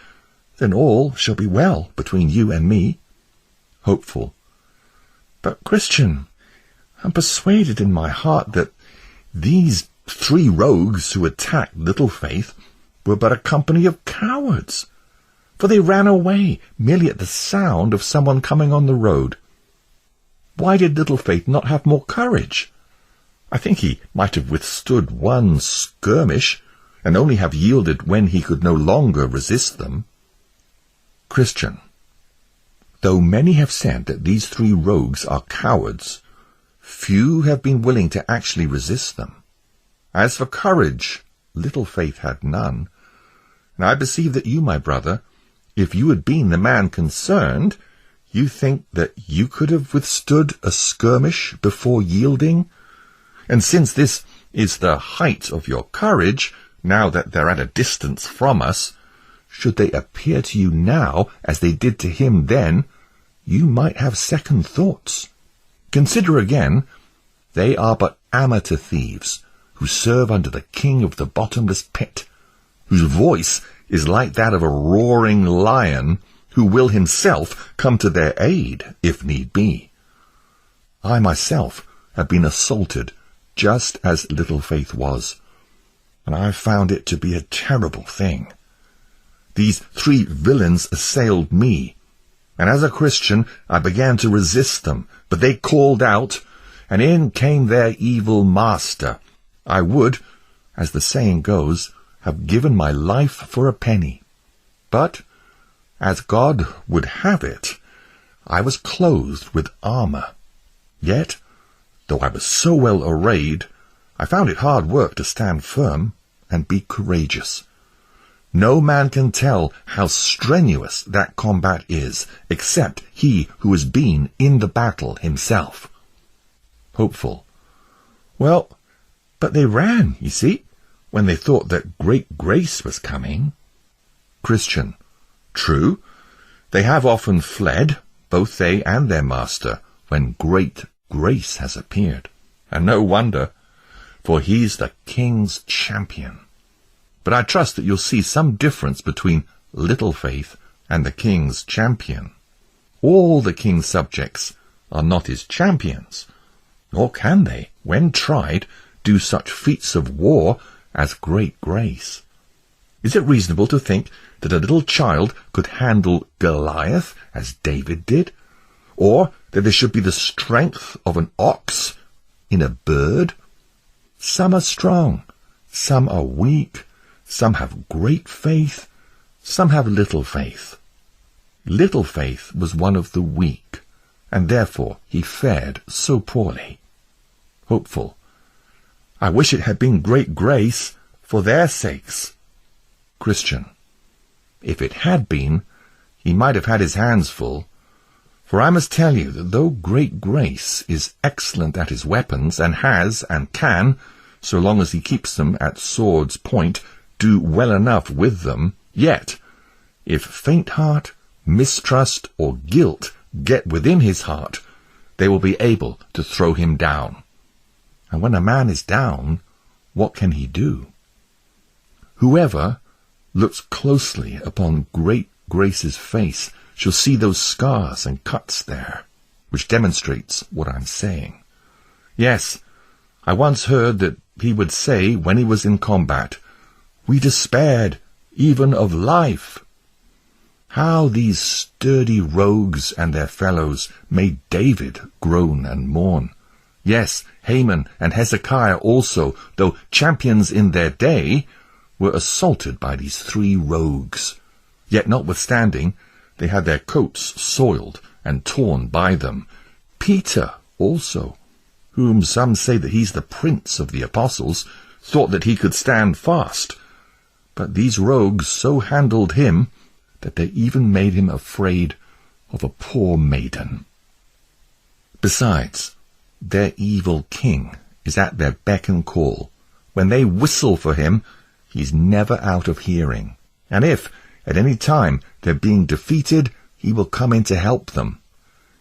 then all shall be well between you and me. Hopeful. But, Christian, I'm persuaded in my heart that these 3 rogues who attacked little faith were but a company of cowards, for they ran away merely at the sound of someone coming on the road. Why did little faith not have more courage? I think he might have withstood one skirmish, and only have yielded when he could no longer resist them. Christian. Though many have said that these 3 rogues are cowards, few have been willing to actually resist them. As for courage, little faith had none. And I perceive that you, my brother, if you had been the man concerned, you think that you could have withstood a skirmish before yielding? And since this is the height of your courage, now that they're at a distance from us, should they appear to you now as they did to him then, you might have second thoughts. Consider again, they are but amateur thieves, who serve under the king of the bottomless pit, whose voice is like that of a roaring lion, who will himself come to their aid, if need be. I myself have been assaulted just as little faith was, and I found it to be a terrible thing. These 3 villains assailed me, and as a Christian I began to resist them, but they called out, and in came their evil master. I would, as the saying goes, have given my life for a penny. But, as God would have it, I was clothed with armour. Yet, though I was so well arrayed, I found it hard work to stand firm and be courageous. No man can tell how strenuous that combat is, except he who has been in the battle himself. Hopeful. Well, but they ran, you see, when they thought that great grace was coming. Christian. True, they have often fled, both they and their master, when great grace has appeared. And no wonder, for he's the king's champion. But I trust that you'll see some difference between little faith and the king's champion. All the king's subjects are not his champions, nor can they, when tried, do such feats of war as great grace. Is it reasonable to think that a little child could handle Goliath as David did, or that there should be the strength of an ox in a bird. Some are strong, some are weak, some have great faith, some have little faith. Little faith was one of the weak, and therefore he fared so poorly. Hopeful. I wish it had been great grace for their sakes. Christian. If it had been, he might have had his hands full. For I must tell you that though great grace is excellent at his weapons, and has, and can, so long as he keeps them at sword's point, do well enough with them, yet, if faint heart, mistrust, or guilt get within his heart, they will be able to throw him down. And when a man is down, what can he do? Whoever looks closely upon great grace's face shall see those scars and cuts there, which demonstrates what I'm saying. Yes, I once heard that he would say when he was in combat, "We despaired even of life." How these sturdy rogues and their fellows made David groan and mourn. Yes, Haman and Hezekiah also, though champions in their day, were assaulted by these three rogues. Yet notwithstanding, they had their coats soiled and torn by them. Peter also, whom some say that he's the prince of the apostles, thought that he could stand fast. But these rogues so handled him that they even made him afraid of a poor maiden. Besides, their evil king is at their beck and call. When they whistle for him, he's never out of hearing. And if, at any time, they're being defeated, he will come in to help them.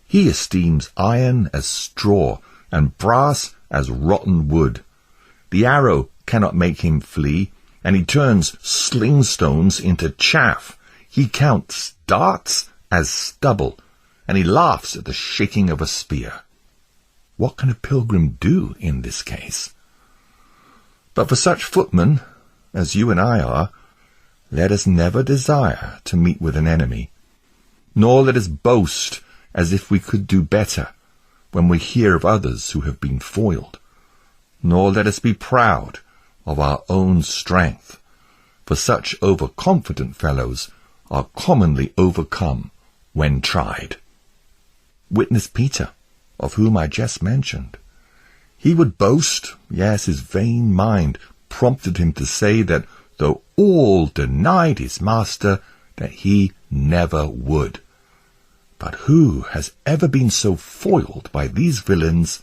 He esteems iron as straw, and brass as rotten wood. The arrow cannot make him flee, and he turns sling stones into chaff. He counts darts as stubble, and he laughs at the shaking of a spear. What can a pilgrim do in this case? But for such footmen as you and I are, let us never desire to meet with an enemy, nor let us boast as if we could do better when we hear of others who have been foiled, nor let us be proud of our own strength, for such overconfident fellows are commonly overcome when tried. Witness Peter, of whom I just mentioned. He would boast, yes, his vain mind prompted him to say that though all denied his master, that he never would. But who has ever been so foiled by these villains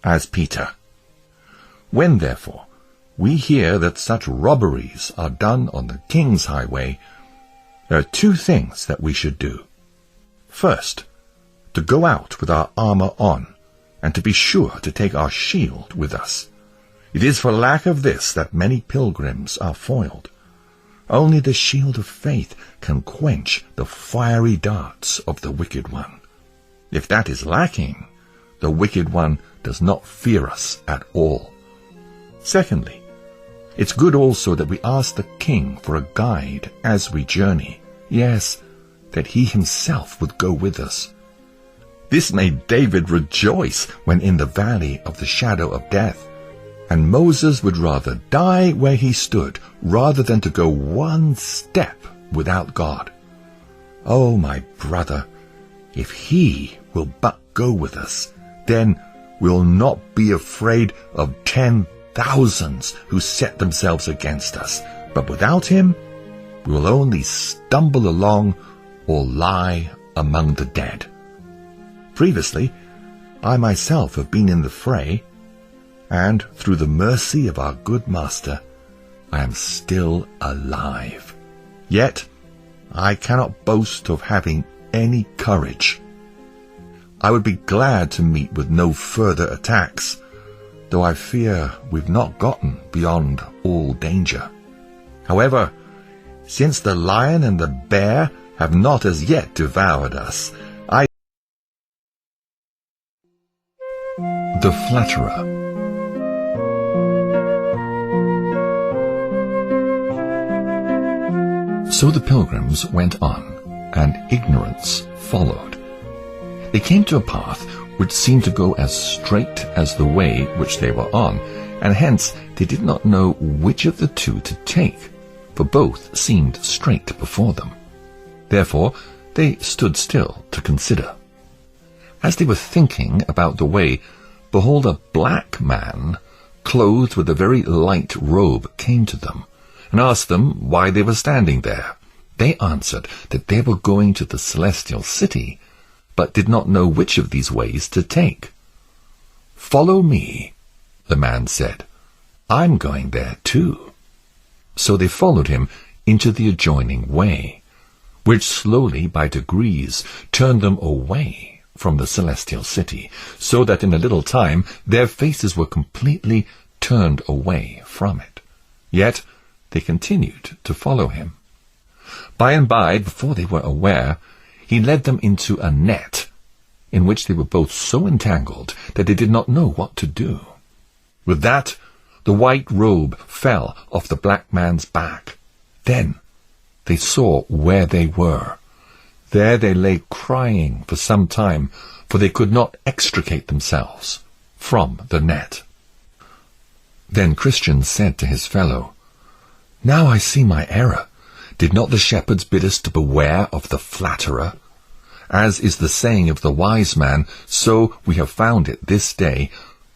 as Peter? When, therefore, we hear that such robberies are done on the king's highway, there are two things that we should do. First, to go out with our armour on, and to be sure to take our shield with us. It is for lack of this that many pilgrims are foiled. Only the shield of faith can quench the fiery darts of the wicked one. If that is lacking, the wicked one does not fear us at all. Secondly, it's good also that we ask the king for a guide as we journey. Yes, that he himself would go with us. This made David rejoice when in the valley of the shadow of death, and Moses would rather die where he stood rather than to go one step without God. Oh, my brother, if he will but go with us, then we'll not be afraid of 10,000s who set themselves against us. But without him, we will only stumble along or lie among the dead. Previously, I myself have been in the fray, and through the mercy of our good master, I am still alive. Yet, I cannot boast of having any courage. I would be glad to meet with no further attacks, though I fear we've not gotten beyond all danger. However, since the lion and the bear have not as yet devoured us,
The Flatterer. So the pilgrims went on, and ignorance followed. They came to a path which seemed to go as straight as the way which they were on, and hence they did not know which of the two to take, for both seemed straight before them. Therefore they stood still to consider. As they were thinking about the way, behold, a black man, clothed with a very light robe, came to them, and asked them why they were standing there. They answered that they were going to the celestial city, but did not know which of these ways to take. "Follow me," the man said. "I'm going there too." So they followed him into the adjoining way, which slowly by degrees turned them away from the celestial city, so that in a little time their faces were completely turned away from it. Yet they continued to follow him. By and by, before they were aware, he led them into a net, in which they were both so entangled that they did not know what to do. With that, the white robe fell off the black man's back. Then they saw where they were. There they lay crying for some time, for they could not extricate themselves from the net. Then Christian said to his fellow, "Now I see my error. Did not the shepherds bid us to beware of the flatterer? As is the saying of the wise man, so we have found it this day.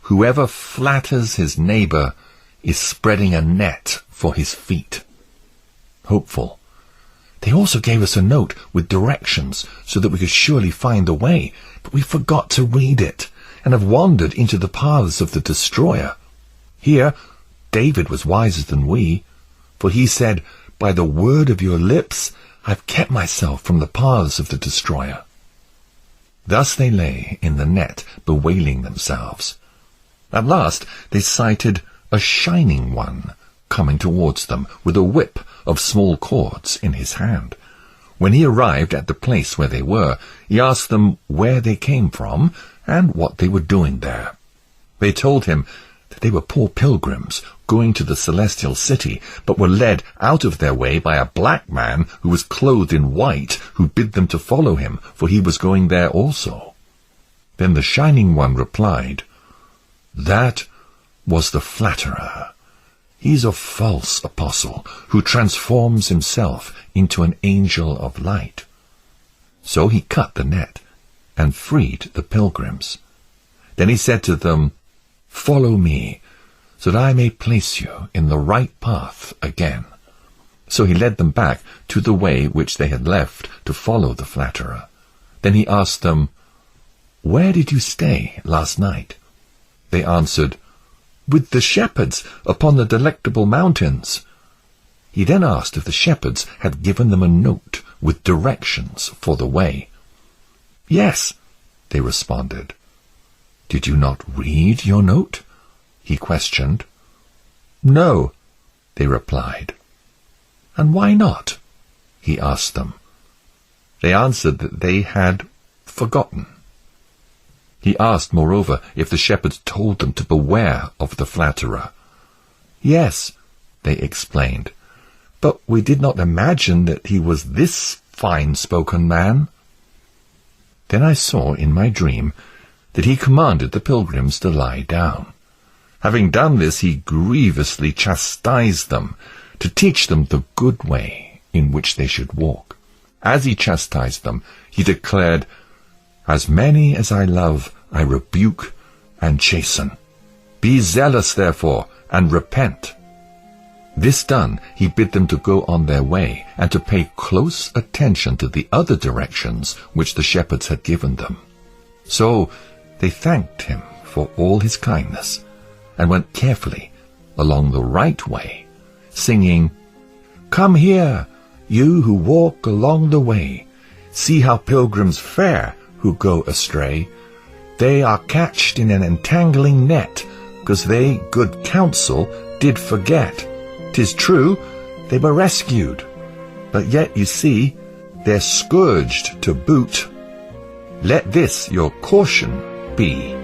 Whoever flatters his neighbor is spreading a net for his feet." Hopeful. They also gave us a note with directions so that we could surely find the way, but we forgot to read it, and have wandered into the paths of the destroyer. Here David was wiser than we, for he said, "By the word of your lips I've kept myself from the paths of the destroyer." Thus they lay in the net, bewailing themselves. At last they sighted a shining one coming towards them with a whip of small cords in his hand. When he arrived at the place where they were, he asked them where they came from and what they were doing there. They told him that they were poor pilgrims going to the celestial city, but were led out of their way by a black man who was clothed in white, who bid them to follow him, for he was going there also. Then the shining one replied, "That was the flatterer. He's a false apostle who transforms himself into an angel of light." So he cut the net and freed the pilgrims. Then he said to them, "Follow me, so that I may place you in the right path again." So he led them back to the way which they had left to follow the flatterer. Then he asked them, "Where did you stay last night?" They answered, "With the shepherds upon the Delectable Mountains." He then asked if the shepherds had given them a note with directions for the way. "Yes," they responded. "Did you not read your note?" he questioned. "No," they replied. "And why not?" he asked them. They answered that they had forgotten. He asked, moreover, if the shepherds told them to beware of the flatterer. "Yes," they explained, "but we did not imagine that he was this fine-spoken man." Then I saw in my dream that he commanded the pilgrims to lie down. Having done this, he grievously chastised them, to teach them the good way in which they should walk. As he chastised them, he declared, "As many as I love, I rebuke and chasten. Be zealous, therefore, and repent." This done, he bid them to go on their way, and to pay close attention to the other directions which the shepherds had given them. So they thanked him for all his kindness, and went carefully along the right way, singing, "Come here, you who walk along the way. See how pilgrims fare who go astray. They are catched in an entangling net, 'cause they good counsel did forget. 'Tis true, they were rescued, but yet you see, they're scourged to boot. Let this your caution be."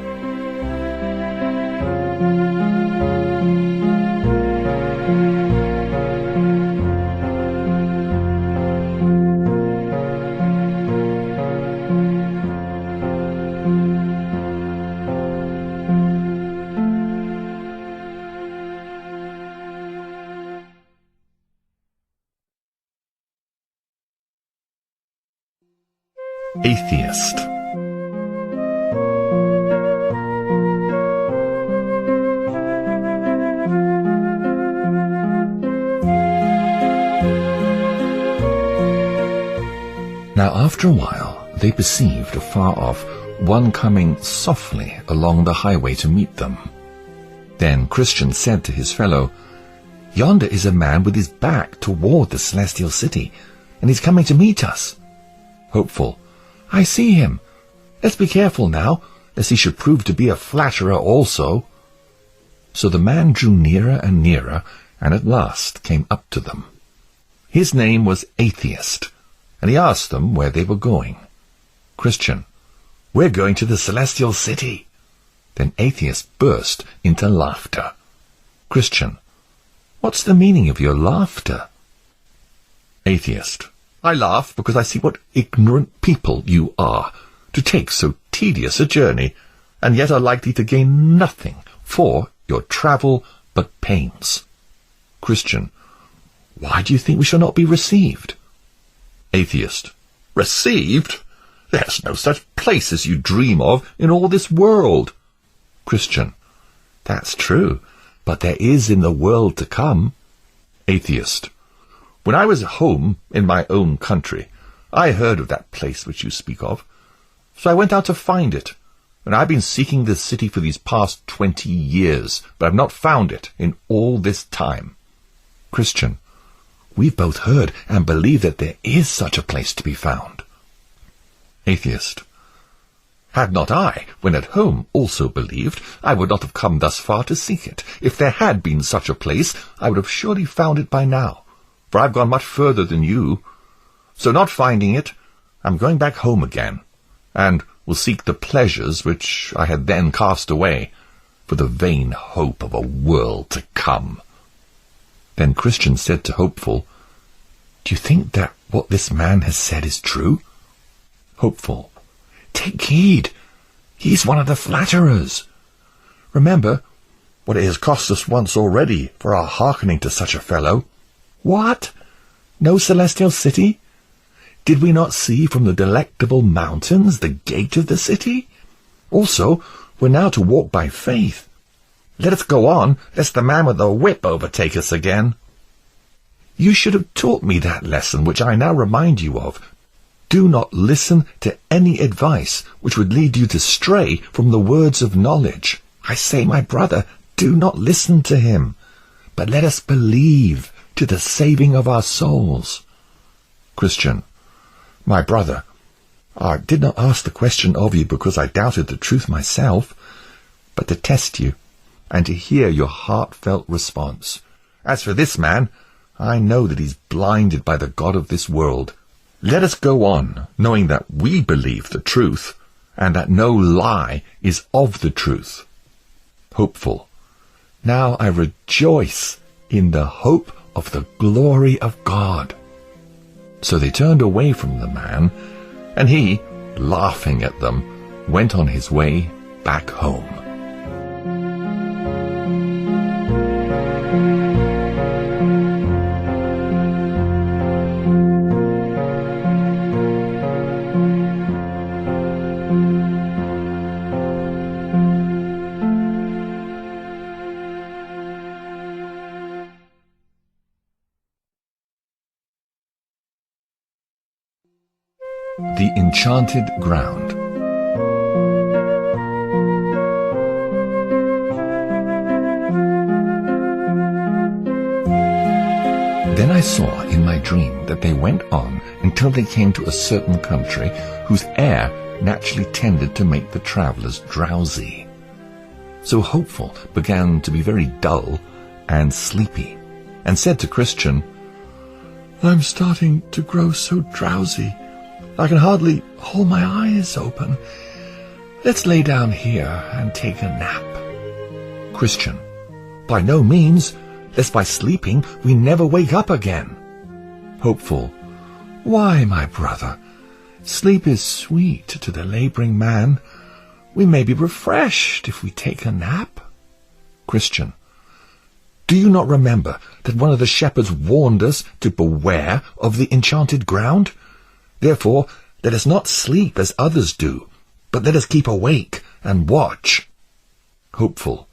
Atheist. Now after a while they perceived afar off one coming softly along the highway to meet them. Then Christian said to his fellow, "Yonder is a man with his back toward the celestial city, and he's coming to meet us." Hopeful, "I see him. Let's be careful now, lest he should prove to be a flatterer also." So the man drew nearer and nearer, and at last came up to them. His name was Atheist, and he asked them where they were going. Christian, "We're going to the celestial city." Then Atheist burst into laughter. Christian, "What's the meaning of your laughter?" Atheist, "I laugh because I see what ignorant people you are, to take so tedious a journey, and yet are likely to gain nothing for your travel but pains." Christian, "Why do you think we shall not be received?" Atheist, "Received? There's no such place as you dream of in all this world." Christian, "That's true, but there is in the world to come." Atheist, "When I was home in my own country, I heard of that place which you speak of, so I went out to find it, and I've been seeking this city for these past 20 years, but I've not found it in all this time." Christian, "We've both heard and believe that there is such a place to be found." Atheist, "Had not I, when at home, also believed, I would not have come thus far to seek it. If there had been such a place, I would have surely found it by now, for I've gone much further than you. So not finding it, I'm going back home again, and will seek the pleasures which I had then cast away, for the vain hope of a world to come." Then Christian said to Hopeful, "Do you think that what this man has said is true?" Hopeful, "Take heed. He's one of the flatterers. Remember what it has cost us once already for our hearkening to such a fellow." "What? No celestial city? Did we not see from the delectable mountains the gate of the city? Also, we're now to walk by faith. Let us go on, lest the man with the whip overtake us again." "You should have taught me that lesson which I now remind you of. Do not listen to any advice which would lead you to stray from the words of knowledge. I say, my brother, do not listen to him, but let us believe to the saving of our souls." Christian, "My brother, I did not ask the question of you because I doubted the truth myself, but to test you, and to hear your heartfelt response. As for this man, I know that he's blinded by the God of this world. Let us go on, knowing that we believe the truth, and that no lie is of the truth." Hopeful, "Now I rejoice in the hope of the glory of God." So they turned away from the man, and he, laughing at them, went on his way back home. The Enchanted Ground. Then I saw in my dream that they went on until they came to a certain country whose air naturally tended to make the travellers drowsy. So Hopeful began to be very dull and sleepy, and said to Christian, "I'm starting to grow so drowsy I can hardly hold my eyes open. Let's lay down here and take a nap." Christian, "By no means, lest by sleeping we never wake up again." Hopeful, "Why, my brother, sleep is sweet to the labouring man. We may be refreshed if we take a nap." Christian, "Do you not remember that one of the shepherds warned us to beware of the enchanted ground? Therefore,
Let us not sleep as others do, but let us keep awake and watch. Hopeful.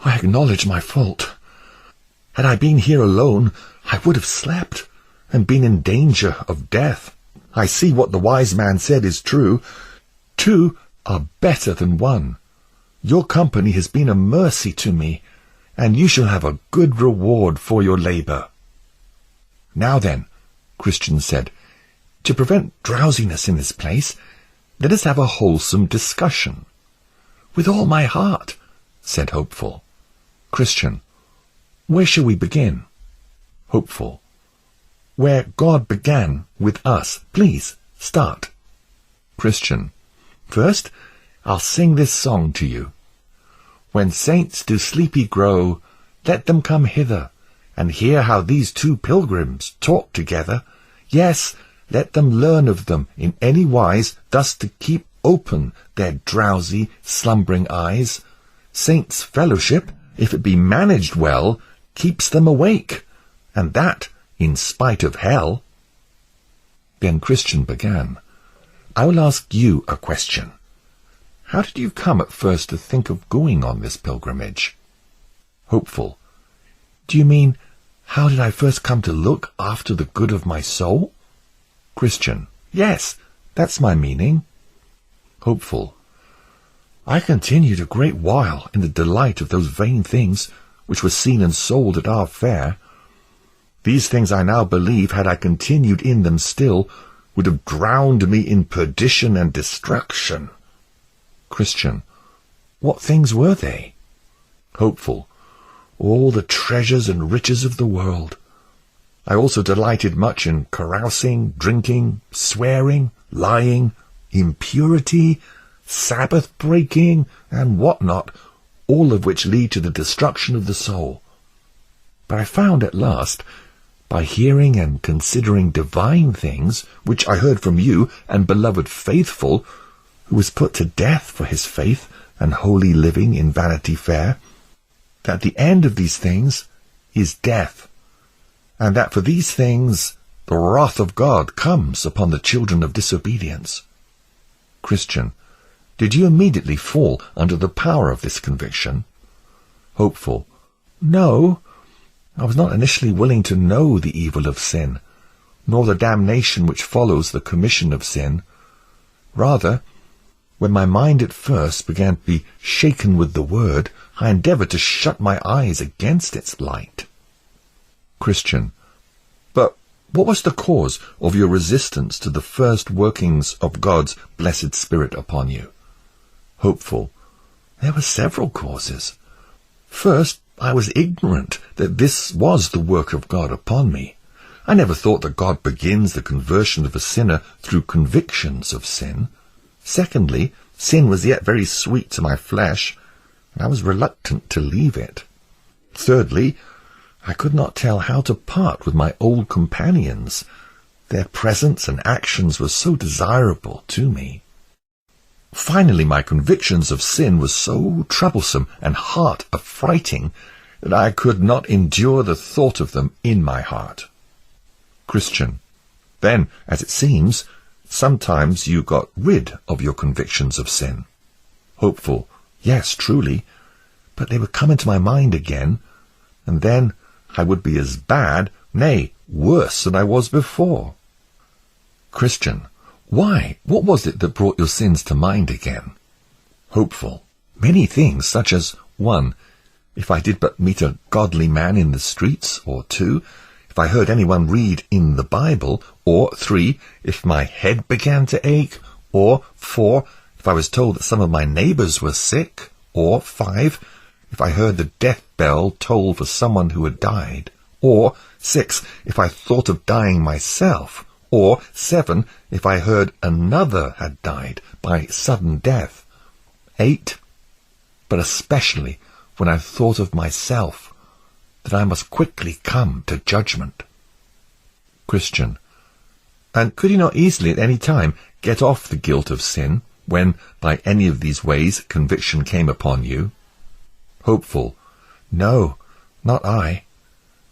I acknowledge my fault. Had I been here alone, I would have slept and been in danger of death. I see what the wise man said is true. 2 are better than 1. Your company has been a mercy to me, and you shall have a good reward for your labour. Now then, Christian said, to prevent drowsiness in this place, let us have a wholesome discussion. With all my heart, said Hopeful. Christian. Where shall we begin? Hopeful. Where God began with us. Please, start. Christian. First, I'll sing this song to you. When saints do sleepy grow, let them come hither, and hear how these 2 pilgrims talk together. Yes, let them learn of them in any wise, thus to keep open their drowsy, slumbering eyes. Saints' fellowship, if it be managed well, keeps them awake, and that in spite of hell. Then Christian began, I will ask you a question. How did you come at first to think of going on this pilgrimage? Hopeful. Do you mean, how did I first come to look after the good of my soul? Christian. Yes, that's my meaning. Hopeful. I continued a great while in the delight of those vain things which were seen and sold at our fair. These things I now believe, had I continued in them still, would have drowned me in perdition and destruction. Christian. What things were they? Hopeful. All the treasures and riches of the world. I also delighted much in carousing, drinking, swearing, lying, impurity, Sabbath-breaking, and what not, all of which lead to the destruction of the soul. But I found at last, by hearing and considering divine things, which I heard from you and beloved Faithful, who was put to death for his faith and holy living in Vanity Fair, that the end of these things is death, and that for these things the wrath of God comes upon the children of disobedience. Christian. Did you immediately fall under the power of this conviction? Hopeful. No, I was not initially willing to know the evil of sin, nor the damnation which follows the commission of sin. Rather, when my mind at first began to be shaken with the word, I endeavoured to shut my eyes against its light. Christian. But what was the cause of your resistance to the first workings of God's blessed Spirit upon you? Hopeful. There were several causes. First, I was ignorant that this was the work of God upon me. I never thought that God begins the conversion of a sinner through convictions of sin. Secondly, sin was yet very sweet to my flesh, and I was reluctant to leave it. Thirdly, I could not tell how to part with my old companions. Their presence and actions were so desirable to me. Finally, my convictions of sin were so troublesome and heart-affrighting that I could not endure the thought of them in my heart. Christian. Then, as it seems, sometimes you got rid of your convictions of sin. Hopeful. Yes, truly. But they would come into my mind again, and then I would be as bad, nay, worse than I was before. Christian. Why? What was it that brought your sins to mind again? Hopeful. Many things, such as 1. If I did but meet a godly man in the streets, or 2. If I heard anyone read in the Bible, or 3. If my head began to ache, or 4. If I was told that some of my neighbours were sick, or 5. If I heard the death bell toll for someone who had died, or 6. If I thought of dying myself, or 7, if I heard another had died by sudden death. 8, but especially when I thought of myself, that I must quickly come to judgment. Christian. And could you not easily at any time get off the guilt of sin, when by any of these ways conviction came upon you? Hopeful. No, not I,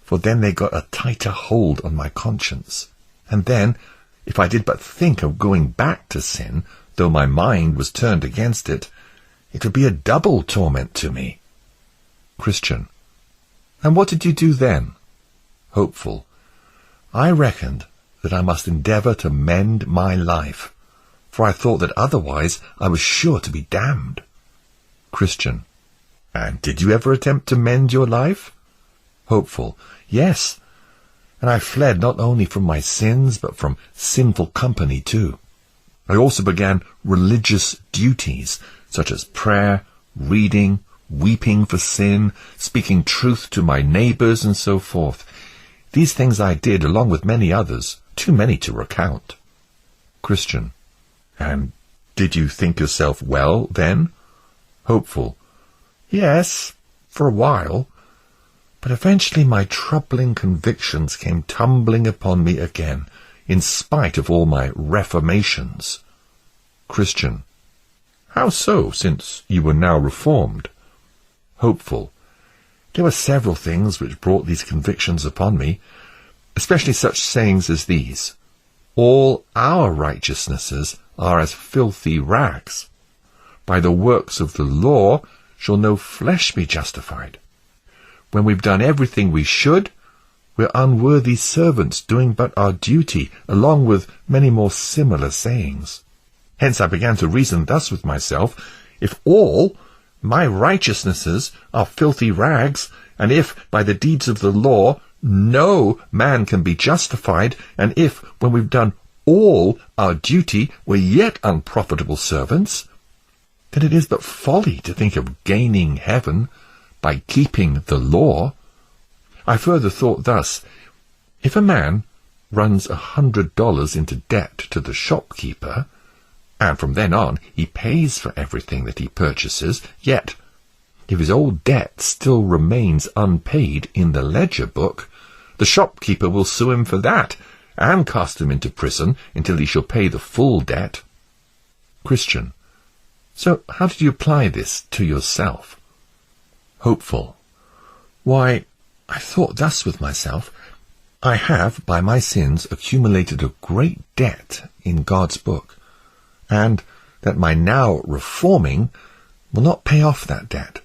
for then they got a tighter hold on my conscience. And then, If I did but think of going back to sin, though my mind was turned against it, it would be a double torment to me.
Christian. And what did you do then?
Hopeful. I reckoned that I must endeavour to mend my life, for I thought that otherwise I was sure to be damned.
Christian.
And did you ever attempt to mend your life?
Hopeful.
Yes, and I fled not only from my sins, but from sinful company too. I also began religious duties, such as prayer, reading, weeping for sin, speaking truth to my neighbours, and so forth. These things I did, along with many others, too many to recount.
Christian.
And did you think yourself well then?
Hopeful.
Yes, for a while. But eventually my troubling convictions came tumbling upon me again, in spite of all my reformations.
Christian.
How so, since you were now reformed?
Hopeful.
There were several things which brought these convictions upon me, especially such sayings as these: all our righteousnesses are as filthy rags. By the works of the law shall no flesh be justified. When we've done everything we should, we're unworthy servants doing but our duty, along with many more similar sayings. Hence I began to reason thus with myself: if all my righteousnesses are filthy rags, and if by the deeds of the law no man can be justified, and if when we've done all our duty we're yet unprofitable servants, then it is but folly to think of gaining heaven by keeping the law. I further thought thus: if a man runs $100 into debt to the shopkeeper, and from then on he pays for everything that he purchases, yet if his old debt still remains unpaid in the ledger book, the shopkeeper will sue him for that, and cast him into prison until he shall pay the full debt.
Christian.
So how did you apply this to yourself?
Hopeful.
Why, I thought thus with myself: I have by my sins accumulated a great debt in God's book, and that my now reforming will not pay off that debt.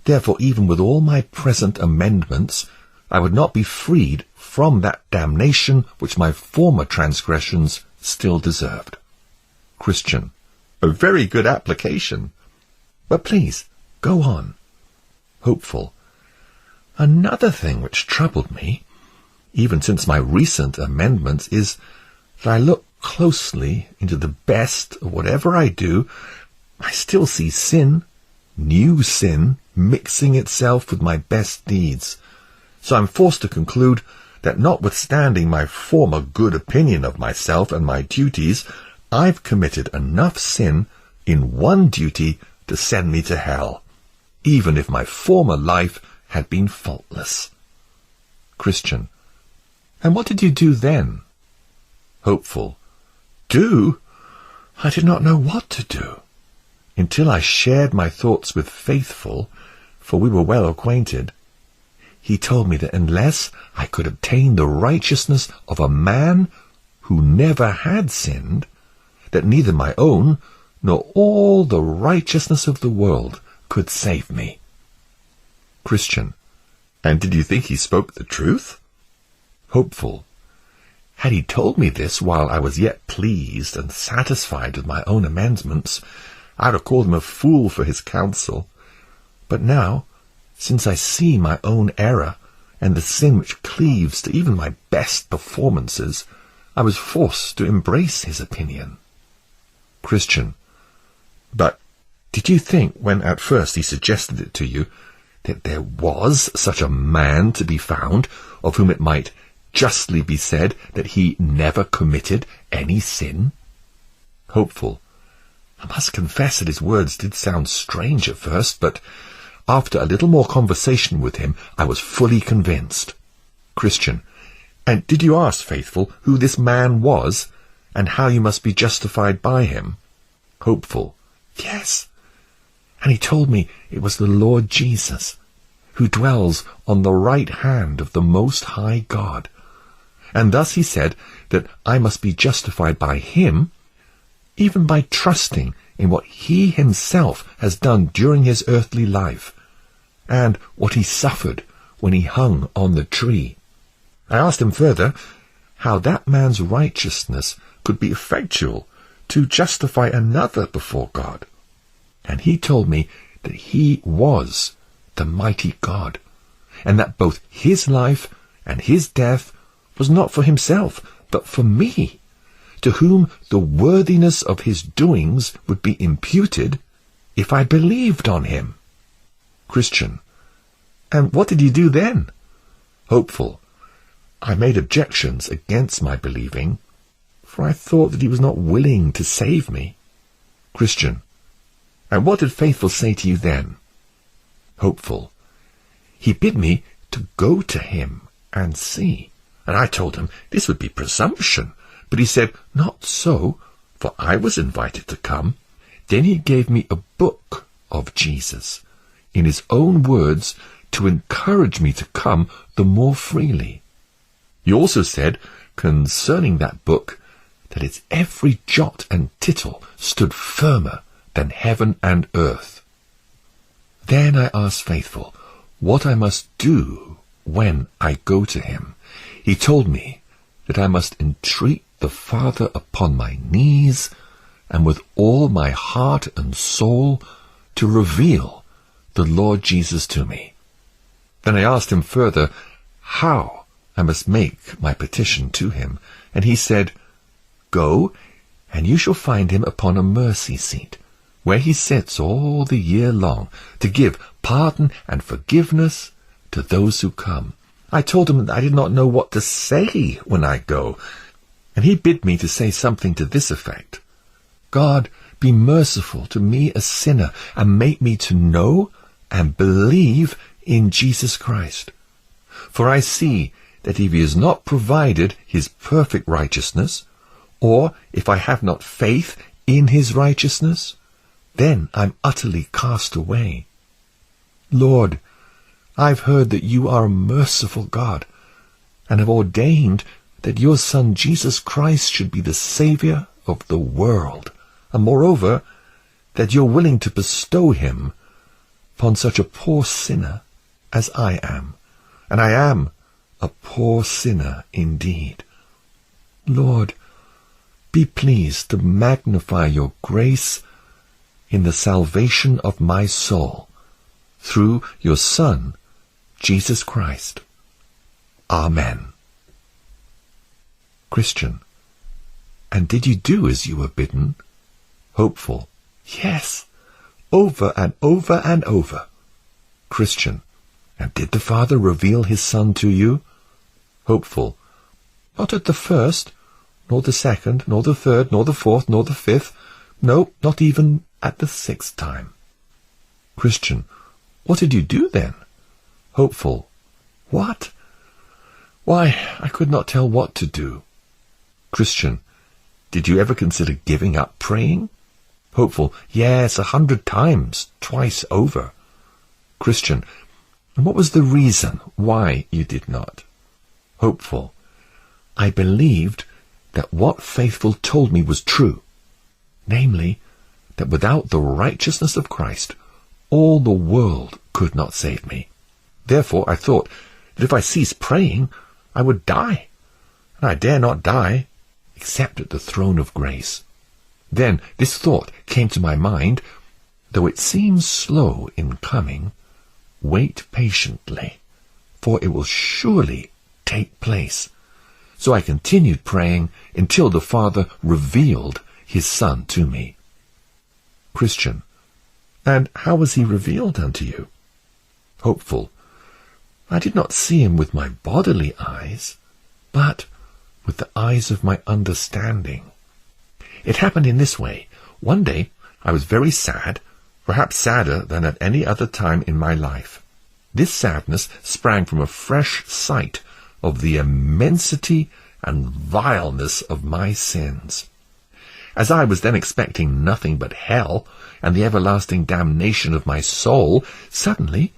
Therefore, even with all my present amendments, I would not be freed from that damnation which my former transgressions still deserved.
Christian.
A very good application. But please, go on.
Hopeful.
Another thing which troubled me, even since my recent amendments, is that I look closely into the best of whatever I do, I still see sin, new sin, mixing itself with my best deeds. So I'm forced to conclude that notwithstanding my former good opinion of myself and my duties, I've committed enough sin in one duty to send me to hell, even if my former life had been faultless.
Christian. And what did you do then?
Hopeful. Do? I did not know what to do, until I shared my thoughts with Faithful, for we were well acquainted. He told me that unless I could obtain the righteousness of a man who never had sinned, that neither my own nor all the righteousness of the world could save me.
Christian.
And did you think he spoke the truth?
Hopeful.
Had he told me this while I was yet pleased and satisfied with my own amendments, I'd have called him a fool for his counsel. But now, since I see my own error and the sin which cleaves to even my best performances, I was forced to embrace his opinion.
Christian.
But did you think, when at first he suggested it to you, that there was such a man to be found of whom it might justly be said that he never committed any sin?
Hopeful.
I must confess that his words did sound strange at first, but after a little more conversation with him, I was fully convinced.
Christian.
And did you ask, Faithful, who this man was, and how you must be justified by him?
Hopeful.
Yes. And he told me it was the Lord Jesus, who dwells on the right hand of the Most High God, And thus he said that I must be justified by him, even by trusting in what he himself has done during his earthly life, and what he suffered when he hung on the tree. I asked him further how that man's righteousness could be effectual to justify another before God. And he told me that he was the mighty God, and that both his life and his death was not for himself, but for me, to whom the worthiness of his doings would be imputed if I believed on him. Christian. And what did you do then? Hopeful. I made objections against my believing, for I thought that he was not willing to save me. Christian. And what did Faithful say to you then? Hopeful. He bid me to go to him and see, and I told him this would be presumption, but he said, not so, for I was invited to come. Then he gave me a book of Jesus, in his own words, to encourage me to come the more freely. He also said, concerning that book, that its every jot and tittle stood firmer than heaven and earth. Then I asked Faithful what I must do when I go to him. He told me that I must entreat the Father upon my knees and with all my heart and soul to reveal the Lord Jesus to me. Then I asked him further how I must make my petition to him, and he said, Go, and you shall find him upon a mercy seat, where he sits all the year long, to give pardon and forgiveness to those who come. I told him that I did not know what to say when I go, and he bid me to say something to this effect: God, be merciful to me a sinner, and make me to know and believe in Jesus Christ. For I see that if he has not provided his perfect righteousness, or if I have not faith in his righteousness, then I'm utterly cast away. Lord, I've heard that you are a merciful God, and have ordained that your Son Jesus Christ should be the Saviour of the world, and moreover, that you're willing to bestow him upon such a poor sinner as I am, and I am a poor sinner indeed. Lord, be pleased to magnify your grace in the salvation of my soul, through your Son, Jesus Christ. Amen. Christian. And did you do as you were bidden? Hopeful. Yes, over and over and over. Christian. And did the Father reveal his Son to you? Hopeful. Not at the first, nor the second, nor the third, nor the fourth, nor the fifth. No, not even at the sixth time. Christian. What did you do then? Hopeful. What? Why, I could not tell what to do. Christian. Did you ever consider giving up praying? Hopeful. Yes, 100 times, twice over. Christian. And what was the reason why you did not? Hopeful. I believed that what Faithful told me was true, namely, that without the righteousness of Christ, all the world could not save me. Therefore I thought that if I ceased praying, I would die, and I dare not die except at the throne of grace. Then this thought came to my mind, though it seems slow in coming, wait patiently, for it will surely take place. So I continued praying until the Father revealed his Son to me. Christian. And how was he revealed unto you? Hopeful. I did not see him with my bodily eyes, but with the eyes of my understanding. It happened in this way. One day I was very sad, perhaps sadder than at any other time in my life. This sadness sprang from a fresh sight of the immensity and vileness of my sins. As I was then expecting nothing but hell and the everlasting damnation of my soul, suddenly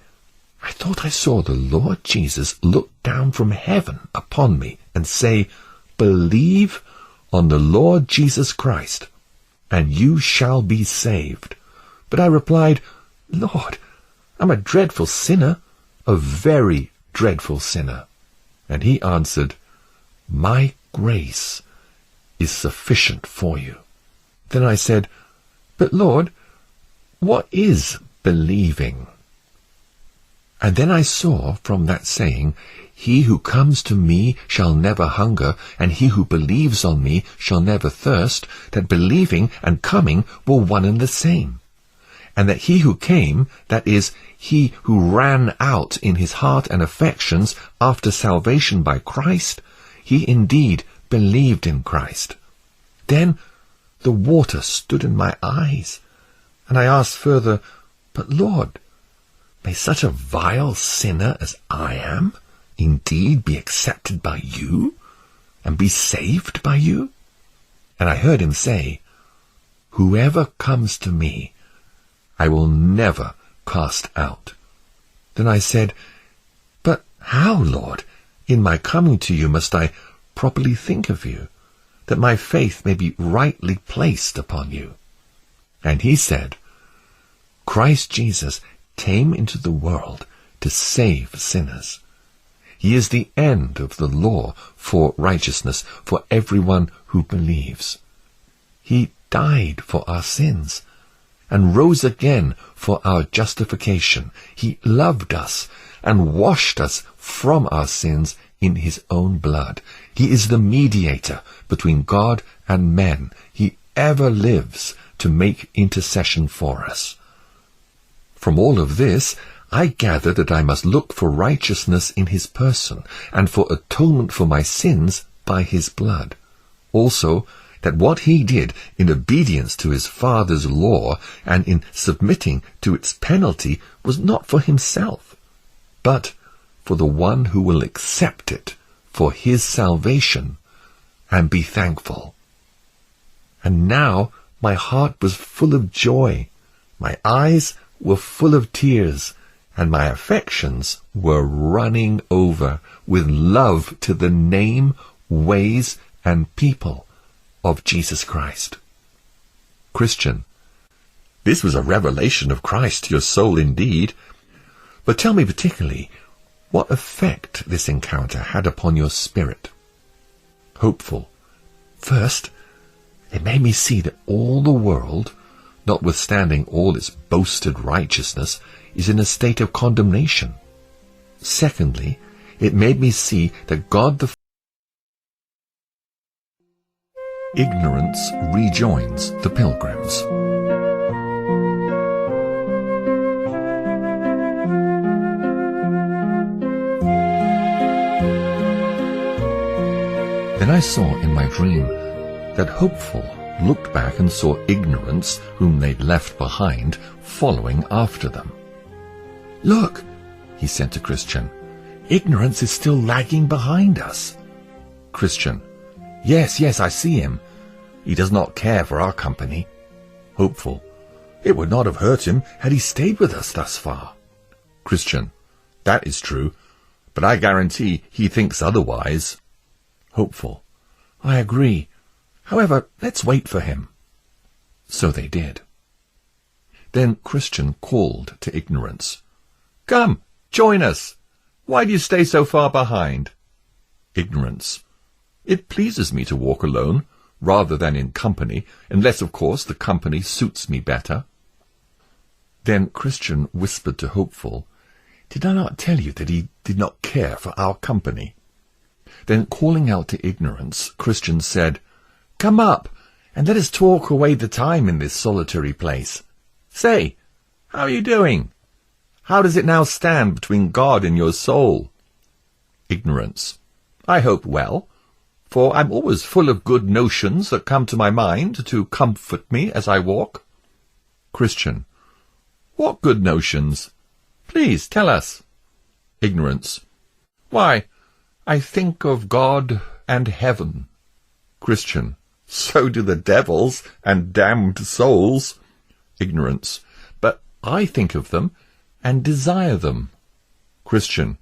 I thought I saw the Lord Jesus look down from heaven upon me and say, "Believe on the Lord Jesus Christ, and you shall be saved." But I replied, "Lord, I'm a dreadful sinner, a very dreadful sinner." And he answered, "My grace is sufficient for you." Then I said, "But Lord, what is believing?" And then I saw from that saying, "He who comes to me shall never hunger, and he who believes on me shall never thirst," that believing and coming were one and the same. And that he who came, that is, he who ran out in his heart and affections after salvation by Christ, he indeed believed in Christ. Then the water stood in my eyes, and I asked further, "But Lord, may such a vile sinner as I am indeed be accepted by you, and be saved by you?" And I heard him say, "Whoever comes to me, I will never cast out." Then I said, "But how, Lord, in my coming to you must I properly think of you, that my faith may be rightly placed upon you?" And he said, "Christ Jesus came into the world to save sinners. He is the end of the law for righteousness for everyone who believes. He died for our sins and rose again for our justification. He loved us and washed us from our sins in his own blood. He is the mediator between God and men. He ever lives to make intercession for us." From all of this, I gather that I must look for righteousness in his person, and for atonement for my sins by his blood. Also, that what he did in obedience to his Father's law and in submitting to its penalty was not for himself, but for the one who will accept it for his salvation and be thankful. And now my heart was full of joy, my eyes were full of tears, and my affections were running over with love to the name, ways, and people of Jesus Christ. Christian: This was a revelation of Christ to your soul indeed. But tell me particularly what effect this encounter had upon your spirit. Hopeful: First, it made me see that all the world, notwithstanding all its boasted righteousness, is in a state of condemnation. Secondly, it made me see that God the Ignorance rejoins the Pilgrims. Then I saw in my dream that Hopeful looked back and saw Ignorance, whom they'd left behind, following after them. "Look," he said to Christian, "Ignorance is still lagging behind us." Christian: Yes, I see him. He does not care for our company." Hopeful: "It would not have hurt him had he stayed with us thus far." Christian: "That is true, but I guarantee he thinks otherwise." Hopeful: "I agree. However, let's wait for him." So they did. Then Christian called to Ignorance. "Come, join us. Why do you stay so far behind?" Ignorance: "It pleases me to walk alone, rather than in company, unless, of course, the company suits me better." Then Christian whispered to Hopeful, "Did I not tell you that he did not care for our company?" Then calling out to Ignorance, Christian said, "Come up, and let us talk away the time in this solitary place. Say, how are you doing? How does it now stand between God and your soul?" Ignorance: "I hope well, for I'm always full of good notions that come to my mind to comfort me as I walk." Christian: "What good notions? Please tell us." Ignorance: "Why, I think of God and heaven." Christian: "So do the devils and damned souls." Ignorance: "But I think of them and desire them." Christian: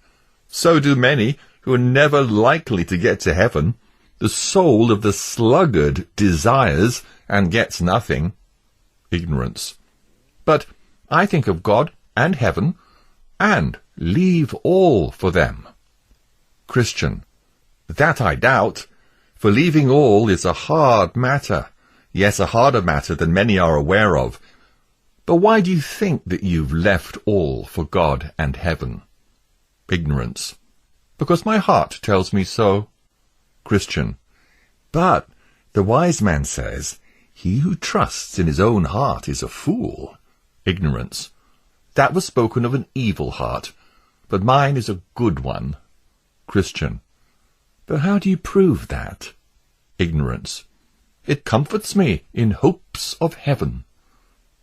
"So do many,
who are never likely to get to heaven. The soul of the sluggard desires and gets nothing. Ignorance. But I think of God and heaven, and leave all for them. Christian. That I doubt, for leaving all is a hard matter. Yes, a harder matter than many are aware of. But why do you think that you've left all for God and heaven? Ignorance. Because my heart tells me so. Christian. But the wise man says, he who trusts in his own heart is a fool. Ignorance. That was spoken of an evil heart, but mine is a good one. Christian. But how do you prove that? Ignorance. It comforts me in hopes of heaven.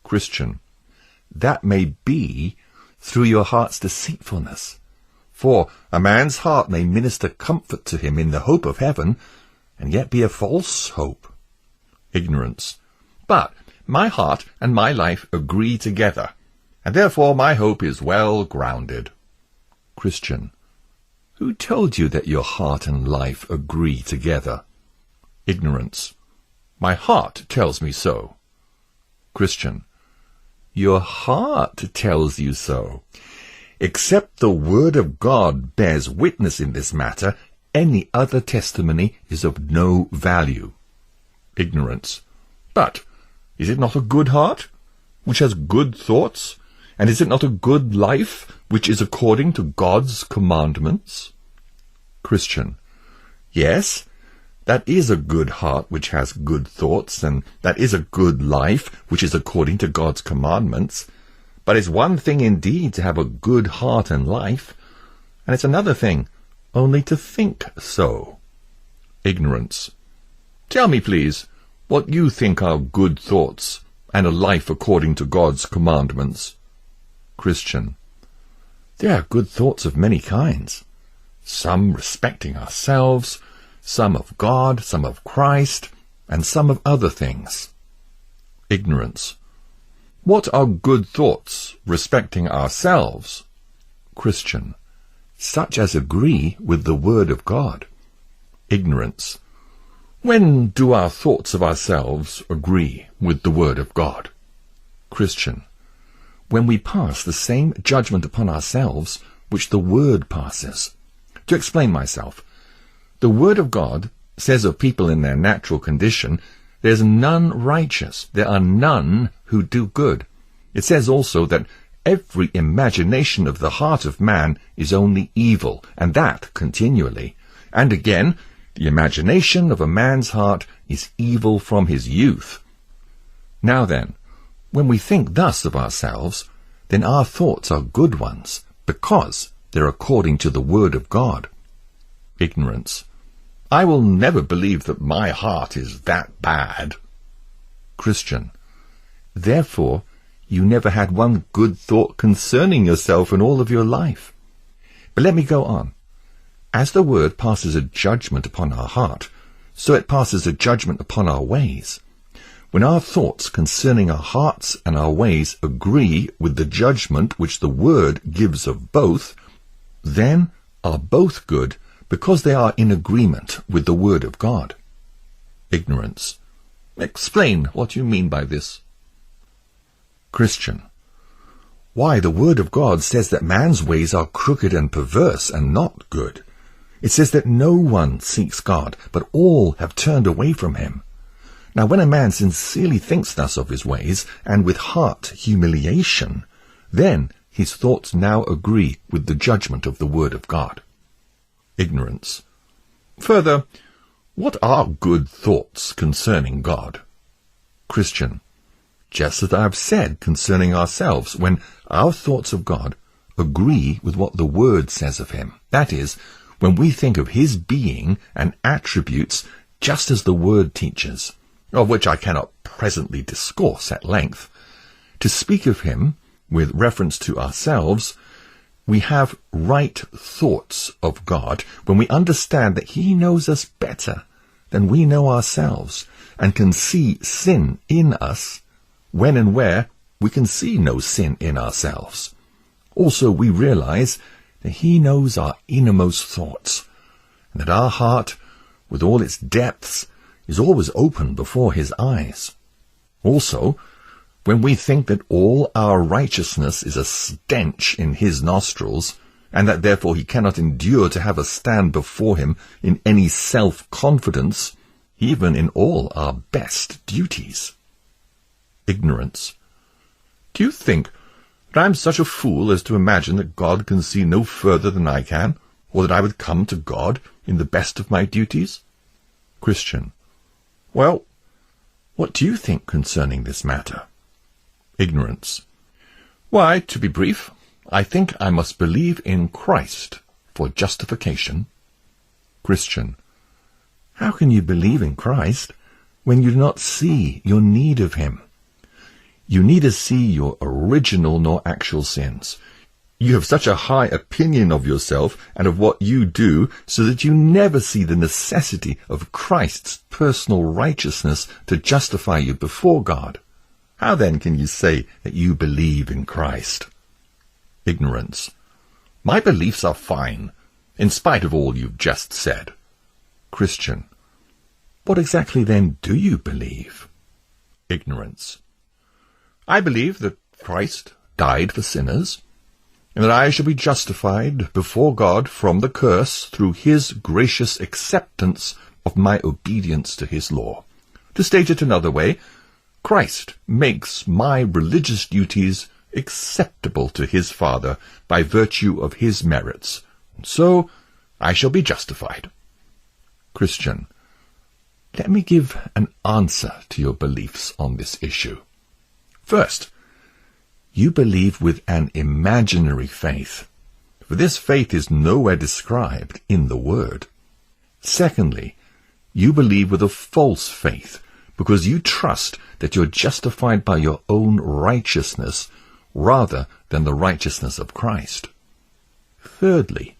Christian. That may be through your heart's deceitfulness. For a man's heart may minister comfort to him in the hope of heaven, and yet be a false hope. Ignorance. But my heart and my life agree together, and therefore my hope is well grounded. Christian. Who told you that your heart and life agree together? Ignorance. My heart tells me so. Christian. Your heart tells you so. Except the word of God bears witness in this matter, any other testimony is of no value. Ignorance. But is it not a good heart, which has good thoughts? And is it not a good life, which is according to God's commandments? Christian. Yes, that is a good heart which has good thoughts, and that is a good life which is according to God's commandments. But it's one thing indeed to have a good heart and life, and it's another thing only to think so. Ignorance. Tell me, please, what you think are good thoughts, and a life according to God's commandments. Christian. There are good thoughts of many kinds, some respecting ourselves, some of God, some of Christ, and some of other things. Ignorance. What are good thoughts respecting ourselves? Christian. Such as agree with the word of God. Ignorance. When do our thoughts of ourselves agree with the word of God? Christian. When we pass the same judgment upon ourselves which the word passes. To explain myself, the word of God says of people in their natural condition, there's none righteous, there are none who do good. It says also that every imagination of the heart of man is only evil, and that continually. And again, the imagination of a man's heart is evil from his youth. Now then, when we think thus of ourselves, then our thoughts are good ones, because they're according to the word of God. Ignorance. I will never believe that my heart is that bad. Christian. Therefore, you never had one good thought concerning yourself in all of your life. But let me go on. As the word passes a judgment upon our heart, so it passes a judgment upon our ways. When our thoughts concerning our hearts and our ways agree with the judgment which the word gives of both, then are both good, because they are in agreement with the word of God. Ignorance. Explain what you mean by this. Christian. Why, the word of God says that man's ways are crooked and perverse and not good. It says that no one seeks God, but all have turned away from him. Now when a man sincerely thinks thus of his ways, and with heart humiliation, then his thoughts now agree with the judgment of the word of God. Ignorance. Further, what are good thoughts concerning God? Christian. Just as I have said concerning ourselves, when our thoughts of God agree with what the word says of him, that is, when we think of his being and attributes just as the word teaches, of which I cannot presently discourse at length. To speak of him with reference to ourselves, we have right thoughts of God when we understand that he knows us better than we know ourselves, and can see sin in us, when and where we can see no sin in ourselves. Also we realize that he knows our innermost thoughts,
and that our heart, with all its depths, is always open before his eyes. Also, when we think that all our righteousness is a stench in his nostrils, and that therefore he cannot endure to have us stand before him in any self-confidence, even in all our best duties. Ignorance. Do you think that I am such a fool as to imagine that God can see no further than I can, or that I would come to God in the best of my duties? Christian. Well, what do you think concerning this matter? Ignorance. Why, to be brief, I think I must believe in Christ for justification. Christian. How can you believe in Christ when you do not see your need of him? You neither see your original nor actual sins. You have such a high opinion of yourself and of what you do, so that you never see the necessity of Christ's personal righteousness to justify you before God. How then can you say that you believe in Christ? Ignorance. My beliefs are fine, in spite of all you've just said. Christian. What exactly then do you believe? Ignorance. I believe that Christ died for sinners, and that I shall be justified before God from the curse through his gracious acceptance of my obedience to his law. To state it another way, Christ makes my religious duties acceptable to his Father by virtue of his merits, and so I shall be justified. Christian. Let me give an answer to your beliefs on this issue. First, you believe with an imaginary faith, for this faith is nowhere described in the Word. Secondly, you believe with a false faith, because you trust that you're justified by your own righteousness rather than the righteousness of Christ. Thirdly,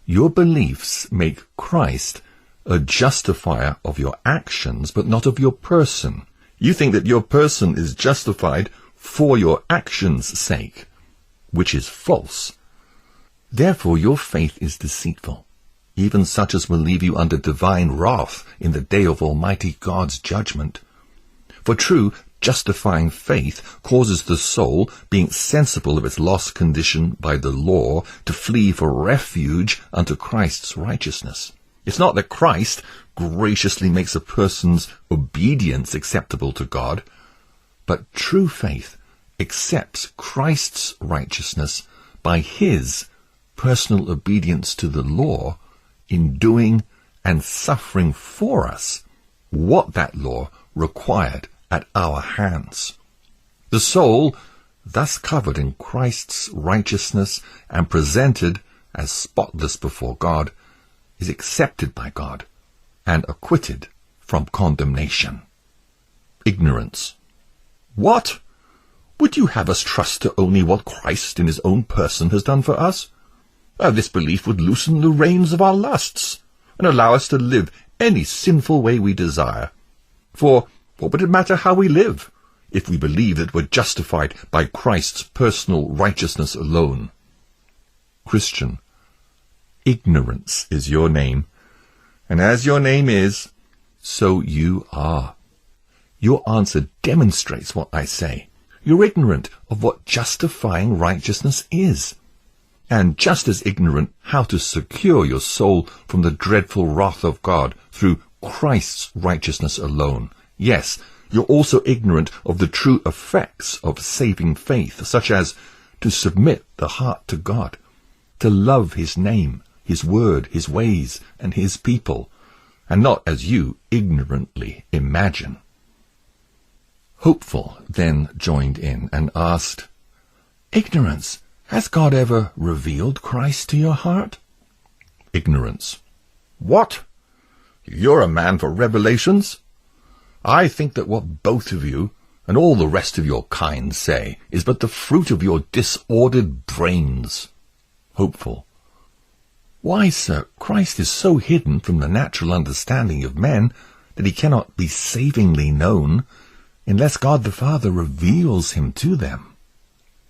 your beliefs make Christ a justifier of your actions, but not of your person. You think that your person is justified for your actions' sake, which is false. Therefore your faith is deceitful, even such as will leave you under divine wrath in the day of Almighty God's judgment. For true, justifying faith causes the soul, being sensible of its lost condition by the law, to flee for refuge unto Christ's righteousness. It's not that Christ graciously makes a person's obedience acceptable to God, but true faith accepts Christ's righteousness by his personal obedience to the law in doing and suffering for us what that law required at our hands. The soul, thus covered in Christ's righteousness and presented as spotless before God, is accepted by God and acquitted from condemnation. Ignorance. What? Would you have us trust to only what Christ in his own person has done for us? This belief would loosen the reins of our lusts and allow us to live any sinful way we desire. For what would it matter how we live if we believe that we're justified by Christ's personal righteousness alone? Christian. Ignorance is your name, and as your name is, so you are. Your answer demonstrates what I say. You're ignorant of what justifying righteousness is, and just as ignorant how to secure your soul from the dreadful wrath of God through Christ's righteousness alone. Yes, you're also ignorant of the true effects of saving faith, such as to submit the heart to God, to love his name, his word, his ways, and his people, and not as you ignorantly imagine. Hopeful then joined in and asked, Ignorance, has God ever revealed Christ to your heart? Ignorance. What? You're a man for revelations? I think that what both of you and all the rest of your kind say is but the fruit of your disordered brains. Hopeful. Why, sir, Christ is so hidden from the natural understanding of men that he cannot be savingly known unless God the Father reveals him to them.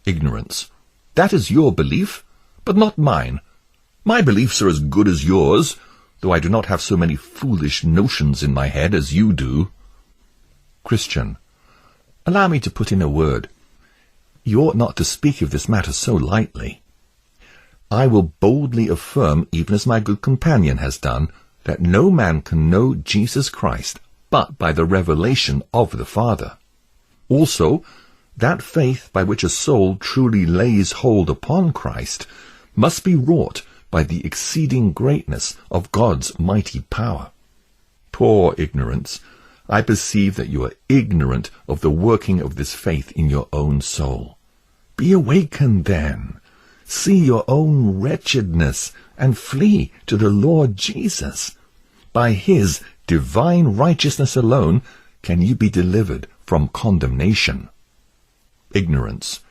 Ignorance. That is your belief, but not mine. My beliefs are as good as yours,
though I do not have so many foolish notions in my head as you do.
Christian, allow me to put in a word. You ought not to speak of this matter so lightly. I will boldly affirm, even as my good companion has done, that no man can know Jesus Christ but by the revelation of the Father. Also, that faith by which a soul truly lays hold upon Christ must be wrought by the exceeding greatness of God's mighty power. Poor ignorance, I perceive that you are ignorant of the working of this faith in your own soul. Be awakened then. See your own wretchedness and flee to the Lord Jesus. By his divine righteousness alone can you be delivered from condemnation. Ignorance.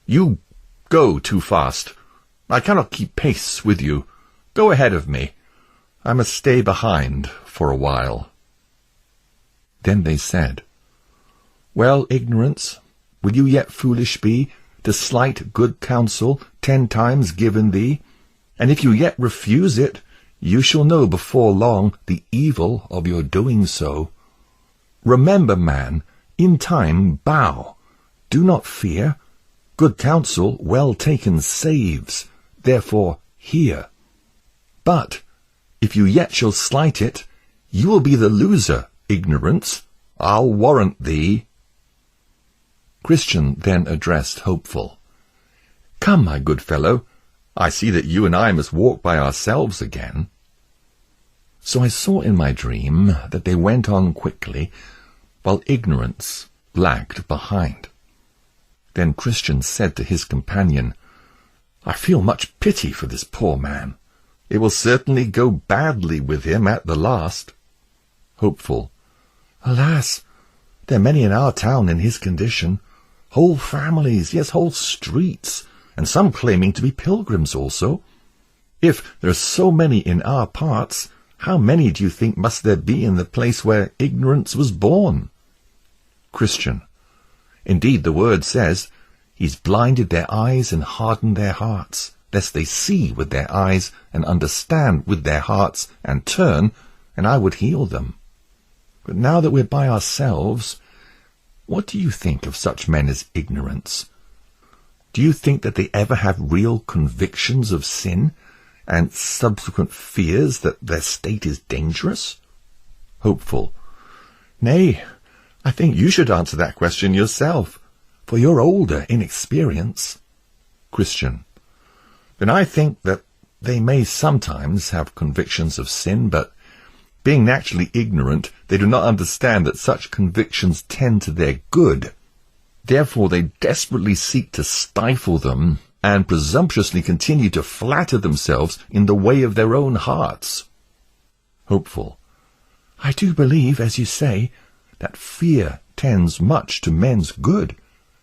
You go too fast. I cannot keep pace with you. Go ahead of me. I must stay behind for a while. Then they said, Well, ignorance, will you yet foolish be, to slight good counsel 10 times given thee? And if you yet refuse it, you shall know before long the evil of your doing so. Remember, man, in time bow. Do not fear. Good counsel well taken saves. Therefore hear. But if you yet shall slight it, you will be the loser, ignorance. I'll warrant thee. Christian then addressed Hopeful. Come, my good fellow, I see that you and I must walk by ourselves again. So I saw in my dream that they went on quickly, while ignorance lagged behind. Then Christian said to his companion, I feel much pity for this poor man. It will certainly go badly with him at the last. Hopeful. Alas, there are many in our town in his condition. Whole families, yes, whole streets, and some claiming to be pilgrims also. If there are so many in our parts, how many do you think must there be in the place where ignorance was born? Christian. Indeed, the word says, He's blinded their eyes and hardened their hearts, lest they see with their eyes and understand with their hearts and turn, and I would heal them. But now that we're by ourselves, what do you think of such men as ignorance? Do you think that they ever have real convictions of sin and subsequent fears that their state is dangerous? Hopeful. Nay, I think you should answer that question yourself, for you're older in experience. Christian. Then I think that they may sometimes have convictions of sin, but being naturally ignorant, they do not understand that such convictions tend to their good. Therefore they desperately seek to stifle them and presumptuously continue to flatter themselves in the way of their own hearts. Hopeful. I do believe, as you say, that fear tends much to men's good,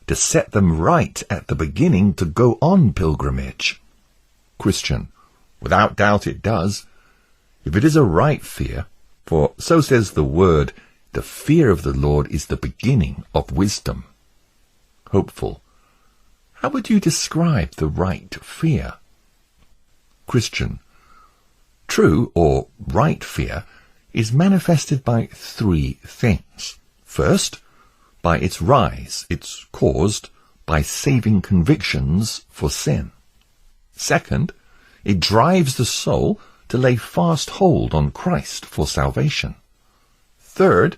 to set them right at the beginning to go on pilgrimage. Christian. Without doubt it does. If it is a right fear, for so says the word, the fear of the Lord is the beginning of wisdom. Hopeful. How would you describe the right fear? Christian. True or right fear is manifested by 3 things. First, by its rise, it's caused by saving convictions for sin. Second, it drives the soul to lay fast hold on Christ for salvation. Third,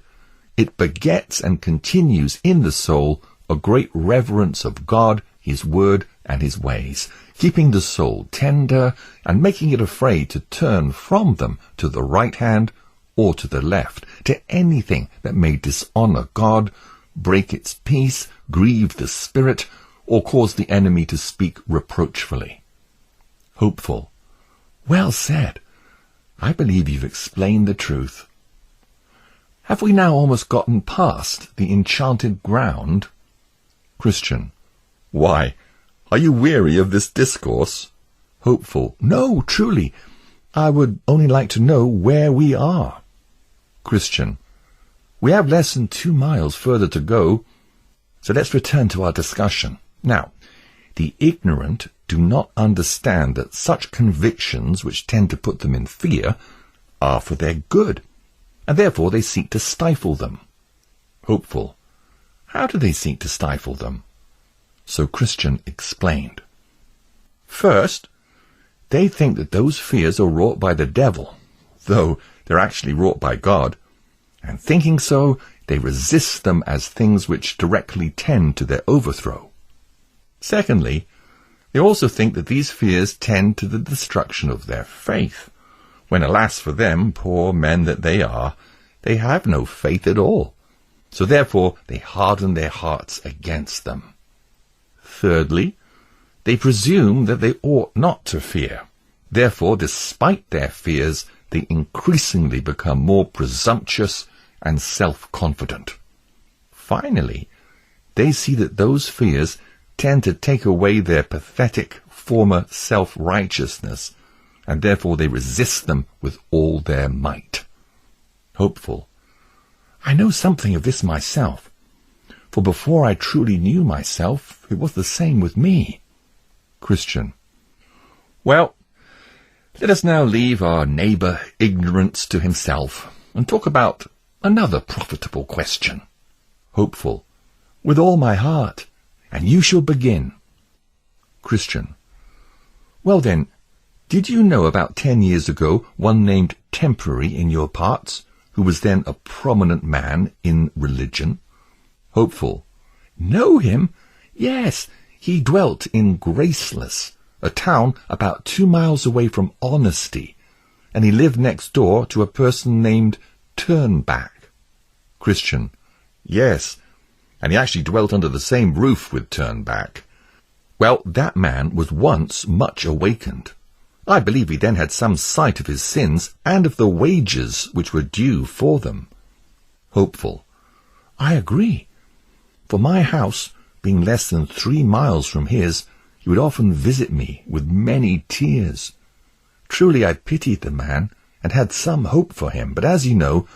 it begets and continues in the soul a great reverence of God, His Word, and His ways, keeping the soul tender and making it afraid to turn from them to the right hand or to the left, to anything that may dishonor God, break its peace, grieve the Spirit, or cause the enemy to speak reproachfully. Hopeful. Well said. I believe you've explained the truth. Have we now almost gotten past the enchanted ground? Christian. Why, are you weary of this discourse? Hopeful. No, truly. I would only like to know where we are. Christian. We have less than 2 miles further to go, so let's return to our discussion. Now, the ignorant do not understand that such convictions which tend to put them in fear are for their good, and therefore they seek to stifle them. Hopeful. How do they seek to stifle them? So Christian explained. First, they think that those fears are wrought by the devil, though they're actually wrought by God, and thinking so, they resist them as things which directly tend to their overthrow. Secondly, they also think that these fears tend to the destruction of their faith, when, alas for them, poor men that they are, they have no faith at all. So therefore they harden their hearts against them. Thirdly, they presume that they ought not to fear. Therefore, despite their fears, they increasingly become more presumptuous and self-confident. Finally, they see that those fears tend to take away their pathetic former self-righteousness, and therefore they resist them with all their might. Hopeful. I know something of this myself, for before I truly knew myself, it was the same with me. Christian. Well, let us now leave our neighbour ignorance to himself, and talk about another profitable question. Hopeful. With all my heart, and you shall begin. Christian. Well then, did you know about 10 years ago one named Temporary in your parts, who was then a prominent man in religion? Hopeful. Know him? Yes, he dwelt in Graceless, a town about 2 miles away from Honesty, and he lived next door to a person named Turnback. Christian. Yes, and he actually dwelt under the same roof with Turnback. Well, that man was once much awakened. I believe he then had some sight of his sins, and of the wages which were due for them. Hopeful. I agree. For my house, being less than 3 miles from his, he would often visit me with many tears. Truly I pitied the man, and had some hope for him, but as you know,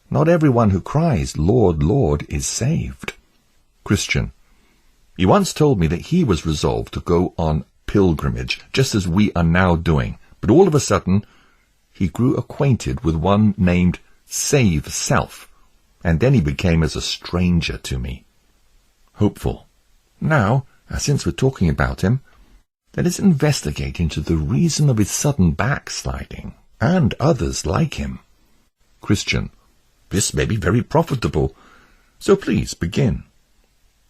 not everyone who cries, Lord, Lord, is saved. Christian. He once told me that he was resolved to go on pilgrimage, just as we are now doing, but all of a sudden he grew acquainted with one named Save Self, and then he became as a stranger to me. Hopeful. Now, since we're talking about him, let us investigate into the reason of his sudden backsliding, and others like him. Christian. This may be very profitable, so please begin.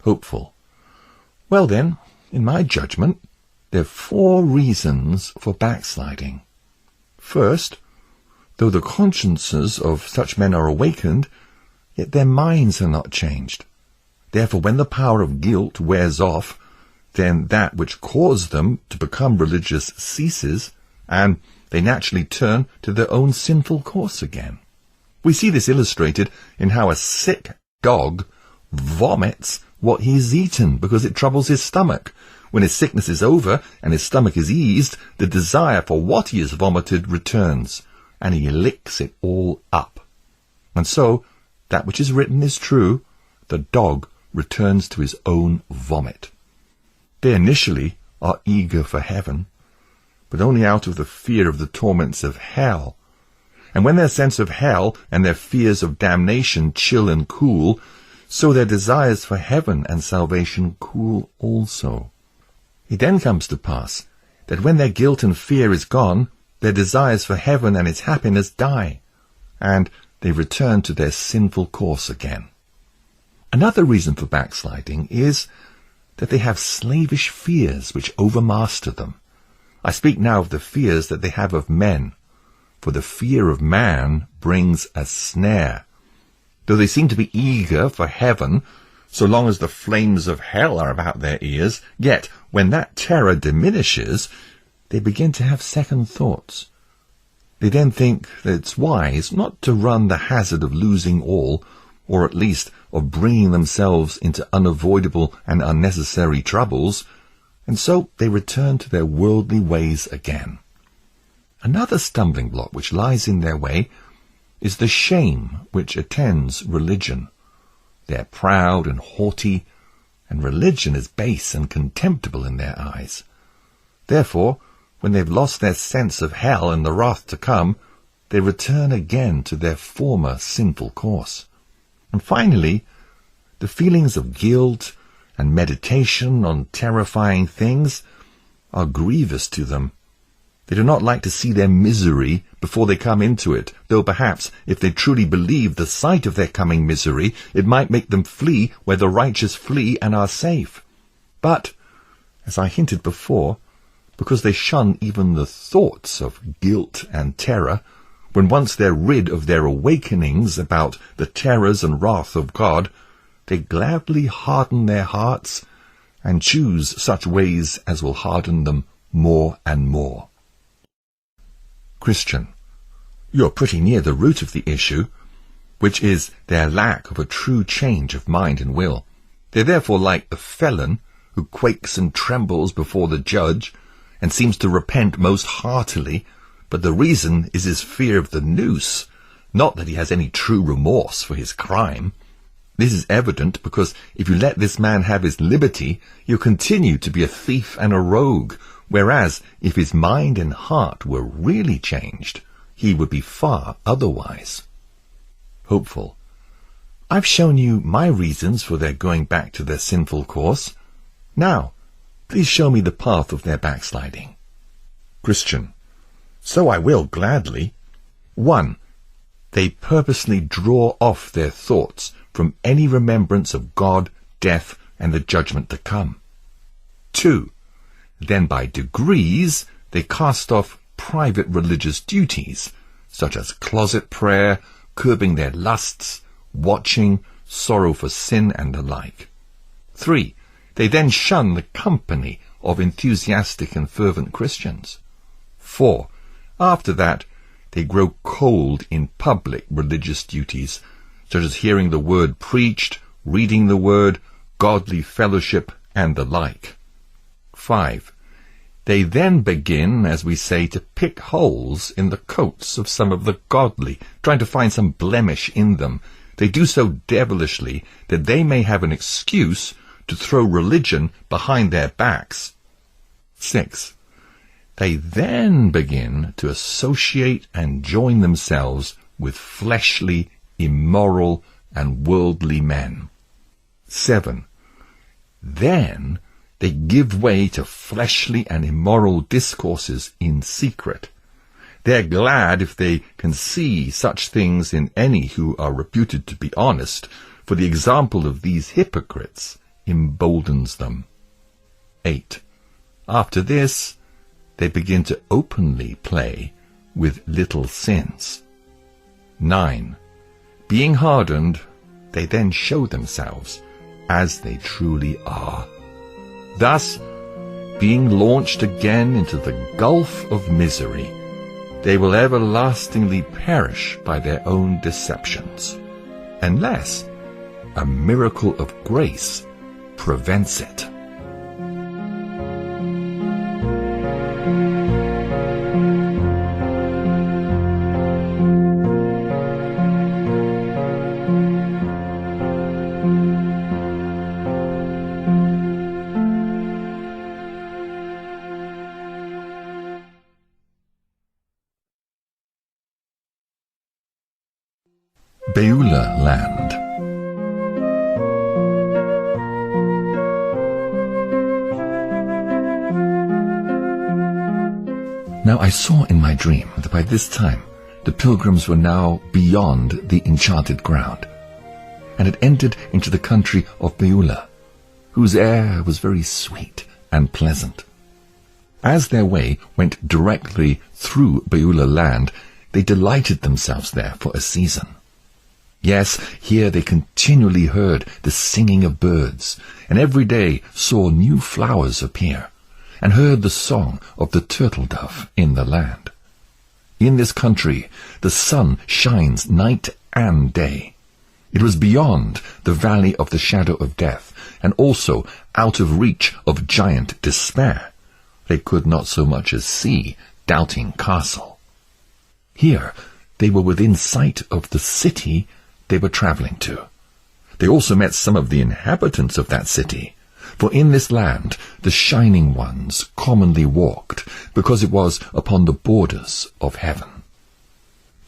Hopeful. Well then, in my judgment, there are 4 reasons for backsliding. First, though the consciences of such men are awakened, yet their minds are not changed. Therefore, when the power of guilt wears off, then that which caused them to become religious ceases, and they naturally turn to their own sinful course again. We see this illustrated in how a sick dog vomits what he's eaten because it troubles his stomach. When his sickness is over and his stomach is eased, the desire for what he has vomited returns, and he licks it all up. And so, that which is written is true, the dog returns to his own vomit. They initially are eager for heaven, but only out of the fear of the torments of hell. And when their sense of hell and their fears of damnation chill and cool, so their desires for heaven and salvation cool also. It then comes to pass that when their guilt and fear is gone, their desires for heaven and its happiness die, and they return to their sinful course again. Another reason for backsliding is that they have slavish fears which overmaster them. I speak now of the fears that they have of men, for the fear of man brings a snare. Though they seem to be eager for heaven, so long as the flames of hell are about their ears, yet when that terror diminishes, they begin to have second thoughts. They then think that it's wise not to run the hazard of losing all, or at least of bringing themselves into unavoidable and unnecessary troubles, and so they return to their worldly ways again. Another stumbling block which lies in their way is the shame which attends religion. They are proud and haughty, and religion is base and contemptible in their eyes. Therefore, when they've lost their sense of hell and the wrath to come, they return again to their former sinful course. And finally, the feelings of guilt and meditation on terrifying things are grievous to them. They do not like to see their misery before they come into it, though perhaps if they truly believe the sight of their coming misery, it might make them flee where the righteous flee and are safe. But, as I hinted before, because they shun even the thoughts of guilt and terror, when once they're rid of their awakenings about the terrors and wrath of God, they gladly harden their hearts and choose such ways as will harden them more and more. Christian, you're pretty near the root of the issue, which is their lack of a true change of mind and will. They're therefore like a felon who quakes and trembles before the judge and seems to repent most heartily, but the reason is his fear of the noose, not that he has any true remorse for his crime. This is evident because if you let this man have his liberty, he'll continue to be a thief and a rogue, whereas if his mind and heart were really changed, he would be far otherwise. Hopeful. I've shown you my reasons for their going back to their sinful course. Now, please show me the path of their backsliding. Christian. So I will gladly. 1. They purposely draw off their thoughts from any remembrance of God, death, and the judgment to come. 2. Then by degrees they cast off private religious duties, such as closet prayer, curbing their lusts, watching, sorrow for sin, and the like. 3. They then shun the company of enthusiastic and fervent Christians. 4. After that, they grow cold in public religious duties, such as hearing the word preached, reading the word, godly fellowship, and the like. 5. They then begin, as we say, to pick holes in the coats of some of the godly, trying to find some blemish in them. They do so devilishly that they may have an excuse to throw religion behind their backs. 6. They then begin to associate and join themselves with fleshly, immoral, and worldly men. 7. Then they give way to fleshly and immoral discourses in secret. They're glad if they can see such things in any who are reputed to be honest, for the example of these hypocrites emboldens them. 8. After this, they begin to openly play with little sins. 9. Being hardened, they then show themselves as they truly are. Thus, being launched again into the gulf of misery, they will everlastingly perish by their own deceptions, unless a miracle of grace prevents it. Beulah land. Now I saw in my dream that by this time the pilgrims were now beyond the enchanted ground, and had entered into the country of Beulah, whose air was very sweet and pleasant. As their way went directly through Beulah land, they delighted themselves there for a season. Yes, here they continually heard the singing of birds, and every day saw new flowers appear, and heard the song of the turtle-dove in the land. In this country the sun shines night and day. It was beyond the valley of the shadow of death, and also out of reach of giant despair. They could not so much as see Doubting Castle. Here they were within sight of the city they were travelling to. They also met some of the inhabitants of that city, for in this land the Shining Ones commonly walked, because it was upon the borders of heaven.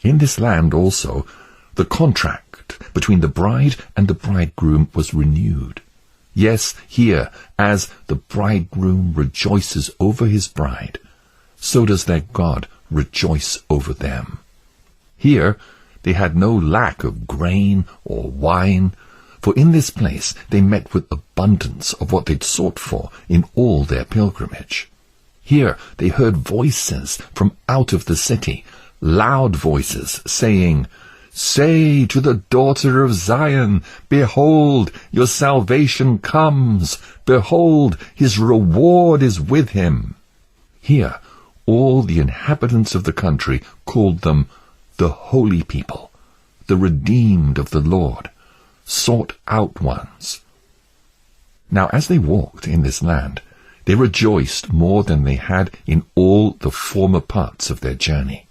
In this land also, the contract between the bride and the bridegroom was renewed. Yes, here, as the bridegroom rejoices over his bride, so does their God rejoice over them. Here they had no lack of grain or wine, for in this place they met with abundance of what they'd sought for in all their pilgrimage. Here they heard voices from out of the city, loud voices, saying, "Say to the daughter of Zion, Behold, your salvation comes. Behold, his reward is with him." Here all the inhabitants of the country called them the holy people, the redeemed of the Lord, sought out ones. Now as they walked in this land, they rejoiced more than they had in all the former parts of their journey.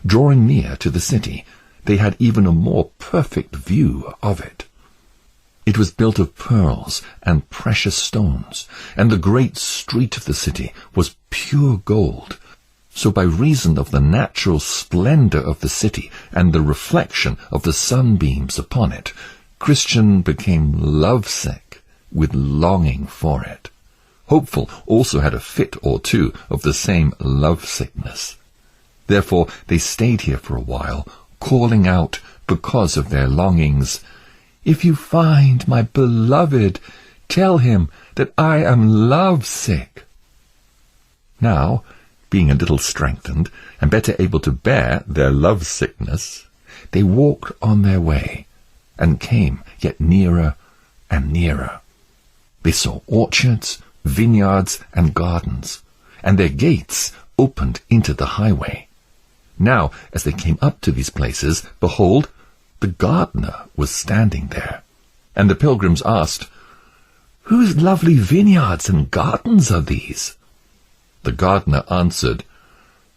Drawing near to the city, they had even a more perfect view of it. It was built of pearls and precious stones, and the great street of the city was pure gold. So by reason of the natural splendor of the city and the reflection of the sunbeams upon it, Christian became lovesick with longing for it. Hopeful also had a fit or two of the same lovesickness. Therefore they stayed here for a while, calling out because of their longings, "If you find my beloved, tell him that I am lovesick." Now, being a little strengthened and better able to bear their lovesickness, they walked on their way and came yet nearer and nearer. They saw orchards, vineyards, and gardens, and their gates opened into the highway. Now, as they came up to these places, behold, the gardener was standing there. And the pilgrims asked, "Whose lovely vineyards and gardens are these?" The gardener answered,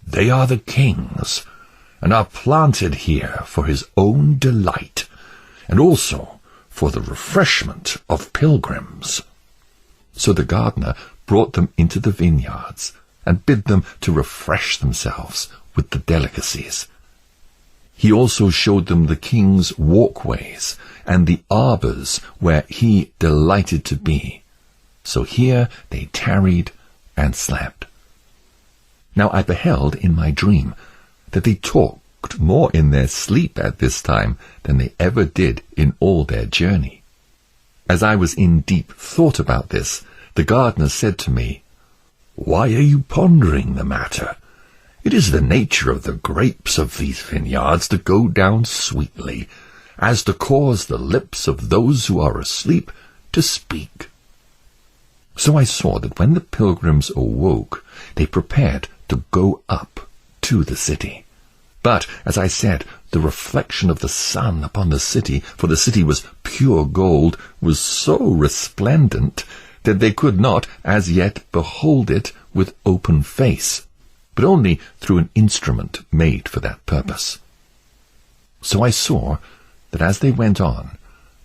"They are the king's, and are planted here for his own delight, and also for the refreshment of pilgrims." So the gardener brought them into the vineyards, and bid them to refresh themselves with the delicacies. He also showed them the king's walkways, and the arbours where he delighted to be. So here they tarried and slept. Now I beheld in my dream that they talked more in their sleep at this time than they ever did in all their journey. As I was in deep thought about this, the gardener said to me, "Why are you pondering the matter? It is the nature of the grapes of these vineyards to go down sweetly, as to cause the lips of those who are asleep to speak." So I saw that when the pilgrims awoke, they prepared to go up to the city. But, as I said, the reflection of the sun upon the city, for the city was pure gold, was so resplendent that they could not as yet behold it with open face, but only through an instrument made for that purpose. So I saw that as they went on,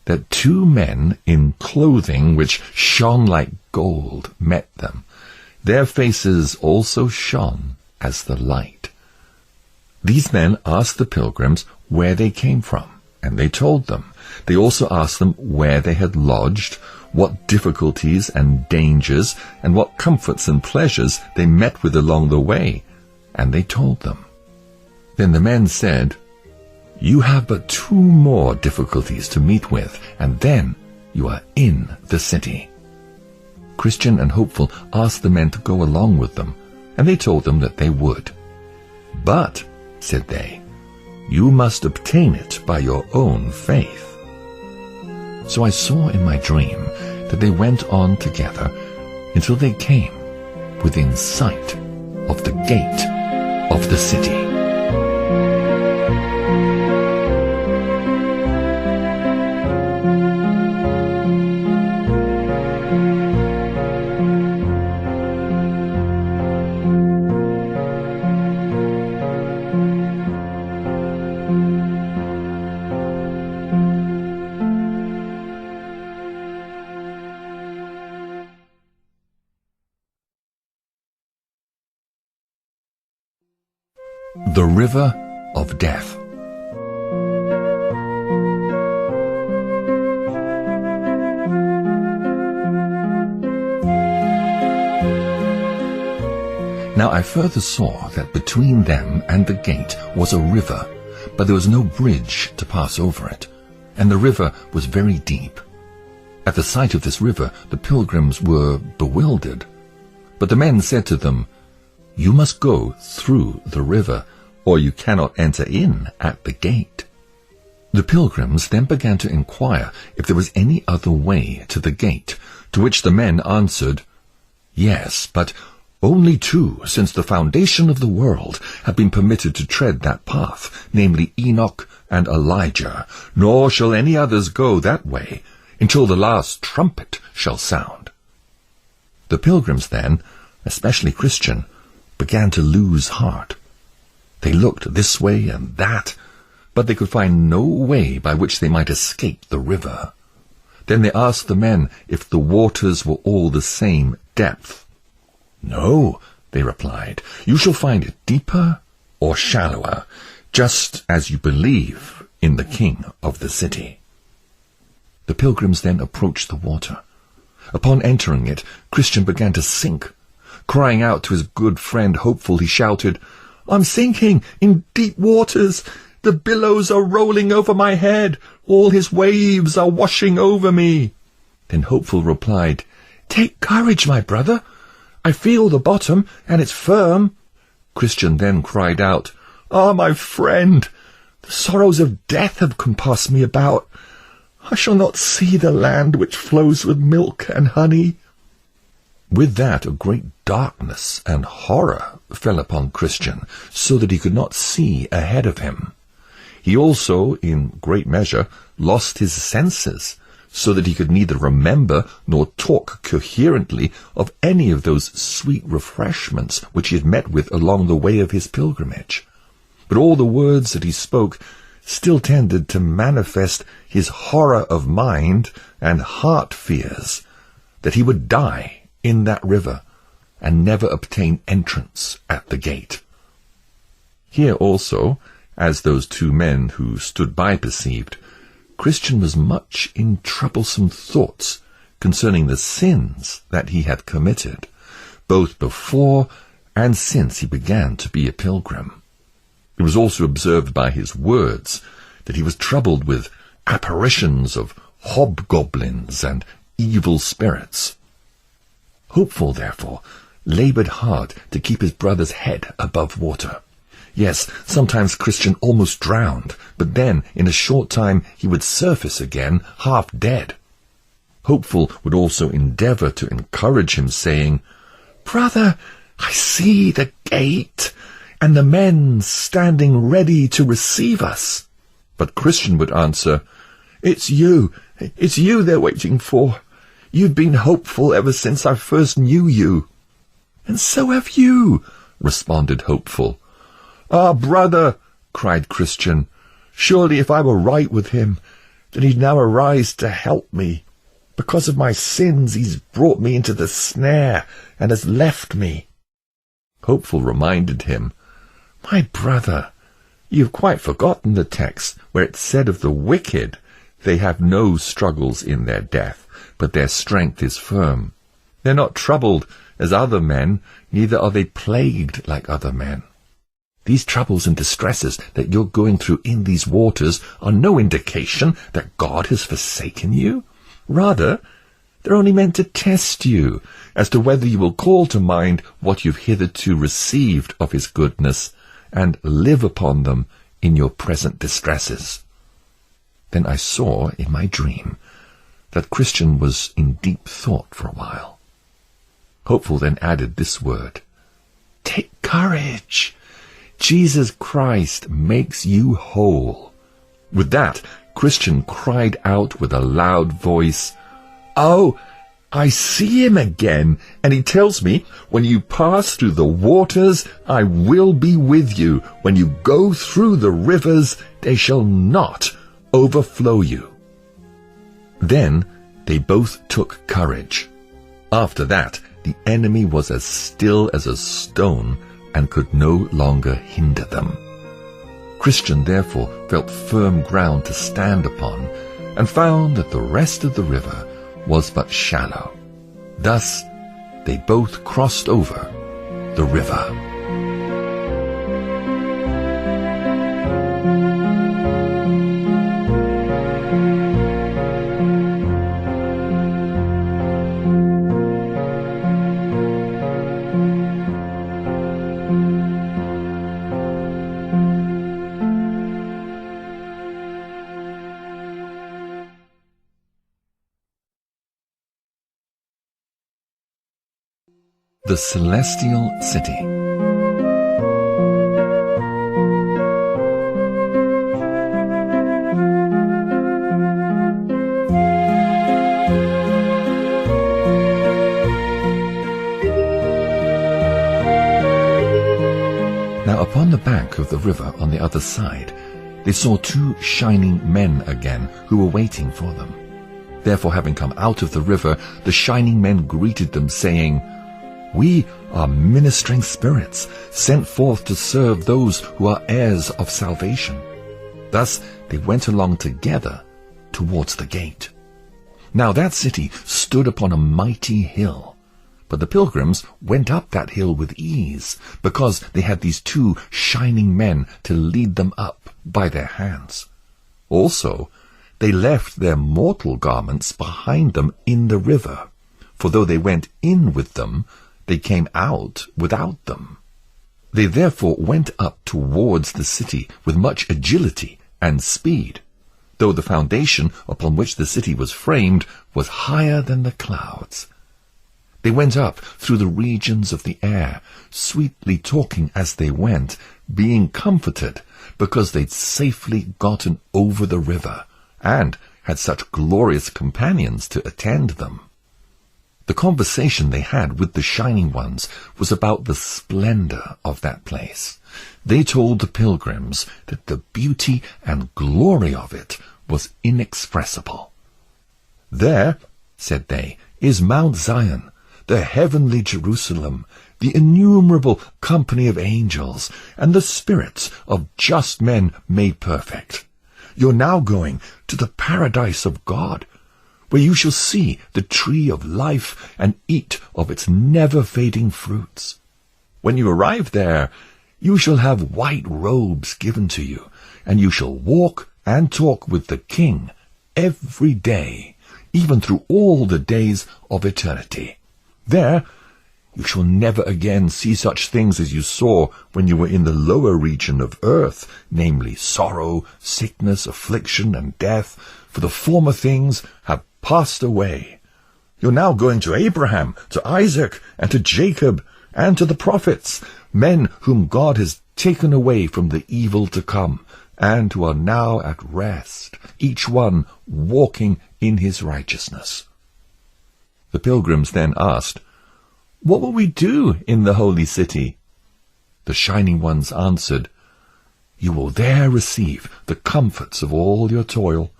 that two men in clothing which shone like gold met them. Their faces also shone as the light. These men asked the pilgrims where they came from, and they told them. They also asked them where they had lodged, what difficulties and dangers, and what comforts and pleasures they met with along the way, and they told them. Then the men said, "You have but 2 more difficulties to meet with, and then you are in the city." Christian and Hopeful asked the men to go along with them, and they told them that they would. "But," said they, "you must obtain it by your own faith." So I saw in my dream that they went on together until they came within sight of the gate of the city. The river of death. Now I further saw that between them and the gate was a river, but there was no bridge to pass over it, and the river was very deep. At the sight of this river the pilgrims were bewildered. But the men said to them, "You must go through the river, or you cannot enter in at the gate." The pilgrims then began to inquire if there was any other way to the gate, to which the men answered, "Yes, but only two, since the foundation of the world, have been permitted to tread that path, namely Enoch and Elijah, nor shall any others go that way, until the last trumpet shall sound." The pilgrims then, especially Christian, began to lose heart. They looked this way and that, but they could find no way by which they might escape the river. Then they asked the men if the waters were all the same depth. "No," they replied, "you shall find it deeper or shallower, just as you believe in the King of the city." The pilgrims then approached the water. Upon entering it, Christian began to sink. Crying out to his good friend Hopeful, he shouted, "I'm sinking in deep waters. The billows are rolling over my head. All his waves are washing over me." Then Hopeful replied, "Take courage, my brother. I feel the bottom, and it's firm." Christian then cried out, "Ah, my friend, the sorrows of death have compassed me about. I shall not see the land which flows with milk and honey." With that a great darkness and horror fell upon Christian, so that he could not see ahead of him. He also, in great measure, lost his senses, so that he could neither remember nor talk coherently of any of those sweet refreshments which he had met with along the way of his pilgrimage. But all the words that he spoke still tended to manifest his horror of mind and heart fears, that he would die in that river and never obtain entrance at the gate. Here also, as those two men who stood by perceived, Christian was much in troublesome thoughts concerning the sins that he had committed, both before and since he began to be a pilgrim. It was also observed by his words that he was troubled with apparitions of hobgoblins and evil spirits. Hopeful, therefore, laboured hard to keep his brother's head above water. Yes, sometimes Christian almost drowned, but then, in a short time, he would surface again, half dead. Hopeful would also endeavour to encourage him, saying, "Brother, I see the gate, and the men standing ready to receive us." But Christian would answer, It's you they're waiting for. You've been hopeful ever since I first knew you." "And so have you," responded Hopeful. "Ah, brother," cried Christian, "surely if I were right with him, then he'd now arise to help me. Because of my sins he's brought me into the snare and has left me." Hopeful reminded him, "My brother, you've quite forgotten the text where it said of the wicked, they have no struggles in their death, but their strength is firm. They're not troubled as other men, neither are they plagued like other men. These troubles and distresses that you're going through in these waters are no indication that God has forsaken you. Rather, they're only meant to test you as to whether you will call to mind what you've hitherto received of his goodness and live upon them in your present distresses." Then I saw in my dream that Christian was in deep thought for a while. Hopeful then added this word, "Take courage. Jesus Christ makes you whole." With that, Christian cried out with a loud voice, "Oh, I see him again, and he tells me, when you pass through the waters, I will be with you. When you go through the rivers, they shall not overflow you." Then they both took courage. After that, the enemy was as still as a stone and could no longer hinder them. Christian therefore felt firm ground to stand upon, and found that the rest of the river was but shallow. Thus they both crossed over the river. The Celestial City. Now upon the bank of the river on the other side, they saw two shining men again, who were waiting for them. Therefore, having come out of the river, the shining men greeted them, saying, "We are ministering spirits, sent forth to serve those who are heirs of salvation." Thus they went along together towards the gate. Now that city stood upon a mighty hill, but the pilgrims went up that hill with ease, because they had these two shining men to lead them up by their hands. Also, they left their mortal garments behind them in the river, for though they went in with them, they came out without them. They therefore went up towards the city with much agility and speed, though the foundation upon which the city was framed was higher than the clouds. They went up through the regions of the air, sweetly talking as they went, being comforted because they'd safely gotten over the river, and had such glorious companions to attend them. The conversation they had with the Shining Ones was about the splendor of that place. They told the pilgrims that the beauty and glory of it was inexpressible. "There," said they, "is Mount Zion, the heavenly Jerusalem, the innumerable company of angels, and the spirits of just men made perfect. You're now going to the paradise of God, where you shall see the tree of life and eat of its never-fading fruits. When you arrive there, you shall have white robes given to you, and you shall walk and talk with the King every day, even through all the days of eternity. There you shall never again see such things as you saw when you were in the lower region of earth, namely sorrow, sickness, affliction, and death, for the former things have passed away. You're now going to Abraham, to Isaac, and to Jacob, and to the prophets, men whom God has taken away from the evil to come, and who are now at rest, each one walking in his righteousness." The pilgrims then asked, "What will we do in the holy city?" The Shining Ones answered, "You will there receive the comforts of all your toil,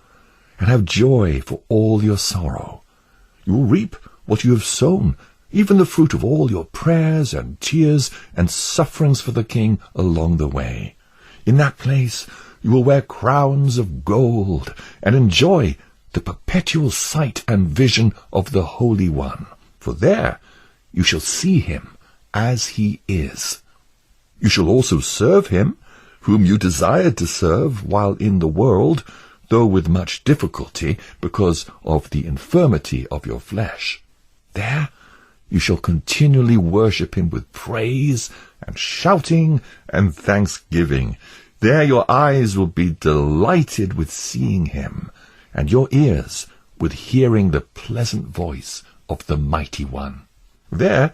and have joy for all your sorrow. You will reap what you have sown, even the fruit of all your prayers and tears and sufferings for the King along the way. In that place you will wear crowns of gold and enjoy the perpetual sight and vision of the Holy One, for there you shall see him as he is. You shall also serve him, whom you desired to serve while in the world, though with much difficulty, because of the infirmity of your flesh. There you shall continually worship him with praise and shouting and thanksgiving. There your eyes will be delighted with seeing him, and your ears with hearing the pleasant voice of the Mighty One. There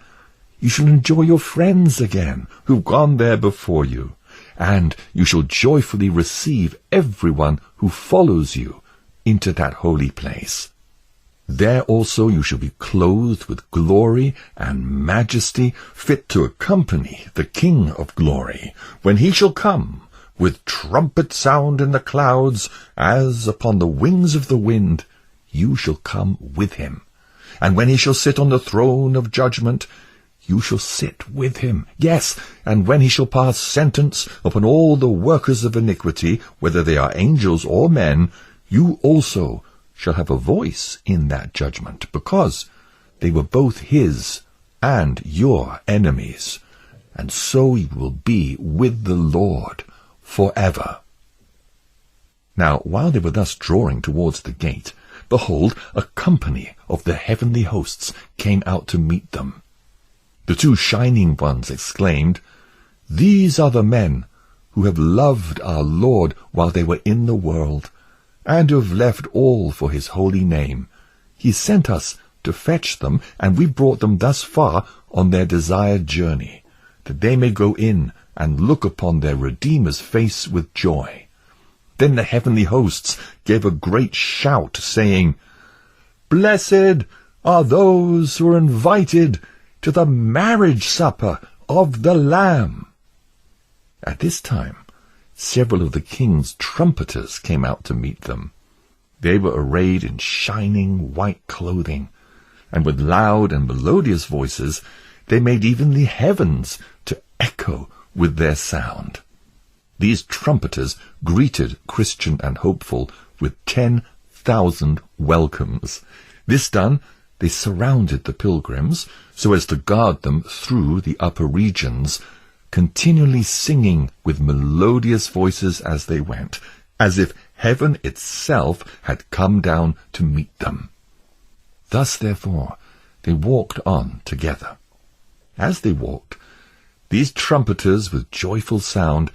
you shall enjoy your friends again, who've gone there before you, and you shall joyfully receive everyone who follows you into that holy place. There also you shall be clothed with glory and majesty, fit to accompany the King of glory, when he shall come with trumpet sound in the clouds, as upon the wings of the wind you shall come with him. And when he shall sit on the throne of judgment,
you shall sit with him. Yes, and when he shall pass sentence upon all the workers of iniquity, whether they are angels or men, you also shall have a voice in that judgment, because they were both his and your enemies, and so you will be with the Lord forever. Now, while they were thus drawing towards the gate, behold, a company of the heavenly hosts came out to meet them. The two shining ones exclaimed, These are the men who have loved our Lord while they were in the world, and who have left all for his holy name. He sent us to fetch them, and we brought them thus far on their desired journey, that they may go in and look upon their Redeemer's face with joy. Then the heavenly hosts gave a great shout, saying, Blessed are those who are invited to the marriage supper of the Lamb. At this time, several of the king's trumpeters came out to meet them. They were arrayed in shining white clothing, and with loud and melodious voices they made even the heavens to echo with their sound. These trumpeters greeted Christian and Hopeful with 10,000 welcomes. This done, they surrounded the pilgrims so as to guard them through the upper regions, continually singing with melodious voices as they went, as if heaven itself had come down to meet them. Thus, therefore, they walked on together. As they walked, these trumpeters with joyful sound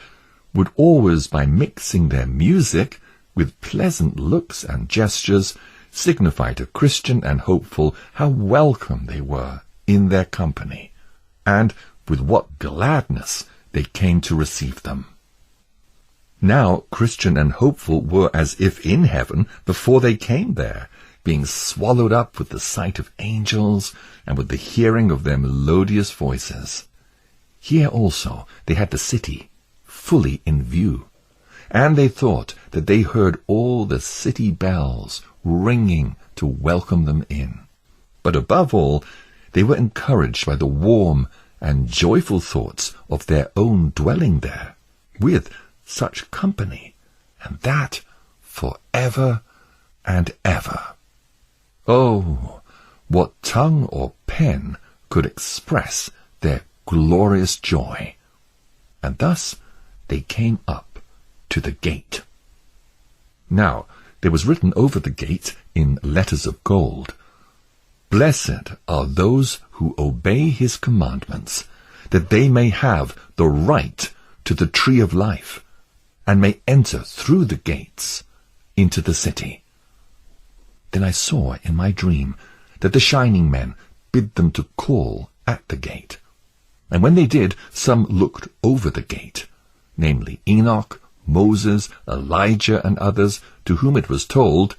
would always, by mixing their music with pleasant looks and gestures, signify to Christian and Hopeful how welcome they were in their company, and with what gladness they came to receive them. Now Christian and Hopeful were as if in heaven before they came there, being swallowed up with the sight of angels and with the hearing of their melodious voices. Here also they had the city fully in view, and they thought that they heard all the city bells ringing to welcome them in. But above all, they were encouraged by the warm and joyful thoughts of their own dwelling there, with such company, and that for ever and ever. Oh, what tongue or pen could express their glorious joy! And thus they came up to the gate. Now there was written over the gate in letters of gold, Blessed are those who obey his commandments, that they may have the right to the tree of life, and may enter through the gates into the city. Then I saw in my dream that the shining men bid them to call at the gate. And when they did, some looked over the gate, namely Enoch, Moses, Elijah, and others, to whom it was told,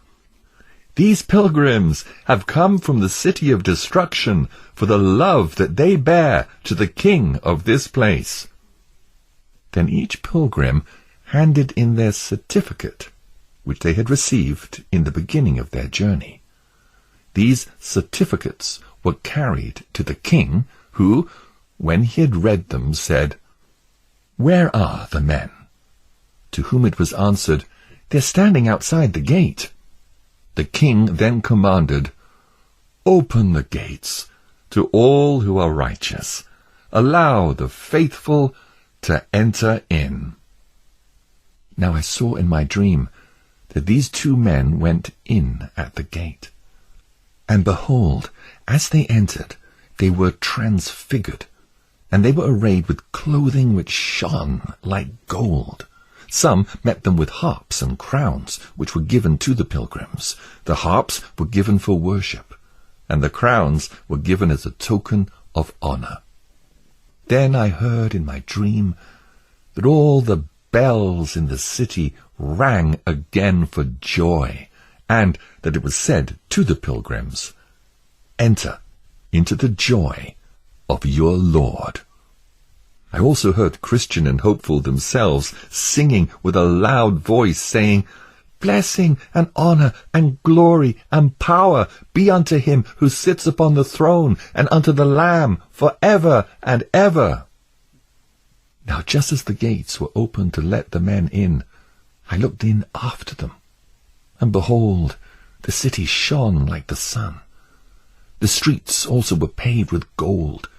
These pilgrims have come from the city of destruction for the love that they bear to the king of this place. Then each pilgrim handed in their certificate, which they had received in the beginning of their journey. These certificates were carried to the king, who, when he had read them, said, Where are the men? To whom it was answered, They're standing outside the gate. The king then commanded, Open the gates to all who are righteous. Allow the faithful to enter in. Now I saw in my dream that these two men went in at the gate. And behold, as they entered, they were transfigured, and they were arrayed with clothing which shone like gold. Some met them with harps and crowns, which were given to the pilgrims. The harps were given for worship, and the crowns were given as a token of honor. Then I heard in my dream that all the bells in the city rang again for joy, and that it was said to the pilgrims, Enter into the joy of your Lord. I also heard Christian and Hopeful themselves singing with a loud voice, saying, Blessing and honour and glory and power be unto him who sits upon the throne and unto the Lamb for ever and ever. Now just as the gates were opened to let the men in, I looked in after them, and behold, the city shone like the sun. The streets also were paved with gold,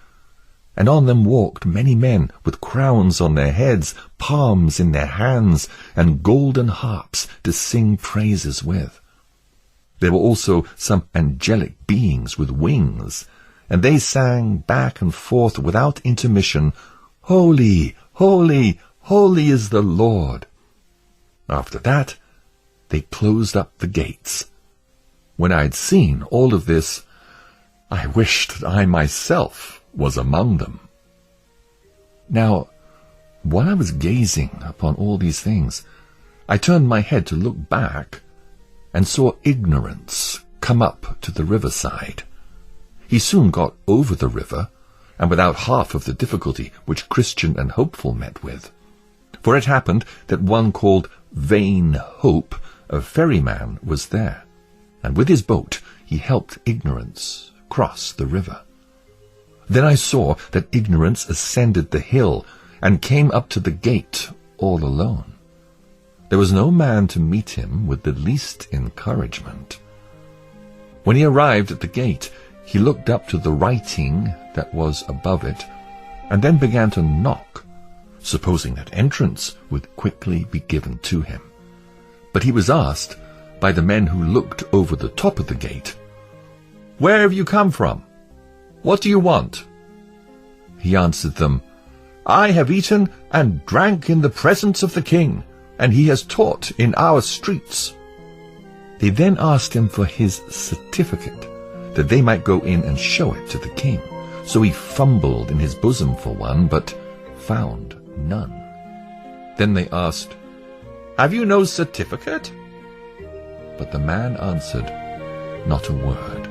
and on them walked many men with crowns on their heads, palms in their hands, and golden harps to sing praises with. There were also some angelic beings with wings, and they sang back and forth without intermission, Holy, holy, holy is the Lord. After that, they closed up the gates. When I had seen all of this, I wished that I myself was among them. Now, while I was gazing upon all these things, I turned my head to look back, and saw Ignorance come up to the riverside. He soon got over the river, and without half of the difficulty which Christian and Hopeful met with. For it happened that one called Vain Hope, a ferryman, was there, and with his boat he helped Ignorance cross the river. Then I saw that Ignorance ascended the hill, and came up to the gate all alone. There was no man to meet him with the least encouragement. When he arrived at the gate, he looked up to the writing that was above it, and then began to knock, supposing that entrance would quickly be given to him. But he was asked by the men who looked over the top of the gate, "Where have you come from? What do you want?" He answered them, "I have eaten and drank in the presence of the king, and he has taught in our streets." They then asked him for his certificate, that they might go in and show it to the king. So he fumbled in his bosom for one, but found none. Then they asked, "Have you no certificate?" But the man answered not a word.